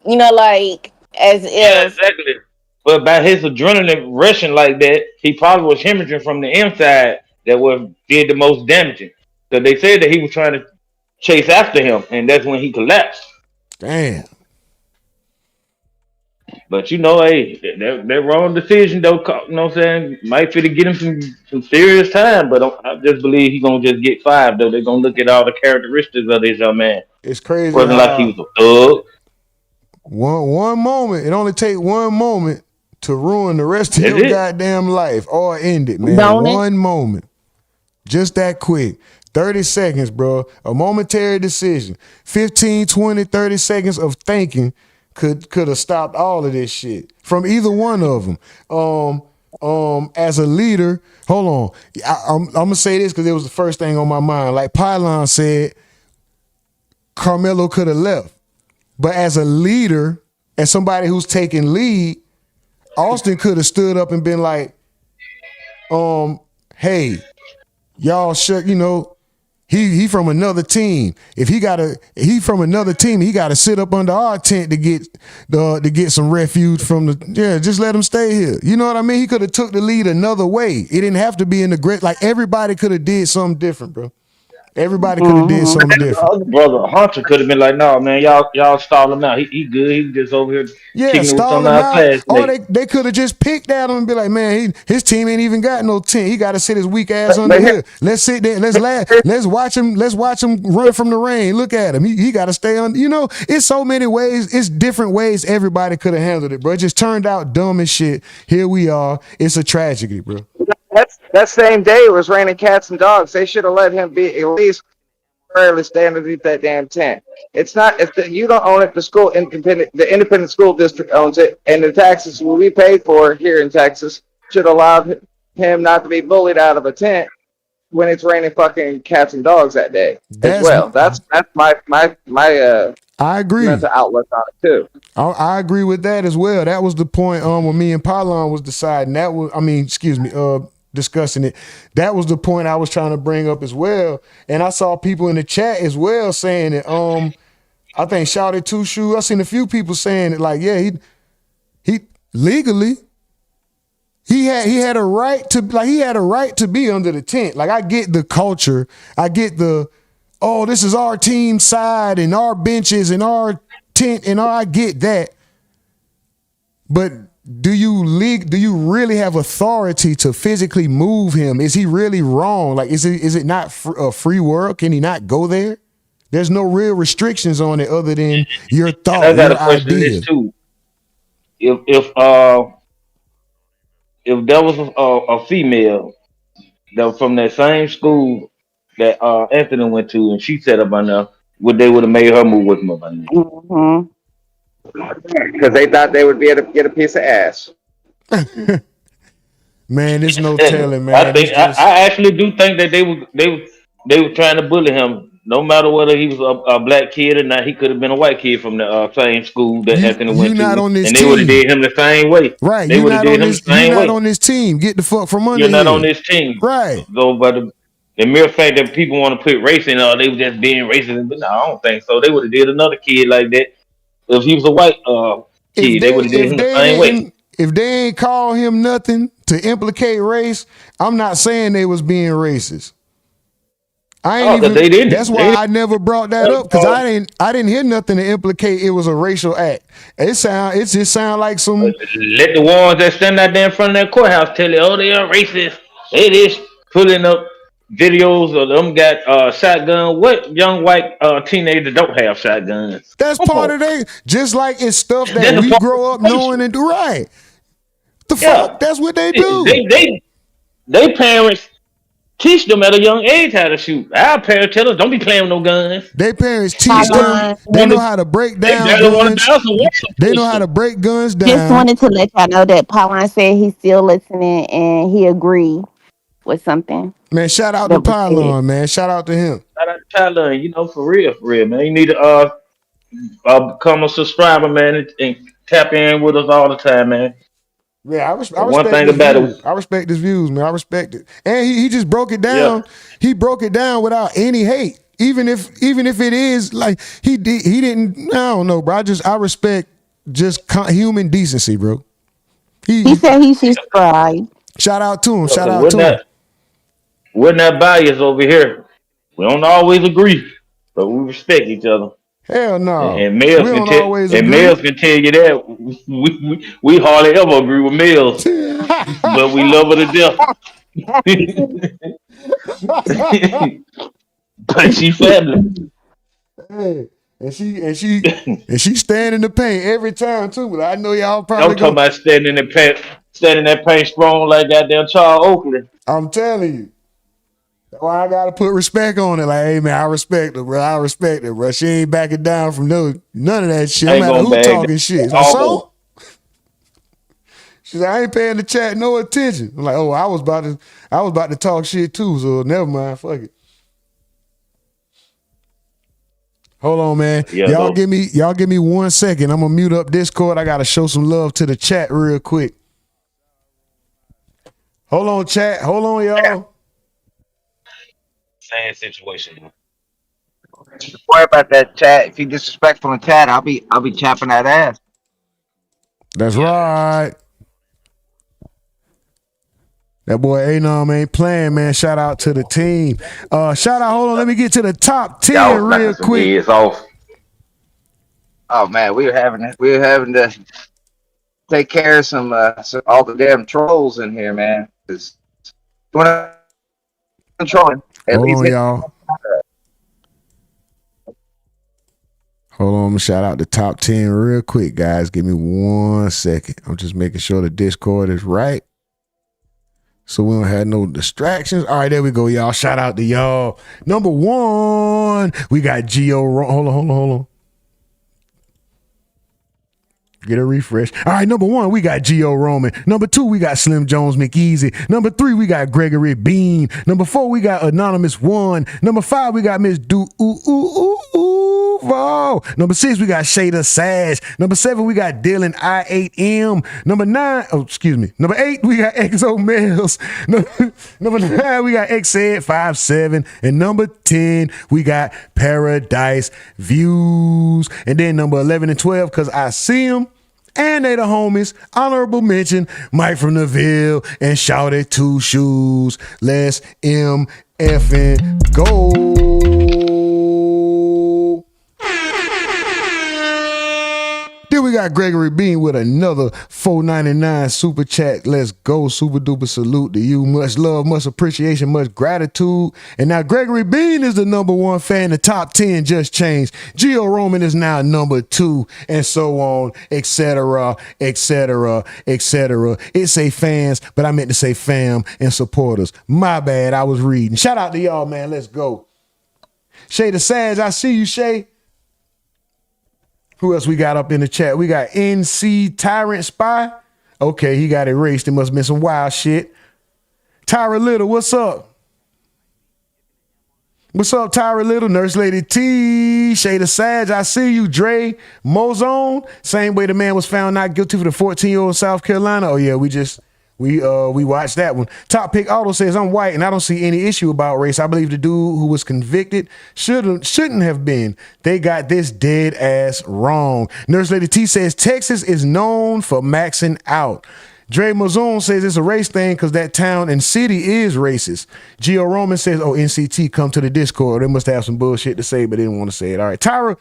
Like as if. Yeah, exactly. But by his adrenaline rushing like that, he probably was hemorrhaging from the inside. That did the most damaging. So they said that he was trying to chase after him, and that's when he collapsed. Damn. But hey, that wrong decision though. You know what I'm saying? Might fit to get him some serious time, but I just believe he's gonna just get 5 though. They're gonna look at all the characteristics of this young man. It's crazy. Wasn't like he was a thug. One moment. It only take one moment to ruin the rest of your goddamn life or end it, man. One moment. Just that quick. 30 seconds, bro. A momentary decision. 15, 20, 30 seconds of thinking could have stopped all of this shit from either one of them. As a leader, hold on. I'm gonna say this because it was the first thing on my mind. Like Pylon said, Karmelo could have left. But as a leader, as somebody who's taking lead, Austin could have stood up and been like, hey, y'all should, he from another team. If he from another team, he gotta sit up under our tent to get some refuge from just let him stay here. You know what I mean? He could have took the lead another way. It didn't have to be in the great, like everybody could have did something different, bro. Everybody could have did something different. Brother Hunter could have been like, "No, man, y'all stall him out. He good. He just over here kicking it with some of our classmates." Or they could have just picked at him and be like, "Man, his team ain't even got no tent. He got to sit his weak ass under here. Let's sit there. Let's laugh. Let's watch him run from the rain. Look at him. He got to stay on. It's so many ways. It's different ways everybody could have handled it, bro. It just turned out dumb as shit. Here we are. It's a tragedy, bro. That same day it was raining cats and dogs. They should have let him be at least temporarily stay underneath that damn tent. It's not you don't own it. The independent school district owns it, and the taxes we paid for here in Texas should allow him not to be bullied out of a tent when it's raining fucking cats and dogs that day as well. That's my I agree. Mental outlook on it too. I agree with that as well. That was the point when me and Pylon was deciding. Discussing it. That was the point I was trying to bring up as well. And I saw people in the chat as well saying it. I think Shouted Two Shoe. I seen a few people saying it like, yeah, he legally he had a right to be under the tent. Like I get the culture. I get this is our team side and our benches and our tent and I get that. But do you really have authority to physically move him? Is he really wrong? Like, is it not a free world? Can he not go there? There's no real restrictions on it other than your thought. I got a question this too. If there was a female that was from that same school that Anthony went to, and she set up on there, would have made her move with him up on there? Mm-hmm. Because they thought they would be able to get a piece of ass. Man, there's no telling, man. I actually do think that they were trying to bully him. No matter whether he was a black kid or not, he could have been a white kid from the same school that Anthony went to, and they would have did him the same way. Right? They would have did him the same way. You're not on this team. Get the fuck from under. You're not on this team, right? So, but the mere fact that people want to put race in, they were just being racist. But no, I don't think so. They would have did another kid like that. If he was a white kid, they would have did him the same way. If they ain't call him nothing to implicate race, I'm not saying they was being racist. They didn't. That's why I never brought that up because I didn't hear nothing to implicate it was a racial act. It just sound like some. Let the ones that stand out there in front of that courthouse tell you, they are racist. They just pulling up videos of them got shotgun. What young white teenager don't have shotguns? That's part of they. Just like it's stuff that we grow up knowing and do right. The fuck? That's what they do. They parents teach them at a young age how to shoot. Our parents tell us don't be playing with no guns. Their parents teach them. They know how to break down guns. They know how to break guns down. Just wanted to let y'all know that Pylon said he's still listening and he agreed with something. Man, shout out to Pylon, man. Shout out to him. Shout out to Pylon. For real, man. You need to become a subscriber, man, and tap in with us all the time, man. Yeah, I respect his views, man. I respect it. And he just broke it down. Yeah. He broke it down without any hate. Even if it is like he didn't. I don't know, bro. I respect just human decency, bro. He said he subscribed. Shout out to him. Shout out to him. We're not biased over here. We don't always agree, but we respect each other. Hell no. And males can tell you that we hardly ever agree with males, but we love her to death. But she family. Hey, and she stand in the paint every time too. But I know y'all probably. I'm talking about standing in that paint strong like goddamn Charles Oakley. I'm telling you. Why I gotta put respect on it? Like, hey man, I respect her, bro. I respect her, bro. She ain't backing down from none of that shit. No Ain't matter gonna who bag talking down shit. It's at like, all. so she's like, I ain't paying the chat no attention. I'm like, oh, I was about to talk shit too, so never mind. Fuck it. Hold on, man. Yeah, Y'all though. give me 1 second. I'm gonna mute up Discord. I gotta show some love to the chat real quick. Hold on, chat. Hold on, y'all. Same situation, man. Don't worry about that chat. If you disrespectful in chat, I'll be chapping that ass. That's right. That boy Anom ain't playing, man. Shout out to the team. Shout out, hold on, let me get to the top 10 Y'all real knocking some quick. heads off. Oh man, we were having to take care of some all the damn trolls in here, man. Because controlling at Hold least on, y'all. Hold on, I'm gonna shout out the top 10 real quick, guys. Give me 1 second. I'm just making sure the Discord is right, so we don't have no distractions. All right, there we go, y'all. Shout out to y'all. Number 1, we got Geo. Hold on. Get a refresh. All right, number 1, we got Geo Roman. Number 2, we got Slim Jones McEasy. Number 3, we got Gregory Bean. Number 4, we got Anonymous 1. Number 5, we got Miss Duval. Number 6, we got Shada Sash. Number 7, we got Dylan I8M. Number 8, we got Exo Mills. Number 9, we got XZ57. And number 10, we got Paradise Views. And then number 11 and 12, because I see them. And they the homies. Honorable mention, Mike from the Ville and Shouted Two Shoes. Let's MFing go. Then we got Gregory Bean with another $4.99 super chat. Let's go. Super duper salute to you. Much love, much appreciation, much gratitude. And now Gregory Bean is the number 1 fan. The top 10 just changed. Geo Roman is now number 2, and so on, etc., etc., etc. It say fans, but I meant to say fam and supporters. My bad. I was reading. Shout out to y'all, man. Let's go. Shay the Sage, I see you, Shay. Who else we got up in the chat? We got NC Tyrant Spy. Okay, he got erased. It must have been some wild shit. Tyra Little, what's up? What's up, Tyra Little? Nurse Lady T. Shada Sage, I see you. Dre Mozone. Same way the man was found not guilty for the 14-year-old South Carolina. Oh yeah, we watched that one. Top Pick Auto says, I'm white and I don't see any issue about race. I believe the dude who was convicted shouldn't have been. They got this dead ass wrong. Nurse Lady T says, Texas is known for maxing out. Dre Mazone says it's a race thing because that town and city is racist. Geo Roman says, oh, NCT, come to the Discord. They must have some bullshit to say, but they didn't want to say it. All right, Tyra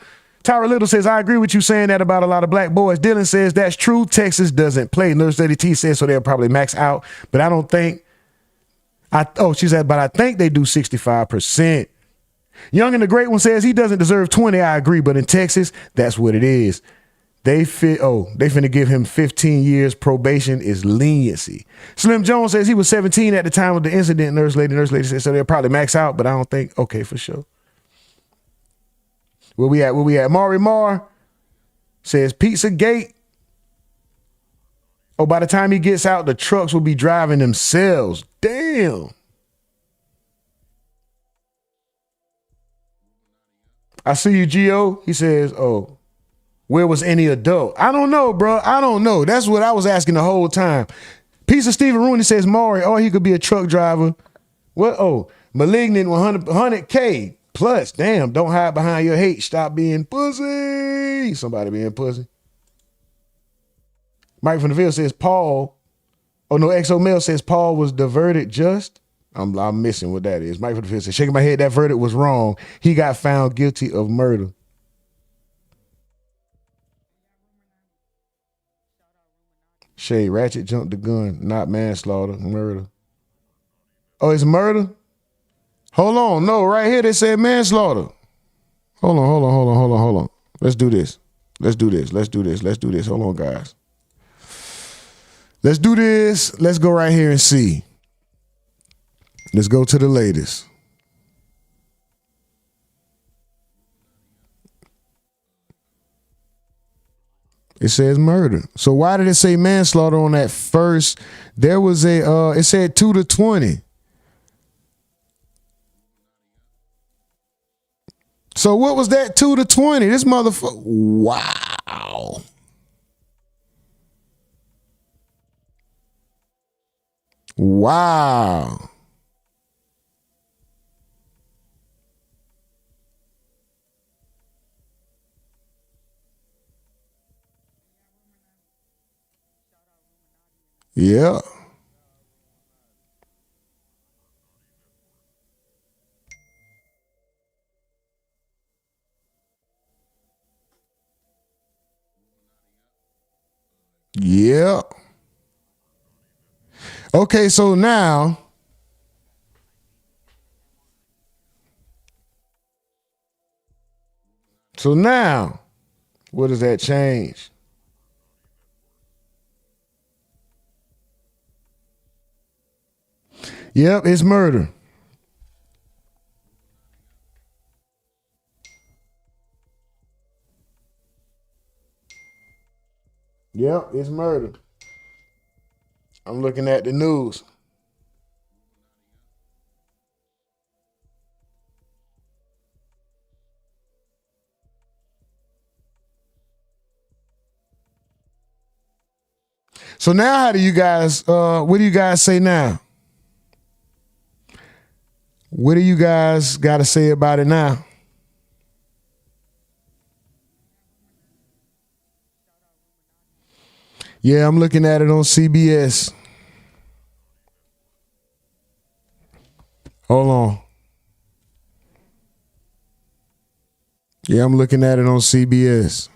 Little says, I agree with you saying that about a lot of black boys. Dylan says, that's true. Texas doesn't play. Nurse Lady T says, so they'll probably max out. But I don't think, she said, but I think they do 65%. Young and the Great One says, he doesn't deserve 20. I agree. But in Texas, that's what it is. They finna give him 15 years probation is leniency. Slim Jones says he was 17 at the time of the incident. Nurse Lady says, so they'll probably max out, but I don't think, okay, for sure. Where we at? Mari Mar says Pizza Gate. Oh, by the time he gets out, the trucks will be driving themselves. Damn. I see you, Gio. He says, oh, where was any adult? I don't know, bro. I don't know. That's what I was asking the whole time. Pizza Steven Rooney says, Maury, or he could be a truck driver. What? Oh, malignant 100K plus. Damn, don't hide behind your hate. Stop being pussy. Somebody being pussy. Mike from the Ville says Paul. Oh, no, XO Mel says Paul was diverted just. I'm missing what that is. Mike from the Ville says, shaking my head, that verdict was wrong. He got found guilty of murder. Shay, Ratchet jumped the gun, not manslaughter, murder. Oh, it's murder? Hold on. No, right here they said manslaughter. Hold on. Let's do this. Hold on, guys. Let's do this. Let's go right here and see. Let's go to the latest. It says murder. So why did it say manslaughter on that first? There was a it said 2 to 20. So what was that 2 to 20? This motherfucker. Wow. Wow. Yeah. Yeah. Okay, so now what does that change? Yep, it's murder. Yep, it's murder. I'm looking at the news. So now how do you guys what do you guys say now? What do you guys got to say about it now? Yeah, I'm looking at it on CBS. Hold on. Yeah, I'm looking at it on CBS.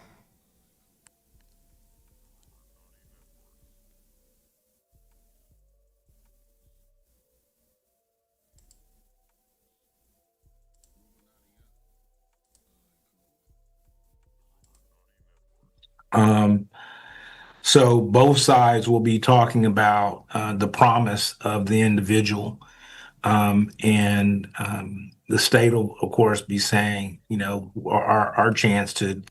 So both sides will be talking about the promise of the individual. And the state will, of course, be saying, you know, our chance to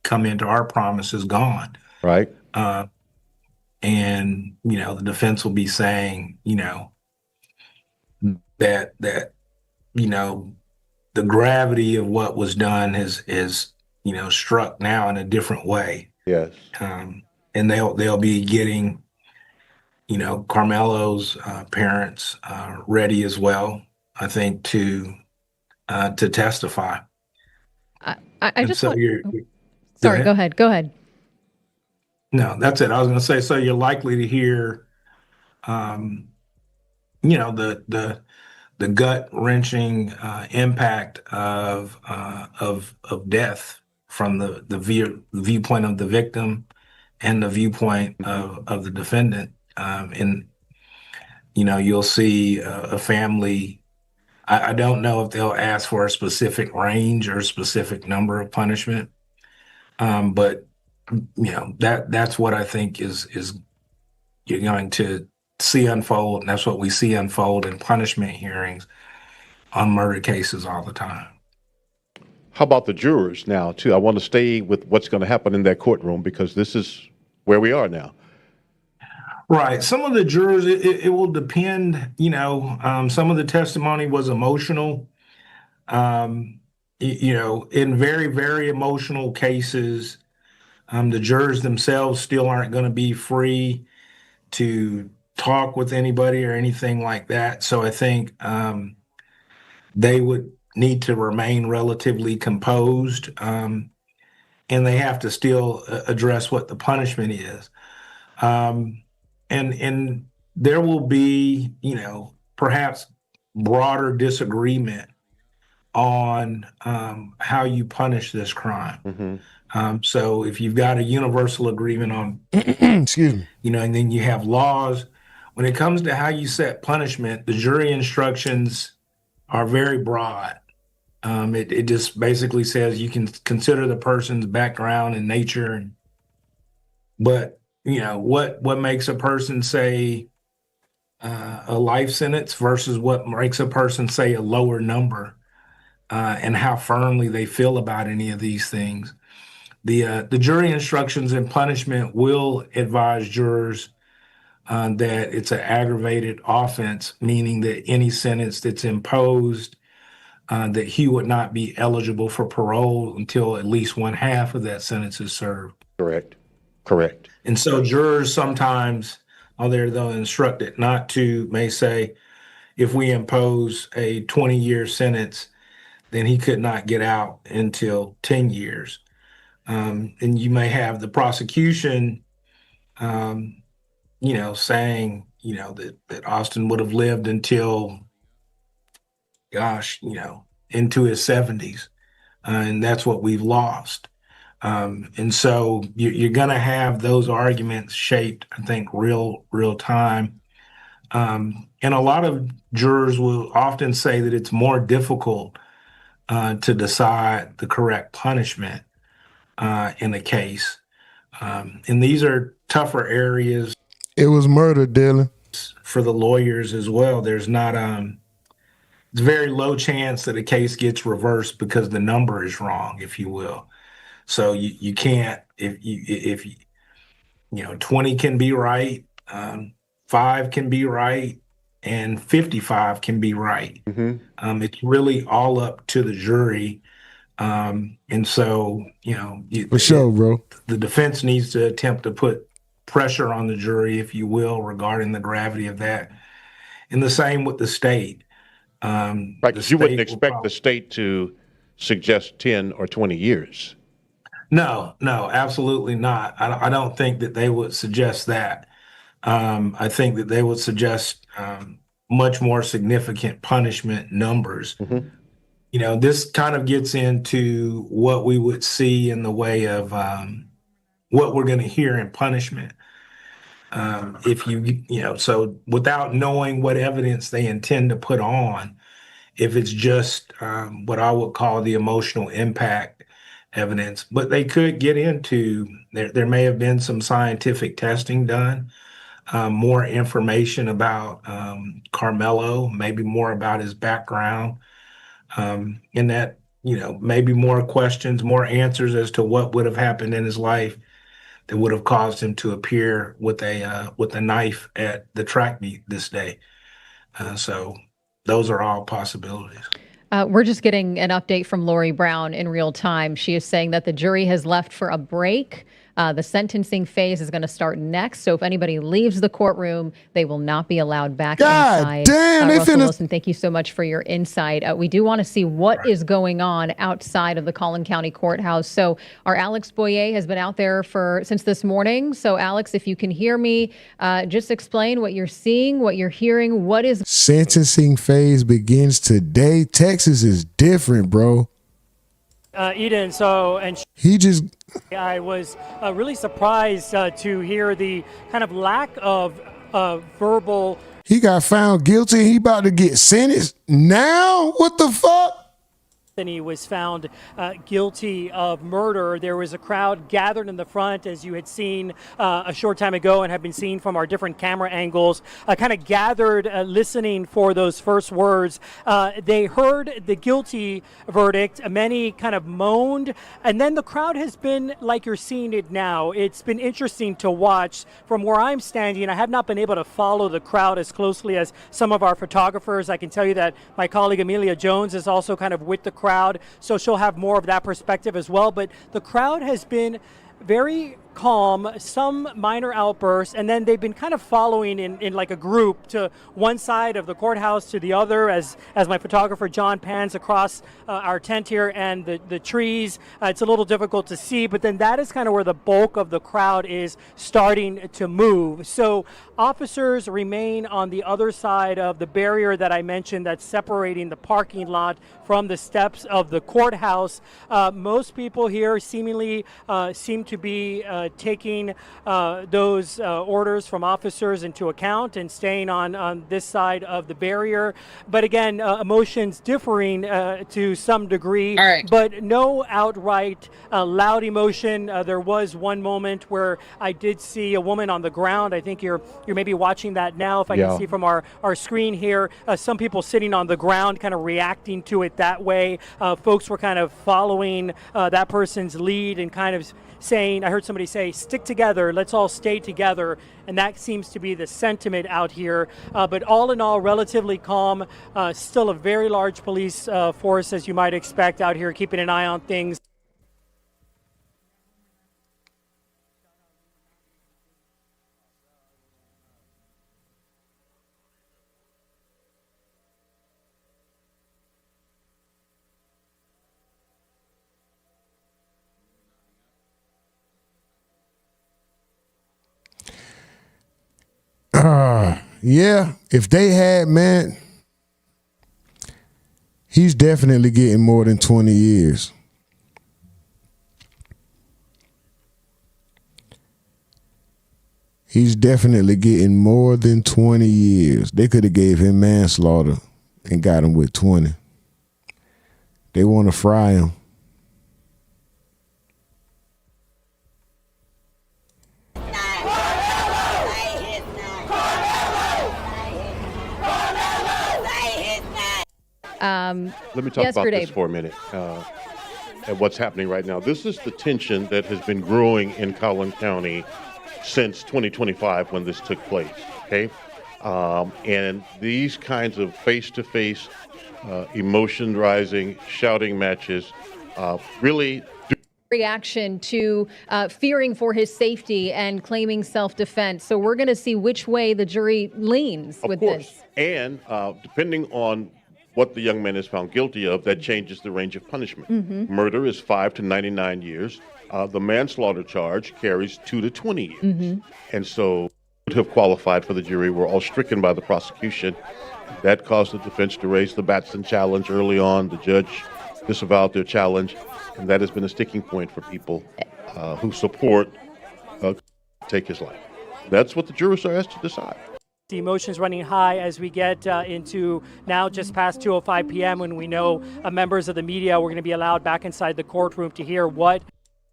come into our promise is gone. Right. And, you know, the defense will be saying, you know, that, you know, the gravity of what was done is, you know, struck now in a different way. Yes. And they'll be getting, you know, Karmelo's parents ready as well, I think, to testify. I just so want. you're, Sorry, go ahead. Go ahead. No, that's it. I was going to say, so you're likely to hear, you know, the gut wrenching impact of death from the viewpoint of the victim and the viewpoint of the defendant. And, you know, you'll see a family. I don't know if they'll ask for a specific range or a specific number of punishment. But, you know, that's what I think is you're going to see unfold. And that's what we see unfold in punishment hearings on murder cases all the time. How about the jurors now, too? I want to stay with what's going to happen in that courtroom because this is where we are now. Right. Some of the jurors, it will depend, you know, some of the testimony was emotional. You know, in very, very emotional cases, the jurors themselves still aren't going to be free to talk with anybody or anything like that. So I think they would need to remain relatively composed, and they have to still address what the punishment is. And there will be, you know, perhaps broader disagreement on how you punish this crime. So if you've got a universal agreement on, excuse me, you know, and then you have laws, when it comes to how you set punishment, the jury instructions are very broad. It just basically says you can consider the person's background and nature, but you know what makes a person say a life sentence versus what makes a person say a lower number, and how firmly they feel about any of these things. The jury instructions and punishment will advise jurors that it's an aggravated offense, meaning that any sentence that's imposed, that he would not be eligible for parole until at least one half of that sentence is served. Correct. Correct. And so jurors sometimes, although they'll instruct it not to, may say, if we impose a 20-year sentence, then he could not get out until 10 years. And you may have the prosecution, saying, that Austin would have lived until, into his 70s. And that's what we've lost. And so you're going to have those arguments shaped, I think, real time. And a lot of jurors will often say that it's more difficult to decide the correct punishment in a case. And these are tougher areas. It was murder, Dylan. For the lawyers as well. There's not it's very low chance that a case gets reversed because the number is wrong, if you will. So you can't, if 20 can be right, 5 can be right, and 55 can be right. It's really all up to the jury. And so, for sure, bro. The defense needs to attempt to put pressure on the jury, if you will, regarding the gravity of that. And the same with the state. Right, because you wouldn't expect the state to suggest 10 or 20 years. No, absolutely not. I don't think that they would suggest that. I think that they would suggest much more significant punishment numbers. This kind of gets into what we would see in the way of what we're going to hear in punishment. So without knowing what evidence they intend to put on, if it's just what I would call the emotional impact evidence, but they could get into, there may have been some scientific testing done, more information about Karmelo, maybe more about his background, and that, maybe more questions, more answers as to what would have happened in his life that would have caused him to appear with a knife at the track meet this day. So those are all possibilities. We're just getting an update from Lori Brown in real time. She is saying that the jury has left for a break. The sentencing phase is going to start next. So if anybody leaves the courtroom, they will not be allowed back inside. Damn, Russell Wilson, thank you so much for your insight. We do want to see what is going on outside of the Collin County Courthouse. So our Alex Boyer has been out there since this morning. So Alex, if you can hear me, just explain what you're seeing, what you're hearing, what is... Sentencing phase begins today. Texas is different, bro. Eden, I was really surprised to hear the kind of lack of verbal. He got found guilty. He about to get sentenced now? What the fuck? And he was found guilty of murder. There was a crowd gathered in the front, as you had seen a short time ago and have been seen from our different camera angles, kind of gathered listening for those first words. They heard the guilty verdict. Many kind of moaned. And then the crowd has been like you're seeing it now. It's been interesting to watch from where I'm standing. I have not been able to follow the crowd as closely as some of our photographers. I can tell you that my colleague Amelia Jones is also kind of with the crowd, so she'll have more of that perspective as well. But the crowd has been very calm, some minor outbursts, and then they've been kind of following in like a group to one side of the courthouse to the other as my photographer John pans across our tent here and the trees. It's a little difficult to see, but then that is kind of where the bulk of the crowd is starting to move. So officers remain on the other side of the barrier that I mentioned that's separating the parking lot from the steps of the courthouse. Most people here seemingly seem to be taking those orders from officers into account and staying on this side of the barrier. But again, emotions differing to some degree, but no outright loud emotion. There was one moment where I did see a woman on the ground. I think you're maybe watching that now, if I can see from our screen here. Some people sitting on the ground kind of reacting to it that way. Folks were kind of following that person's lead and kind of saying, I heard somebody say, stick together, let's all stay together. And that seems to be the sentiment out here. But all in all, relatively calm. Still a very large police force, as you might expect, out here keeping an eye on things. Yeah, if they had, man, he's definitely getting more than 20 years. He's definitely getting more than 20 years. They could have gave him manslaughter and got him with 20. They want to fry him. Let me talk about this for a minute and what's happening right now. This is the tension that has been growing in Collin County since 2025 when this took place, okay? And these kinds of face-to-face, emotion-rising, shouting matches really reaction to fearing for his safety and claiming self-defense. So we're going to see which way the jury leans with this. And depending on what the young man is found guilty of, that changes the range of punishment. Murder is 5 to 99 years. The manslaughter charge carries 2 to 20 years. And so would have qualified for the jury were all stricken by the prosecution. That caused the defense to raise the Batson challenge early on. The judge disavowed their challenge, and that has been a sticking point for people who support take his life. That's what the jurors are asked to decide. The emotions running high as we get into now just past 2:05 p.m. when we know members of the media were going to be allowed back inside the courtroom to hear what.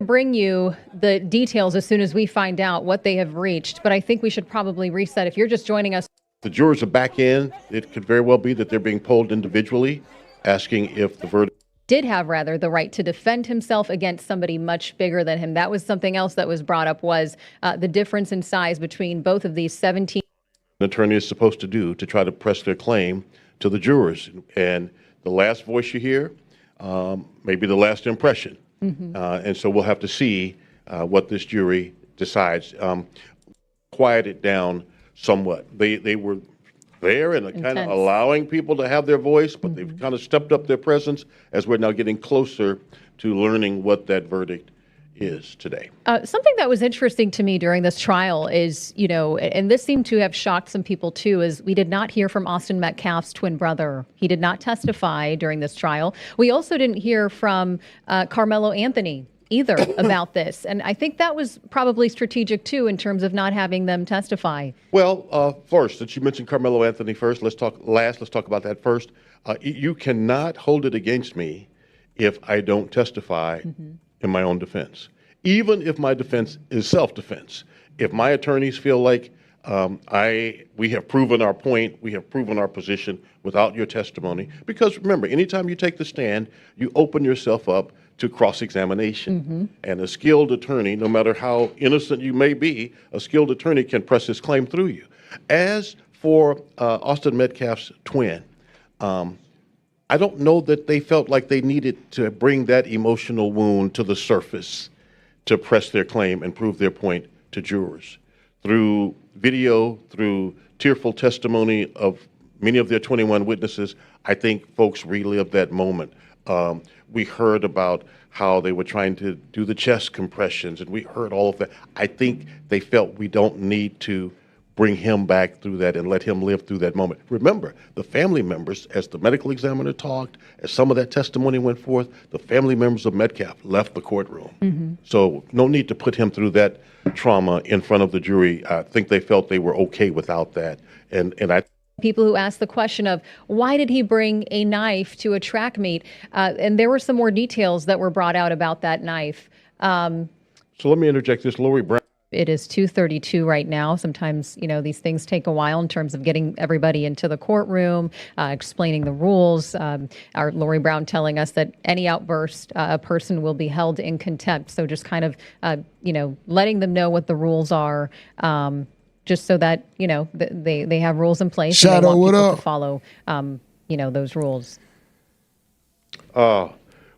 Bring you the details as soon as we find out what they have reached. But I think we should probably reset. If you're just joining us. The jurors are back in. It could very well be that they're being polled individually, asking if the verdict did have rather the right to defend himself against somebody much bigger than him. That was something else that was brought up, was the difference in size between both of these 17. An attorney is supposed to do to try to press their claim to the jurors. And the last voice you hear may be the last impression. And so we'll have to see what this jury decides. Quiet it down somewhat. They were there and kind of allowing people to have their voice, but they've kind of stepped up their presence as we're now getting closer to learning what that verdict is today. Something that was interesting to me during this trial is, and this seemed to have shocked some people too, is we did not hear from Austin Metcalf's twin brother. He did not testify during this trial. We also didn't hear from Karmelo Anthony either about this. And I think that was probably strategic too in terms of not having them testify. Well, first, since you mentioned Karmelo Anthony first, let's talk about that first. You cannot hold it against me if I don't testify in my own defense, even if my defense is self-defense. If my attorneys feel like we have proven our point, we have proven our position without your testimony, because remember, anytime you take the stand, you open yourself up to cross-examination. And a skilled attorney, no matter how innocent you may be, a skilled attorney can press his claim through you. As for Austin Metcalf's twin, I don't know that they felt like they needed to bring that emotional wound to the surface to press their claim and prove their point to jurors. Through video, through tearful testimony of many of their 21 witnesses, I think folks relived that moment. We heard about how they were trying to do the chest compressions, and we heard all of that. I think they felt we don't need to bring him back through that and let him live through that moment. Remember, the family members, as the medical examiner talked, as some of that testimony went forth, the family members of Metcalf left the courtroom. So no need to put him through that trauma in front of the jury. I think they felt they were okay without that. And I People who asked the question of why did he bring a knife to a track meet? And there were some more details that were brought out about that knife. So let me interject this. Lori Brown. It is 2:32 right now. Sometimes, these things take a while in terms of getting everybody into the courtroom, explaining the rules. Our Lori Brown telling us that any outburst, a person will be held in contempt. So just kind of, letting them know what the rules are. Just so that, they have rules in place. Shadow, and they want what people up? to follow, those rules.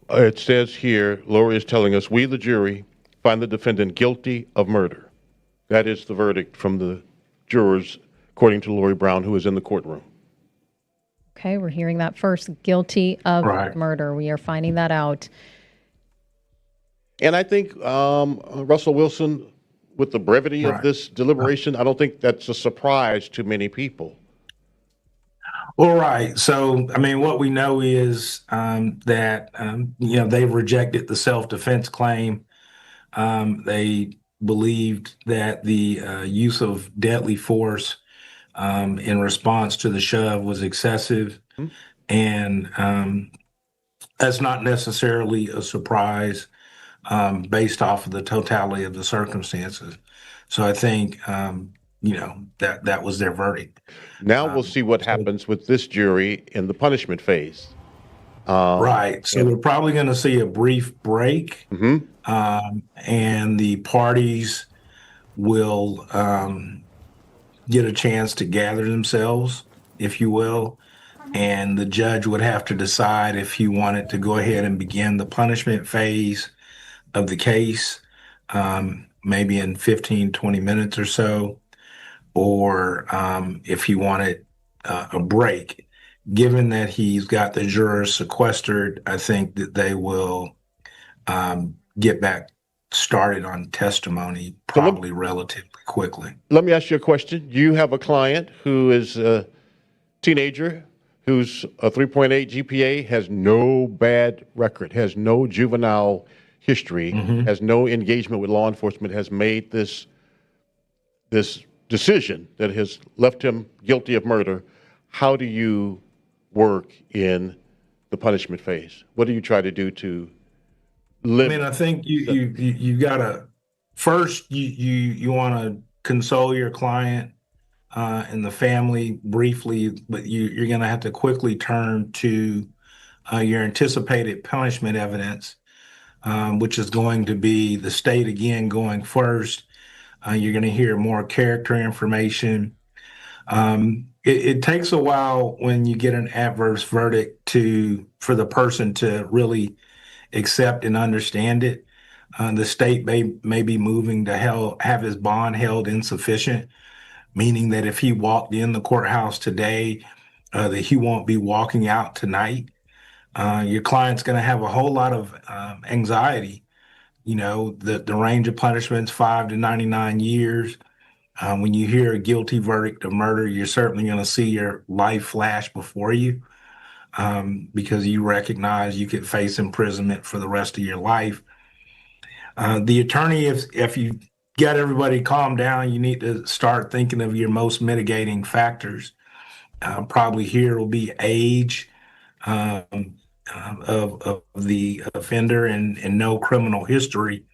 It says here, Lori is telling us, we, the jury, find the defendant guilty of murder. That is the verdict from the jurors, according to Lori Brown, who is in the courtroom. Okay, we're hearing that first. Guilty of murder. We are finding that out. And I think Russell Wilson, with the brevity of this deliberation, I don't think that's a surprise to many people. Well, right. So, I mean, what we know is that, they've rejected the self-defense claim. They believed that the use of deadly force in response to the shove was excessive. And that's not necessarily a surprise based off of the totality of the circumstances. So I think, that was their verdict. Now we'll see what happens with this jury in the punishment phase. Right. So we're probably going to see a brief break, and the parties will get a chance to gather themselves, if you will, and the judge would have to decide if he wanted to go ahead and begin the punishment phase of the case, maybe in 15, 20 minutes or so, or if he wanted a break. Given that he's got the jurors sequestered, I think that they will get back started on testimony probably relatively quickly. Let me ask you a question. You have a client who is a teenager who's a 3.8 GPA, has no bad record, has no juvenile history, has no engagement with law enforcement, has made this decision that has left him guilty of murder. How do you work in the punishment phase? What do you try to do to live? I mean, I think you gotta first you want to console your client and the family briefly, but you're gonna have to quickly turn to your anticipated punishment evidence, which is going to be the state again going first. You're going to hear more character information. It takes a while when you get an adverse verdict for the person to really accept and understand it. The state may be moving to have his bond held insufficient, meaning that if he walked in the courthouse today, that he won't be walking out tonight. Your client's going to have a whole lot of anxiety. The range of punishments, 5 to 99 years. When you hear a guilty verdict of murder, you're certainly going to see your life flash before you because you recognize you could face imprisonment for the rest of your life. The attorney, if you get everybody calmed down, you need to start thinking of your most mitigating factors. Probably here will be age of the offender and no criminal history.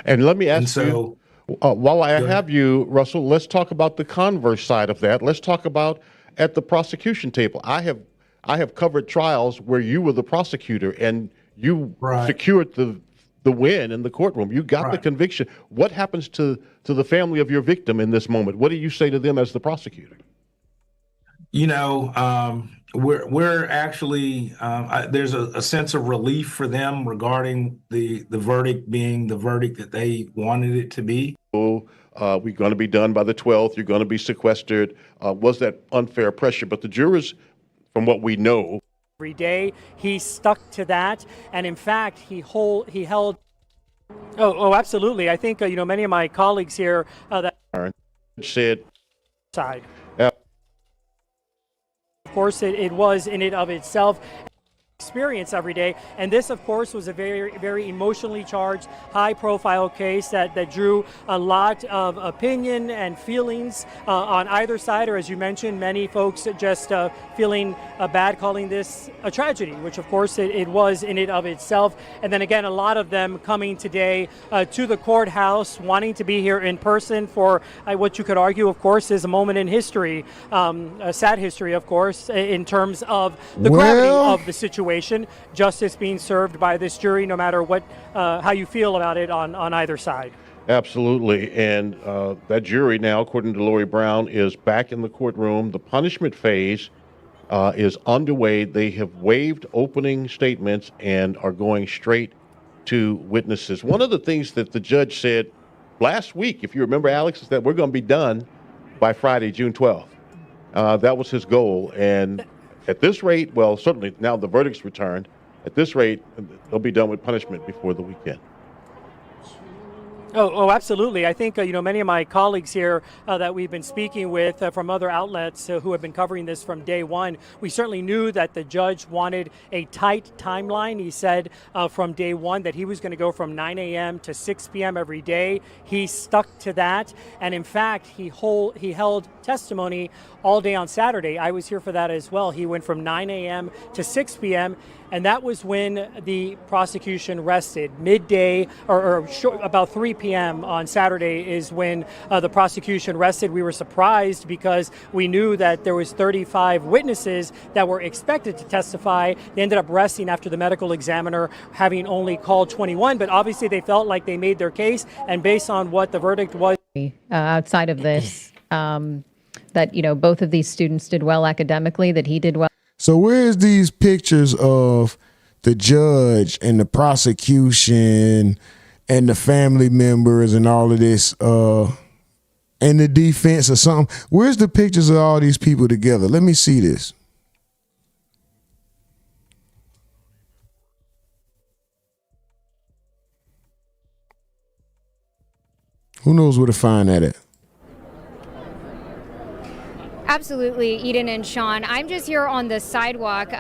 And let me ask you, while I have you, Russell, let's talk about the converse side of that. Let's talk about at the prosecution table. I have covered trials where you were the prosecutor and you secured the win in the courtroom. You got the conviction. What happens to the family of your victim in this moment? What do you say to them as the prosecutor? We're actually there's a sense of relief for them regarding the verdict being the verdict that they wanted it to be. We're going to be done by the 12th. You're going to be sequestered. Was that unfair pressure? But the jurors, from what we know, every day he stuck to that, and in fact he held. Oh, absolutely. I think many of my colleagues here that said side. Of course, it was in and of itself experience every day, and this of course was a very emotionally charged, high profile case that drew a lot of opinion and feelings on either side, or as you mentioned, many folks just feeling bad, calling this a tragedy, which of course it was in and of itself. And then again, a lot of them coming today to the courthouse, wanting to be here in person for what you could argue of course is a moment in history, a sad history of course, in terms of the gravity of the situation. Justice being served by this jury, no matter what, how you feel about it on either side. Absolutely. And that jury now, according to Lori Brown, is back in the courtroom. The punishment phase is underway. They have waived opening statements and are going straight to witnesses. One of the things that the judge said last week, if you remember, Alex, is that we're going to be done by Friday, June 12th. That was his goal. And at this rate, well, certainly now the verdict's returned. At this rate, they'll be done with punishment before the weekend. Oh, absolutely. I think, many of my colleagues here that we've been speaking with from other outlets who have been covering this from day one, we certainly knew that the judge wanted a tight timeline. He said from day one that he was going to go from 9 a.m. to 6 p.m. every day. He stuck to that. And in fact, he held testimony all day on Saturday. I was here for that as well. He went from 9 a.m. to 6 p.m. And that was when the prosecution rested. Midday or about 3 p.m. on Saturday is when the prosecution rested. We were surprised because we knew that there was 35 witnesses that were expected to testify. They ended up resting after the medical examiner having only called 21, but obviously they felt like they made their case. And based on what the verdict was. Outside of this, that, both of these students did well academically, that he did well. So where's these pictures of the judge and the prosecution and the family members and all of this and the defense or something? Where's the pictures of all these people together? Let me see this. Who knows where to find that at? Absolutely, Eden and Sean. I'm just here on the sidewalk,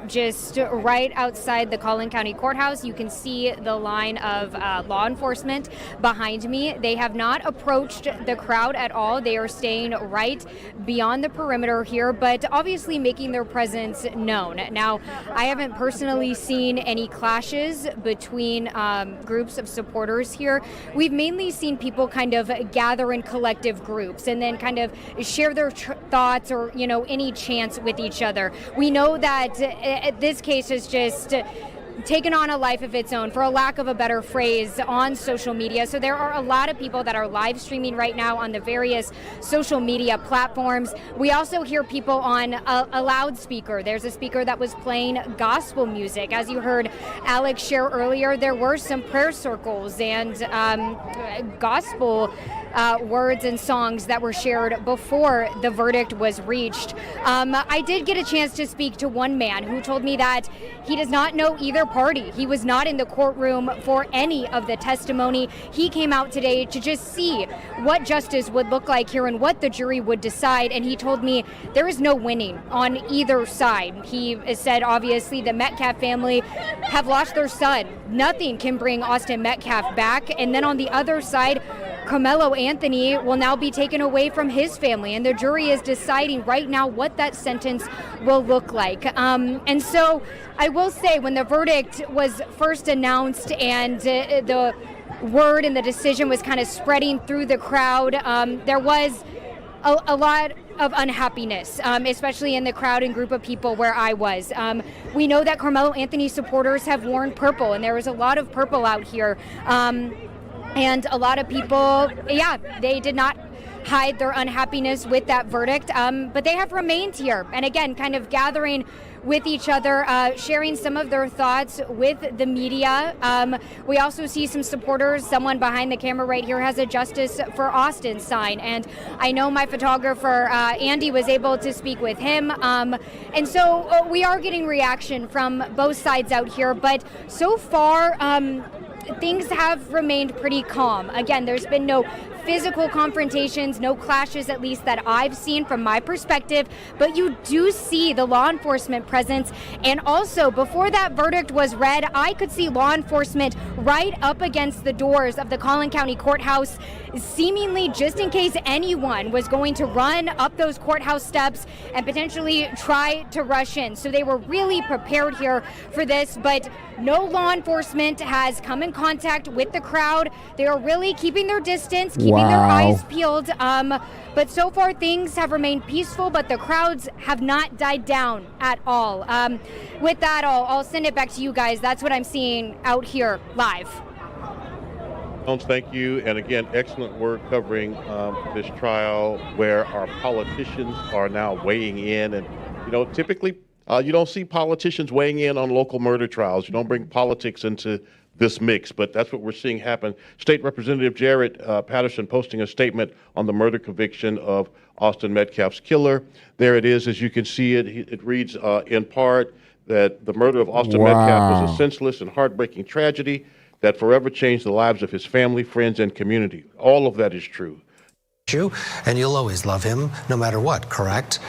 just right outside the Collin County Courthouse. You can see the line of law enforcement behind me. They have not approached the crowd at all. They are staying right beyond the perimeter here, but obviously making their presence known. Now, I haven't personally seen any clashes between groups of supporters here. We've mainly seen people kind of gather in collective groups and then kind of share their thoughts or, any chants with each other. We know that this case has just taken on a life of its own, for a lack of a better phrase, on social media. So there are a lot of people that are live streaming right now on the various social media platforms. We also hear people on a loudspeaker. There's a speaker that was playing gospel music. As you heard Alex share earlier, there were some prayer circles and gospel words and songs that were shared before the verdict was reached. I did get a chance to speak to one man who told me that he does not know either party. He was not in the courtroom for any of the testimony. He came out today to just see what justice would look like here and what the jury would decide, and he told me there is no winning on either side. He said obviously the Metcalf family have lost their son. Nothing can bring Austin Metcalf back, and then on the other side, Karmelo Anthony will now be taken away from his family, and the jury is deciding right now what that sentence will look like. And so I will say, when the verdict was first announced and the word and the decision was kind of spreading through the crowd, there was a lot of unhappiness, especially in the crowd and group of people where I was. We know that Karmelo Anthony supporters have worn purple, and there was a lot of purple out here. And a lot of people, they did not hide their unhappiness with that verdict, but they have remained here. And again, kind of gathering with each other, sharing some of their thoughts with the media. We also see some supporters. Someone behind the camera right here has a Justice for Austin sign. And I know my photographer, Andy, was able to speak with him. And so we are getting reaction from both sides out here. But so far, things have remained pretty calm. Again, there's been no physical confrontations, no clashes, at least that I've seen from my perspective, but you do see the law enforcement presence. And also, before that verdict was read, I could see law enforcement right up against the doors of the Collin County Courthouse, seemingly just in case anyone was going to run up those courthouse steps and potentially try to rush in. So they were really prepared here for this, but no law enforcement has come in contact with the crowd. They are really keeping their distance, keeping their eyes peeled. But so far things have remained peaceful, but the crowds have not died down at all. With that, I'll send it back to you guys. That's what I'm seeing out here live. Thank you. And again, excellent work covering this trial where our politicians are now weighing in. And, you know, typically you don't see politicians weighing in on local murder trials. You don't bring politics into this mix, but that's what we're seeing happen. State Representative Jared Patterson posting a statement on the murder conviction of Austin Metcalf's killer. There it is, as you can see it. It reads in part that the murder of Austin Metcalf was a senseless and heartbreaking tragedy that forever changed the lives of his family, friends, and community. All of that is true. And you'll always love him, no matter what, correct?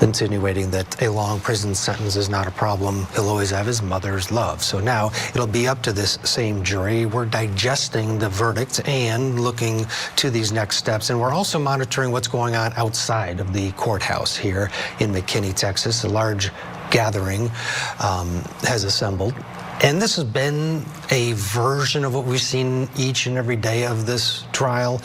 Insinuating that a long prison sentence is not a problem. He'll always have his mother's love. So now it'll be up to this same jury. We're digesting the verdict and looking to these next steps. And we're also monitoring what's going on outside of the courthouse here in McKinney, Texas. A large gathering has assembled. And this has been a version of what we've seen each and every day of this trial.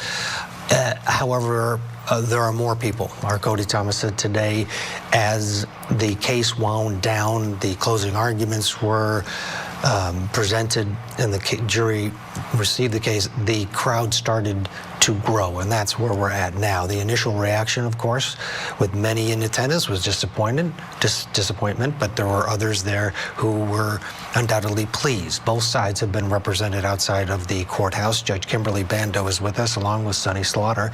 However, there are more people. Our Cody Thomas said today, as the case wound down, the closing arguments were presented and the jury received the case, the crowd started to grow, and that's where we're at now. The initial reaction, of course, with many in attendance was disappointment, but there were others there who were undoubtedly pleased. Both sides have been represented outside of the courthouse. Judge Kimberly Bando is with us, along with Sonny Slaughter.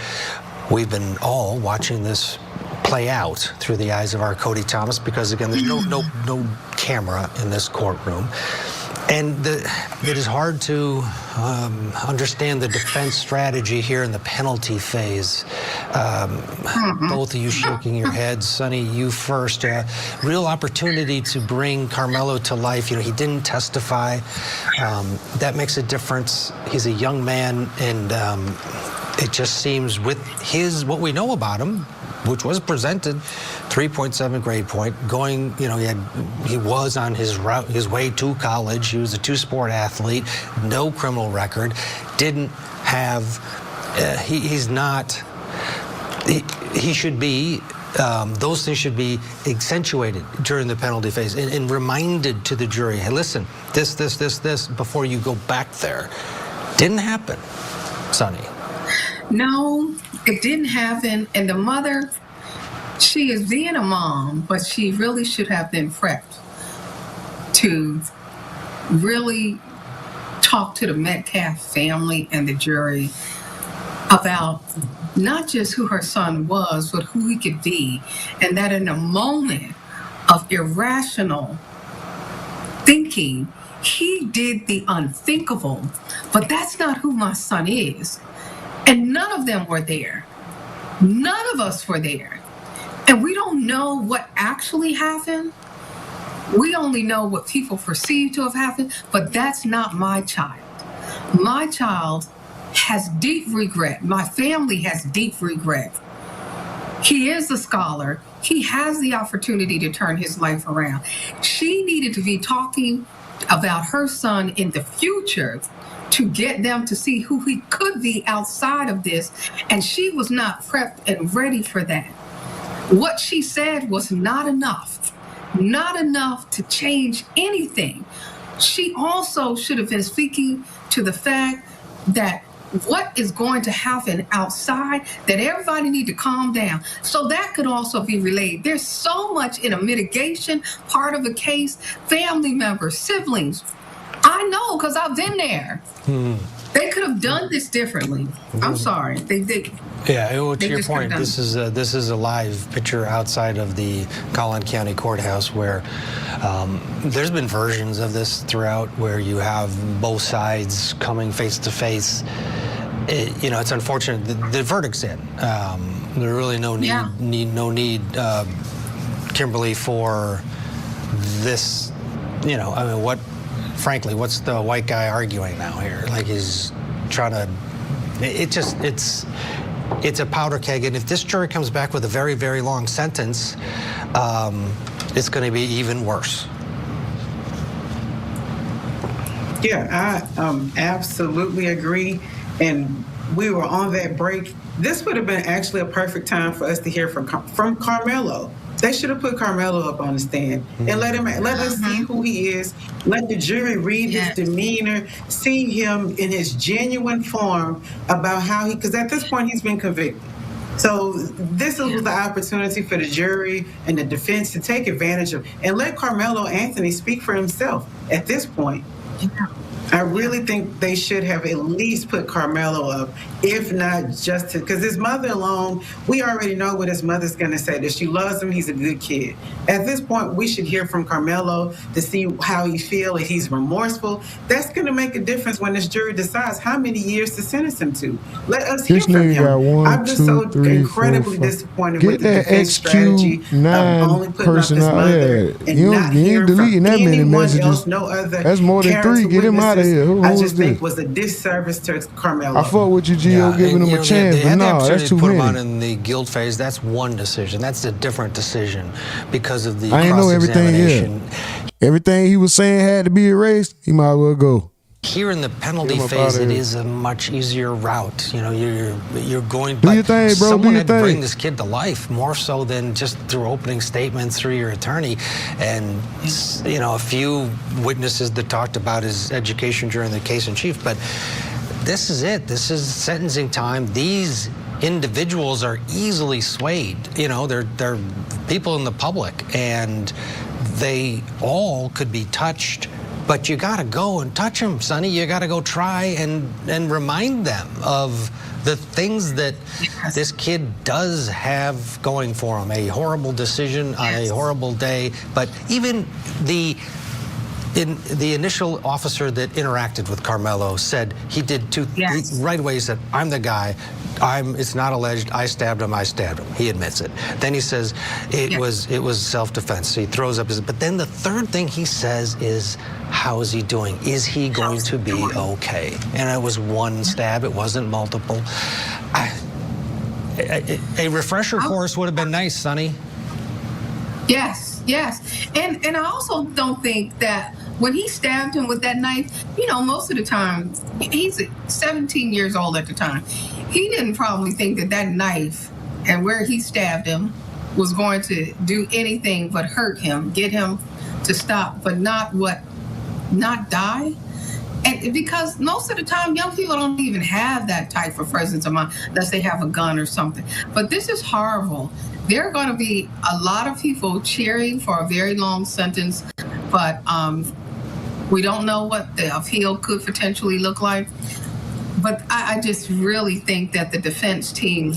We've been all watching this play out through the eyes of our Cody Thomas, because again, there's no camera in this courtroom. And it is hard to understand the defense strategy here in the penalty phase. Both of you shaking your heads. Sonny, you first. Real opportunity to bring Karmelo to life. You know, he didn't testify. That makes a difference. He's a young man, and it just seems with what we know about him, which was presented, 3.7 grade point, going, you know, he was on his way to college. He was a two-sport athlete, no criminal record, didn't have, he's not, he should be, those things should be accentuated during the penalty phase and reminded to the jury, hey, listen, this, before you go back there. Didn't happen, Sonny. No, it didn't happen. And the mother, she is being a mom, but she really should have been prepped to really talk to the Metcalf family and the jury about not just who her son was, but who he could be. And that in a moment of irrational thinking, he did the unthinkable. But that's not who my son is. And none of them were there. None of us were there. And we don't know what actually happened. We only know what people perceive to have happened, but that's not my child. My child has deep regret. My family has deep regret. He is a scholar. He has the opportunity to turn his life around. She needed to be talking about her son in the future to get them to see who he could be outside of this, and she was not prepped and ready for that. What she said was not enough to change anything. She also should have been speaking to the fact that what is going to happen outside, that everybody need to calm down. So that could also be relayed. There's so much in a mitigation part of a case, family members, siblings. I know, because I've been there. They could have done this differently. I'm sorry. Yeah, to They your just could've point, done this is a live picture outside of the Collin County Courthouse where there's been versions of this throughout where you have both sides coming face to face. You know, it's unfortunate. The verdict's in. There's really no need, Kimberly, for this. You know, I mean, frankly, what's the white guy arguing now here? Like he's trying to. It's a powder keg, and if this jury comes back with a very, very long sentence, it's going to be even worse. Yeah, I absolutely agree. And we were on that break. This would have been actually a perfect time for us to hear from Karmelo. They should have put Karmelo up on the stand and let us see who he is. Let the jury read his demeanor, see him in his genuine form about how because at this point he's been convicted. So this was the opportunity for the jury and the defense to take advantage of and let Karmelo Anthony speak for himself at this point. I really think they should have at least put Karmelo up, if not just because his mother alone, we already know what his mother's going to say, that she loves him, he's a good kid. At this point, we should hear from Karmelo to see how he feels, if he's remorseful. That's going to make a difference when this jury decides how many years to sentence him to. Let us hear from him. I'm just so incredibly disappointed with the defense strategy of only putting up his mother and not hearing from anyone else, no other. That's more than 3. Get him out of here. Who I was just think this? was a disservice to Karmelo. I fought with you, Gio, giving him a chance, but no, that's too put him on many. in the guilt phase. That's one decision. That's a different decision because of the I ain't know everything yet. Everything he was saying had to be erased. He might as well go. Here in the penalty phase, it is a much easier route. You know, you're going. Do your thing, bro. Someone Do your had to thing. bring this kid to life more so than just through opening statements through your attorney. And you know, a few witnesses that talked about his education during the case in chief. But this is it. This is sentencing time. These individuals are easily swayed. You know, they're people in the public, and they all could be touched. But you got to go and touch them, Sonny. You got to go try and remind them of the things that this kid does have going for him. A horrible decision on a horrible day. But even the initial officer that interacted with Karmelo said he did right away. He said, "I'm the guy. It's not alleged. I stabbed him. He admits it. Then he says it was self-defense. So he throws up his. But then the third thing he says is, how is he doing? Is he going to be okay? And it was one stab. It wasn't multiple. A refresher course would have been nice, Sonny. Yes. And I also don't think that when he stabbed him with that knife, you know, most of the time, he's 17 years old at the time. He didn't probably think that knife and where he stabbed him was going to do anything but hurt him, get him to stop, but not die. And because most of the time, young people don't even have that type of presence of mind unless they have a gun or something. But this is horrible. There are going to be a lot of people cheering for a very long sentence, but we don't know what the appeal could potentially look like. But I just really think that the defense team,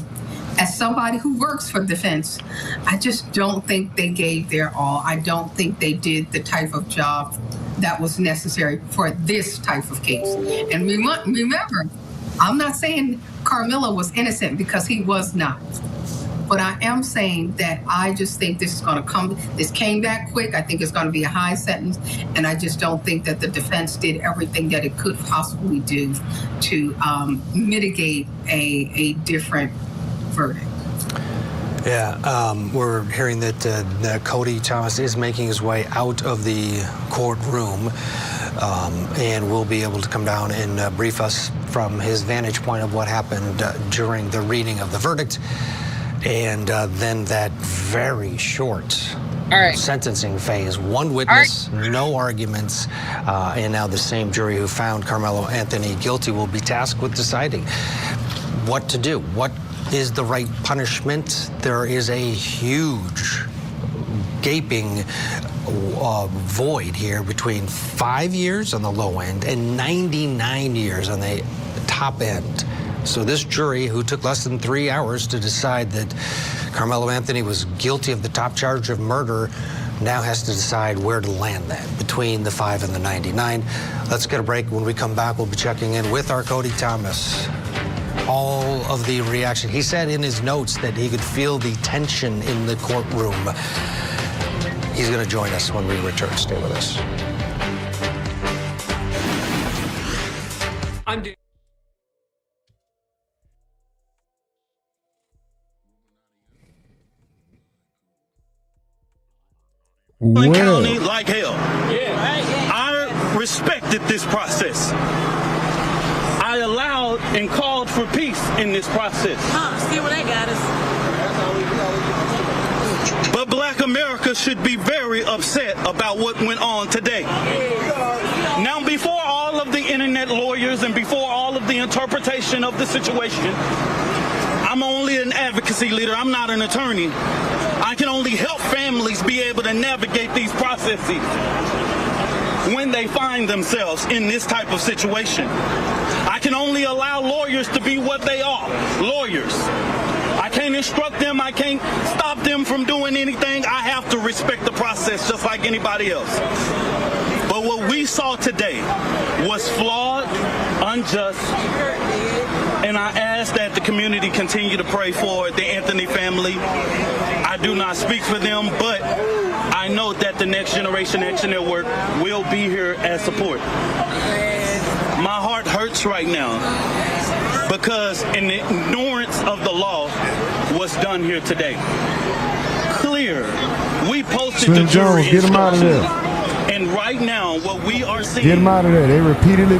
as somebody who works for defense, I just don't think they gave their all. I don't think they did the type of job that was necessary for this type of case. And remember, I'm not saying Karmelo was innocent, because he was not. But I am saying that I just think this came back quick. I think it's going to be a high sentence. And I just don't think that the defense did everything that it could possibly do to mitigate a different verdict. Yeah, we're hearing that Cody Thomas is making his way out of the courtroom, and will be able to come down and brief us from his vantage point of what happened during the reading of the verdict. And then that very short sentencing phase, one witness, no arguments, and now the same jury who found Karmelo Anthony guilty will be tasked with deciding what to do. What is the right punishment? There is a huge gaping void here between 5 years on the low end and 99 years on the top end. So this jury, who took less than 3 hours to decide that Karmelo Anthony was guilty of the top charge of murder, now has to decide where to land that, between the 5 and the 99. Let's get a break. When we come back, we'll be checking in with our Cody Thomas. All of the reaction. He said in his notes that he could feel the tension in the courtroom. He's going to join us when we return. Stay with us. County like hell. I respected this process. I allowed and called for peace in this process. See where they got us. But Black America should be very upset about what went on today. Now, before all of the internet lawyers and before all of the interpretation of the situation, I'm only an advocacy leader. I'm not an attorney. I can only help families be able to navigate these processes when they find themselves in this type of situation. I can only allow lawyers to be what they are, lawyers. I can't instruct them. I can't stop them from doing anything. I have to respect the process just like anybody else. But what we saw today was flawed, unjust, and I ask that the community continue to pray for the Anthony family. I do not speak for them, but I know that the Next Generation Action Network will be here as support. My heart hurts right now because an ignorance of the law was done here today. Clear. We posted Slim the jury Jones, get him out of there. And right now, what we are seeing... Get him out of there. They repeatedly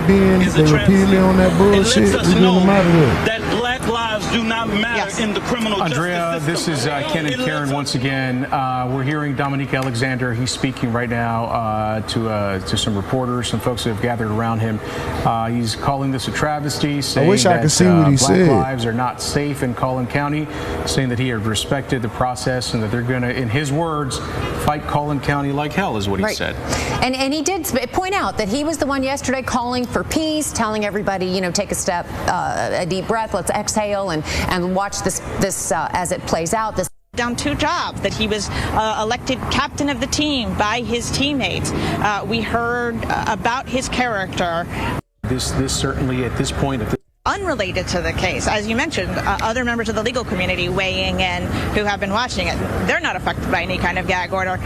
on that bullshit. We get them out of there. That Black lives do not matter in the criminal Andrea, justice system. this is Ken and Karen once again. We're hearing Dominique Alexander. He's speaking right now to some reporters, some folks that have gathered around him. He's calling this a travesty, saying I wish I could see what he Black said. lives are not safe in Collin County, saying that he had respected the process and that they're going to, in his words, fight Collin County like hell, is what he said. And he did point out that he was the one yesterday calling for peace, telling everybody, you know, take a step, a deep breath, let's exhale and watch this as it plays out. This done 2 jobs, that he was elected captain of the team by his teammates. We heard about his character. This certainly at this point, Unrelated to the case, as you mentioned, other members of the legal community weighing in who have been watching it, they're not affected by any kind of gag order.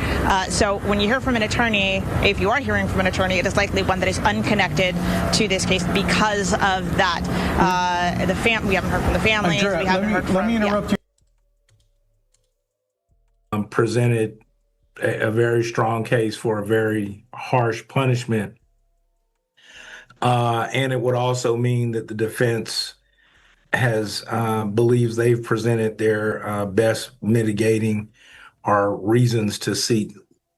So when you hear from an attorney, if you are hearing from an attorney, it is likely one that is unconnected to this case because of that. We haven't heard from the families. Andrea, we haven't heard from. Let me interrupt you. Presented a very strong case for a very harsh punishment. And it would also mean that the defense believes they've presented their best mitigating or reasons to seek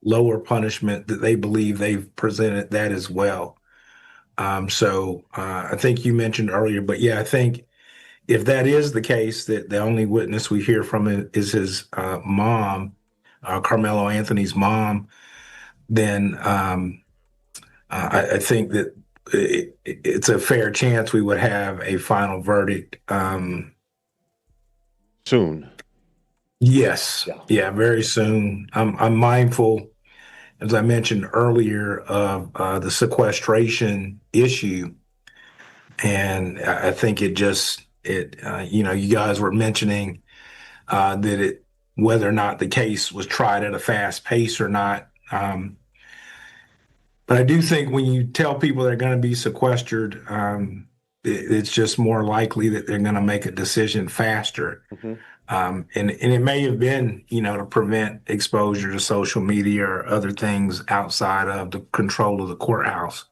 lower punishment, that they believe they've presented that as well. So I think you mentioned earlier, but yeah, I think if that is the case, that the only witness we hear from is his mom, Karmelo Anthony's mom, then I think that it's a fair chance we would have a final verdict soon. Yes, yeah, very soon. I'm mindful, as I mentioned earlier, of the sequestration issue, and I think you guys were mentioning that whether or not the case was tried at a fast pace or not. But I do think when you tell people they're going to be sequestered, it's just more likely that they're going to make a decision faster. And it may have been, to prevent exposure to social media or other things outside of the control of the courthouse.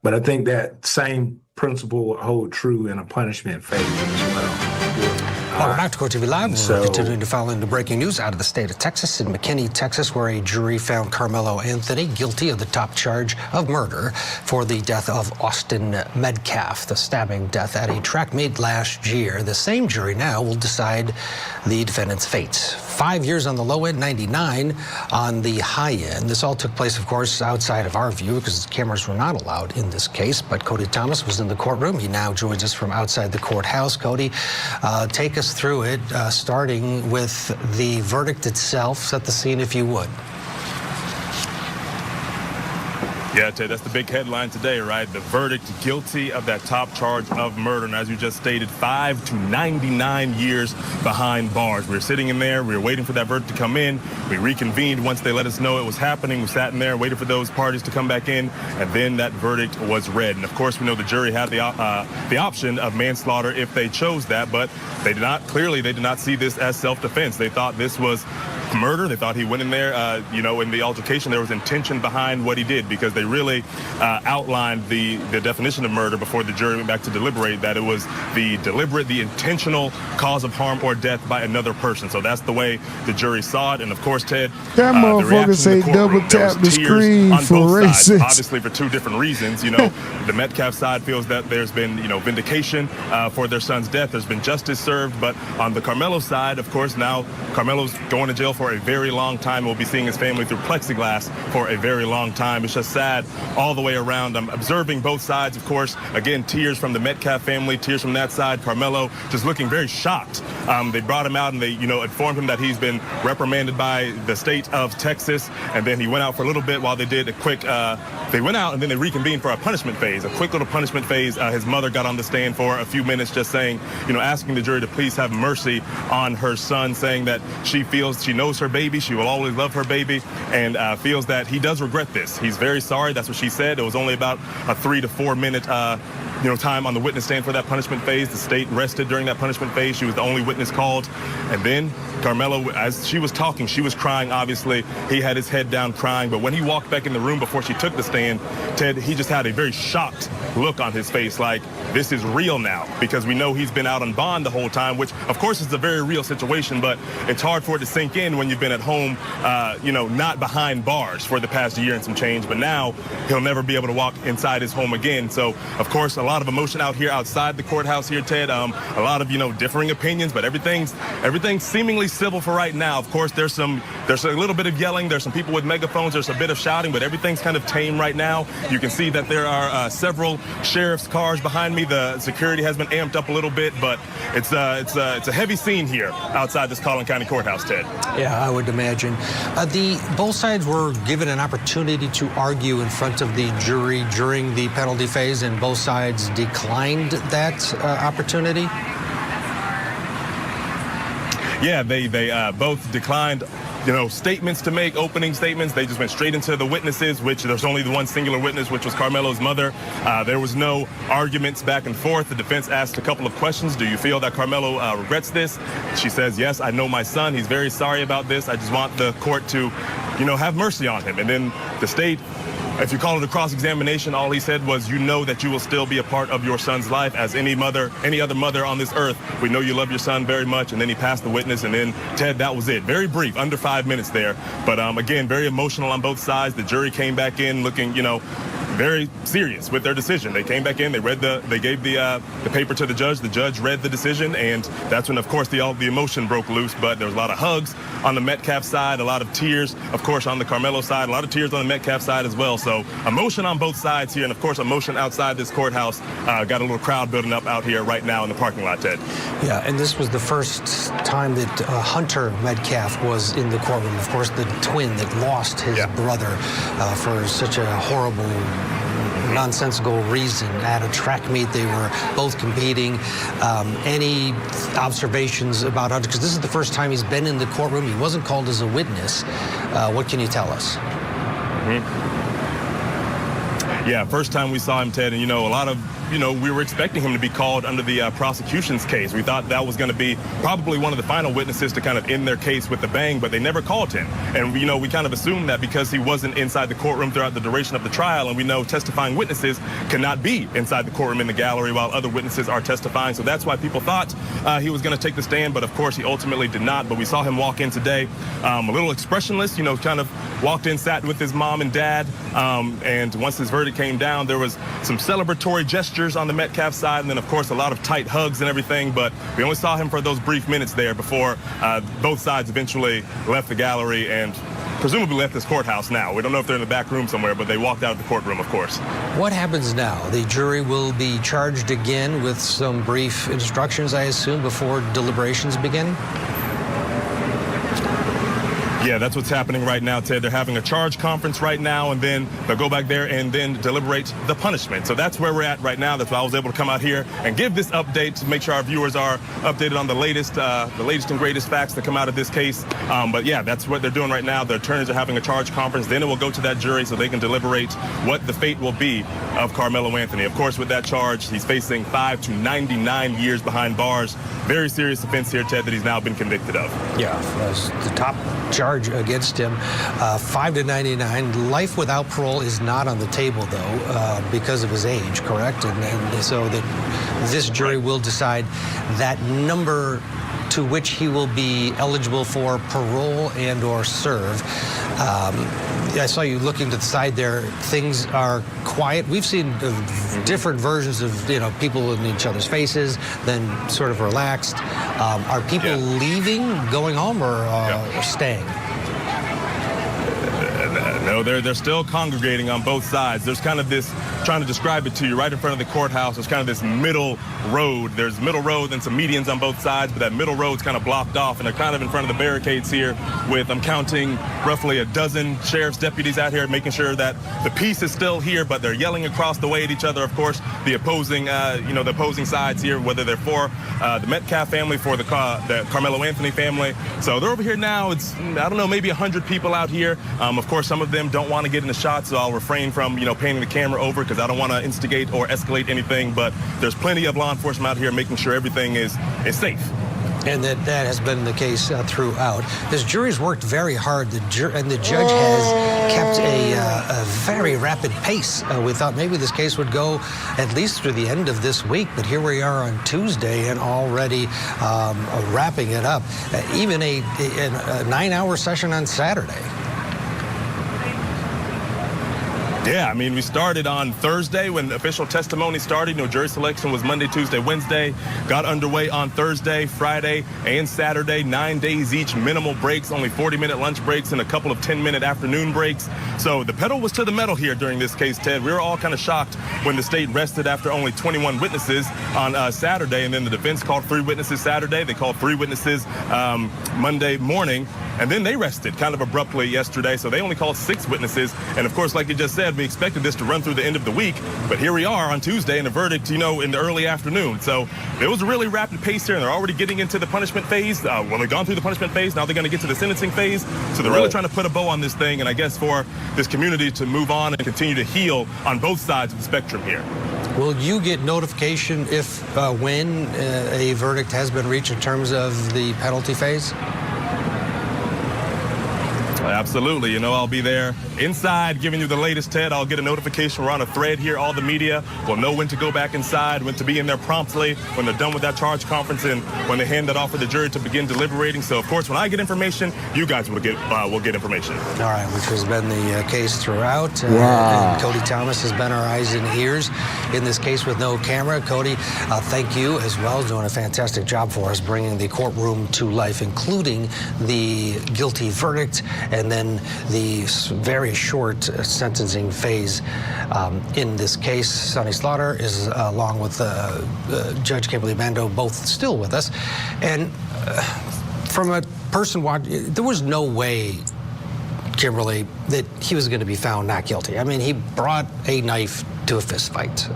But I think that same principle will hold true in a punishment phase as well. Welcome back to Core TV Live. We're continuing to follow into breaking news out of the state of Texas, in McKinney, Texas, where a jury found Karmelo Anthony guilty of the top charge of murder for the death of Austin Metcalf, the stabbing death at a track meet last year. The same jury now will decide the defendant's fates. 5 years on the low end, 99 on the high end. This all took place, of course, outside of our view because cameras were not allowed in this case. But Cody Thomas was in in the courtroom. He now joins us from outside the courthouse. Cody, take us through it, starting with the verdict itself. Set the scene, if you would. Yeah, Ted, that's the big headline today, right? The verdict, guilty of that top charge of murder. And as you just stated, 5 to 99 years behind bars. We were sitting in there. We were waiting for that verdict to come in. We reconvened once they let us know it was happening. We sat in there, waited for those parties to come back in, and then that verdict was read. And of course, we know the jury had the option of manslaughter if they chose that, but they did not. Clearly, they did not see this as self-defense. They thought this was murder. They thought he went in there, in the altercation, there was intention behind what he did, because they really outlined the definition of murder before the jury went back to deliberate, that it was the deliberate, the intentional cause of harm or death by another person. So that's the way the jury saw it. And of course, Ted, that motherfucker say double tap the screen for racist. Obviously for two different reasons. The Metcalf side feels that there's been, vindication for their son's death. There's been justice served. But on the Karmelo side, of course, now Karmelo's going to jail for a very long time. We'll be seeing his family through plexiglass for a very long time. It's just sad all the way around. I'm observing both sides, of course. Again, tears from the Metcalf family, tears from that side. Karmelo just looking very shocked. They brought him out and they, informed him that he's been reprimanded by the state of Texas. And then he went out for a little bit while they did a quick, they went out and then they reconvened for a punishment phase, a quick little punishment phase. His mother got on the stand for a few minutes just saying, asking the jury to please have mercy on her son, saying that she feels, she knows her baby, she will always love her baby, and feels that he does regret this. He's very sorry. That's what she said. It was only about a 3 to 4 minute time on the witness stand for that punishment phase. The state rested during that punishment phase. She was the only witness called. And then Karmelo, as she was talking, she was crying, obviously. He had his head down crying. But when he walked back in the room before she took the stand, Ted, he just had a very shocked look on his face, like, this is real now, because we know he's been out on bond the whole time, which, of course, is a very real situation, but it's hard for it to sink in when you've been at home, not behind bars for the past year and some change. But now he'll never be able to walk inside his home again. So, of course, a lot of emotion out here outside the courthouse here, Ted. A lot of, differing opinions, but everything's seemingly civil for right now. Of course, there's a little bit of yelling. There's some people with megaphones. There's a bit of shouting, but everything's kind of tame right now. You can see that there are several sheriff's cars behind me. The security has been amped up a little bit, but it's a heavy scene here outside this Collin County Courthouse, Ted. Yeah, I would imagine. Both sides were given an opportunity to argue in front of the jury during the penalty phase, and both sides declined that opportunity. Yeah, they both declined statements to make, opening statements. They just went straight into the witnesses, which there's only the one singular witness, which was Karmelo's mother. There was no arguments back and forth. The defense asked a couple of questions. Do you feel that Karmelo regrets this? She says, yes, I know my son. He's very sorry about this. I just want the court to, have mercy on him. And then the state, if you call it a cross-examination, all he said was, that you will still be a part of your son's life as any other mother on this earth. We know you love your son very much. And then he passed the witness. And then, Ted, that was it. Very brief, under 5 minutes there. But again, very emotional on both sides. The jury came back in looking, very serious with their decision. They came back in, they gave the paper to the judge. The judge read the decision, and that's when, of course, the emotion broke loose. But there was a lot of hugs on the Metcalf side, a lot of tears, of course, on the Karmelo side, a lot of tears on the Metcalf side as well. So emotion on both sides here, and of course, emotion outside this courthouse. Got a little crowd building up out here right now in the parking lot, Ted. Yeah, and this was the first time that Hunter Metcalf was in the courtroom. Of course, the twin that lost his brother for such a horrible, nonsensical reason at a track meet. They were both competing. Any observations about Hunter? Because this is the first time he's been in the courtroom. He wasn't called as a witness. What can you tell us? Yeah, first time we saw him, Ted, and a lot of, we were expecting him to be called under the prosecution's case. We thought that was going to be probably one of the final witnesses to kind of end their case with the bang, but they never called him. And, we kind of assumed that because he wasn't inside the courtroom throughout the duration of the trial, and we know testifying witnesses cannot be inside the courtroom in the gallery while other witnesses are testifying. So that's why people thought he was going to take the stand, but of course he ultimately did not. But we saw him walk in today, a little expressionless, kind of walked in, sat with his mom and dad, and once his verdict came down, there was some celebratory gestures on the Metcalf side, and then of course a lot of tight hugs and everything, but we only saw him for those brief minutes there before both sides eventually left the gallery, and presumably left this courthouse now. We don't know if they're in the back room somewhere, but they walked out of the courtroom, of course. What happens now? The jury will be charged again with some brief instructions, I assume, before deliberations begin? Yeah, that's what's happening right now, Ted. They're having a charge conference right now, and then they'll go back there and then deliberate the punishment. So that's where we're at right now. That's why I was able to come out here and give this update to make sure our viewers are updated on the latest and greatest facts that come out of this case. But yeah, that's what they're doing right now. The attorneys are having a charge conference. Then it will go to that jury so they can deliberate what the fate will be of Karmelo Anthony. Of course, with that charge, he's facing 5 to 99 years behind bars. Very serious offense here, Ted, that he's now been convicted of. Yeah, that's the top charge against him. 5 to 99. Life without parole is not on the table, though, because of his age, correct? And so this jury will decide that number to which he will be eligible for parole and or serve. I saw you looking to the side there. Things are quiet. We've seen different versions of, people in each other's faces, then sort of relaxed. Are people leaving, going home, or staying? No, they're still congregating on both sides. There's kind of this, trying to describe it to you, right in front of the courthouse, there's kind of this middle road. There's middle road and some medians on both sides, but that middle road's kind of blocked off, and they're kind of in front of the barricades here with, I'm counting, roughly a dozen sheriff's deputies out here making sure that the peace is still here, but they're yelling across the way at each other, of course, the opposing sides here, whether they're for the Metcalf family, for the Karmelo Anthony family. So they're over here now. It's, I don't know, maybe 100 people out here. Of course, some of them don't want to get in the shot, so I'll refrain from, painting the camera over because I don't want to instigate or escalate anything, but there's plenty of law enforcement out here making sure everything is safe. And that has been the case throughout. This jury's worked very hard, and the judge has kept a very rapid pace. We thought maybe this case would go at least through the end of this week, but here we are on Tuesday and already wrapping it up. Even a 9-hour session on Saturday. Yeah, I mean, we started on Thursday when official testimony started. Jury selection was Monday, Tuesday, Wednesday. Got underway on Thursday, Friday, and Saturday. 9 days each, minimal breaks, only 40-minute lunch breaks and a couple of 10-minute afternoon breaks. So the pedal was to the metal here during this case, Ted. We were all kind of shocked when the state rested after only 21 witnesses on Saturday, and then the defense called 3 witnesses Saturday. They called 3 witnesses Monday morning, and then they rested kind of abruptly yesterday. So they only called 6 witnesses. And of course, like you just said, we expected this to run through the end of the week, but here we are on Tuesday and a verdict, in the early afternoon. So it was a really rapid pace here, and they're already getting into the punishment phase. Well, they've gone through the punishment phase. Now they're going to get to the sentencing phase. So they're really trying to put a bow on this thing, and I guess for this community to move on and continue to heal on both sides of the spectrum here. Will you get notification if, when a verdict has been reached in terms of the penalty phase? Absolutely. I'll be there inside giving you the latest, Ted. I'll get a notification. We're on a thread here. All the media will know when to go back inside, when to be in there promptly, when they're done with that charge conference, and when they hand that off for the jury to begin deliberating. So, of course, when I get information, you guys will get information. All right, which has been the case throughout. Wow. And Cody Thomas has been our eyes and ears in this case with no camera. Cody, thank you as well, doing a fantastic job for us, bringing the courtroom to life, including the guilty verdict and then the very short sentencing phase in this case. Sonny Slaughter is along with Judge Kimberly Mando, both still with us. And from a person watching, there was no way, Kimberly, that he was going to be found not guilty. I mean, he brought a knife to a fist fight.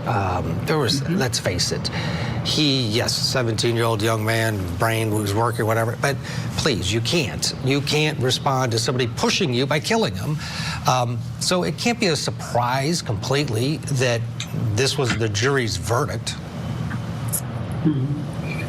There was, let's face it, yes, 17-year-old young man, brain was working, whatever, but please, you can't respond to somebody pushing you by killing him. So it can't be a surprise completely that this was the jury's verdict.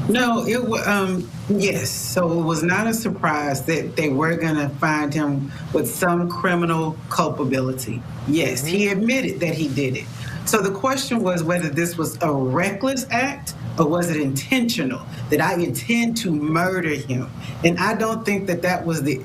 No, it was, yes. So it was not a surprise that they were going to find him with some criminal culpability. Yes, he admitted that he did it. So the question was whether this was a reckless act or was it intentional, that I intend to murder him. And I don't think that that was the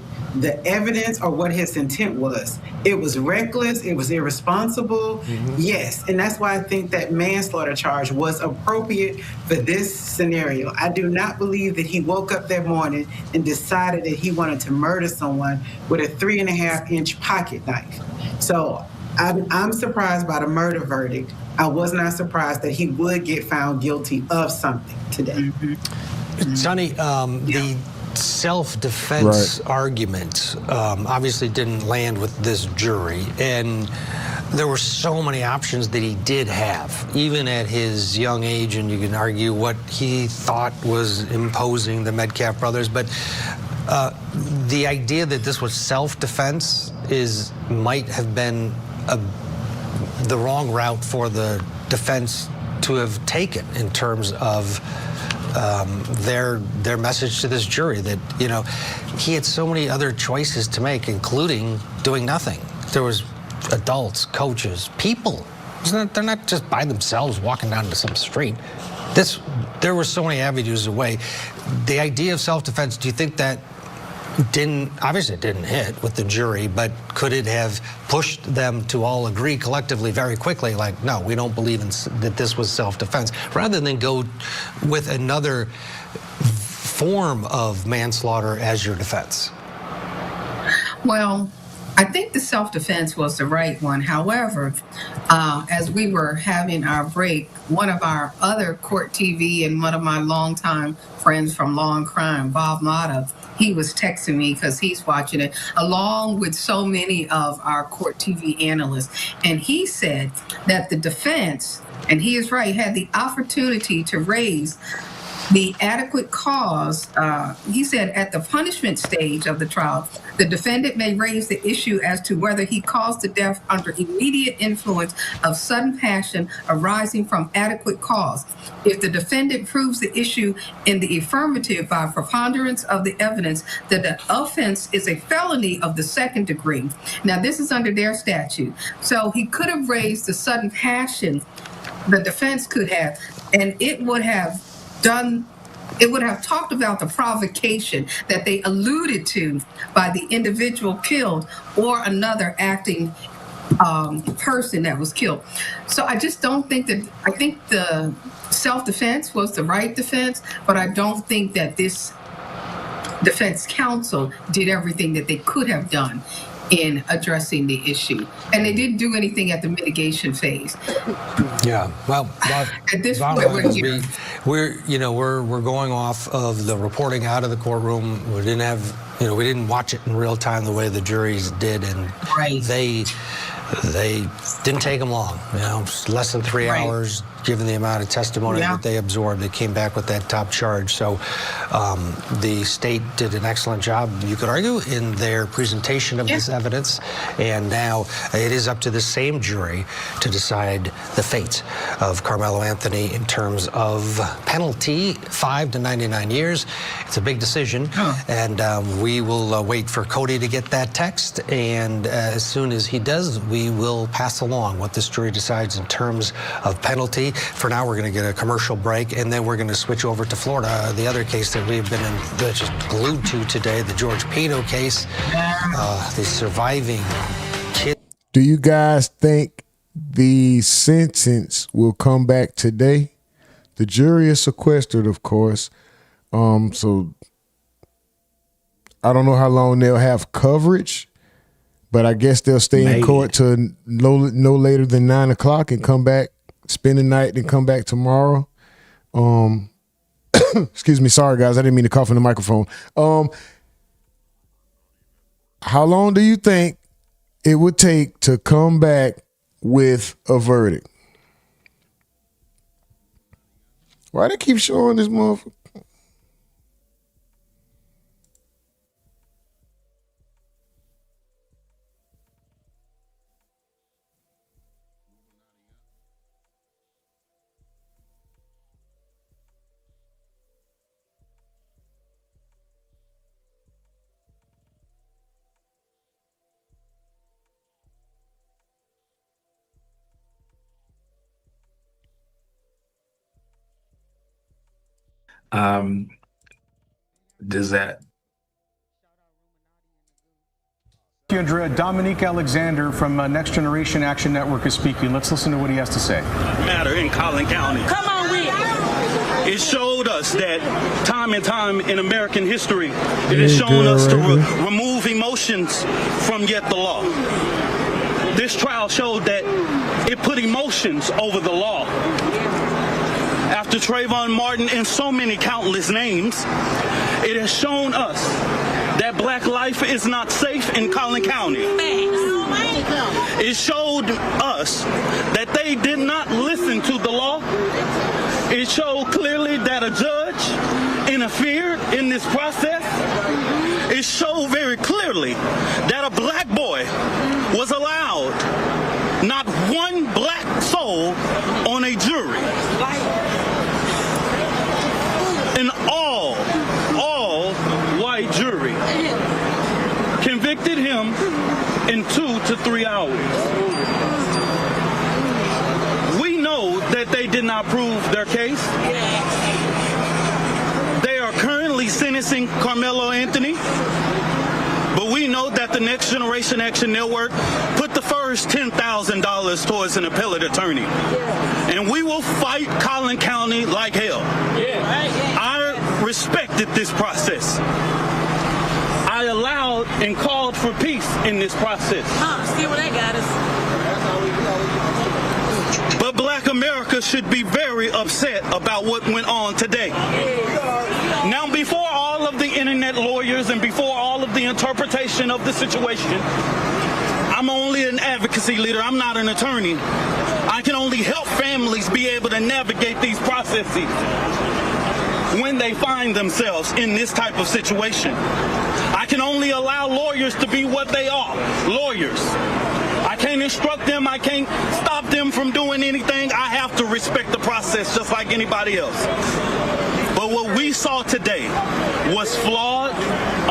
evidence or what his intent was. It was reckless, it was irresponsible, yes. And that's why I think that manslaughter charge was appropriate for this scenario. I do not believe that he woke up that morning and decided that he wanted to murder someone with a 3.5-inch pocket knife. So I'm surprised by the murder verdict. I was not surprised that he would get found guilty of something today. Sonny, the self-defense argument obviously didn't land with this jury, and there were so many options that he did have, even at his young age, and you can argue what he thought was imposing the Metcalf brothers, but the idea that this was self-defense might have been the wrong route for the defense to have taken in terms of their message to this jury, that, you know, he had so many other choices to make, including doing nothing. There was adults, coaches, people. They're not just by themselves walking down to some street. There were so many avenues away. The idea of self-defense, do you think that obviously it didn't hit with the jury, but could it have pushed them to all agree collectively very quickly, like, no, we don't believe that this was self-defense, rather than go with another form of manslaughter as your defense? Well, I think the self-defense was the right one. However, as we were having our break, one of our other court TV and one of my longtime friends from Law and Crime, Bob Mata, he was texting me because he's watching it, along with so many of our court TV analysts. And he said that the defense, and he is right, had the opportunity to raise the adequate cause. He said at the punishment stage of the trial, the defendant may raise the issue as to whether he caused the death under immediate influence of sudden passion arising from adequate cause. If the defendant proves the issue in the affirmative by preponderance of the evidence that the offense is a felony of the second degree. Now, this is under their statute. So he could have raised the sudden passion, the defense could have, and it would have talked about the provocation that they alluded to by the individual killed or another acting person that was killed. So I just don't think I think the self-defense was the right defense, but I don't think that this defense counsel did everything that they could have done in addressing the issue. And they didn't do anything at the mitigation phase. Yeah, well, at this point, we're going off of the reporting out of the courtroom. We didn't watch it in real time the way the juries did, and they didn't take them long. Less than 3 hours, given the amount of testimony that they absorbed. They came back with that top charge. So the state did an excellent job, you could argue, in their presentation of this evidence. And now it is up to the same jury to decide the fate of Karmelo Anthony in terms of penalty, 5 to 99 years. It's a big decision. And we will wait for Cody to get that text. And as soon as he does, we will pass along what this jury decides in terms of penalty. For now, we're going to get a commercial break, and then we're going to switch over to Florida, the other case that we've been just glued to today, the George Pino case, the surviving kid. Do you guys think the sentence will come back today? The jury is sequestered, of course. So I don't know how long they'll have coverage, but I guess they'll stay in court till no later than 9 o'clock and come back, spend the night, and come back tomorrow. Excuse me, sorry guys, I didn't mean to cough in the microphone. How long do you think it would take to come back with a verdict? Why they keep showing this motherfucker? Does that? Thank you, Andrea. Dominique Alexander from Next Generation Action Network is speaking. Let's listen to what he has to say. Matter in Collin County. Come on, we. It showed us that time and time in American history, it has shown us to remove emotions from yet the law. This trial showed that it put emotions over the law. After Trayvon Martin and so many countless names, it has shown us that black life is not safe in Collin County. It showed us that they did not listen to the law. It showed clearly that a judge interfered in this process. It showed very clearly that a black boy was allowed, not one black soul on a jury. An all white jury convicted him in 2 to 3 hours. We know that they did not prove their case. They are currently sentencing Karmelo Anthony, but we know that the Next Generation Action Network put the first $10,000 towards an appellate attorney. And we will fight Collin County like hell. I respected this process. I allowed and called for peace in this process. See where they got us. But black America should be very upset about what went on today. Now, before all of the internet lawyers and before all of the interpretation of the situation, I'm only an advocacy leader. I'm not an attorney. I can only help families be able to navigate these processes when they find themselves in this type of situation. I can only allow lawyers to be what they are, lawyers. I can't instruct them. I can't stop them from doing anything. I have to respect the process just like anybody else. But what we saw today was flawed,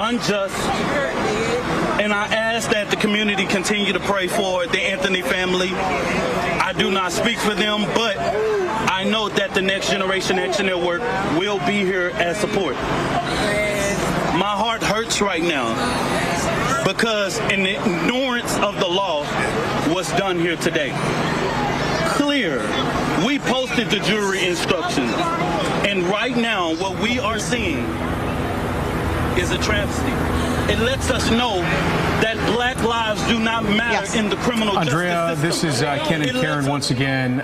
unjust, and I ask that the community continue to pray for the Anthony family. I do not speak for them, but I know that the Next Generation Action Network will be here as support. My heart hurts right now because an ignorance of the law was done here today. Clear. We posted the jury instructions, and right now what we are seeing is a travesty. It lets us know that black lives do not matter in the criminal justice system. Andrea, this is Ken and Karen once again.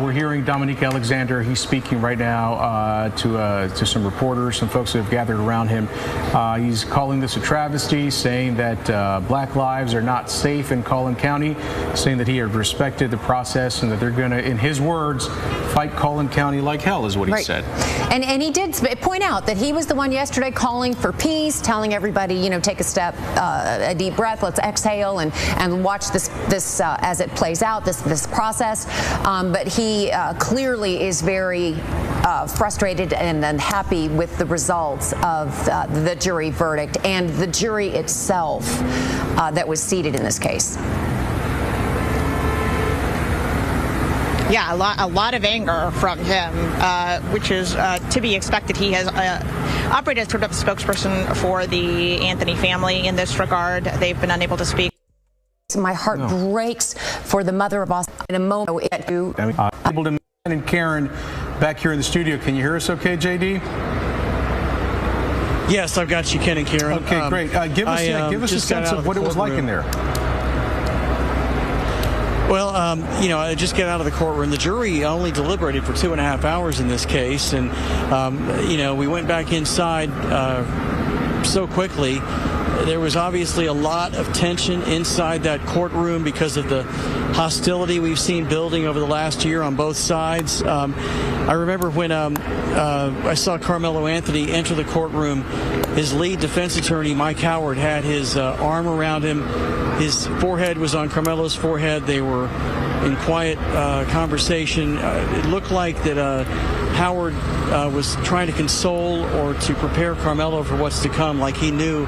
We're hearing Dominique Alexander. He's speaking right now to some reporters, some folks that have gathered around him. He's calling this a travesty, saying that black lives are not safe in Collin County, saying that he had respected the process and that they're going to, in his words, fight Collin County like hell, is what he said. And he did point out that he was the one yesterday calling for peace, telling everybody, you know, take a step, a deep breath, let's exhale and watch this as it plays out, this process. But he clearly is very frustrated and unhappy with the results of the jury verdict and the jury itself that was seated in this case. Yeah, a lot of anger from him, which is to be expected. He has operated as sort of a spokesperson for the Anthony family in this regard. They've been unable to speak. My heart breaks for the mother of Austin. In a moment, and Karen back here in the studio. Can you hear us okay, JD? Yes, I've got you, Ken and Karen. Okay, great. Give us a sense of what it was like in there. Well, you know, I just got out of the courtroom. The jury only deliberated for 2.5 hours in this case, and you know, we went back inside so quickly. There was obviously a lot of tension inside that courtroom because of the hostility we've seen building over the last year on both sides. I remember when I saw Karmelo Anthony enter the courtroom, his lead defense attorney, Mike Howard, had his arm around him. His forehead was on Karmelo's forehead. They were in quiet conversation. It looked like that Howard was trying to console or to prepare Karmelo for what's to come, like he knew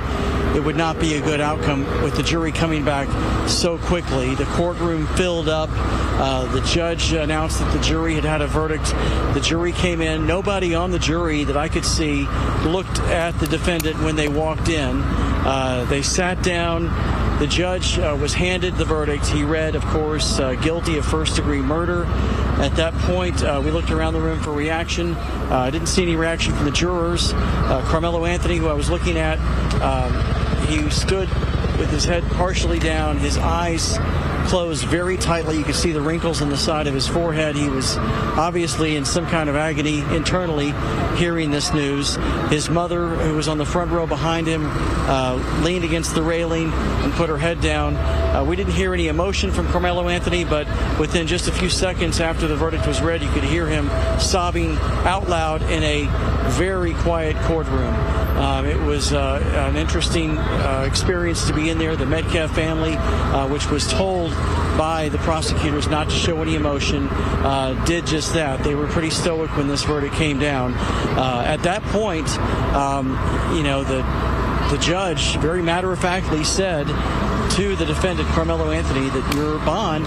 it would not be a good outcome with the jury coming back so quickly. The courtroom filled up. The judge announced that the jury had had a verdict. The jury came in. Nobody on the jury that I could see looked at the defendant when they walked in. They sat down. The judge was handed the verdict. He read, of course, guilty of first-degree murder. At that point, we looked around the room for reaction. I didn't see any reaction from the jurors. Karmelo Anthony, who I was looking at, he stood with his head partially down, his eyes closed very tightly. You could see the wrinkles on the side of his forehead. He was obviously in some kind of agony internally hearing this news. His mother, who was on the front row behind him, leaned against the railing and put her head down. We didn't hear any emotion from Karmelo Anthony, but within just a few seconds after the verdict was read, you could hear him sobbing out loud in a very quiet courtroom. It was an interesting experience to be in there. The Metcalf family, which was told by the prosecutors not to show any emotion, did just that. They were pretty stoic when this verdict came down. At that point, the judge very matter-of-factly said to the defendant, Karmelo Anthony, that your bond,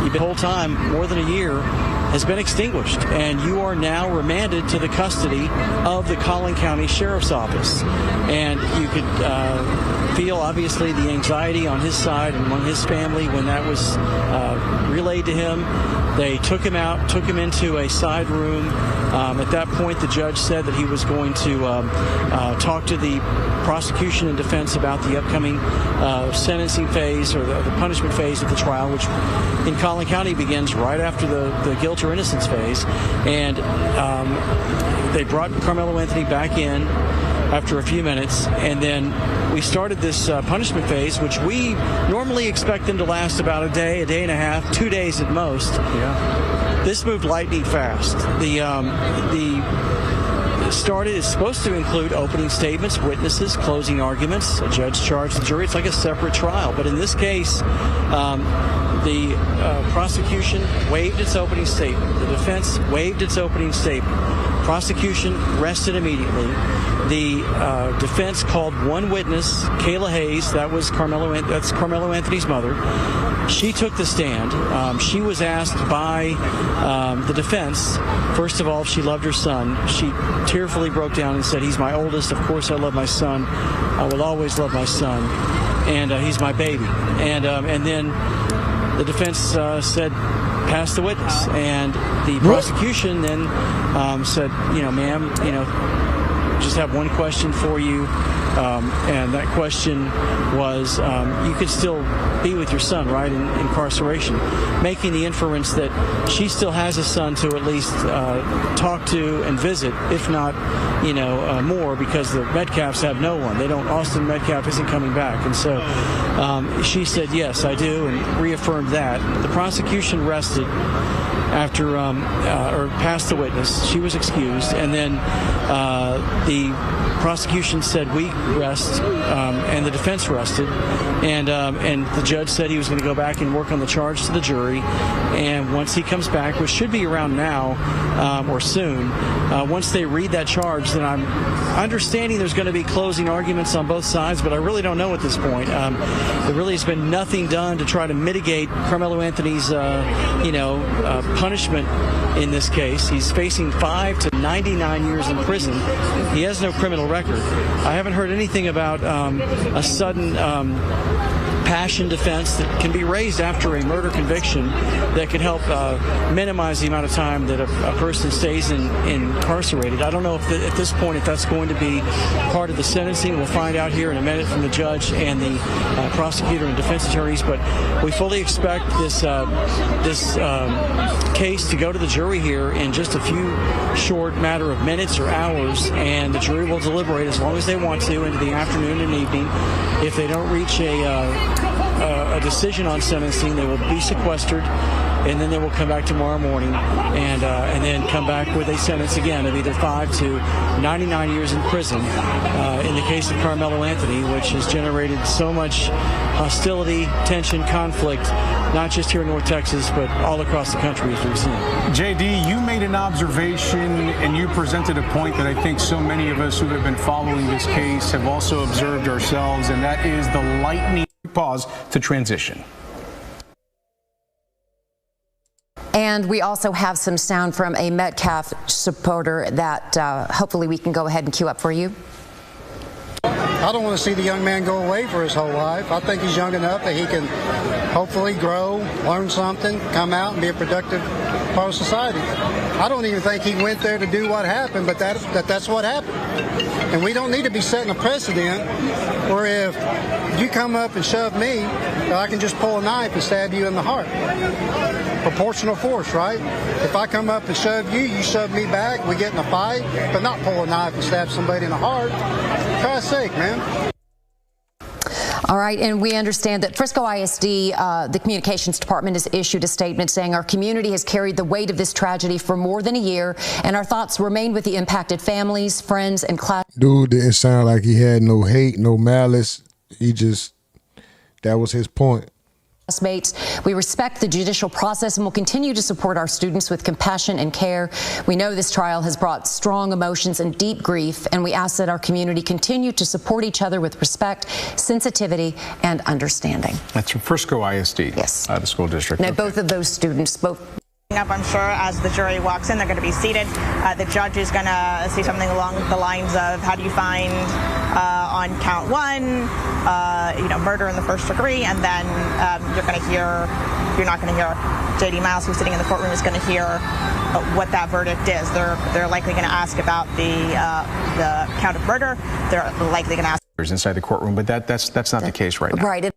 you've been the whole time, more than a year, has been extinguished, and you are now remanded to the custody of the Collin County Sheriff's Office. And you could feel, obviously, the anxiety on his side and on his family when that was relayed to him. They took him out, took him into a side room. At that point, the judge said that he was going to talk to the prosecution and defense about the upcoming sentencing phase or the punishment phase of the trial, which in Collin County begins right after the guilt or innocence phase. And they brought Karmelo Anthony back in after a few minutes, and then we started this punishment phase, which we normally expect them to last about a day and a half, 2 days at most. Yeah. This moved lightning fast. It's supposed to include opening statements, witnesses, closing arguments. A judge charged the jury. It's like a separate trial. But in this case, the prosecution waived its opening statement. The defense waived its opening statement. Prosecution rested immediately. The defense called one witness, Kayla Hayes. That's Karmelo Anthony's mother. She took the stand. She was asked by the defense, first of all, if she loved her son. She tearfully broke down and said, "He's my oldest. Of course I love my son. I will always love my son. And he's my baby." And then the defense said, "Pass the witness." And the prosecution then said, "Ma'am, just have one question for you." And that question was, you could still be with your son, right, in incarceration, making the inference that she still has a son to at least talk to and visit, if not, more, because the Metcalfs have no one. Austin Metcalf isn't coming back. And so she said, "Yes, I do," and reaffirmed that. The prosecution rested after, or passed the witness. She was excused. And then the prosecution said, "We rest," and the defense rested. And the judge said he was going to go back and work on the charge to the jury. And once he comes back, which should be around now or soon, once they read that charge, then I'm understanding there's going to be closing arguments on both sides, but I really don't know at this point. There really has been nothing done to try to mitigate Karmelo Anthony's, punishment in this case. He's facing 5 to 99 years in prison. He has no criminal record. I haven't heard anything about a sudden passion defense that can be raised after a murder conviction that could help minimize the amount of time that a person stays incarcerated. I don't know if at this point if that's going to be part of the sentencing. We'll find out here in a minute from the judge and the prosecutor and defense attorneys. But we fully expect this case to go to the jury here in just a few short matter of minutes or hours, and the jury will deliberate as long as they want to into the afternoon and evening. If they don't reach a decision on sentencing, they will be sequestered, and then they will come back tomorrow morning and then come back with a sentence again of either 5 to 99 years in prison. In the case of Karmelo Anthony, which has generated so much hostility, tension, conflict, not just here in North Texas, but all across the country, as we've seen. JD, you made an observation and you presented a point that I think so many of us who have been following this case have also observed ourselves, and that is the lightning pause to transition. And we also have some sound from a Metcalf supporter that hopefully we can go ahead and cue up for you. I don't want to see the young man go away for his whole life. I think he's young enough that he can hopefully grow, learn something, come out and be a productive part of society. I don't even think he went there to do what happened, but that's what happened. And we don't need to be setting a precedent where if you come up and shove me, I can just pull a knife and stab you in the heart. Proportional force, right? If I come up and shove you, you shove me back, we get in a fight, but not pull a knife and stab somebody in the heart. For Christ's sake, man. All right, and we understand that Frisco ISD, the communications department, has issued a statement saying our community has carried the weight of this tragedy for more than a year, and our thoughts remain with the impacted families, friends, and class. Dude didn't sound like he had no hate, no malice. That was his point. Classmates, we respect the judicial process and will continue to support our students with compassion and care. We know this trial has brought strong emotions and deep grief, and we ask that our community continue to support each other with respect, sensitivity, and understanding. That's from Frisco ISD. Yes. The school district. Now, both of those students, I'm sure as the jury walks in, they're going to be seated. The judge is going to say something along the lines of, how do you find on count one, murder in the first degree, and then you're not going to hear J.D. Miles, who's sitting in the courtroom, is going to hear what that verdict is. They're likely going to ask about the count of murder. They're likely going to ask inside the courtroom, but that's not the case right now. Right.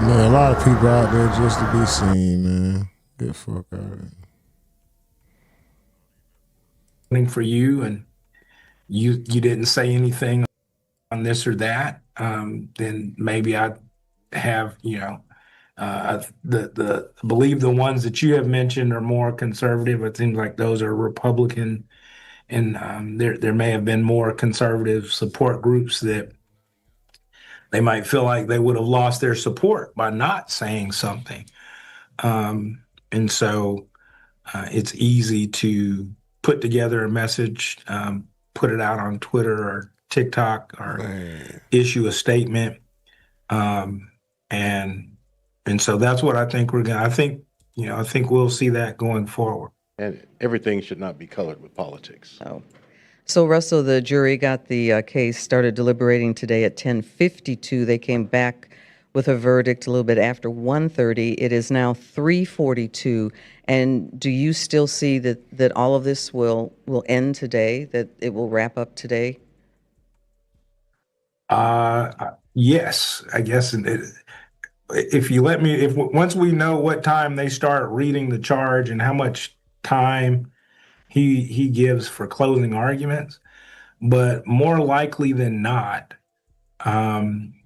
Man, a lot of people out there just to be seen, man. Get the fuck out of here. For you, and you didn't say anything on this or that, then maybe I'd have, believe the ones that you have mentioned are more conservative. It seems like those are Republican, and there may have been more conservative support groups that they might feel like they would have lost their support by not saying something. And so it's easy to put together a message, put it out on Twitter or TikTok, or issue a statement. And so that's what I think I think we'll see that going forward. And everything should not be colored with politics. So, Russell, the jury got the case, started deliberating today at 10:52. They came back with a verdict a little bit after 1:30. It is now 3:42. And do you still see that all of this will end today, that it will wrap up today? Yes, I guess. If you let me, once we know what time they start reading the charge and how much time he gives for closing arguments, but more likely than not,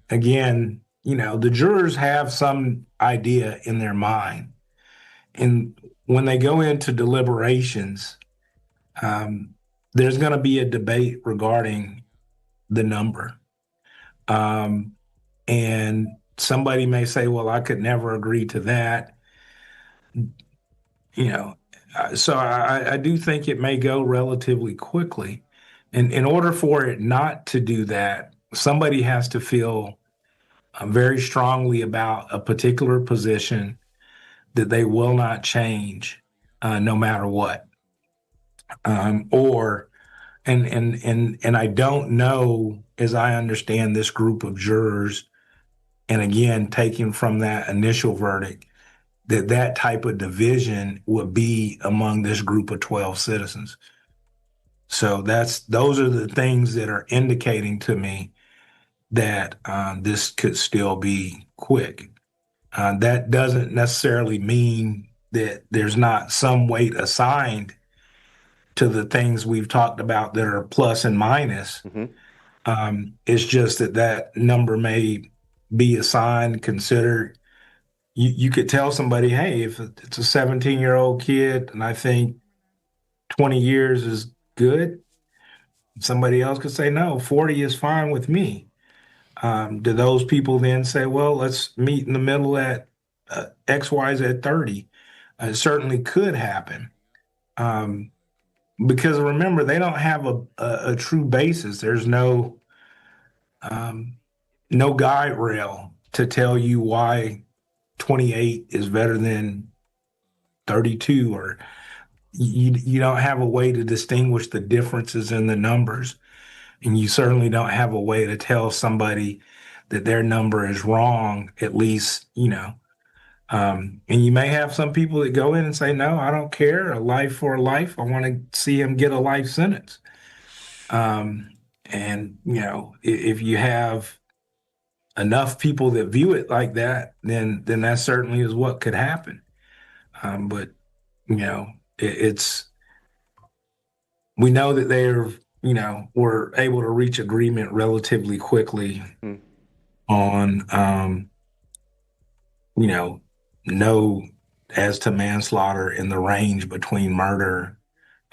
again, the jurors have some idea in their mind, and when they go into deliberations, there's going to be a debate regarding the number, and somebody may say, well, I could never agree to that, so I do think it may go relatively quickly. And in order for it not to do that, somebody has to feel very strongly about a particular position that they will not change no matter what. And I don't know, as I understand this group of jurors, And again, taking from that initial verdict, that type of division would be among this group of 12 citizens. So those are the things that are indicating to me that this could still be quick. That doesn't necessarily mean that there's not some weight assigned to the things we've talked about that are plus and minus. It's just that number may be assigned, considered. You could tell somebody, hey, if it's a 17-year-old kid and I think 20 years is good, somebody else could say, no, 40 is fine with me. Do those people then say, well, let's meet in the middle at XY's at 30? It certainly could happen. Because remember, they don't have a true basis. There's no guide rail to tell you why 28 is better than 32, or you don't have a way to distinguish the differences in the numbers. And you certainly don't have a way to tell somebody that their number is wrong, at least, and you may have some people that go in and say, no, I don't care, a life for a life. I want to see him get a life sentence. And, if you have enough people that view it like that, then that certainly is what could happen. But, we know that they're, were able to reach agreement relatively quickly on, no as to manslaughter in the range between murder,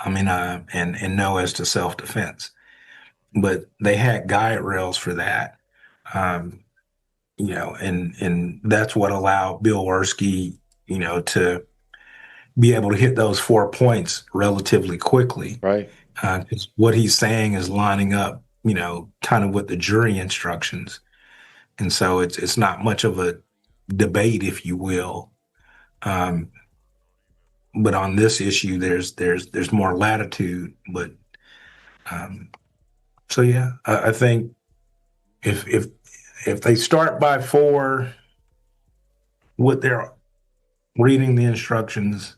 and no as to self-defense. But they had guide rails for that. And that's what allowed Bill Werski, to be able to hit those 4 points relatively quickly. Right. Because what he's saying is lining up, kind of with the jury instructions. And so it's not much of a debate, if you will. But on this issue, there's more latitude. But so yeah, I think if they start by 4, what they're reading the instructions,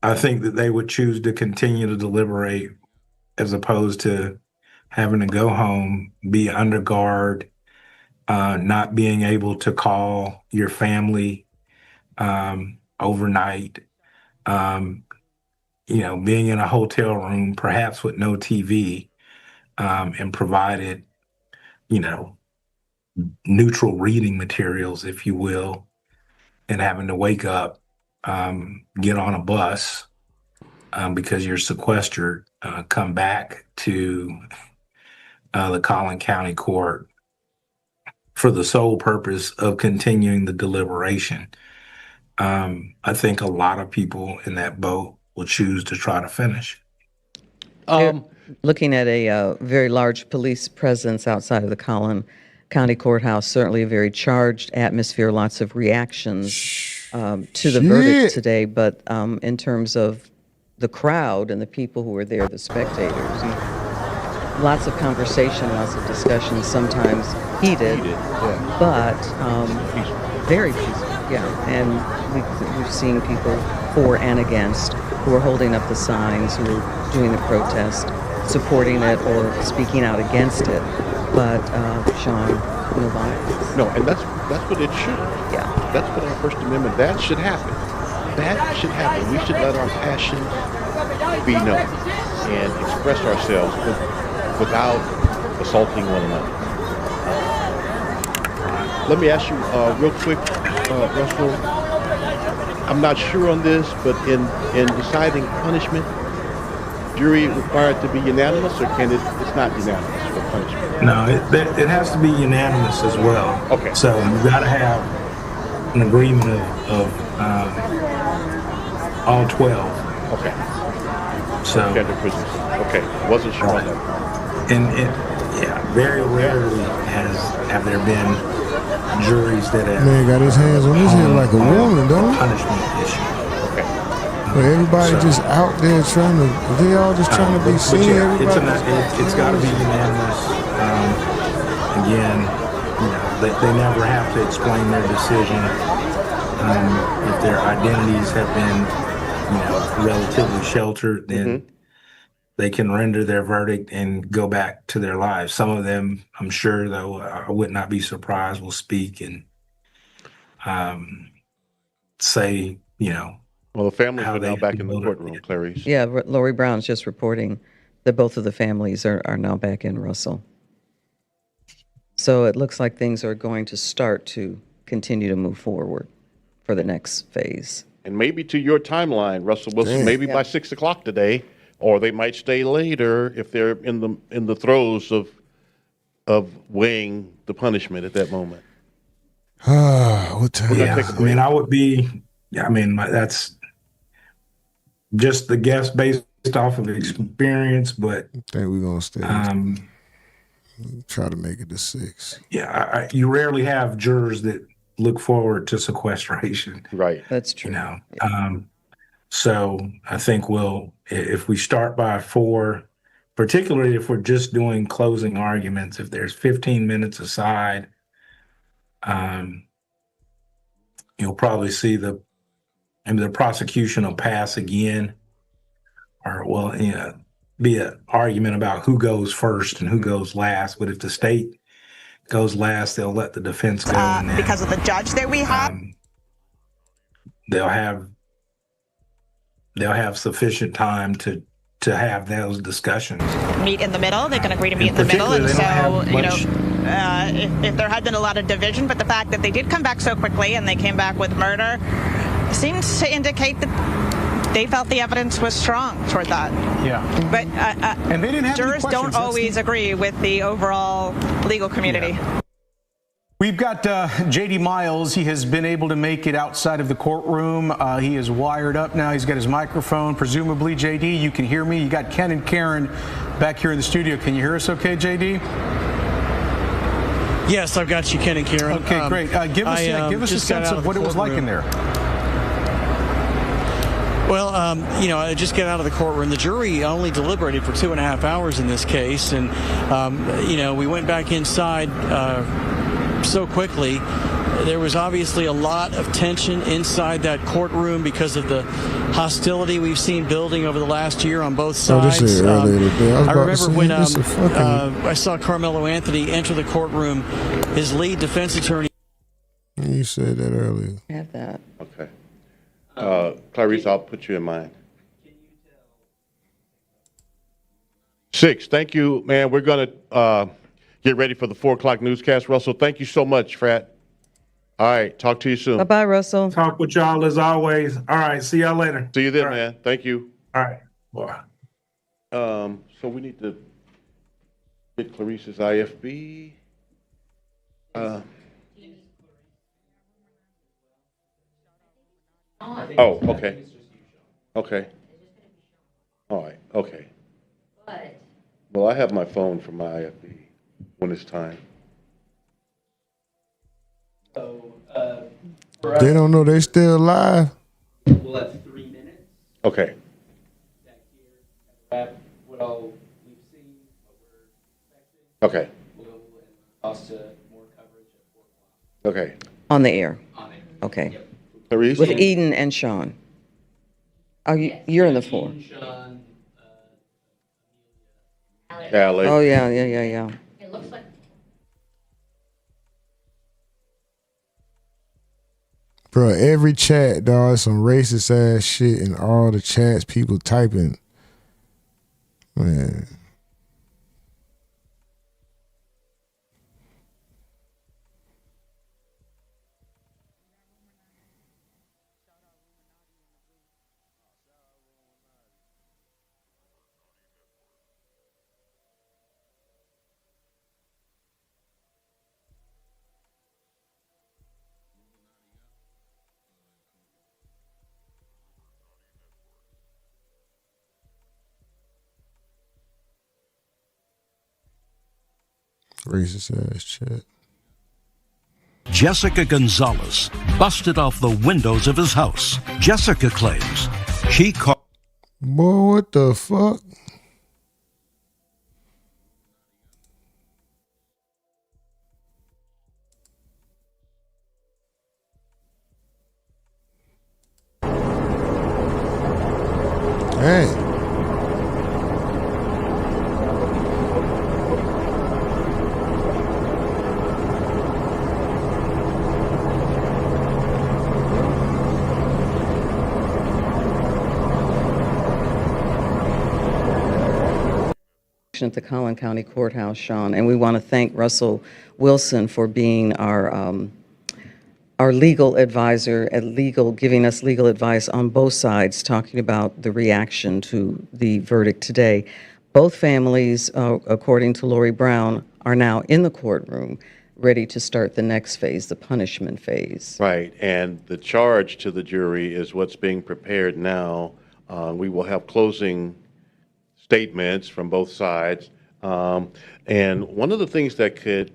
I think that they would choose to continue to deliberate as opposed to having to go home, be under guard, not being able to call your family overnight, being in a hotel room, perhaps with no TV, and provided, neutral reading materials, if you will, and having to wake up, get on a bus because you're sequestered, come back to the Collin County Court for the sole purpose of continuing the deliberation. I think a lot of people in that boat will choose to try to finish. Looking at a very large police presence outside of the Collin County Courthouse, certainly a very charged atmosphere, lots of reactions to the verdict today. But in terms of the crowd and the people who were there, the spectators, lots of conversation, lots of discussion, sometimes heated, but very peaceful. Yeah, and we've seen people for and against who are holding up the signs, who are doing the protest, supporting it or speaking out against it. But Sean, no violence. No, and that's what it should. Yeah, that's what our First Amendment. That should happen. That should happen. We should let our passions be known and express ourselves without assaulting one another. Let me ask you real quick, Russell. I'm not sure on this, but in deciding punishment, jury required to be unanimous, or can it's not unanimous for punishment? No, it has to be unanimous as well. Okay. So you've got to have an agreement of all 12. Okay. So. Okay. Wasn't sure on that. And very rarely have there been juries that have. Man got his hands on his head like a woman, don't he? Punishment issue. Okay. But everybody just out there trying to. They all just trying to be seen. It's got to be unanimous. again, they never have to explain their decision. If their identities have been, relatively sheltered, then they can render their verdict and go back to their lives. Some of them, I'm sure, though, I would not be surprised, will speak and say, well, the families how are now they back in the feel. courtroom, Clarice. Yeah, Lori Brown's just reporting that both of the families are now back in, Russell. So it looks like things are going to start to continue to move forward for the next phase. And maybe to your timeline, Russell Wilson, maybe by 6 o'clock today, or they might stay later if they're in the throes of weighing the punishment at that moment. What time? Yeah, I would be. Yeah, that's just the guess based off of experience, but I think we're gonna stay. Try to make it to 6. Yeah, you rarely have jurors that look forward to sequestration. Right. That's true. So I think if we start by 4, particularly if we're just doing closing arguments, if there's 15 minutes aside, you'll probably see the prosecution will pass again, or be an argument about who goes first and who goes last. But if the state goes last, they'll let the defense go. And then, because of the judge that we have, they'll have sufficient time to have those discussions. Meet in the middle. They can agree to meet in the middle, and so if there had been a lot of division, but the fact that they did come back so quickly and they came back with murder seems to indicate that they felt the evidence was strong toward that. Yeah. But and they didn't have jurors don't always agree with the overall legal community. Yeah. We've got J.D. Miles. He has been able to make it outside of the courtroom. He is wired up now. He's got his microphone. Presumably, J.D., you can hear me. You got Ken and Karen back here in the studio. Can you hear us okay, J.D.? Yes, I've got you, Ken and Karen. Okay, great. Give us a sense of what it was like in there. Well, I just got out of the courtroom. The jury only deliberated for 2.5 hours in this case. And, we went back inside so quickly. There was obviously a lot of tension inside that courtroom because of the hostility we've seen building over the last year on both sides. I remember when I saw Karmelo Anthony enter the courtroom, his lead defense attorney. You said that earlier. I have that. Okay. Clarice, I'll put you in mind. 6. Thank you, man. We're going to get ready for the 4 o'clock newscast. Russell, thank you so much, Frat. All right. Talk to you soon. Bye-bye, Russell. Talk with y'all as always. All right. See y'all later. See you then, man. Thank you. All right. Bye. So we need to get Clarice's IFB. Oh, okay. Okay. All right. Okay. Well, I have my phone for my IFB when it's time. They don't know they still alive. We'll have 3 minutes. Okay. Back here, wrap what all we've seen, what we're expecting. Okay. We'll toss to more coverage at 4 o'clock. Okay. On the air. On it. Okay. Yep. Clarice? With Eden and Sean. Oh, you're in the 4. Sean, Alex. Oh, yeah. it looks like Bro, every chat, dog, some racist ass shit in all the chats, people typing. Man. Racist ass chat. Jessica Gonzalez busted off the windows of his house. Jessica claims she caught. Boy, what the fuck? Man. At the Collin County Courthouse, Sean, and we want to thank Russell Wilson for being our legal advisor giving us legal advice on both sides, talking about the reaction to the verdict today. Both families, according to Lori Brown, are now in the courtroom, ready to start the next phase, the punishment phase. Right, and the charge to the jury is what's being prepared now. We will have closing statements from both sides. And one of the things that could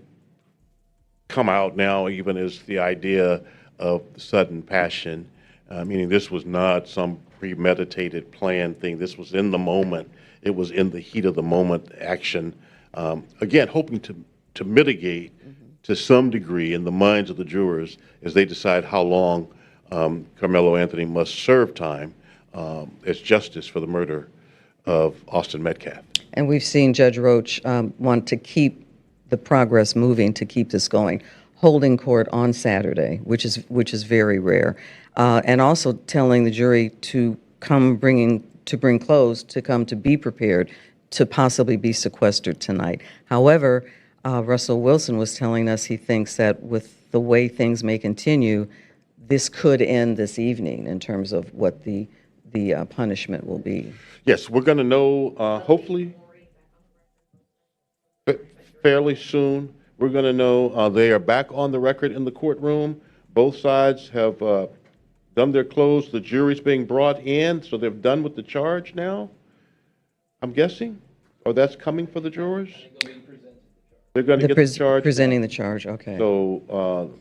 come out now even is the idea of sudden passion, meaning this was not some premeditated planned thing. This was in the moment. It was in the heat of the moment action. Again, hoping to mitigate to some degree in the minds of the jurors as they decide how long Karmelo Anthony must serve time as justice for the murder of Austin Metcalf. And we've seen Judge Roach want to keep the progress moving, to keep this going, holding court on Saturday, which is very rare, and also telling the jury to bring clothes, to come to be prepared, to possibly be sequestered tonight. However, Russell Wilson was telling us he thinks that with the way things may continue, this could end this evening in terms of what the punishment will be. Yes, we're going to know, hopefully, fairly soon. We're going to know they are back on the record in the courtroom. Both sides have done their close. The jury's being brought in, so they're done with the charge now, I'm guessing? Or that's coming for the jurors? They're going to get the charge? Presenting the charge, okay. So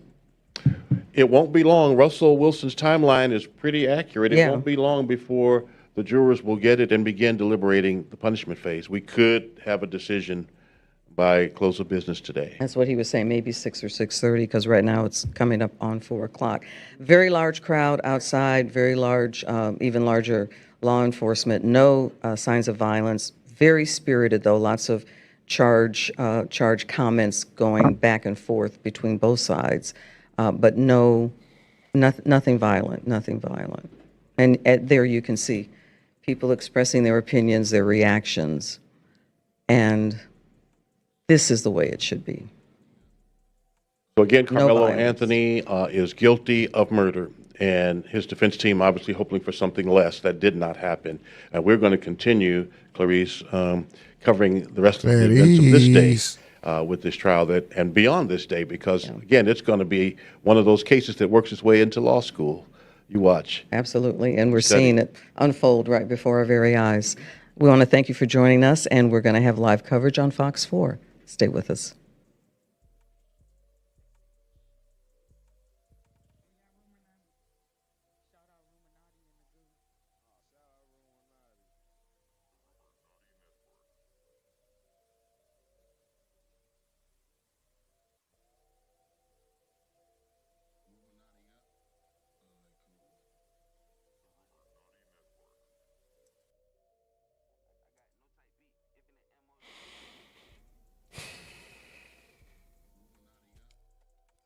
it won't be long. Russell Wilson's timeline is pretty accurate. It won't be long before the jurors will get it and begin deliberating the punishment phase. We could have a decision by close of business today. That's what he was saying, maybe 6 or 6:30, because right now it's coming up on 4 o'clock. Very large crowd outside, very large, even larger law enforcement. No signs of violence. Very spirited, though. Lots of charge comments going back and forth between both sides, but nothing violent, nothing violent. And there you can see people expressing their opinions, their reactions, and this is the way it should be. So again, Karmelo Anthony is guilty of murder, and his defense team obviously hoping for something less. That did not happen. And we're going to continue, Clarice, covering the rest of the events of this day with this trial and beyond this day, because again, it's going to be one of those cases that works its way into law school. You watch. Absolutely, and we're seeing it unfold right before our very eyes. We want to thank you for joining us, and we're going to have live coverage on Fox 4. Stay with us.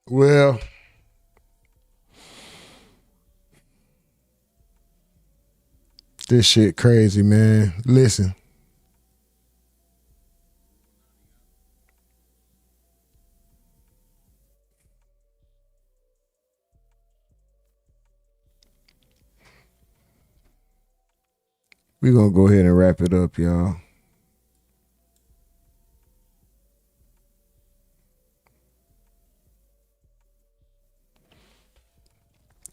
Well, this shit crazy, man. Listen. We're going to go ahead and wrap it up, y'all.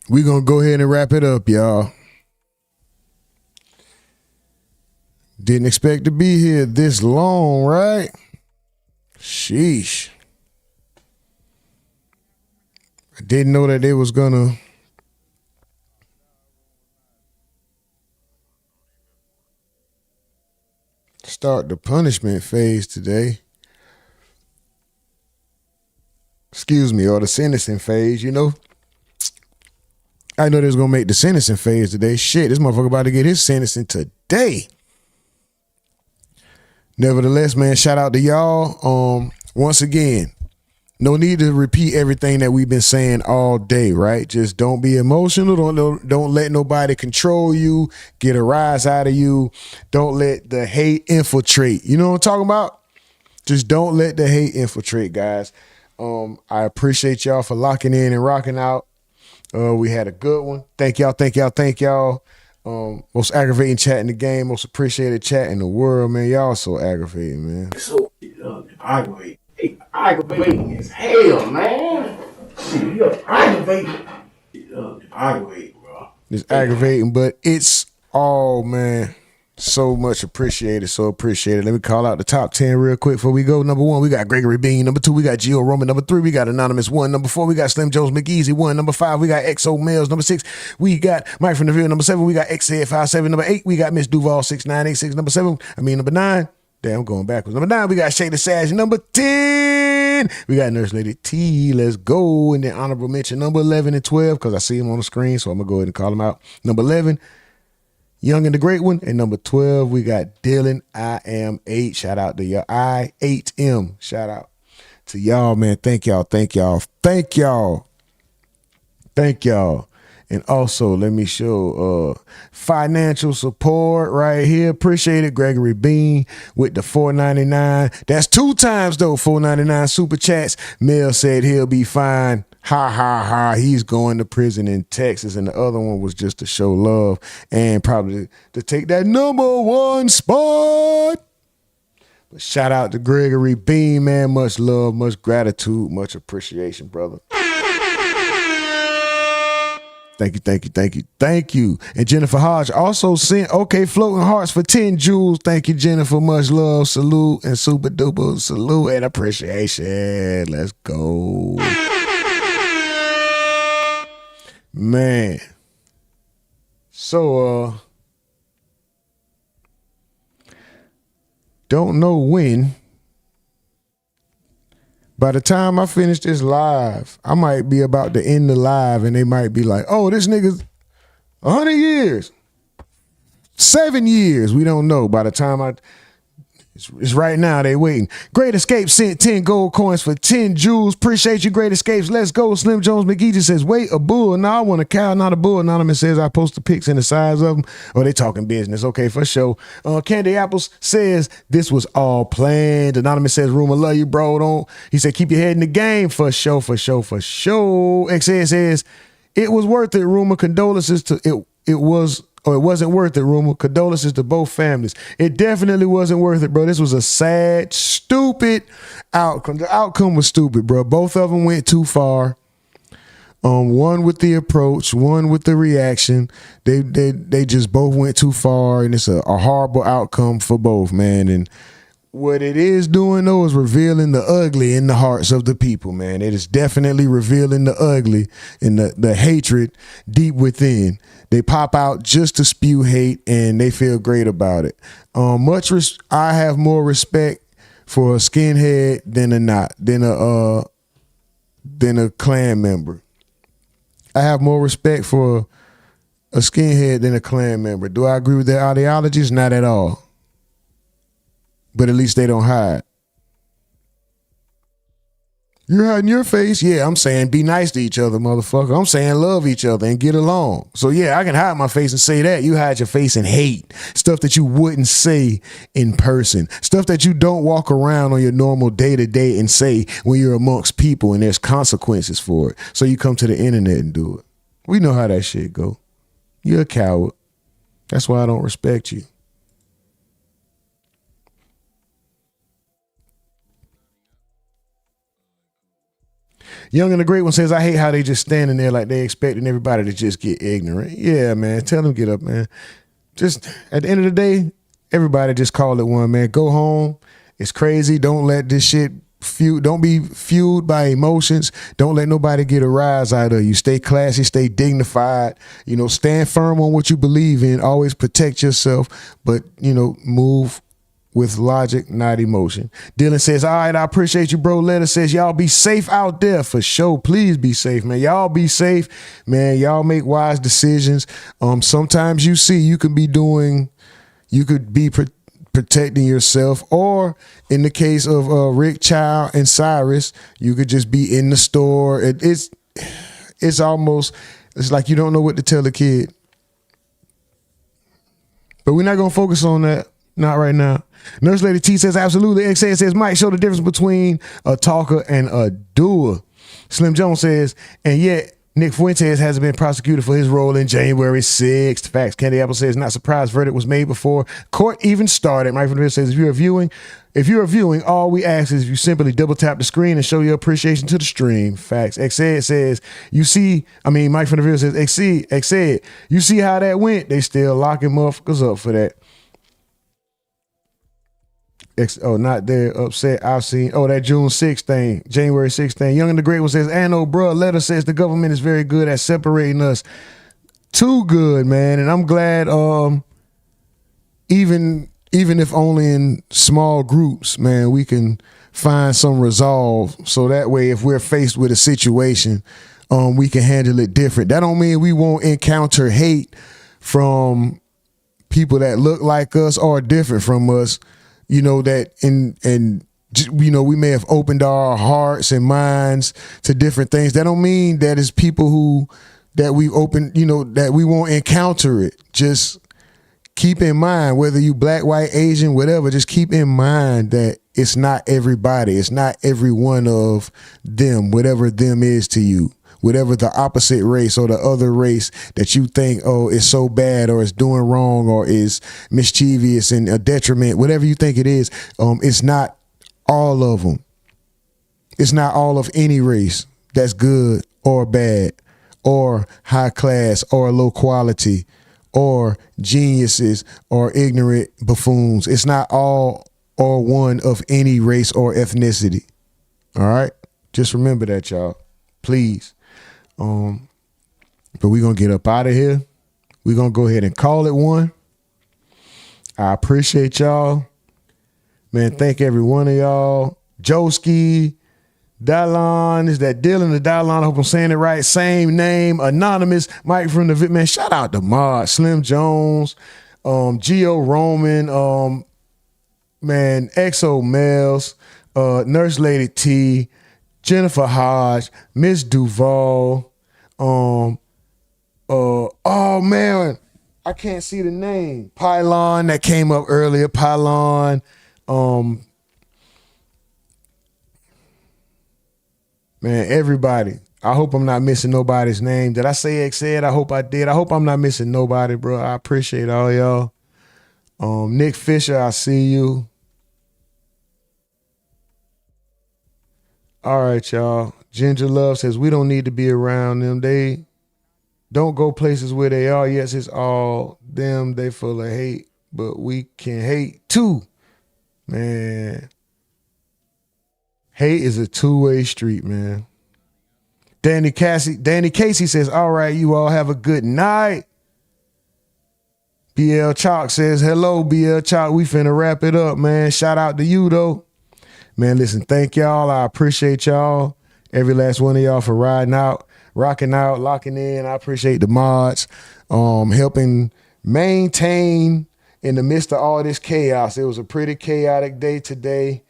We're going to go ahead and wrap it up, y'all. Didn't expect to be here this long, right? Sheesh. I didn't know that they was going to start the punishment phase today. Excuse me, or the sentencing phase, you know. I know they was gonna make the sentencing phase today. Shit, this motherfucker about to get his sentencing today. Nevertheless, man, shout out to y'all. Once again, no need to repeat everything that we've been saying all day, right? Just don't be emotional. Don't let nobody control you, get a rise out of you. Don't let the hate infiltrate. You know what I'm talking about? Just don't let the hate infiltrate, guys. I appreciate y'all for locking in and rocking out. We had a good one. Thank y'all. Most aggravating chat in the game, most appreciated chat in the world, man. Y'all so aggravating, man. So aggravating as hell, man. Shit, you're aggravating. Aggravating, bro. It's aggravating, but it's all, man, so much appreciated. So appreciated. Let me call out the top 10 real quick before we go. Number 1, we got Gregory Bean. Number 2, we got Gio Roman. Number 3, we got Anonymous 1. Number 4, we got Slim Jones McEasy 1. Number 5, we got XO Mills. Number 6, we got Mike from the Ville. Number 7, we got XZ57. Number 8, we got Miss Duval 6986. Number 9. Damn, I'm going backwards. Number 9, we got Shay the Sage. Number 10, we got Nurse Lady T. Let's go. And then honorable mention number 11 and 12, because I see them on the screen, so I'm going to go ahead and call them out. Number 11, Young and the Great One. And number 12, we got Dylan I-am-8. Shout out to y'all. I-8-M. Shout out to y'all, man. Thank y'all. And also, let me show financial support right here. Appreciate it, Gregory Bean with the $4.99. That's 2 times, though, $4.99 super chats. Mel said he'll be fine. Ha, ha, ha. He's going to prison in Texas. And the other one was just to show love and probably to take that number 1 spot. But shout out to Gregory Bean, man. Much love, much gratitude, much appreciation, brother. Thank you. And Jennifer Hodge also sent floating hearts for 10 jewels. Thank you, Jennifer. Much love, salute, and super duper salute and appreciation. Let's go. Man. So, don't know when. By the time I finish this live, I might be about to end the live and they might be like, oh, this nigga's 100 years, 7 years. We don't know. By the time it's right now, they waiting. Great Escape sent 10 gold coins for 10 jewels. Appreciate you, Great Escapes. Let's go. Slim Jones McGee just says, wait, a bull. No, I want a cow, not a bull. Anonymous says, I post the pics and the size of them. Oh, they talking business. Okay, for sure. Candy Apples says, this was all planned. Anonymous says, Rumor, love you, bro. Don't. He said, keep your head in the game. For sure. XN says, it was worth it, Rumor. Condolences to it wasn't worth it, Rumor. Condolences to both families. It definitely wasn't worth it, bro. This was a sad, stupid outcome. The outcome was stupid, bro. Both of them went too far. One with the approach, one with the reaction. They just both went too far, and it's a horrible outcome for both, man. And what it is doing, though, is revealing the ugly in the hearts of the people, man. It is definitely revealing the ugly and the hatred deep within. They pop out just to spew hate, and they feel great about it. I have more respect for a skinhead than a Klan member. I have more respect for a skinhead than a Klan member. Do I agree with their ideologies? Not at all. But at least they don't hide. You're hiding your face? Yeah, I'm saying be nice to each other, motherfucker. I'm saying love each other and get along. So yeah, I can hide my face and say that. You hide your face in hate. Stuff that you wouldn't say in person. Stuff that you don't walk around on your normal day-to-day and say when you're amongst people and there's consequences for it. So you come to the internet and do it. We know how that shit go. You're a coward. That's why I don't respect you. Young and the Great One says, I hate how they just standing there like they expecting everybody to just get ignorant. Yeah, man. Tell them get up, man. Just at the end of the day, everybody just call it one, man. Go home. It's crazy. Don't let this shit don't be fueled by emotions. Don't let nobody get a rise out of you. Stay classy, stay dignified, stand firm on what you believe in. Always protect yourself, but, move with logic, not emotion. Dylan says, all right, I appreciate you, bro. Letter says, y'all be safe out there for sure. Please be safe, man. Y'all be safe, man. Y'all make wise decisions. Sometimes you could be protecting yourself, or in the case of Rick Child and Cyrus, you could just be in the store. It's like you don't know what to tell the kid. But we're not going to focus on that. Not right now. Nurse Lady T says, absolutely. XA says, Mike, show the difference between a talker and a doer. Slim Jones says, and yet Nick Fuentes hasn't been prosecuted for his role in January 6th. Facts. Candy Apple says, not surprised verdict was made before court even started. Mike Fuentes says, if you are viewing, all we ask is you simply double tap the screen and show your appreciation to the stream. Facts. XA says, Mike Fuentes says, XA, you see how that went? They still locking motherfuckers up for that. Not there, upset. I've seen, that June 6th thing, January 6th thing. Young and the Great One says, Anno, bruh, letter says the government is very good at separating us. Too good, man. And I'm glad, even if only in small groups, man, we can find some resolve. So that way, if we're faced with a situation, we can handle it different. That don't mean we won't encounter hate from people that look like us or different from us. We may have opened our hearts and minds to different things. That don't mean that it's people that we open, that we won't encounter it. Just keep in mind, whether you black, white, Asian, whatever, just keep in mind that it's not everybody. It's not every one of them, whatever them is to you. Whatever the opposite race or the other race that you think, is so bad or is doing wrong or is mischievous and a detriment, whatever you think it is, it's not all of them. It's not all of any race that's good or bad or high class or low quality or geniuses or ignorant buffoons. It's not all or one of any race or ethnicity. All right? Just remember that, y'all. Please. But we're going to get up out of here. We're going to go ahead and call it one. I appreciate y'all. Man, thank every one of y'all. Joski, Dylon, is that Dylan or Dylon? I hope I'm saying it right. Same name, Anonymous, Mike from the man. Shout out to Mod, Slim Jones, Geo Roman, Exo Mels, Nurse Lady T, Jennifer Hodge, Miss Duval, I can't see the name. Pylon that came up earlier. Pylon. Everybody. I hope I'm not missing nobody's name. Did I say Xed? I hope I did. I hope I'm not missing nobody, bro. I appreciate all y'all. Nick Fisher, I see you. All right, y'all. Ginger Love says, we don't need to be around them. They don't go places where they are. Yes, it's all them. They full of hate, but we can hate too. Man. Hate is a two-way street, man. Danny Casey says, all right, you all have a good night. BL Chalk says, hello, BL Chalk. We finna wrap it up, man. Shout out to you, though. Man, listen, thank y'all. I appreciate y'all. Every last one of y'all for riding out, rocking out, locking in. I appreciate the mods, helping maintain in the midst of all this chaos. It was a pretty chaotic day today.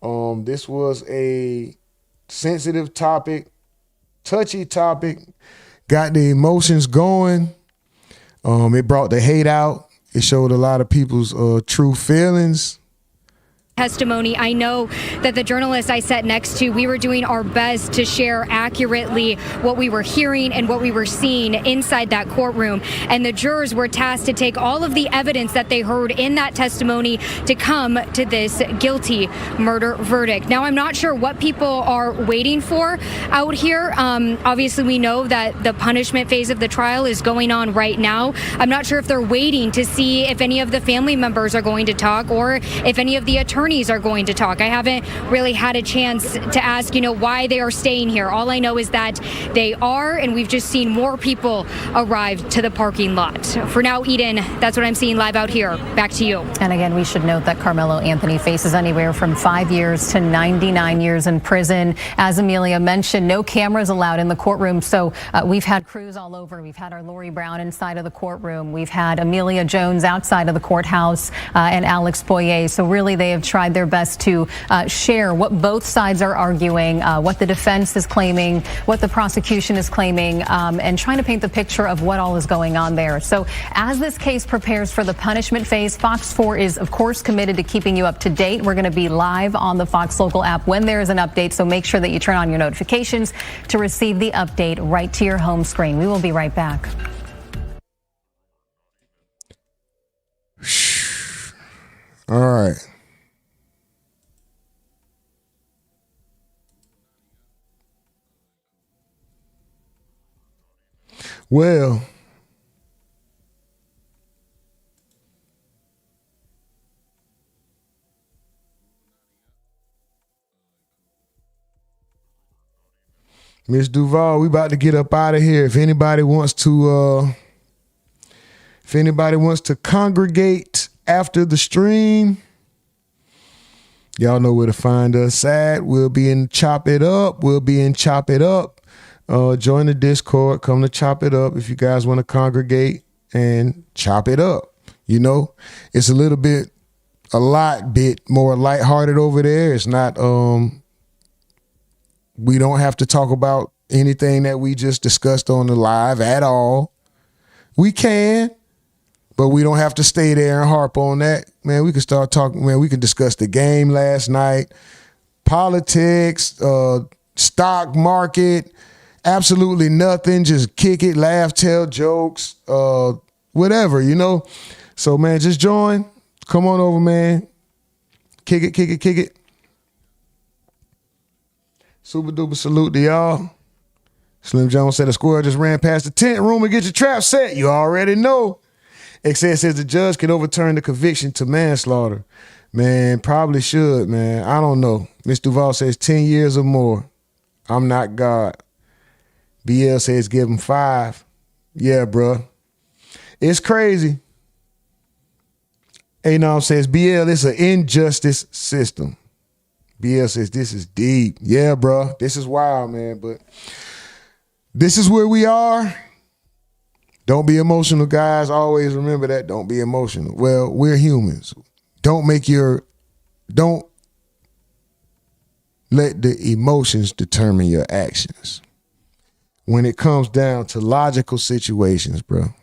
This was a sensitive topic, touchy topic, got the emotions going. It brought the hate out. It showed a lot of people's true feelings. Testimony. I know that the journalist I sat next to, we were doing our best to share accurately what we were hearing and what we were seeing inside that courtroom. And the jurors were tasked to take all of the evidence that they heard in that testimony to come to this guilty murder verdict. Now, I'm not sure what people are waiting for out here. Obviously, we know that the punishment phase of the trial is going on right now. I'm not sure if they're waiting to see if any of the family members are going to talk or if any of the attorneys attorneys are going to talk. I haven't really had a chance to ask, why they are staying here. All I know is that they are, and we've just seen more people arrive to the parking lot. For now, Eden, that's what I'm seeing live out here. Back to you. And again, we should note that Karmelo Anthony faces anywhere from 5 years to 99 years in prison. As Amelia mentioned, no cameras allowed in the courtroom. So we've had crews all over. We've had our Lori Brown inside of the courtroom. We've had Amelia Jones outside of the courthouse and Alex Boyer. So really, they have tried their best to share what both sides are arguing, what the defense is claiming, what the prosecution is claiming, and trying to paint the picture of what all is going on there. So as this case prepares for the punishment phase, Fox 4 is, of course, committed to keeping you up to date. We're going to be live on the Fox Local app when there is an update, so make sure that you turn on your notifications to receive the update right to your home screen. We will be right back. All right. Well, Miss Duval, we about to get up out of here. If anybody wants to congregate after the stream, y'all know where to find us at. We'll be in Chop It Up. Join the Discord. Come to Chop It Up if you guys want to congregate and chop it up. It's a lot more lighthearted over there. It's not, we don't have to talk about anything that we just discussed on the live at all. We can, but we don't have to stay there and harp on that. Man, we can start talking, man, we can discuss the game last night, politics, stock market, absolutely nothing. Just kick it, laugh, tell jokes, whatever, So, man, just join. Come on over, man. Kick it. Super duper salute to y'all. Slim Jones said a squirrel just ran past the tent room and get your trap set. You already know. XS says the judge can overturn the conviction to manslaughter. Man, probably should, man. I don't know. Ms. Duval says 10 years or more. I'm not God. BL says give him 5. Yeah, bruh. It's crazy. Anom says, BL, it's an injustice system. BL says, this is deep. Yeah, bruh. This is wild, man. But this is where we are. Don't be emotional, guys. Always remember that. Don't be emotional. Well, we're humans. Don't let the emotions determine your actions. When it comes down to logical situations, bro.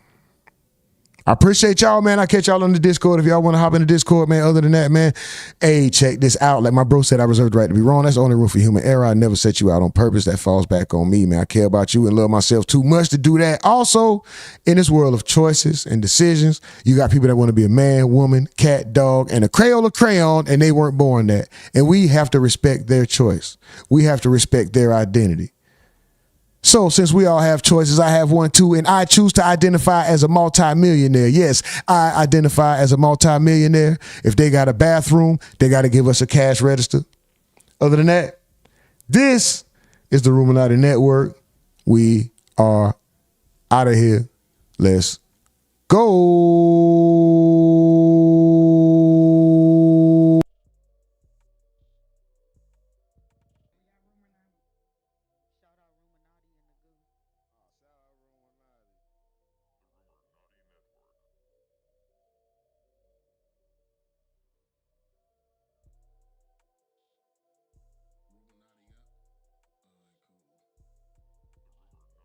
I appreciate y'all, man. I'll catch y'all on the Discord if y'all want to hop in the Discord, man. Other than that, man, hey, check this out. Like my bro said, I reserve the right to be wrong. That's the only room for human error. I never set you out on purpose. That falls back on me, man. I care about you and love myself too much to do that. Also, in this world of choices and decisions, you got people that want to be a man, woman, cat, dog, and a Crayola crayon, and they weren't born that. And we have to respect their choice. We have to respect their identity. So since we all have choices, I have one too, and I choose to identify as a multimillionaire. Yes, I identify as a multimillionaire. If they got a bathroom, they got to give us a cash register. Other than that, this is the RUMORNATI Network. We are out of here. Let's go.